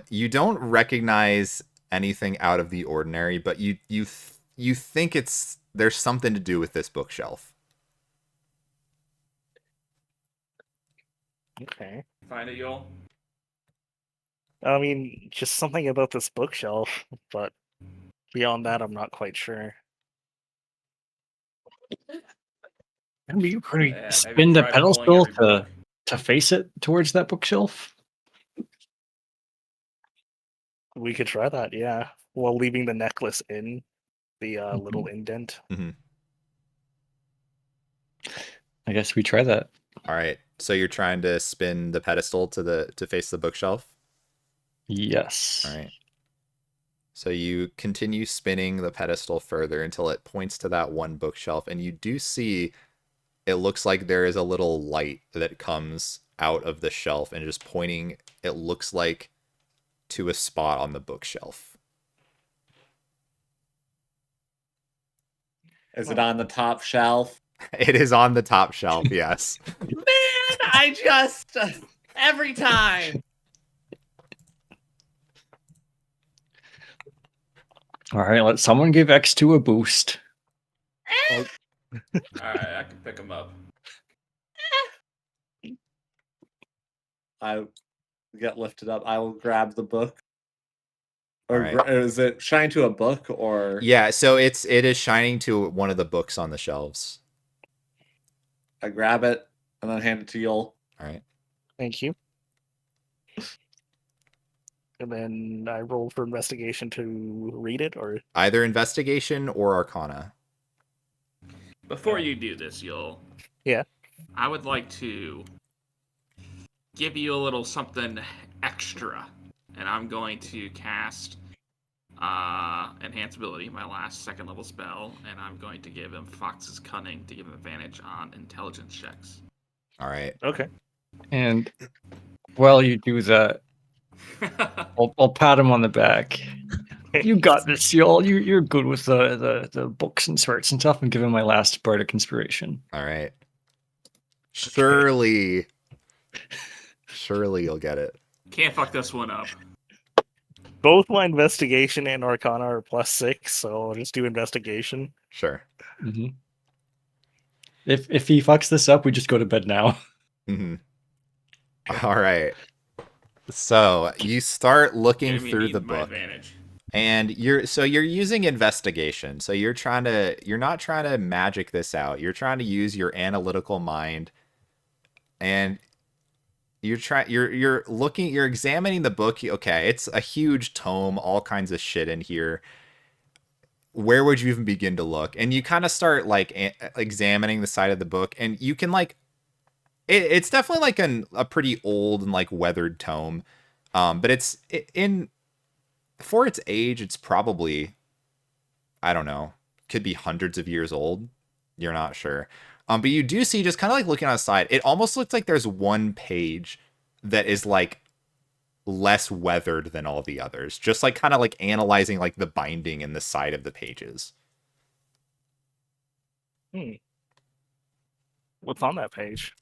You don't recognize anything out of the ordinary, but you think there's something to do with this bookshelf. Okay. Find it, y'all. I mean, just something about this bookshelf, but beyond that, I'm not quite sure. Maybe you pretty Yeah, have you spin the tried pedestal pulling every book? to face it towards that bookshelf. We could try that, yeah. While leaving the necklace in the little Mm-hmm. indent. I guess we try that. All right. So you're trying to spin the pedestal to face the bookshelf? Yes. All right. So you continue spinning the pedestal further until it points to that one bookshelf, and you do see it looks like there is a little light that comes out of the shelf and just pointing, it looks like, to a spot on the bookshelf. Is it on the top shelf? It is on the top shelf, yes. Man, I just every time. All right, let someone give X2 a boost. Alright, I can pick them up. I get lifted up. I will grab the book. Or Alright. is it shine to a book or? Yeah, so it is shining to one of the books on the shelves. I grab it and then hand it to Yul. All right. Thank you. And then I roll for investigation to read it, or Either investigation or arcana. Before you do this, you'll. Yeah. I would like to give you a little something extra, and I'm going to cast Enhance Ability, my last second level spell, and I'm going to give him Fox's Cunning to give him advantage on intelligence checks. All right. okay. And while you do that, I'll pat him on the back. You got this, y'all. You're good with the books and swords and stuff, and give him my last bardic inspiration. All right. Surely you'll get it. Can't fuck this one up. Both my investigation and arcana are +6, so I'll just do investigation. Sure. Mm-hmm. If he fucks this up, we just go to bed now. Mm-hmm. All right. So you start looking Giving through me the my book, advantage. and you're using investigation. So you're not trying to magic this out. You're trying to use your analytical mind, and you're examining the book. Okay, it's a huge tome, all kinds of shit in here. Where would you even begin to look? And you kind of start like examining the side of the book, and you can like it's definitely like a pretty old and like weathered tome. But in for its age, it's probably, I don't know, could be hundreds of years old. You're not sure. But you do see, just kind of like looking on the side, it almost looks like there's one page that is like less weathered than all the others. Just like kind of like analyzing like the binding and the side of the pages. What's on that page?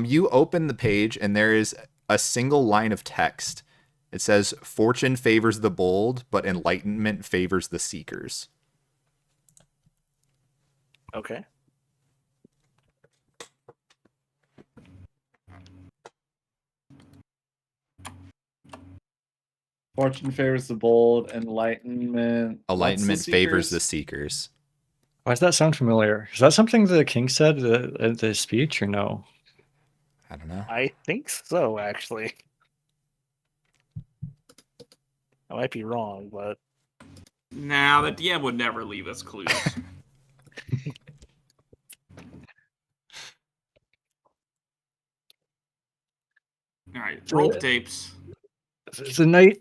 You open the page and there is a single line of text. It says, "Fortune favors the bold, but enlightenment favors the seekers." Okay. Fortune favors the bold, enlightenment. Enlightenment favors the seekers? seekers. Why does that sound familiar? Is that something the king said at the speech, or no? I don't know. I think so, actually. I might be wrong, but Nah, the DM would never leave us clues. All right, roll the tapes. The night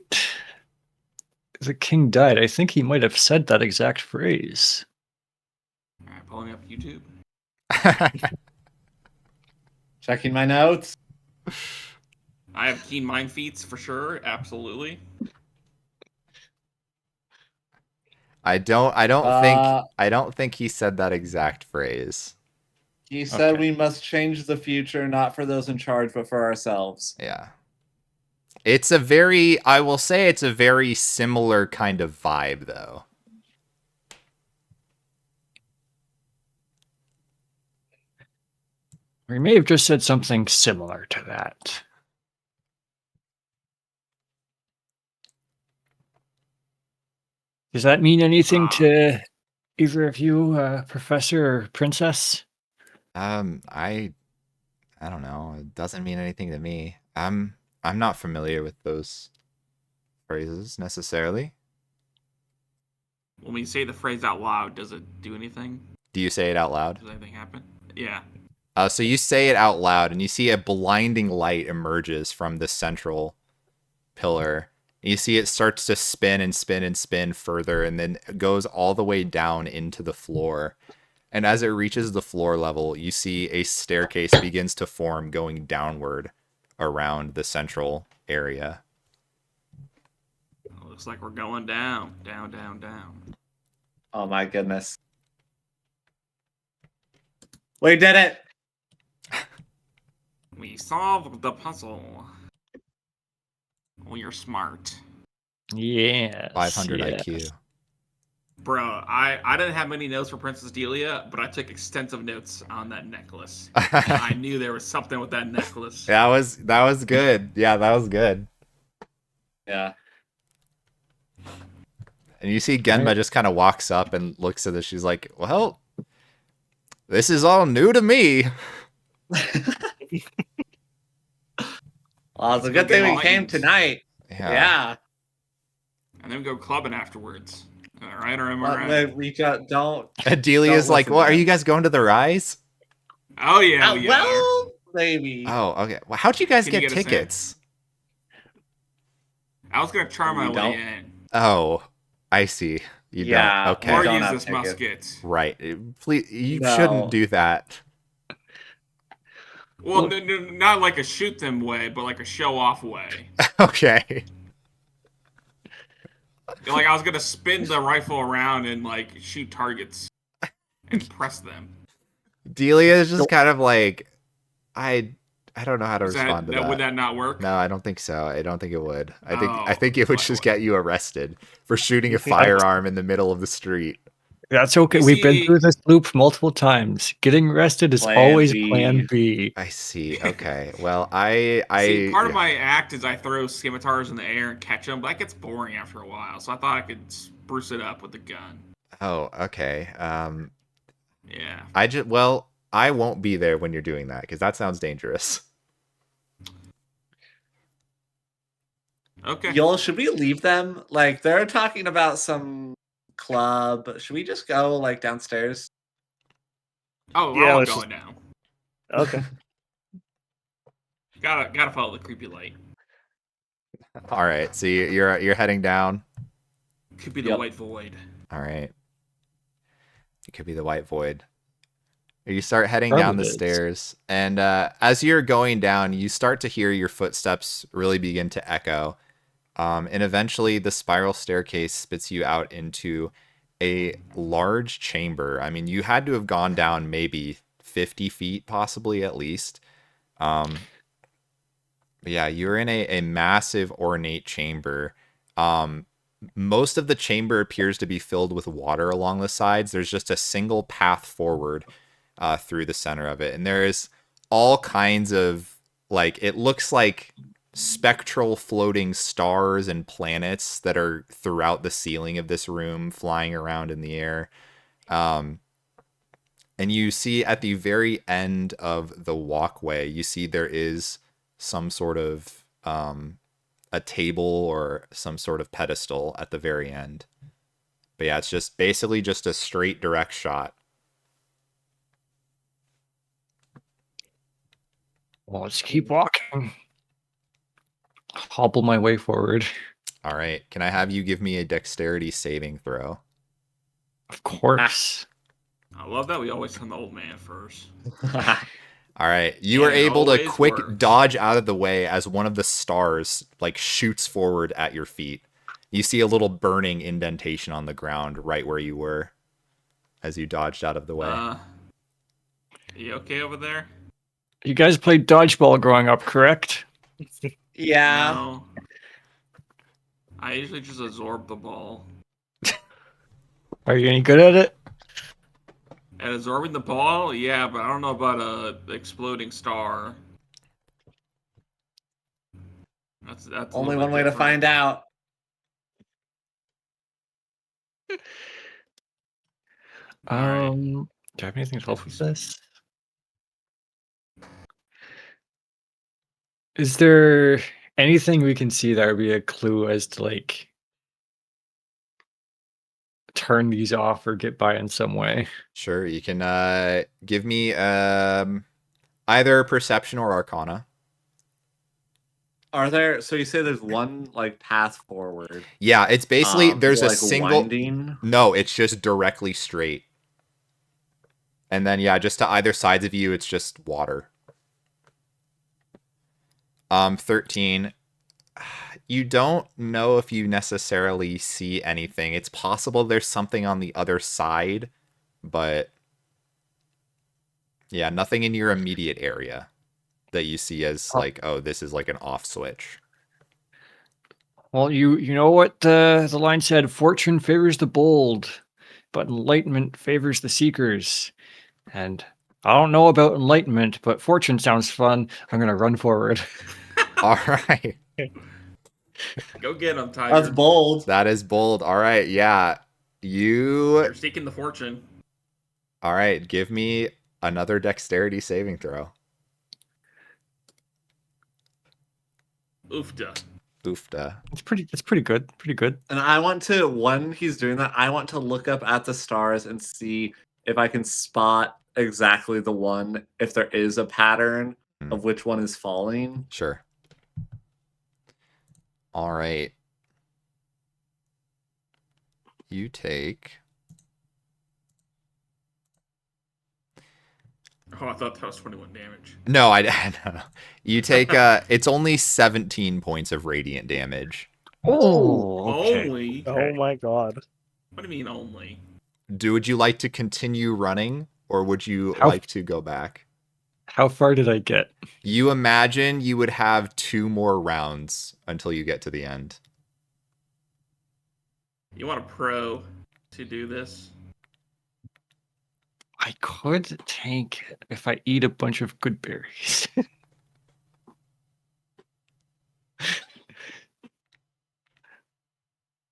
the king died, I think he might have said that exact phrase. All right, pulling up YouTube. Checking my notes. I have keen mind feats for sure, absolutely. I don't think he said that exact phrase. He said Okay. we must change the future, not for those in charge, but for ourselves. Yeah. I will say it's a very similar kind of vibe though. Or he may have just said something similar to that. Does that mean anything to either of you, Professor or Princess? I don't know. It doesn't mean anything to me. I'm not familiar with those phrases necessarily. When we say the phrase out loud, does it do anything? Do you say it out loud? Does anything happen? Yeah. So you say it out loud, and you see a blinding light emerges from the central pillar. You see it starts to spin and spin and spin further, and then it goes all the way down into the floor. And as it reaches the floor level, you see a staircase begins to form going downward around the central area. Looks like we're going down, down, down, down. Oh my goodness. We did it! We solved the puzzle. Oh, you're smart. Yes. 500 yes. IQ. Bro, I didn't have many notes for Princess Delia, but I took extensive notes on that necklace. I knew there was something with that necklace. That was good. Yeah, that was good. Yeah. And you see Genma just kind of walks up and looks at this. She's like, "Well, this is all new to me." Well, it's a good thing we came tonight. Yeah. And then we go clubbing afterwards. All right, or am I Let right? me reach out. Don't. Delia's Don't like, listen "What? to Are him. you guys going to the Rise?" Oh yeah, we are. Well, maybe. Oh, okay. Well, how'd you guys Can you get get us in? tickets? I was gonna charm my We way don't. in. Oh, I see. You Yeah, don't. Okay. Or don't use have this tickets. musket. Right. Please, you No. shouldn't do that. Well, not like a shoot them way, but like a show off way. Okay. Like I was gonna spin the rifle around and like shoot targets and press them. Delia is just kind of like, I don't know how to Is respond to that. Would that not work? No, I don't think so. I don't think it would. I Oh, think it would what- just get you arrested for shooting a firearm in the middle of the street. That's okay. You We've been see- through this loop multiple times. Getting rested is Plan always B. plan B. I see. Okay. Well, I See, part of yeah. my act is I throw scimitars in the air and catch them, but that gets boring after a while. So I thought I could spruce it up with the gun. Oh, okay. Yeah. I won't be there when you're doing that because that sounds dangerous. Okay. Y'all, should we leave them? Like, they're talking about some club. Should we just go, like, downstairs? Oh, Yeah, we're all let's going down. Okay. Gotta follow the creepy light. All right. So you're heading down. Could be the Yep. white void. All right. It could be the white void. You start heading Probably down the is. stairs, and as you're going down, you start to hear your footsteps really begin to echo. And eventually, the spiral staircase spits you out into a large chamber. I mean, you had to have gone down maybe 50 feet, possibly at least. But yeah, you're in a massive, ornate chamber. Most of the chamber appears to be filled with water along the sides. There's just a single path forward through the center of it. And there is all kinds of, like, it looks like spectral floating stars and planets that are throughout the ceiling of this room, flying around in the air. And you see at the very end of the walkway, you see there is some sort of a table or some sort of pedestal at the very end. But yeah, it's just basically just a straight direct shot. Well, let's keep walking. Hobble my way forward. All right. Can I have you give me a dexterity saving throw? Of course. I love that we always send the old man first. All right. You Yeah, are it able to always quick works. dodge out of the way as one of the stars like shoots forward at your feet. You see a little burning indentation on the ground right where you were as you dodged out of the way. You okay over there? You guys played dodgeball growing up, correct? Yeah. No. I usually just absorb the ball. Are you any good at it? At absorbing the ball, yeah, but I don't know about a exploding star. That's a Only little one bit way to different. find out. All right. Do I have anything to help with this? Is there anything we can see that would be a clue as to like turn these off or get by in some way? Sure, you can give me either perception or arcana. Are there? So you say there's one like path forward. Yeah, it's basically Is there's it, a like, single winding? No, it's just directly straight. And then yeah, just to either sides of you it's just water. 13. You don't know if you necessarily see anything. It's possible there's something on the other side, but yeah, nothing in your immediate area that you see as like, oh, this is like an off switch. Well, you know what the line said: fortune favors the bold, but enlightenment favors the seekers. And I don't know about enlightenment, but fortune sounds fun. I'm gonna run forward. All right. Go get him, Tiger. That's bold. That is bold. All right. Yeah. You're seeking the fortune. All right. Give me another dexterity saving throw. Oofda. Oofda. It's pretty good. Pretty good. And I want to, when he's doing that, I want to look up at the stars and see if I can spot exactly the one, if there is a pattern of which one is falling. Sure. All right. You take. Oh, I thought that was 21 damage. No, no. You take. It's only 17 points of radiant damage. Oh, okay. Only? Oh my god. What do you mean only? Would you like to continue running, or would you How- like to go back? How far did I get? You imagine you would have 2 more rounds until you get to the end. You want a pro to do this? I could tank if I eat a bunch of good berries.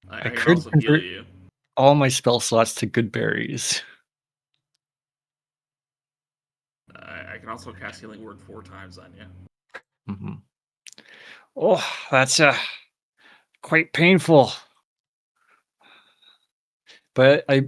I can could also heal convert you. all my spell slots to good berries. I can also cast Healing Word 4 times on you. Mm-hmm. Oh, that's quite painful. But I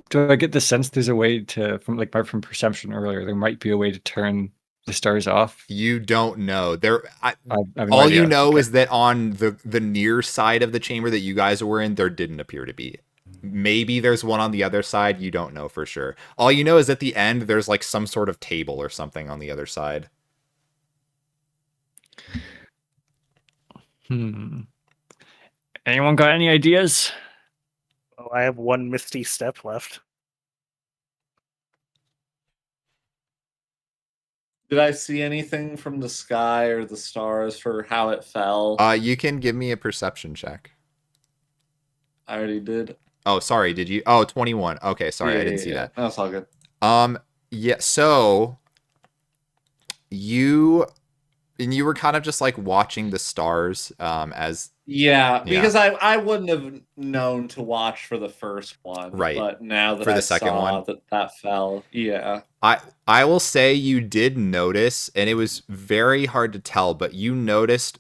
do I get the sense there's a way to from perception earlier, there might be a way to turn the stars off. You don't know. I have no All you idea. know Okay. is that on the near side of the chamber that you guys were in, there didn't appear to be. Maybe there's one on the other side. You don't know for sure. All you know is at the end, there's like some sort of table or something on the other side. Anyone got any ideas? Oh, I have one misty step left. Did I see anything from the sky or the stars for how it fell? You can give me a perception check. I already did. Oh, sorry. Did you? Oh, 21. Okay, sorry. Yeah, I didn't see that. That's all good. Yeah, so you were kind of just like watching the stars as Yeah, because I wouldn't have known to watch for the first one. Right. But now that For the I second saw one. that fell, yeah. I will say you did notice, and it was very hard to tell, but you noticed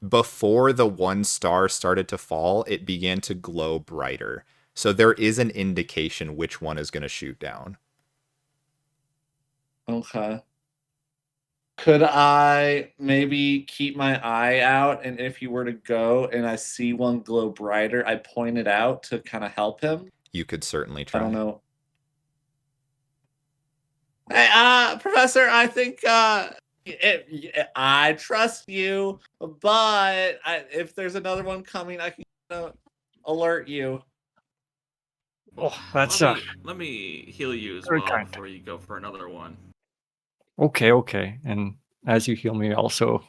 before the one star started to fall, it began to glow brighter. So there is an indication which one is going to shoot down. Okay. Could I maybe keep my eye out, and if you were to go and I see one glow brighter, I point it out to kind of help him? You could certainly try. I don't know. Hey, Professor, I think I trust you, but if there's another one coming, I can alert you. Oh, that's Let me heal you as very well kind. before you go for another one. Okay. And as you heal me, also,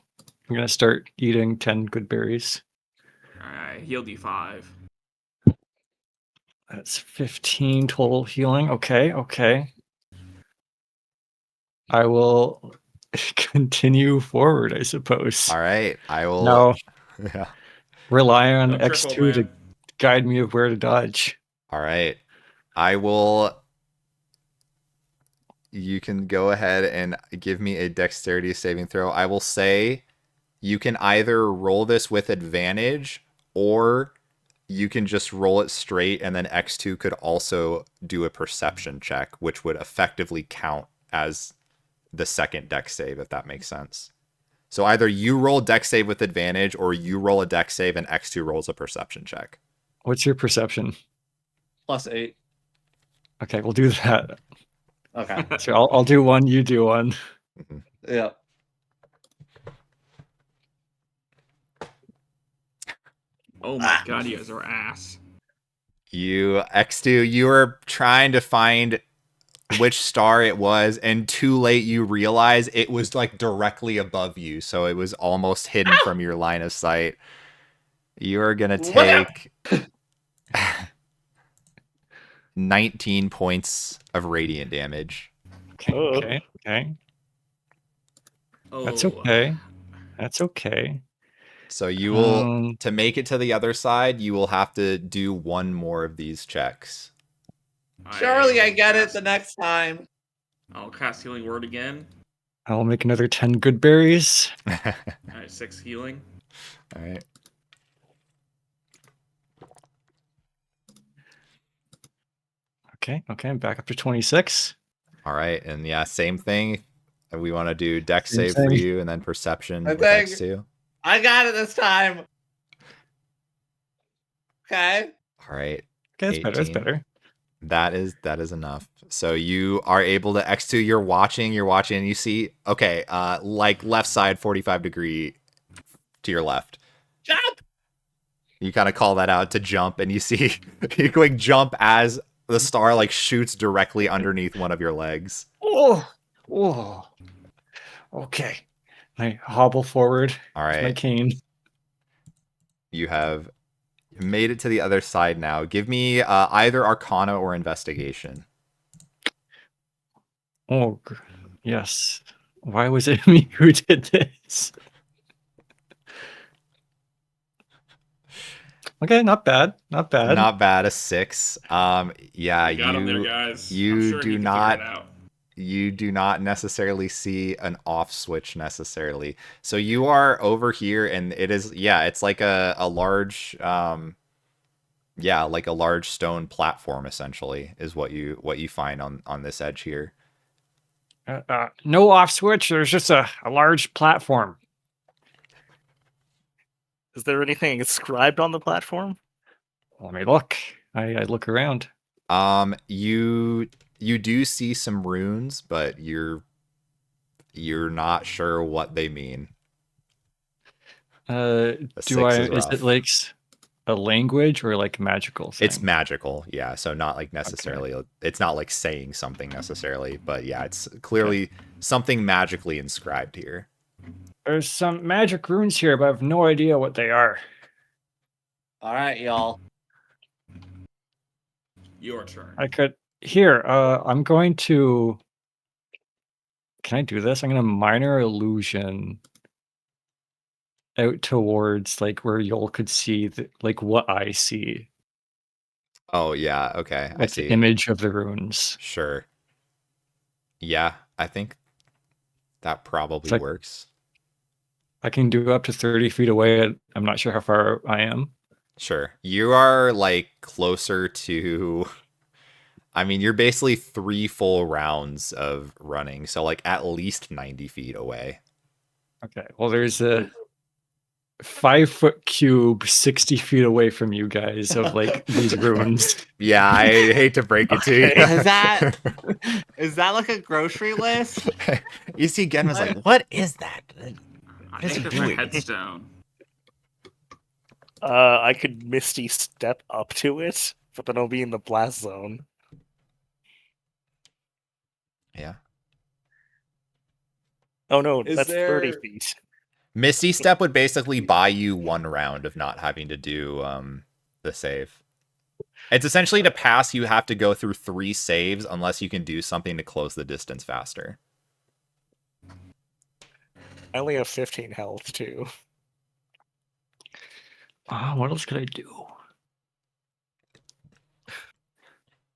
I'm gonna start eating 10 good berries. I healed you 5. That's 15 total healing. Okay. I will continue forward, I suppose. All right. I will. No, Yeah. rely on Don't X2 triple, to man. guide me of where to dodge. All right. I will. You can go ahead and give me a dexterity saving throw. I will say you can either roll this with advantage or you can just roll it straight, and then X2 could also do a perception check, which would effectively count as the second dex save, if that makes sense. So either you roll dex save with advantage or you roll a dex save and X2 rolls a perception check. What's your perception? +8. Okay, we'll do that. Okay. So I'll do one, you do one. Yeah. Oh my god, you guys are ass. You, X2, you were trying to find which star it was, and too late you realize it was like directly above you, so it was almost hidden from your line of sight. You are gonna take 19 points of radiant damage. Okay. Oh. That's okay. So you will, to make it to the other side, you will have to do one more of these checks. Surely I get it the next time. I'll cast Healing Word again. I'll make another 10 good berries. Alright, 6 healing. All right. Okay, I'm back up to 26. All right, and yeah, same thing. We want to do dex Same save for thing. you, and then perception I with think- X2. I got it this time. Okay. All right. Okay, that's 18. better. That is enough. So you are able to X2. You're watching, and you see, okay, like left side, 45-degree to your left. Jump. You kind of call that out to jump, and you see you quick jump as the star like shoots directly underneath one of your legs. Oh. Okay. I hobble forward. All with my right. cane. You have made it to the other side now. Give me either Arcana or Investigation. Oh, yes. Why was it me who did this? Okay, not bad. Not bad. Not bad, a 6. Yeah, We got him there, guys. I'm you sure do he can figure it not out. you do not necessarily see an off switch necessarily. So you are over here, and it is, yeah, it's like a large yeah, like a large stone platform essentially is what you find on this edge here. No off switch. There's just a large platform. Is there anything inscribed on the platform? Let me look. I look around. You do see some runes, but you're not sure what they mean. A Do I? 6 is Is it rough. like a language or like magical thing? It's magical, yeah. So not like necessarily. It's not like saying something necessarily, but yeah, it's clearly something magically inscribed here. There's some magic runes here, but I have no idea what they are. All right, y'all. Your turn. I could here. I'm going to. Can I do this? I'm going to minor illusion out towards like where y'all could see like what I see. Oh yeah, okay, I Like the see. image of the runes. Sure. Yeah, I think that probably like- works. I can do up to 30 feet away. I'm not sure how far I am. Sure. You are like closer to. I mean, you're basically 3 full rounds of running, so like at least 90 feet away. Okay. Well, there's a 5-foot cube 60 feet away from you guys of like these runes. Yeah, I hate to break it to you. Okay. Is that like a grocery list? You see, Gen was like, "What is that?" I What's think he there's a doing? headstone. I could Misty step up to it, but then I'll be in the blast zone. Yeah. Oh no, Is that's 30 there- feet. Misty Step would basically buy you 1 round of not having to do the save. It's essentially to pass, you have to go through 3 saves unless you can do something to close the distance faster. I only have 15 health too. What else could I do?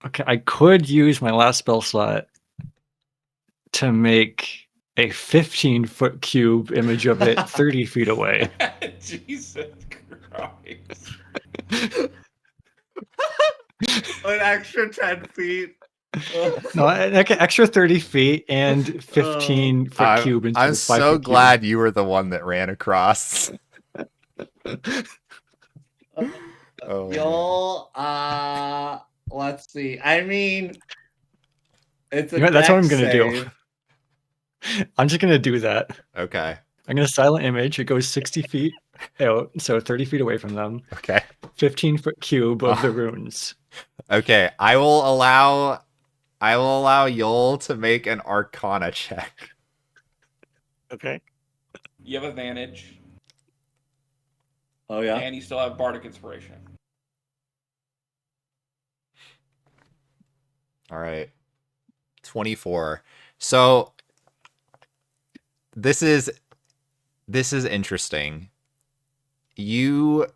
Okay, I could use my last spell slot to make a 15-foot cube image of it 30 feet away. Jesus Christ. An extra 10 feet. No, an extra 30 feet and 15-foot cube into I'm the 5-foot so cube. glad you were the one that ran across. Oh, Y'all, let's see. I mean, it's a You know what, that's what I'm dex gonna do. save. I'm just gonna do that. okay. I'm gonna silent image. It goes 60 feet out, so 30 feet away from them. Okay. 15-foot cube of the runes. Okay. I will allow Yol to make an Arcana check. Okay. You have advantage, Oh yeah. and you still have Bardic Inspiration. All right. 24. So this is interesting. You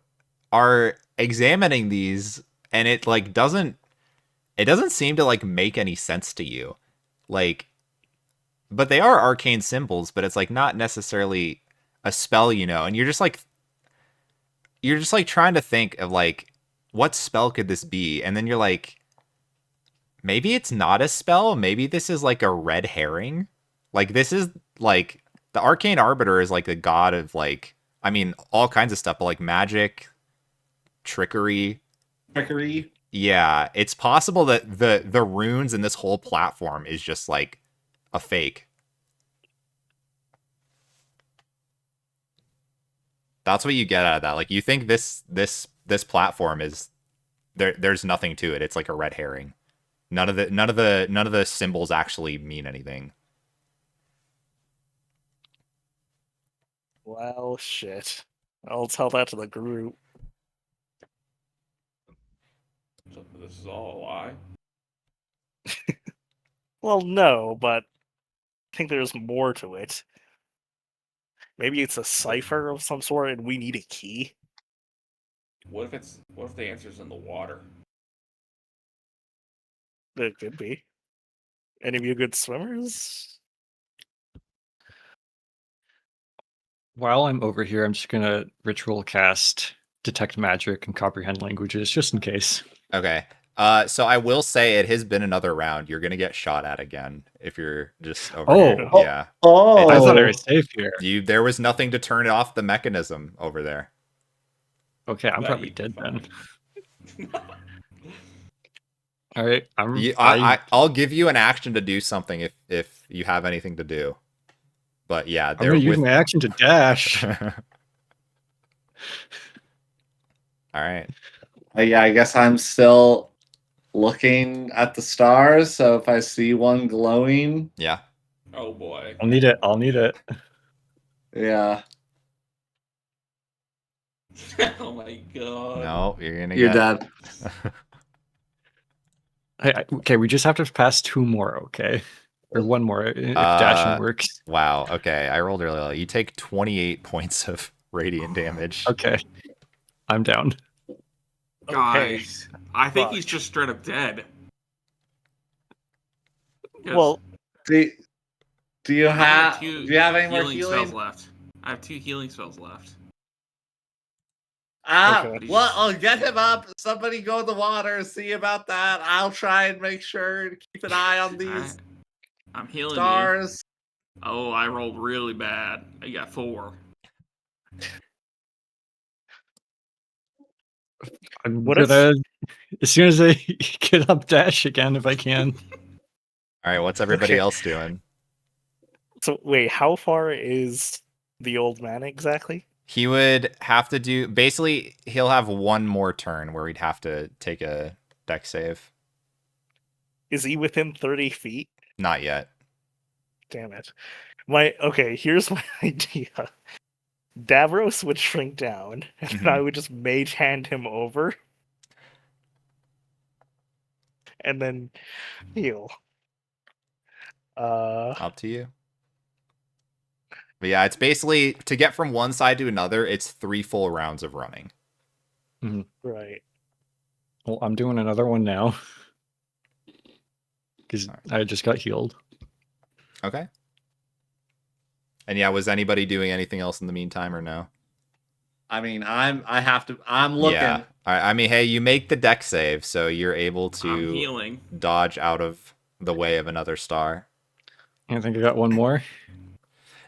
are examining these and it like doesn't seem to like make any sense to you. Like, but they are arcane symbols, but it's like not necessarily a spell, you know. And you're just like trying to think of like what spell could this be? And then you're like, maybe it's not a spell. Maybe this is like a red herring. Like this is like the Arcane Arbiter is like the god of like, I mean, all kinds of stuff, but like magic, trickery. Trickery. Yeah, it's possible that the runes in this whole platform is just like a fake. That's what you get out of that. Like you think this platform is there's nothing to it. It's like a red herring. None of the symbols actually mean anything. Well, shit. I'll tell that to the group. So this is all a lie. Well, no, but I think there's more to it. Maybe it's a cipher of some sort, and we need a key. What if the answer's in the water? It could be. Any of you good swimmers? While I'm over here, I'm just gonna ritual cast detect magic and comprehend languages, just in case. Okay. So I will say it has been another round. You're gonna get shot at again if you're just over here. Oh. Yeah. Oh, I thought I was safe here. There was nothing to turn off the mechanism over there. Okay, I'm That probably you'd be dead then. fine. All right, I'll give you an action to do something if you have anything to do. But yeah, I'm gonna use my action to dash. All right. yeah, I guess I'm still looking at the stars. So if I see one glowing, Yeah. Oh boy. I'll need it. I'll need it. yeah, Oh my god. No, you're gonna you're get. dead. Okay, we just have to pass 2 more, okay? Or 1 more if dashing works. Wow. Okay, I rolled really low. You take 28 points of radiant damage. Okay, I'm down. Guys, I think Fuck. he's just straight up dead. 'Cause Well, Do you I have two do you have any more spells healing? left. I have 2 healing spells left. Okay. Well, I'll get him up. Somebody go in the water, see about that. I'll try and make sure to keep an eye on these I'm healing you. stars. Oh, I rolled really bad. I got 4. I'm What if- gonna, as soon as I get up, dash again if I can. All right, what's everybody Okay. else doing? So wait, how far is the old man exactly? He would have to do basically. He'll have one more turn where he'd have to take a deck save. Is he within 30 feet? Not yet. Damn it. Here's my idea. Davros would shrink down, and Mhm. I would just mage hand him over. And then heal. Up to you. But yeah, it's basically to get from one side to another. It's 3 full rounds of running. Right. Well, I'm doing another one now. Because I just got healed. Okay. And yeah, was anybody doing anything else in the meantime or no? I mean, I'm looking. Yeah. All right. I mean, hey, you make the deck save, so you're able I'm to healing. dodge out of the way of another star. I think I got 1 more.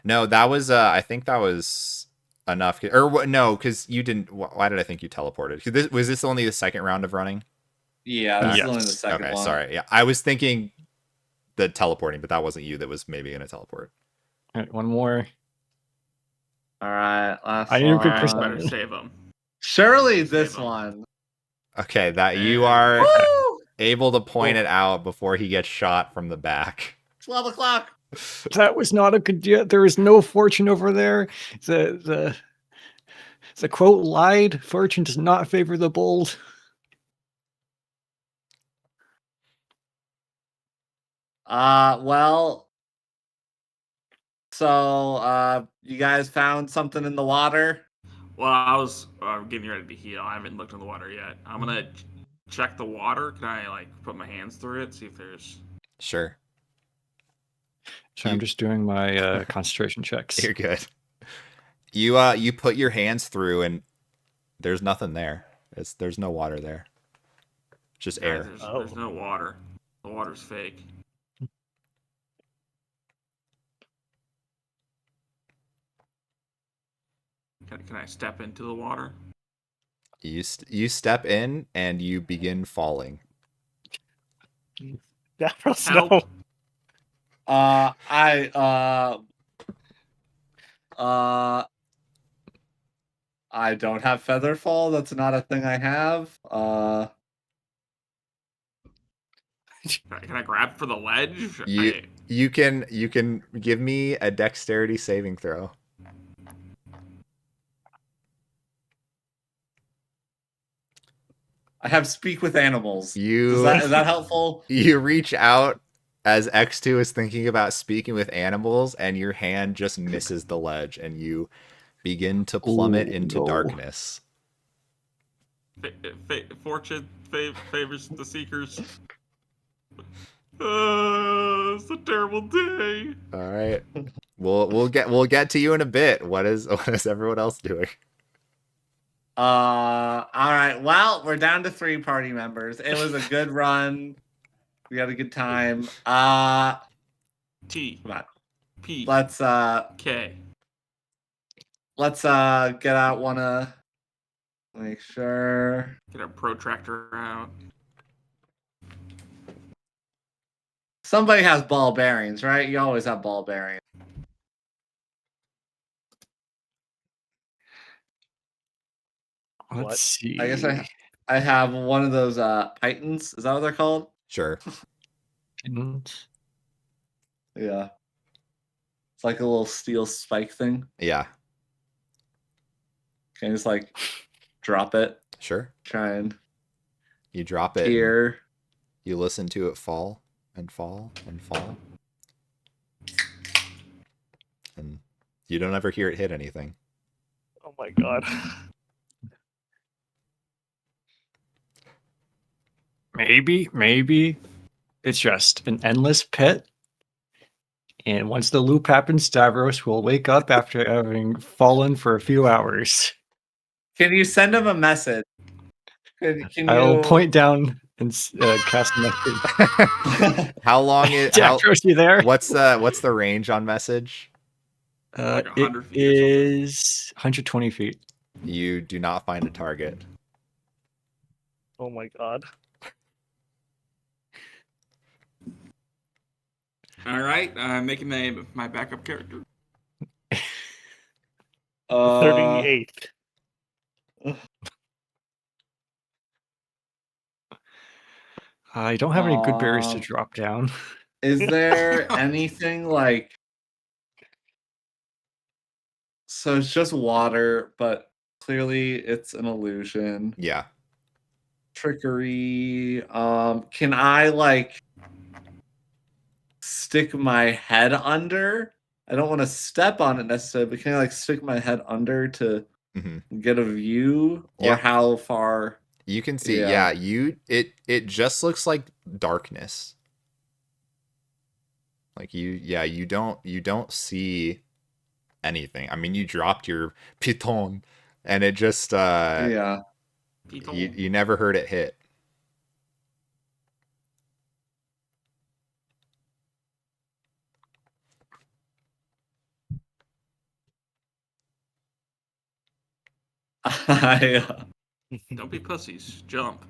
No, that was I think that was enough. Or no, because you didn't. Why did I think you teleported? Was this only the second round of running? Yeah, this Yes. is only the second Okay, one. sorry. Yeah, I was thinking the teleporting, but that wasn't you. That was maybe gonna teleport. All right, 1 more. All right, last I need a good one. percent. Better save him. Surely this Save 'em. one. Okay, that you There. are Woo! able to point it out before he gets shot from the back. 12 o'clock. That was not a good deal. There is no fortune over there. The quote lied. Fortune does not favor the bold. Well, so you guys found something in the water? Well, I was getting ready to heal. I haven't looked in the water yet. I'm gonna check the water. Can I like put my hands through it, see if there's? Sure, So I'm just doing my concentration checks. you're good. You put your hands through and there's nothing there. There's no water there. Just Guys, air. there's no water. The water's fake. Can I step into the water? You step in and you begin falling. Davros, Help. no. I don't have feather fall. That's not a thing I have. Can I grab for the ledge? You can give me a dexterity saving throw. I have speak with animals. You Is that helpful? you reach out as X2 is thinking about speaking with animals, and your hand just misses the ledge, and you begin to plummet into darkness. Fortune favors the seekers. It's a terrible day. All right, we'll get to you in a bit. What is everyone else doing? All right. Well, we're down to 3 party members. It was a good run. We had a good time. T. Come on. P. Let's K. get out wanna make sure. Get a protractor out. Somebody has ball bearings, right? You always have ball bearings. What? Let's see. I guess I have one of those pythons. Is that what they're called? Sure. Pins. Yeah. It's like a little steel spike thing. Yeah. Can you just like drop it? Sure. Try and You drop it. hear. You listen to it fall and fall and fall. And you don't ever hear it hit anything. Oh my god. Maybe it's just an endless pit. And once the loop happens, Stavros will wake up after having fallen for a few hours. Can you send him a message? Can I'll you point down and cast a message. How long is Stavros, you there? what's the range on message? Like It 100 feet or something? is 120 feet. You do not find a target. Oh my god. All right, I'm making my backup character. 38th. I don't have any good berries to drop down. Is there anything like? So it's just water, but clearly it's an illusion. Yeah. Trickery. Can I like stick my head under? I don't want to step on it necessarily, but can I like stick my head under to get a view? Or Yeah. how far? You can see, Yeah. it just looks like darkness. Like you don't see anything. I mean, you dropped your piton and it just Yeah. you never heard it hit. Don't be pussies. Jump.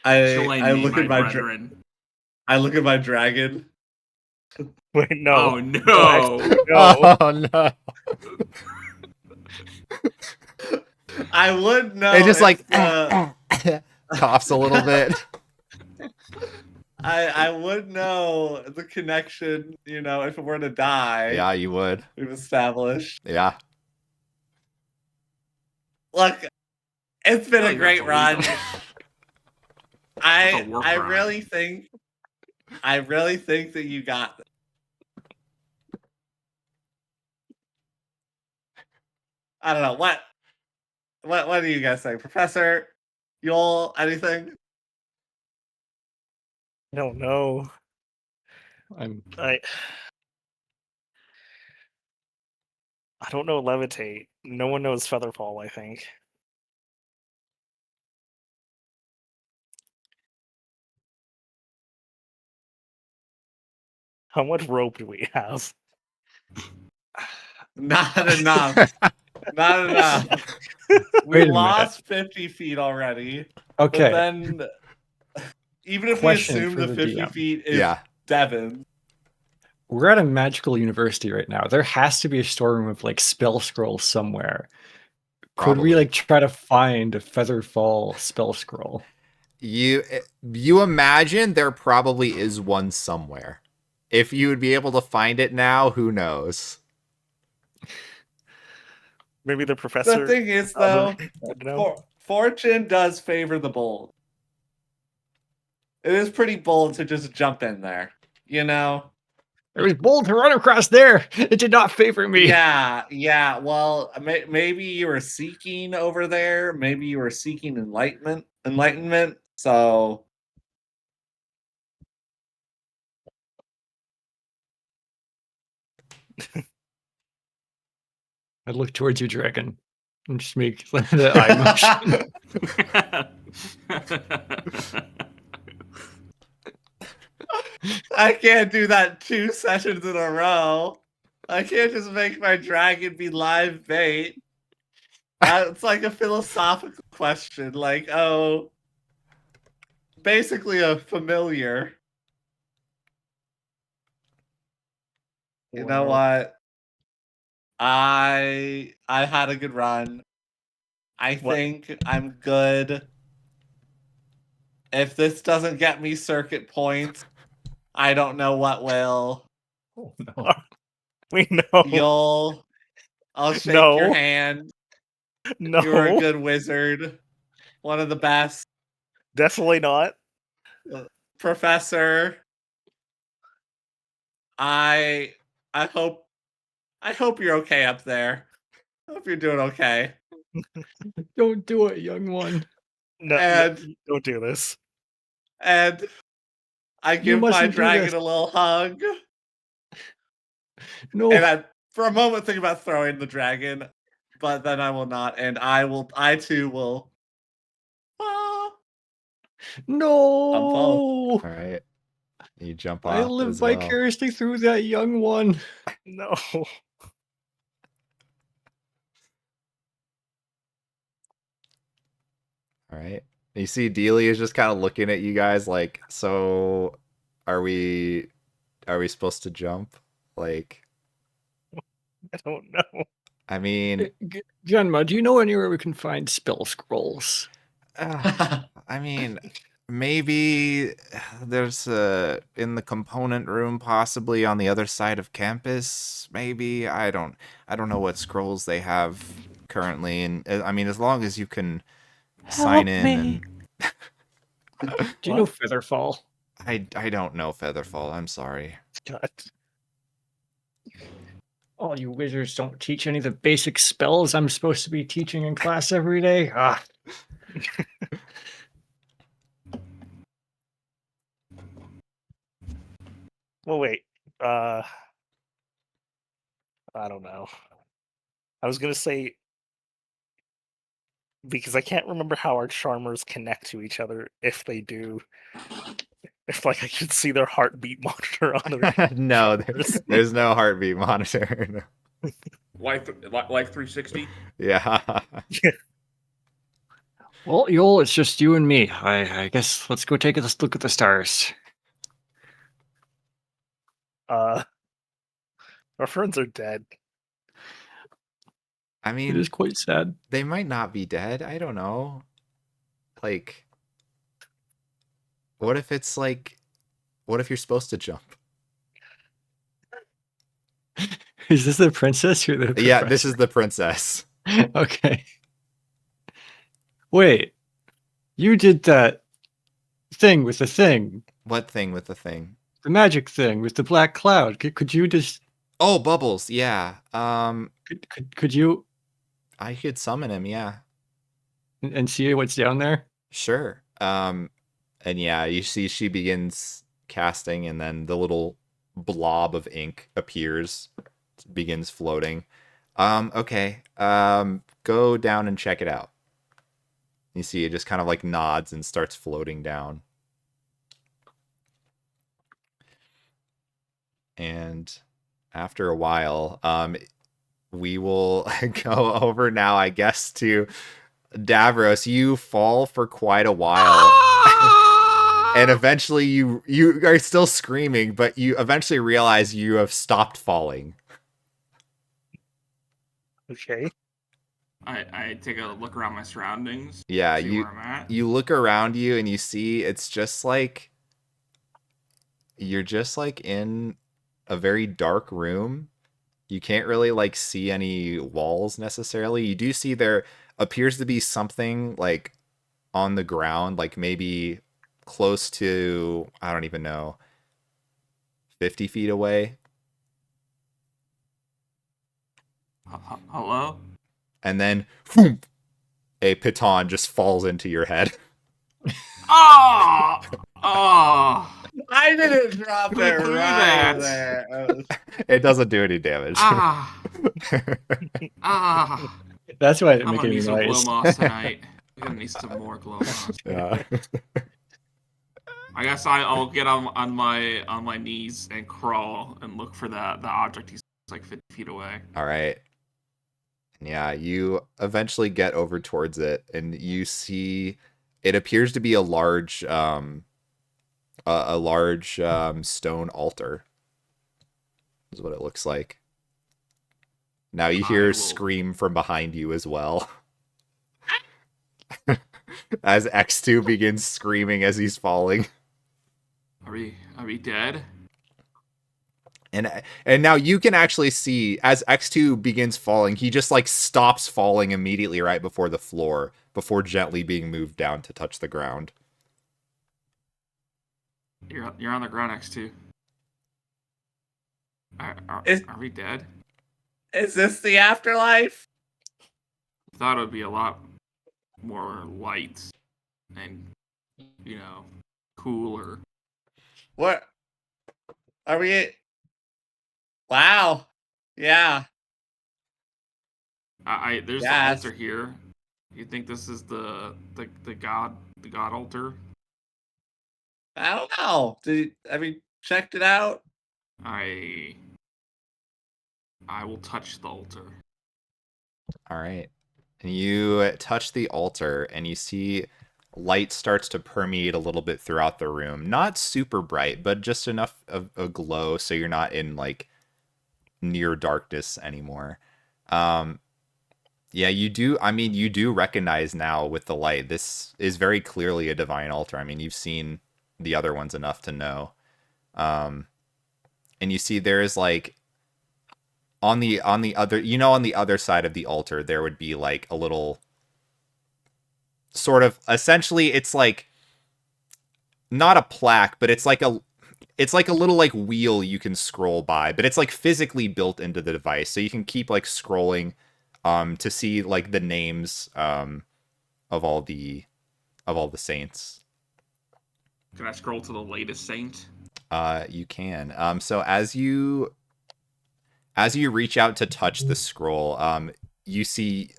I Me, look at my brethren. I look at my dragon. Wait, no. Oh no! No. Oh no. I would know. It just if, like coughs a little bit. I would know the connection, you know, if it were to die. Yeah, you would. We've established. Yeah. Look, it's been a Really, great that's run. That's a work I run. really think that you got this. I don't know what do you guys think, Professor? You'll anything? I don't know. I don't know levitate. No one knows featherfall, I think. How much rope do we have? Not enough. Not enough. We Wait a lost 50 feet already. Okay. But then, even if Question we assume for the the 50 DM. feet is Yeah. Devin. We're at a magical university right now. There has to be a storeroom of like spell scrolls somewhere. Could we Probably. like try to find a featherfall spell scroll? You imagine there probably is one somewhere. If you would be able to find it now, who knows? Maybe the professor. The thing is, though, you know? fortune does favor the bold. it is pretty bold to just jump in there. You know? It was bold to run across there. It did not favor me. Yeah. Well, maybe you were seeking over there. Maybe you were seeking enlightenment. So I look towards you, dragon, and just make the eye motion. I can't do that 2 sessions in a row. I can't just make my dragon be live bait. It's like a philosophical question. Like, oh, basically a familiar. You know what? I had a good run. I think I'm good. If this doesn't get me circuit points, I don't know what will. Oh no. We know. I'll shake your No. hand. No. You're a good wizard. One of the best. Definitely not. Professor. I hope you're okay up there. I hope you're doing okay. Don't do it, young one. No, And don't do this. and I give my mustn't do dragon this. a little hug. No. And for a moment think about throwing the dragon, but then I will not, and I too will. No. All right. You jump off I live as well. vicariously through that young one. No. All right. You see Dealey is just kind of looking at you guys like, so are we supposed to jump? Like, I don't know. I mean, Genma, do you know anywhere we can find spell scrolls? I mean, maybe there's in the component room, possibly on the other side of campus. Maybe I don't know what scrolls they have currently, and I mean, as long as you can sign in. And Do you know Featherfall? I don't know Featherfall. I'm sorry. God. All you wizards don't teach any of the basic spells I'm supposed to be teaching in class every day. Ah. Well, wait. I don't know. I was gonna say because I can't remember how our charmers connect to each other. If they do, if like I can see their heartbeat monitor on their No, charmers. there's no heartbeat monitor. Life 360. Yeah. Well, Yol, it's just you and me. I guess let's go take a look at the stars. Our friends are dead. I It mean, is quite sad. they might not be dead. I don't know. Like, what if it's like, what if you're supposed to jump? Is this the princess or the Yeah, this is the princess. Okay. Wait. You did that thing with the thing. What thing with the thing? The magic thing with the black cloud. Could you just Oh, Bubbles. Yeah. could you I could summon him. Yeah. and see what's down there? Sure. And yeah, you see she begins casting, and then the little blob of ink appears, begins floating. Okay. Go down and check it out. You see it just kind of like nods and starts floating down. And after a while, we will go over now, I guess, to Davros. You fall for quite a while. And eventually you are still screaming, but you eventually realize you have stopped falling. Okay. I take a look around my surroundings. Yeah, see where I'm at. you look around you and you see it's just like you're just like in a very dark room. You can't really like see any walls necessarily. You do see there appears to be something like on the ground, like maybe close to, I don't even know, 50 feet away. Hello? And then boom, a piton just falls into your head. Oh! Oh! I didn't drop Who it threw right that? there. It doesn't do any damage. Ah! Ah! That's why I didn't I'm make gonna any need some glow noise. moss tonight. I'm gonna need some more glow moss. Yeah. I guess I'll get on my knees and crawl and look for the object. He's like 50 feet away. All right. Yeah, you eventually get over towards it, and you see it appears to be a large stone altar. Is what it looks like. Now you hear a scream from behind you as well. As X2 begins screaming as he's falling. Are we dead? And now you can actually see as X2 begins falling, he just like stops falling immediately right before the floor, before gently being moved down to touch the ground. You're on the ground, X2. Are we dead? Is this the afterlife? I thought it would be a lot more light and, cooler. What? Are we? Wow. Yeah. There's Yes. the altar here. You think this is the god altar? I don't know. Have you checked it out? I will touch the altar. All right. And you touch the altar and you see light starts to permeate a little bit throughout the room. Not super bright, but just enough of a glow so you're not in like near darkness anymore. Yeah, you do recognize now with the light. This is very clearly a divine altar. I mean, you've seen the other ones enough to know. And you see there is like on the other side of the altar there would be like a little sort of, essentially it's like not a plaque, but it's like a little like wheel you can scroll by, but it's like physically built into the device, so you can keep like scrolling to see like the names of all the saints. Can I scroll to the latest saint? You can. So as you reach out to touch the scroll, you see,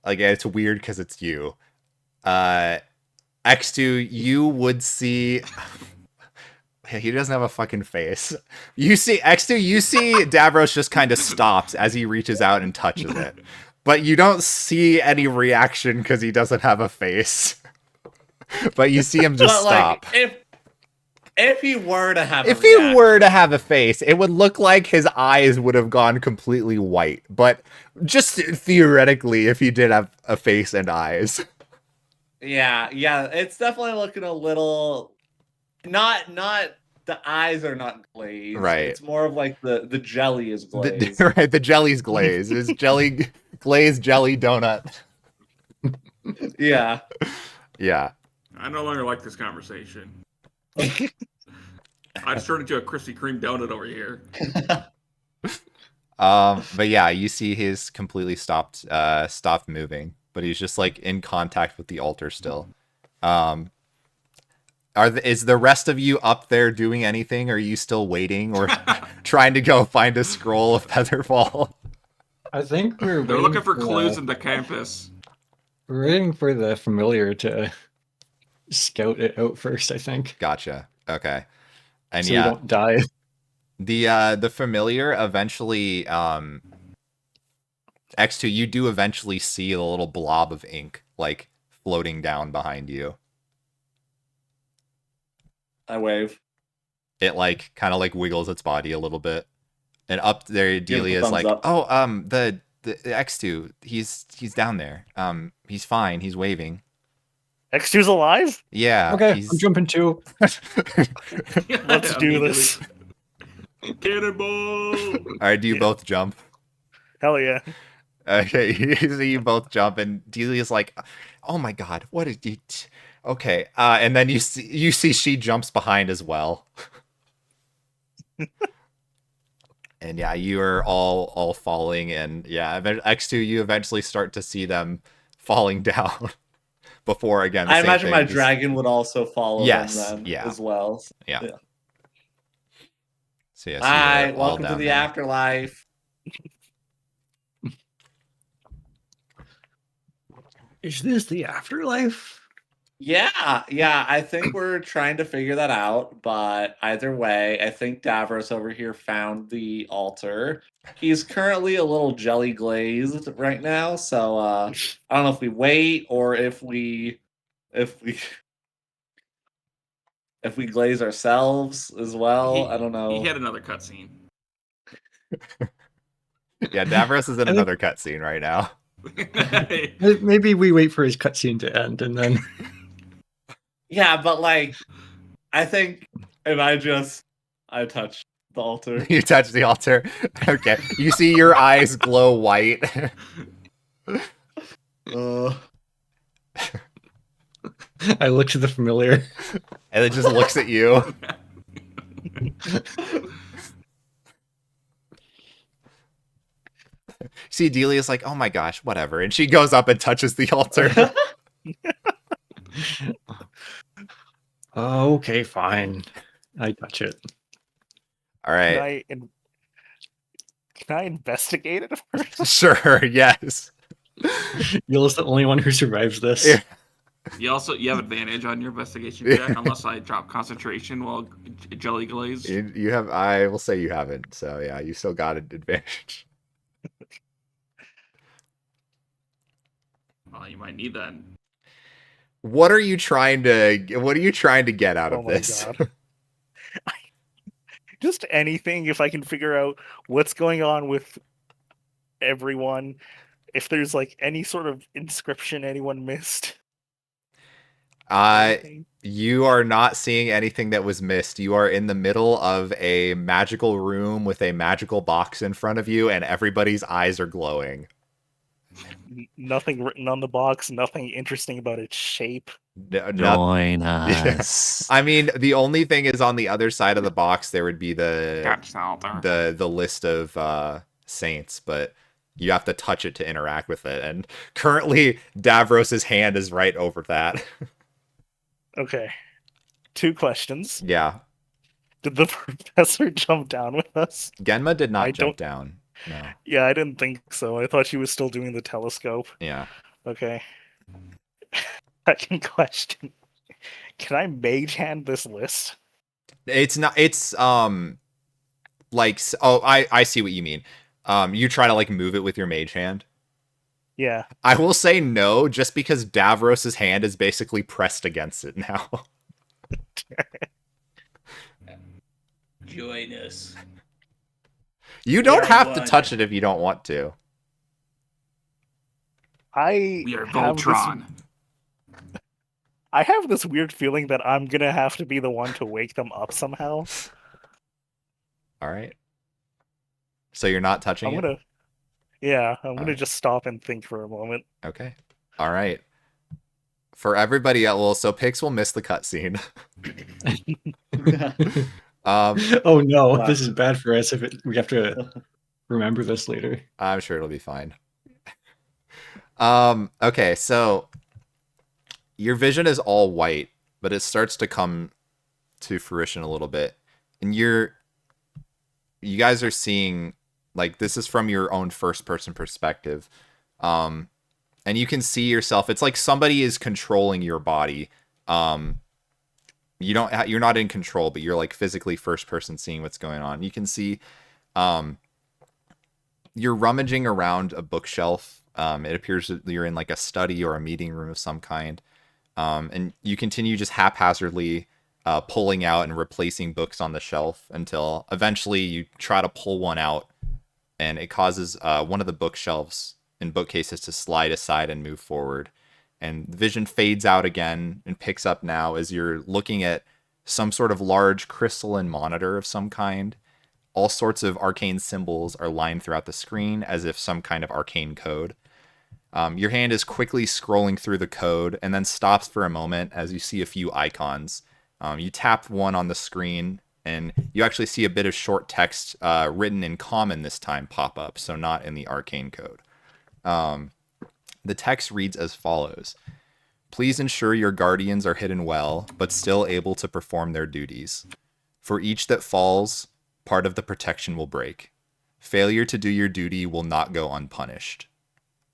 like, it's weird because it's you. X2, you would see. He doesn't have a fucking face. You see X2, you see Davros just kind of stops as he reaches out and touches it. But you don't see any reaction because he doesn't have a face. But you see him just stop. If he were to have a face, it would look like his eyes would have gone completely white. But just theoretically, if he did have a face and eyes. Yeah, it's definitely looking a little not the eyes are not glazed. Right. It's more of like the jelly is glazed. Right, the jelly's glazed. It's glazed jelly donut. Yeah. Yeah. I no longer like this conversation. I just turned into a Krispy Kreme donut over here. But yeah, you see he's completely stopped moving, but he's just like in contact with the altar still. Is the rest of you up there doing anything? Or are you still waiting or trying to go find a scroll of Featherfall? I think They're looking for clues in the campus. We're waiting for the familiar to scout it out first, I think. Gotcha. Okay. And so yeah, we don't die. The familiar eventually X2, you do eventually see a little blob of ink like floating down behind you. I wave. It like kind of like wiggles its body a little bit. And up there Delia is like, up. "Oh, the X2, he's down there. He's fine. He's waving." X2's alive? Yeah. Okay, I'm jumping too. Let's do this. Cannonball! All right, do you both jump? Hell yeah. Okay, so you both jump, and Delia's like, "Oh my god, what did you? Okay, and then you see she jumps behind as well. And yeah, you are all falling, and yeah, X2, you eventually start to see them falling down. Before again, the I same imagine thing. my just- dragon would also follow Yes, them then yeah. as well. Yeah. Yeah. So yes, you are Hi, all welcome to down the there. afterlife. Is this the afterlife? Yeah, I think we're trying to figure that out, but either way, I think Davros over here found the altar. He's currently a little jelly glazed right now, so I don't know if we wait or if we if we glaze ourselves as well. I don't know. He had another cutscene. Yeah, Davros is in I think- another cutscene right now. Maybe we wait for his cutscene to end and then. Yeah, but like, I think if I touch the altar. You touch the altar. Okay, you see your eyes glow white. I look to the familiar. And it just looks at you. See, Delia's like, oh my gosh, whatever. And she goes up and touches the altar. Oh, okay, fine. I touch it. All right. Can I investigate it first? Sure, yes. Yula's the only one who survives this. Yeah. You have advantage on your investigation check unless I drop concentration while jelly glaze. You have, I will say you haven't. So yeah, you still got an advantage. Well, you might need that. What are you trying to get out Oh of my this? God. Just anything if I can figure out what's going on with everyone, if there's like any sort of inscription anyone missed. Anything. You are not seeing anything that was missed. You are in the middle of a magical room with a magical box in front of you, and everybody's eyes are glowing. Nothing written on the box, nothing interesting about its shape. Join us. I mean, the only thing is on the other side of the box there would be the list of saints, but you have to touch it to interact with it. And currently, Davros's hand is right over that. Okay. 2 questions. Yeah. Did the professor jump down with us? Genma did not I jump don't- down. No. Yeah, I didn't think so. I thought she was still doing the telescope. Yeah. Okay. Second question. Can I mage hand this list? It's not. It's like, oh, I see what you mean. You try to like move it with your mage hand. Yeah. I will say no, just because Davros's hand is basically pressed against it now. Join us. You don't Yeah, have to but- touch it if you don't want to. We are Voltron. I have this weird feeling that I'm gonna have to be the one to wake them up somehow. All right. So you're not touching I'm it? gonna I'm gonna Alright. just stop and think for a moment. Okay. All right. For everybody else, well, so Pix will miss the cutscene. Oh no, Wow. this is bad for us if we have to remember this later. I'm sure it'll be fine. Okay, so your vision is all white, but it starts to come to fruition a little bit. And you guys are seeing, like, this is from your own first person perspective. And you can see yourself. It's like somebody is controlling your body. You're not in control, but you're like physically first person seeing what's going on. You can see you're rummaging around a bookshelf. It appears that you're in like a study or a meeting room of some kind. And you continue just haphazardly pulling out and replacing books on the shelf until eventually you try to pull one out, and it causes one of the bookshelves and bookcases to slide aside and move forward. And the vision fades out again and picks up now as you're looking at some sort of large crystalline monitor of some kind. All sorts of arcane symbols are lined throughout the screen as if some kind of arcane code. Your hand is quickly scrolling through the code and then stops for a moment as you see a few icons. You tap one on the screen and you actually see a bit of short text written in common this time pop up, so not in the Arcane code. The text reads as follows. Please ensure your guardians are hidden well, but still able to perform their duties. For each that falls, part of the protection will break. Failure to do your duty will not go unpunished.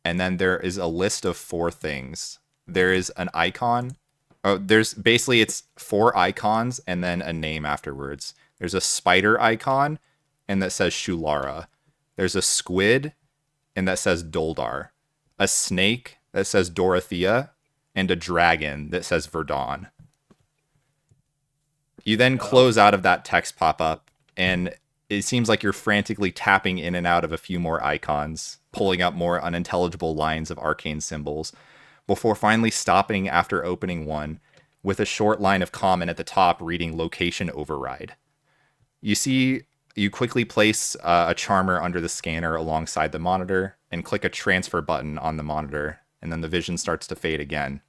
And then there is a list of 4 things. There is an icon. Oh, it's 4 icons and then a name afterwards. There's a spider icon and that says Shulara. There's a squid and that says Doldar. A snake that says Dorothea, and a dragon that says Verdon. You then close out of that text pop-up, and it seems like you're frantically tapping in and out of a few more icons, pulling up more unintelligible lines of arcane symbols, before finally stopping after opening one with a short line of common at the top reading location override. You quickly place a charmer under the scanner alongside the monitor and click a transfer button on the monitor, and then the vision starts to fade again.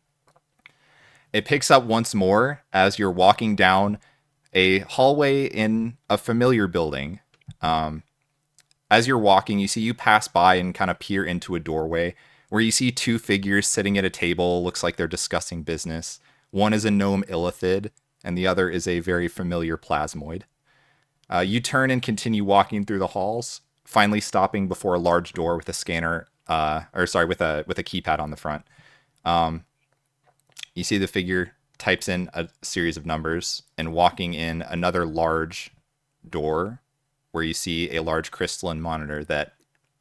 It picks up once more as you're walking down a hallway in a familiar building. As you're walking, you pass by and kind of peer into a doorway where you see 2 figures sitting at a table. Looks like they're discussing business. One is a gnome illithid, and the other is a very familiar plasmoid. You turn and continue walking through the halls, finally stopping before a large door with a scanner, with a keypad on the front. You see the figure types in a series of numbers and walking in another large door where you see a large crystalline monitor that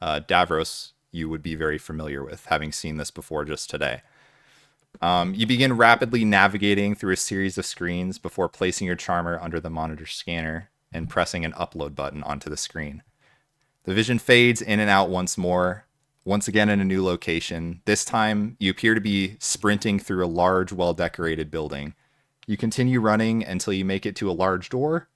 Davros, you would be very familiar with, having seen this before just today. You begin rapidly navigating through a series of screens before placing your charmer under the monitor scanner and pressing an upload button onto the screen. The vision fades in and out once more, once again in a new location. This time, you appear to be sprinting through a large, well-decorated building. You continue running until you make it to a large door,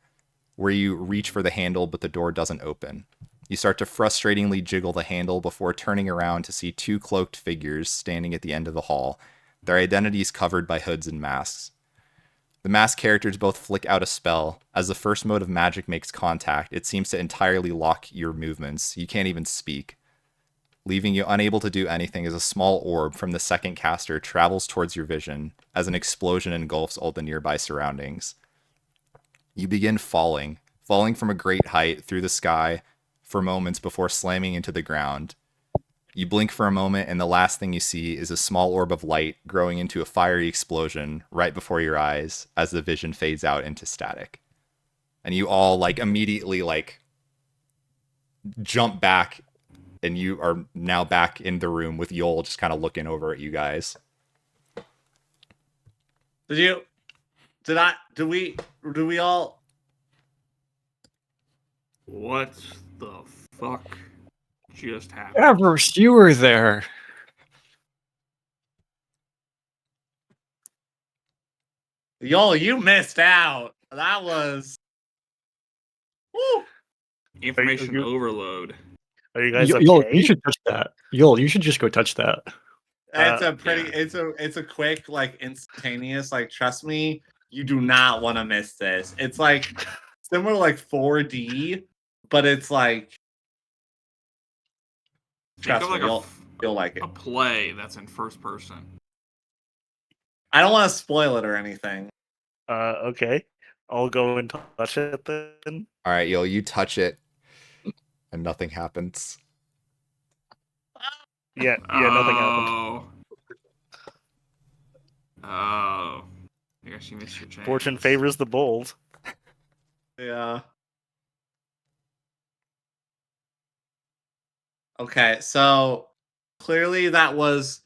where you reach for the handle, but the door doesn't open. You start to frustratingly jiggle the handle before turning around to see 2 cloaked figures standing at the end of the hall, their identities covered by hoods and masks. The masked characters both flick out a spell. As the first mode of magic makes contact, it seems to entirely lock your movements. You can't even speak. Leaving you unable to do anything as a small orb from the second caster travels towards your vision as an explosion engulfs all the nearby surroundings. You begin falling from a great height through the sky for moments before slamming into the ground. You blink for a moment, and the last thing you see is a small orb of light growing into a fiery explosion right before your eyes as the vision fades out into static. And you all immediately jump back, and you are now back in the room with Yol just kind of looking over at you guys. Do we all? What the fuck just happened? Davros, you were there. Yo, you missed out. That was. Woo! Information you- overload. Are you guys Yol, okay? you should touch that. Yol, you should just go touch that. It's a pretty. Yeah. It's a quick, instantaneous. Trust me, you do not want to miss this. It's similar, 4D, but it's Think trust of me, you'll like it. a play that's in first person. I don't want to spoil it or anything. Okay. I'll go and touch it then. All right, Yol, you touch it, and nothing happens. Yeah, nothing happened. Oh. I guess you missed your chance. Fortune favors the bold. Yeah. Okay, so clearly that was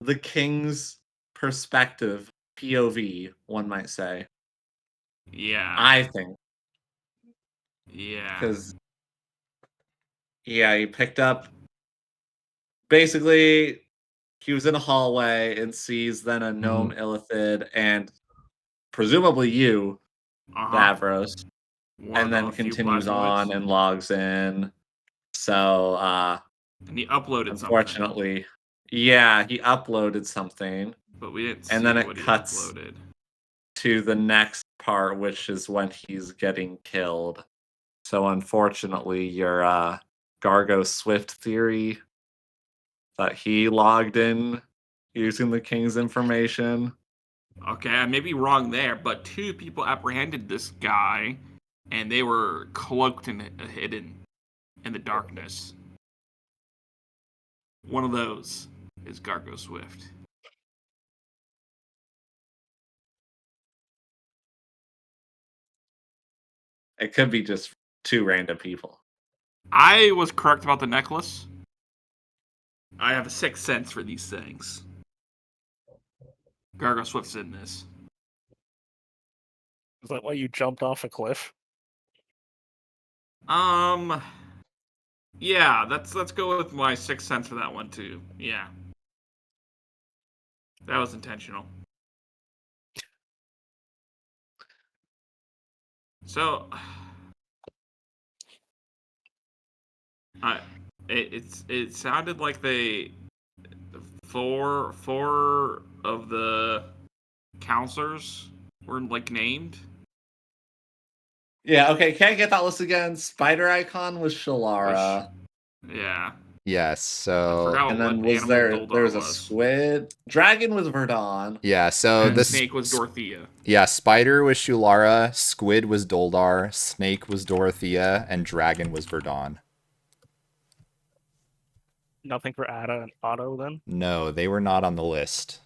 the king's perspective, POV, one might say. Yeah. I think. Yeah. Because, he picked up. Basically, he was in a hallway and sees then a gnome illithid and presumably you, Davros, One and of then the few continues on plasmoids. and logs in. So, And he uploaded unfortunately, Yeah, he uploaded something, but we didn't see and then it what he cuts uploaded. to the next part, which is when he's getting killed. So unfortunately, your Gargo Swift theory that he logged in using the king's information. Okay, I may be wrong there, but 2 people apprehended this guy, and they were cloaked and hidden in the darkness. One of those is Gargo Swift. It could be just 2 random people. I was correct about the necklace. I have a sixth sense for these things. Gargo Swift's in this. Is that why you jumped off a cliff? Yeah, let's go with my sixth sense for that one too. Yeah. That was intentional. So it sounded like four of the counselors were like named. Yeah, okay, can I get that list again? Spider Icon was Shalara. Yeah. Yes, I so forgot And what then was animal there was Doldar a squid. Dragon was Verdon. yeah, so and this snake was Dorothea. Yeah, spider was Shulara, squid was Doldar, snake was Dorothea, and dragon was Verdon. Nothing for Ada and Otto then? No, they were not on the list.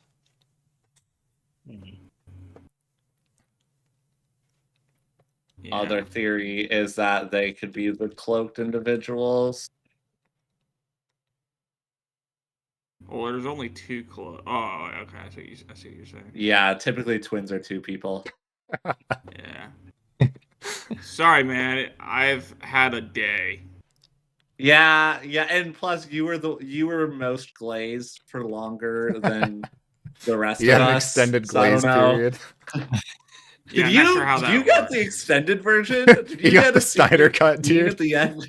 Yeah. Other theory is that they could be the cloaked individuals. Well, there's only 2 Oh, okay. I see what you're saying. Yeah, typically twins are 2 people. Yeah. Sorry, man. I've had a day. Yeah, and plus you were most glazed for longer than the rest You of had an us. extended so I don't glaze know. period. Yeah, Did I'm not sure how did that you get works. the extended version? Did You got get the a Snyder secret cut, scene dude. at the end?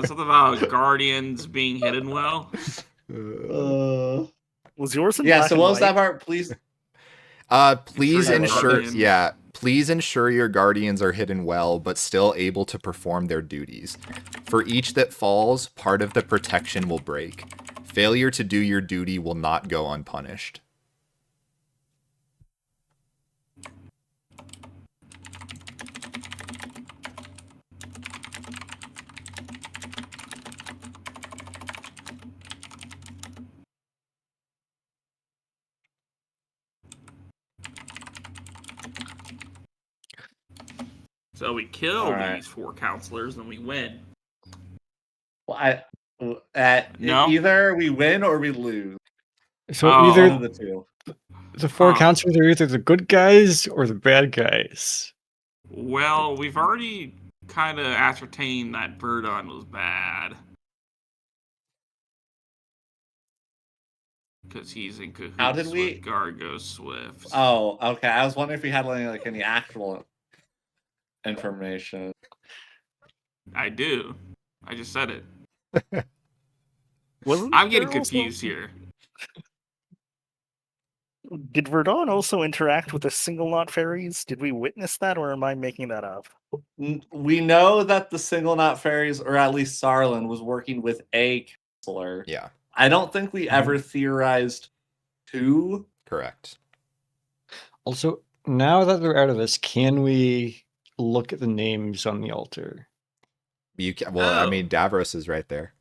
Something about Guardians being hidden well. Was yours in Yeah, black so and what was that white? part? Please. Please Ensure your ensure, guardian- yeah, please ensure your guardians are hidden well, but still able to perform their duties. For each that falls, part of the protection will break. Failure to do your duty will not go unpunished. So we kill All right. these 4 counselors and we win. Well, No. either we win or we lose. So Oh. One either of the 2. the 4 Huh. counselors are either the good guys or the bad guys. Well, we've already kind of ascertained that Verdon was bad. Because he's in cahoots How did we- with Gargo Swift. Oh, okay. I was wondering if we had any actual information. I do. I just said it. Wasn't I'm getting there also- confused here. Did Verdon also interact with the single knot fairies? Did we witness that, or am I making that up? We know that the single knot fairies, or at least Sarlin, was working with a counselor. Yeah, I don't think we ever theorized who. correct. Also, now that they're out of this, can we look at the names on the altar? You can, well, I Oh. mean, Davros is right there.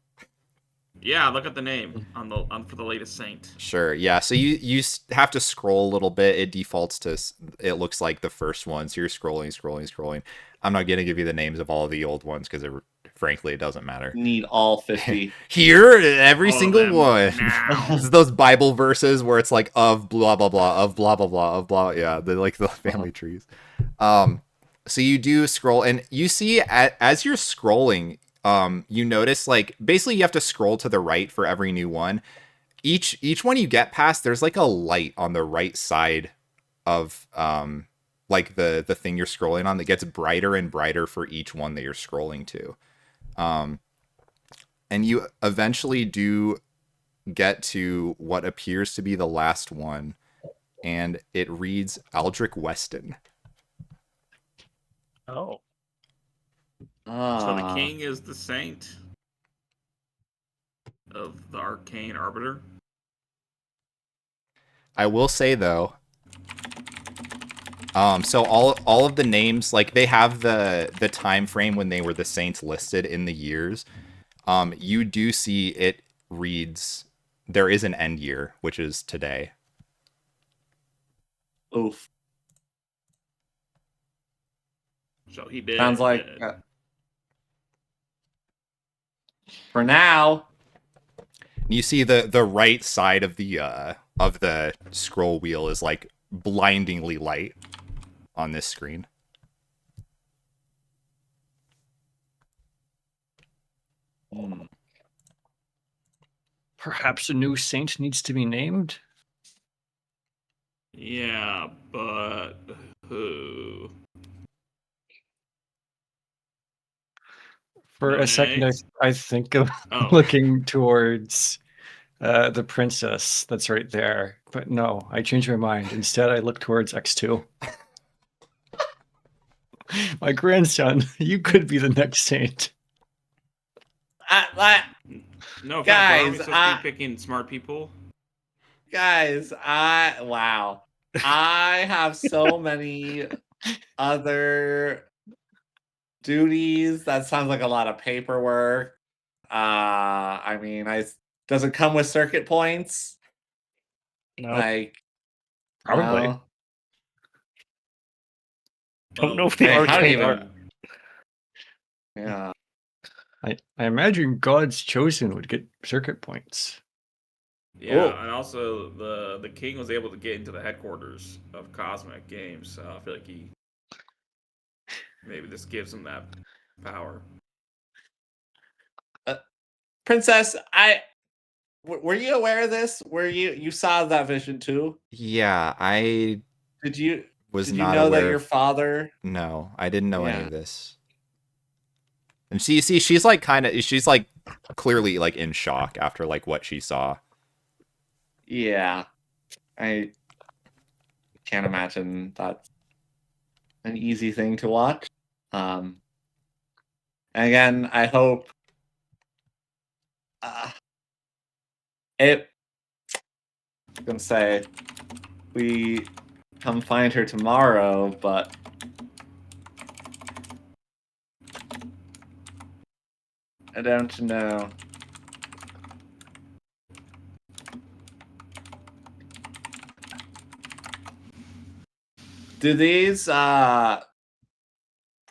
Yeah, look at the name on for the latest saint. Sure. Yeah. So you have to scroll a little bit. It defaults to, it looks like the first one. So you're scrolling. I'm not going to give you the names of all of the old ones because frankly, it doesn't matter. Need all 50. Here, every All of single them one. now. This is those Bible verses where it's like of blah blah blah of blah blah blah of blah. Yeah, they're like the family trees. So you do scroll, and you see as you're scrolling, you notice like basically you have to scroll to the right for every new one. Each one you get past, there's like a light on the right side of like the thing you're scrolling on that gets brighter and brighter for each one that you're scrolling to. And you eventually do get to what appears to be the last one, and it reads Aldrich Weston. Oh. So the king is the saint of the Arcane Arbiter. I will say though, so all of the names, like they have the time frame when they were the saints listed in the years. You do see it reads there is an end year, which is today. Oof. So he did. Sounds like for now. You see the right side of the scroll wheel is like blindingly light on this screen. Perhaps a new saint needs to be named? Yeah, but who? For a second, Monet? I think of Oh. looking towards the princess that's right there. But no, I changed my mind. Instead, I look towards X2. My grandson, you could be the next saint. No, Guys, aren't we supposed to be picking smart people? Guys, wow. I have so many other duties. That sounds like a lot of paperwork. I mean, does it come with circuit points? No. Like, Probably. no. Don't know if the Hey, how do arcane you are. even- Yeah. I imagine God's chosen would get circuit points. Yeah, Oh. and also the king was able to get into the headquarters of Cosmic Games, so I feel like maybe this gives him that power. Princess, were you aware of this? Were you saw that vision too? Yeah, I Did you was did you not know aware that your of- father? No, I didn't know any Yeah. of this. And she's like she's like clearly like in shock after like what she saw. Yeah. I can't imagine that's an easy thing to watch. And again, I hope it. I'm gonna say we come find her tomorrow, but I don't know. Do these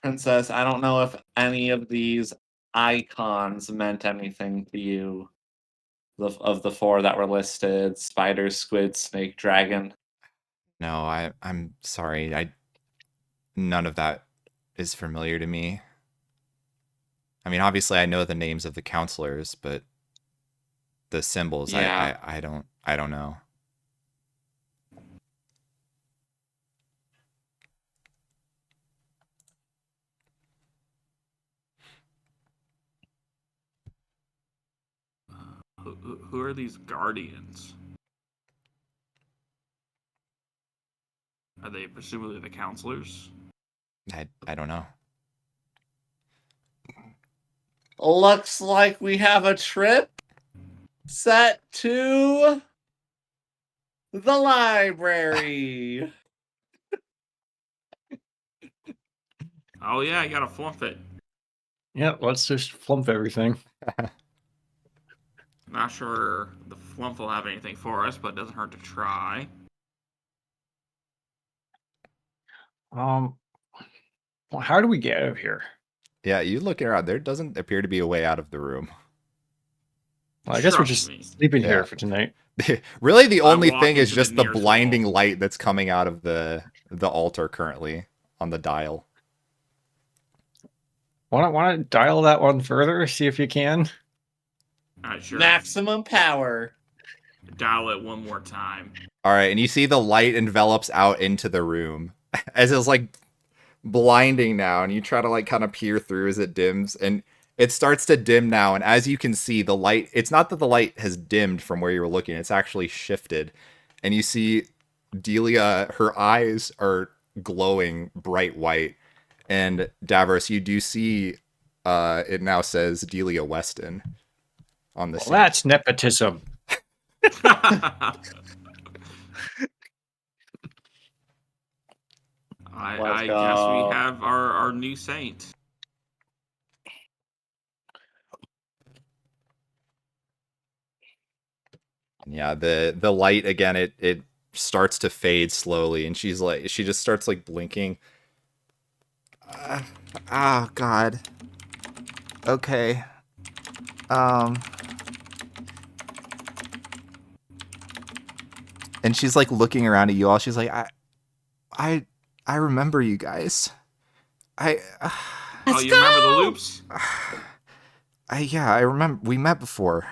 Princess, I don't know if any of these icons meant anything to you. Of the four that were listed, spider, squid, snake, dragon. No, I'm sorry. None of that is familiar to me. I mean, obviously I know the names of the counselors, but the symbols Yeah. I don't know. Who are these guardians? Are they presumably the counselors? I don't know. Looks like we have a trip set to the library. Oh yeah, you gotta flump it. Yeah, let's just flump everything. Not sure the flump will have anything for us, but it doesn't hurt to try. Well, how do we get out of here? Yeah, you looking around. There doesn't appear to be a way out of the room. Well, I guess we're Trust just me. sleeping Yeah. here for tonight. Really, the I only walk thing is into the just the nearest blinding wall. light that's coming out of the altar currently on the dial. Want to dial that one further? See if you can. Alright, sure. Maximum power. Dial it one more time. All right, and you see the light envelops out into the room as it's like blinding now, and you try to like kind of peer through as it dims, and it starts to dim now, and as you can see, the light, it's not that the light has dimmed from where you were looking, it's actually shifted. And you see Delia, her eyes are glowing bright white. And Davros, you do see it now says Delia Weston on the Well, scene. that's nepotism. I guess we have our new saint. Yeah, the light again, it starts to fade slowly, and she just starts like blinking. Oh God. Okay. And she's like looking around at you all. She's like, I remember you guys. I Oh, you remember the loops? yeah, I remember we met before.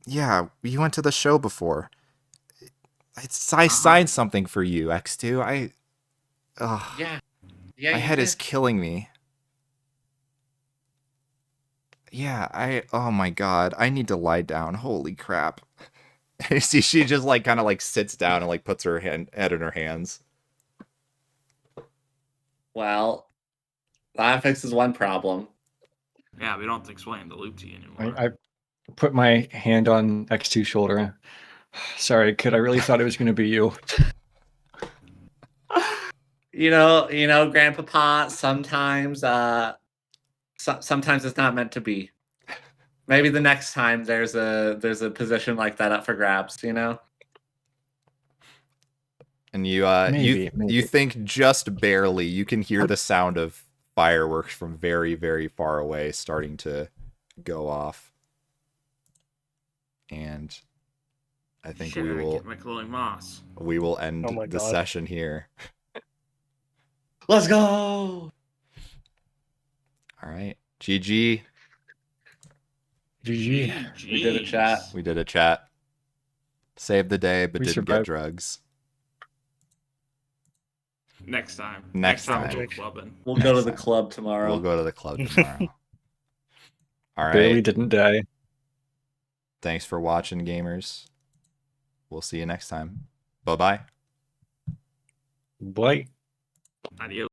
Yeah, you went to the show before. I signed something for you, X2. Yeah, my head is killing me. Yeah, oh my God, I need to lie down. Holy crap. You see, she just like kind of like sits down and like puts her head in her hands. Well, that fixes one problem. Yeah, we don't have to explain the loop to you anymore. I put my hand on X2's shoulder. Sorry, kid. I really thought it was going to be you. You know, Grandpapa. Sometimes, sometimes it's not meant to be. Maybe the next time there's a position like that up for grabs. You know. And you Maybe. you think just barely you can hear the sound of fireworks from very, very far away starting to go off. And I think Shit, I didn't get my glowing moss. we will end Oh my the God. session here. Let's go. All right. GG. GG. We did a chat. We did a chat. Saved the day, but We didn't survived. get drugs. Next time. Next time time. we'll go clubbing. We'll go to Next the time. club tomorrow. We'll go to the club tomorrow. All Barely right. didn't die. Thanks for watching, gamers. We'll see you next time. Bye-bye. Bye. Adios.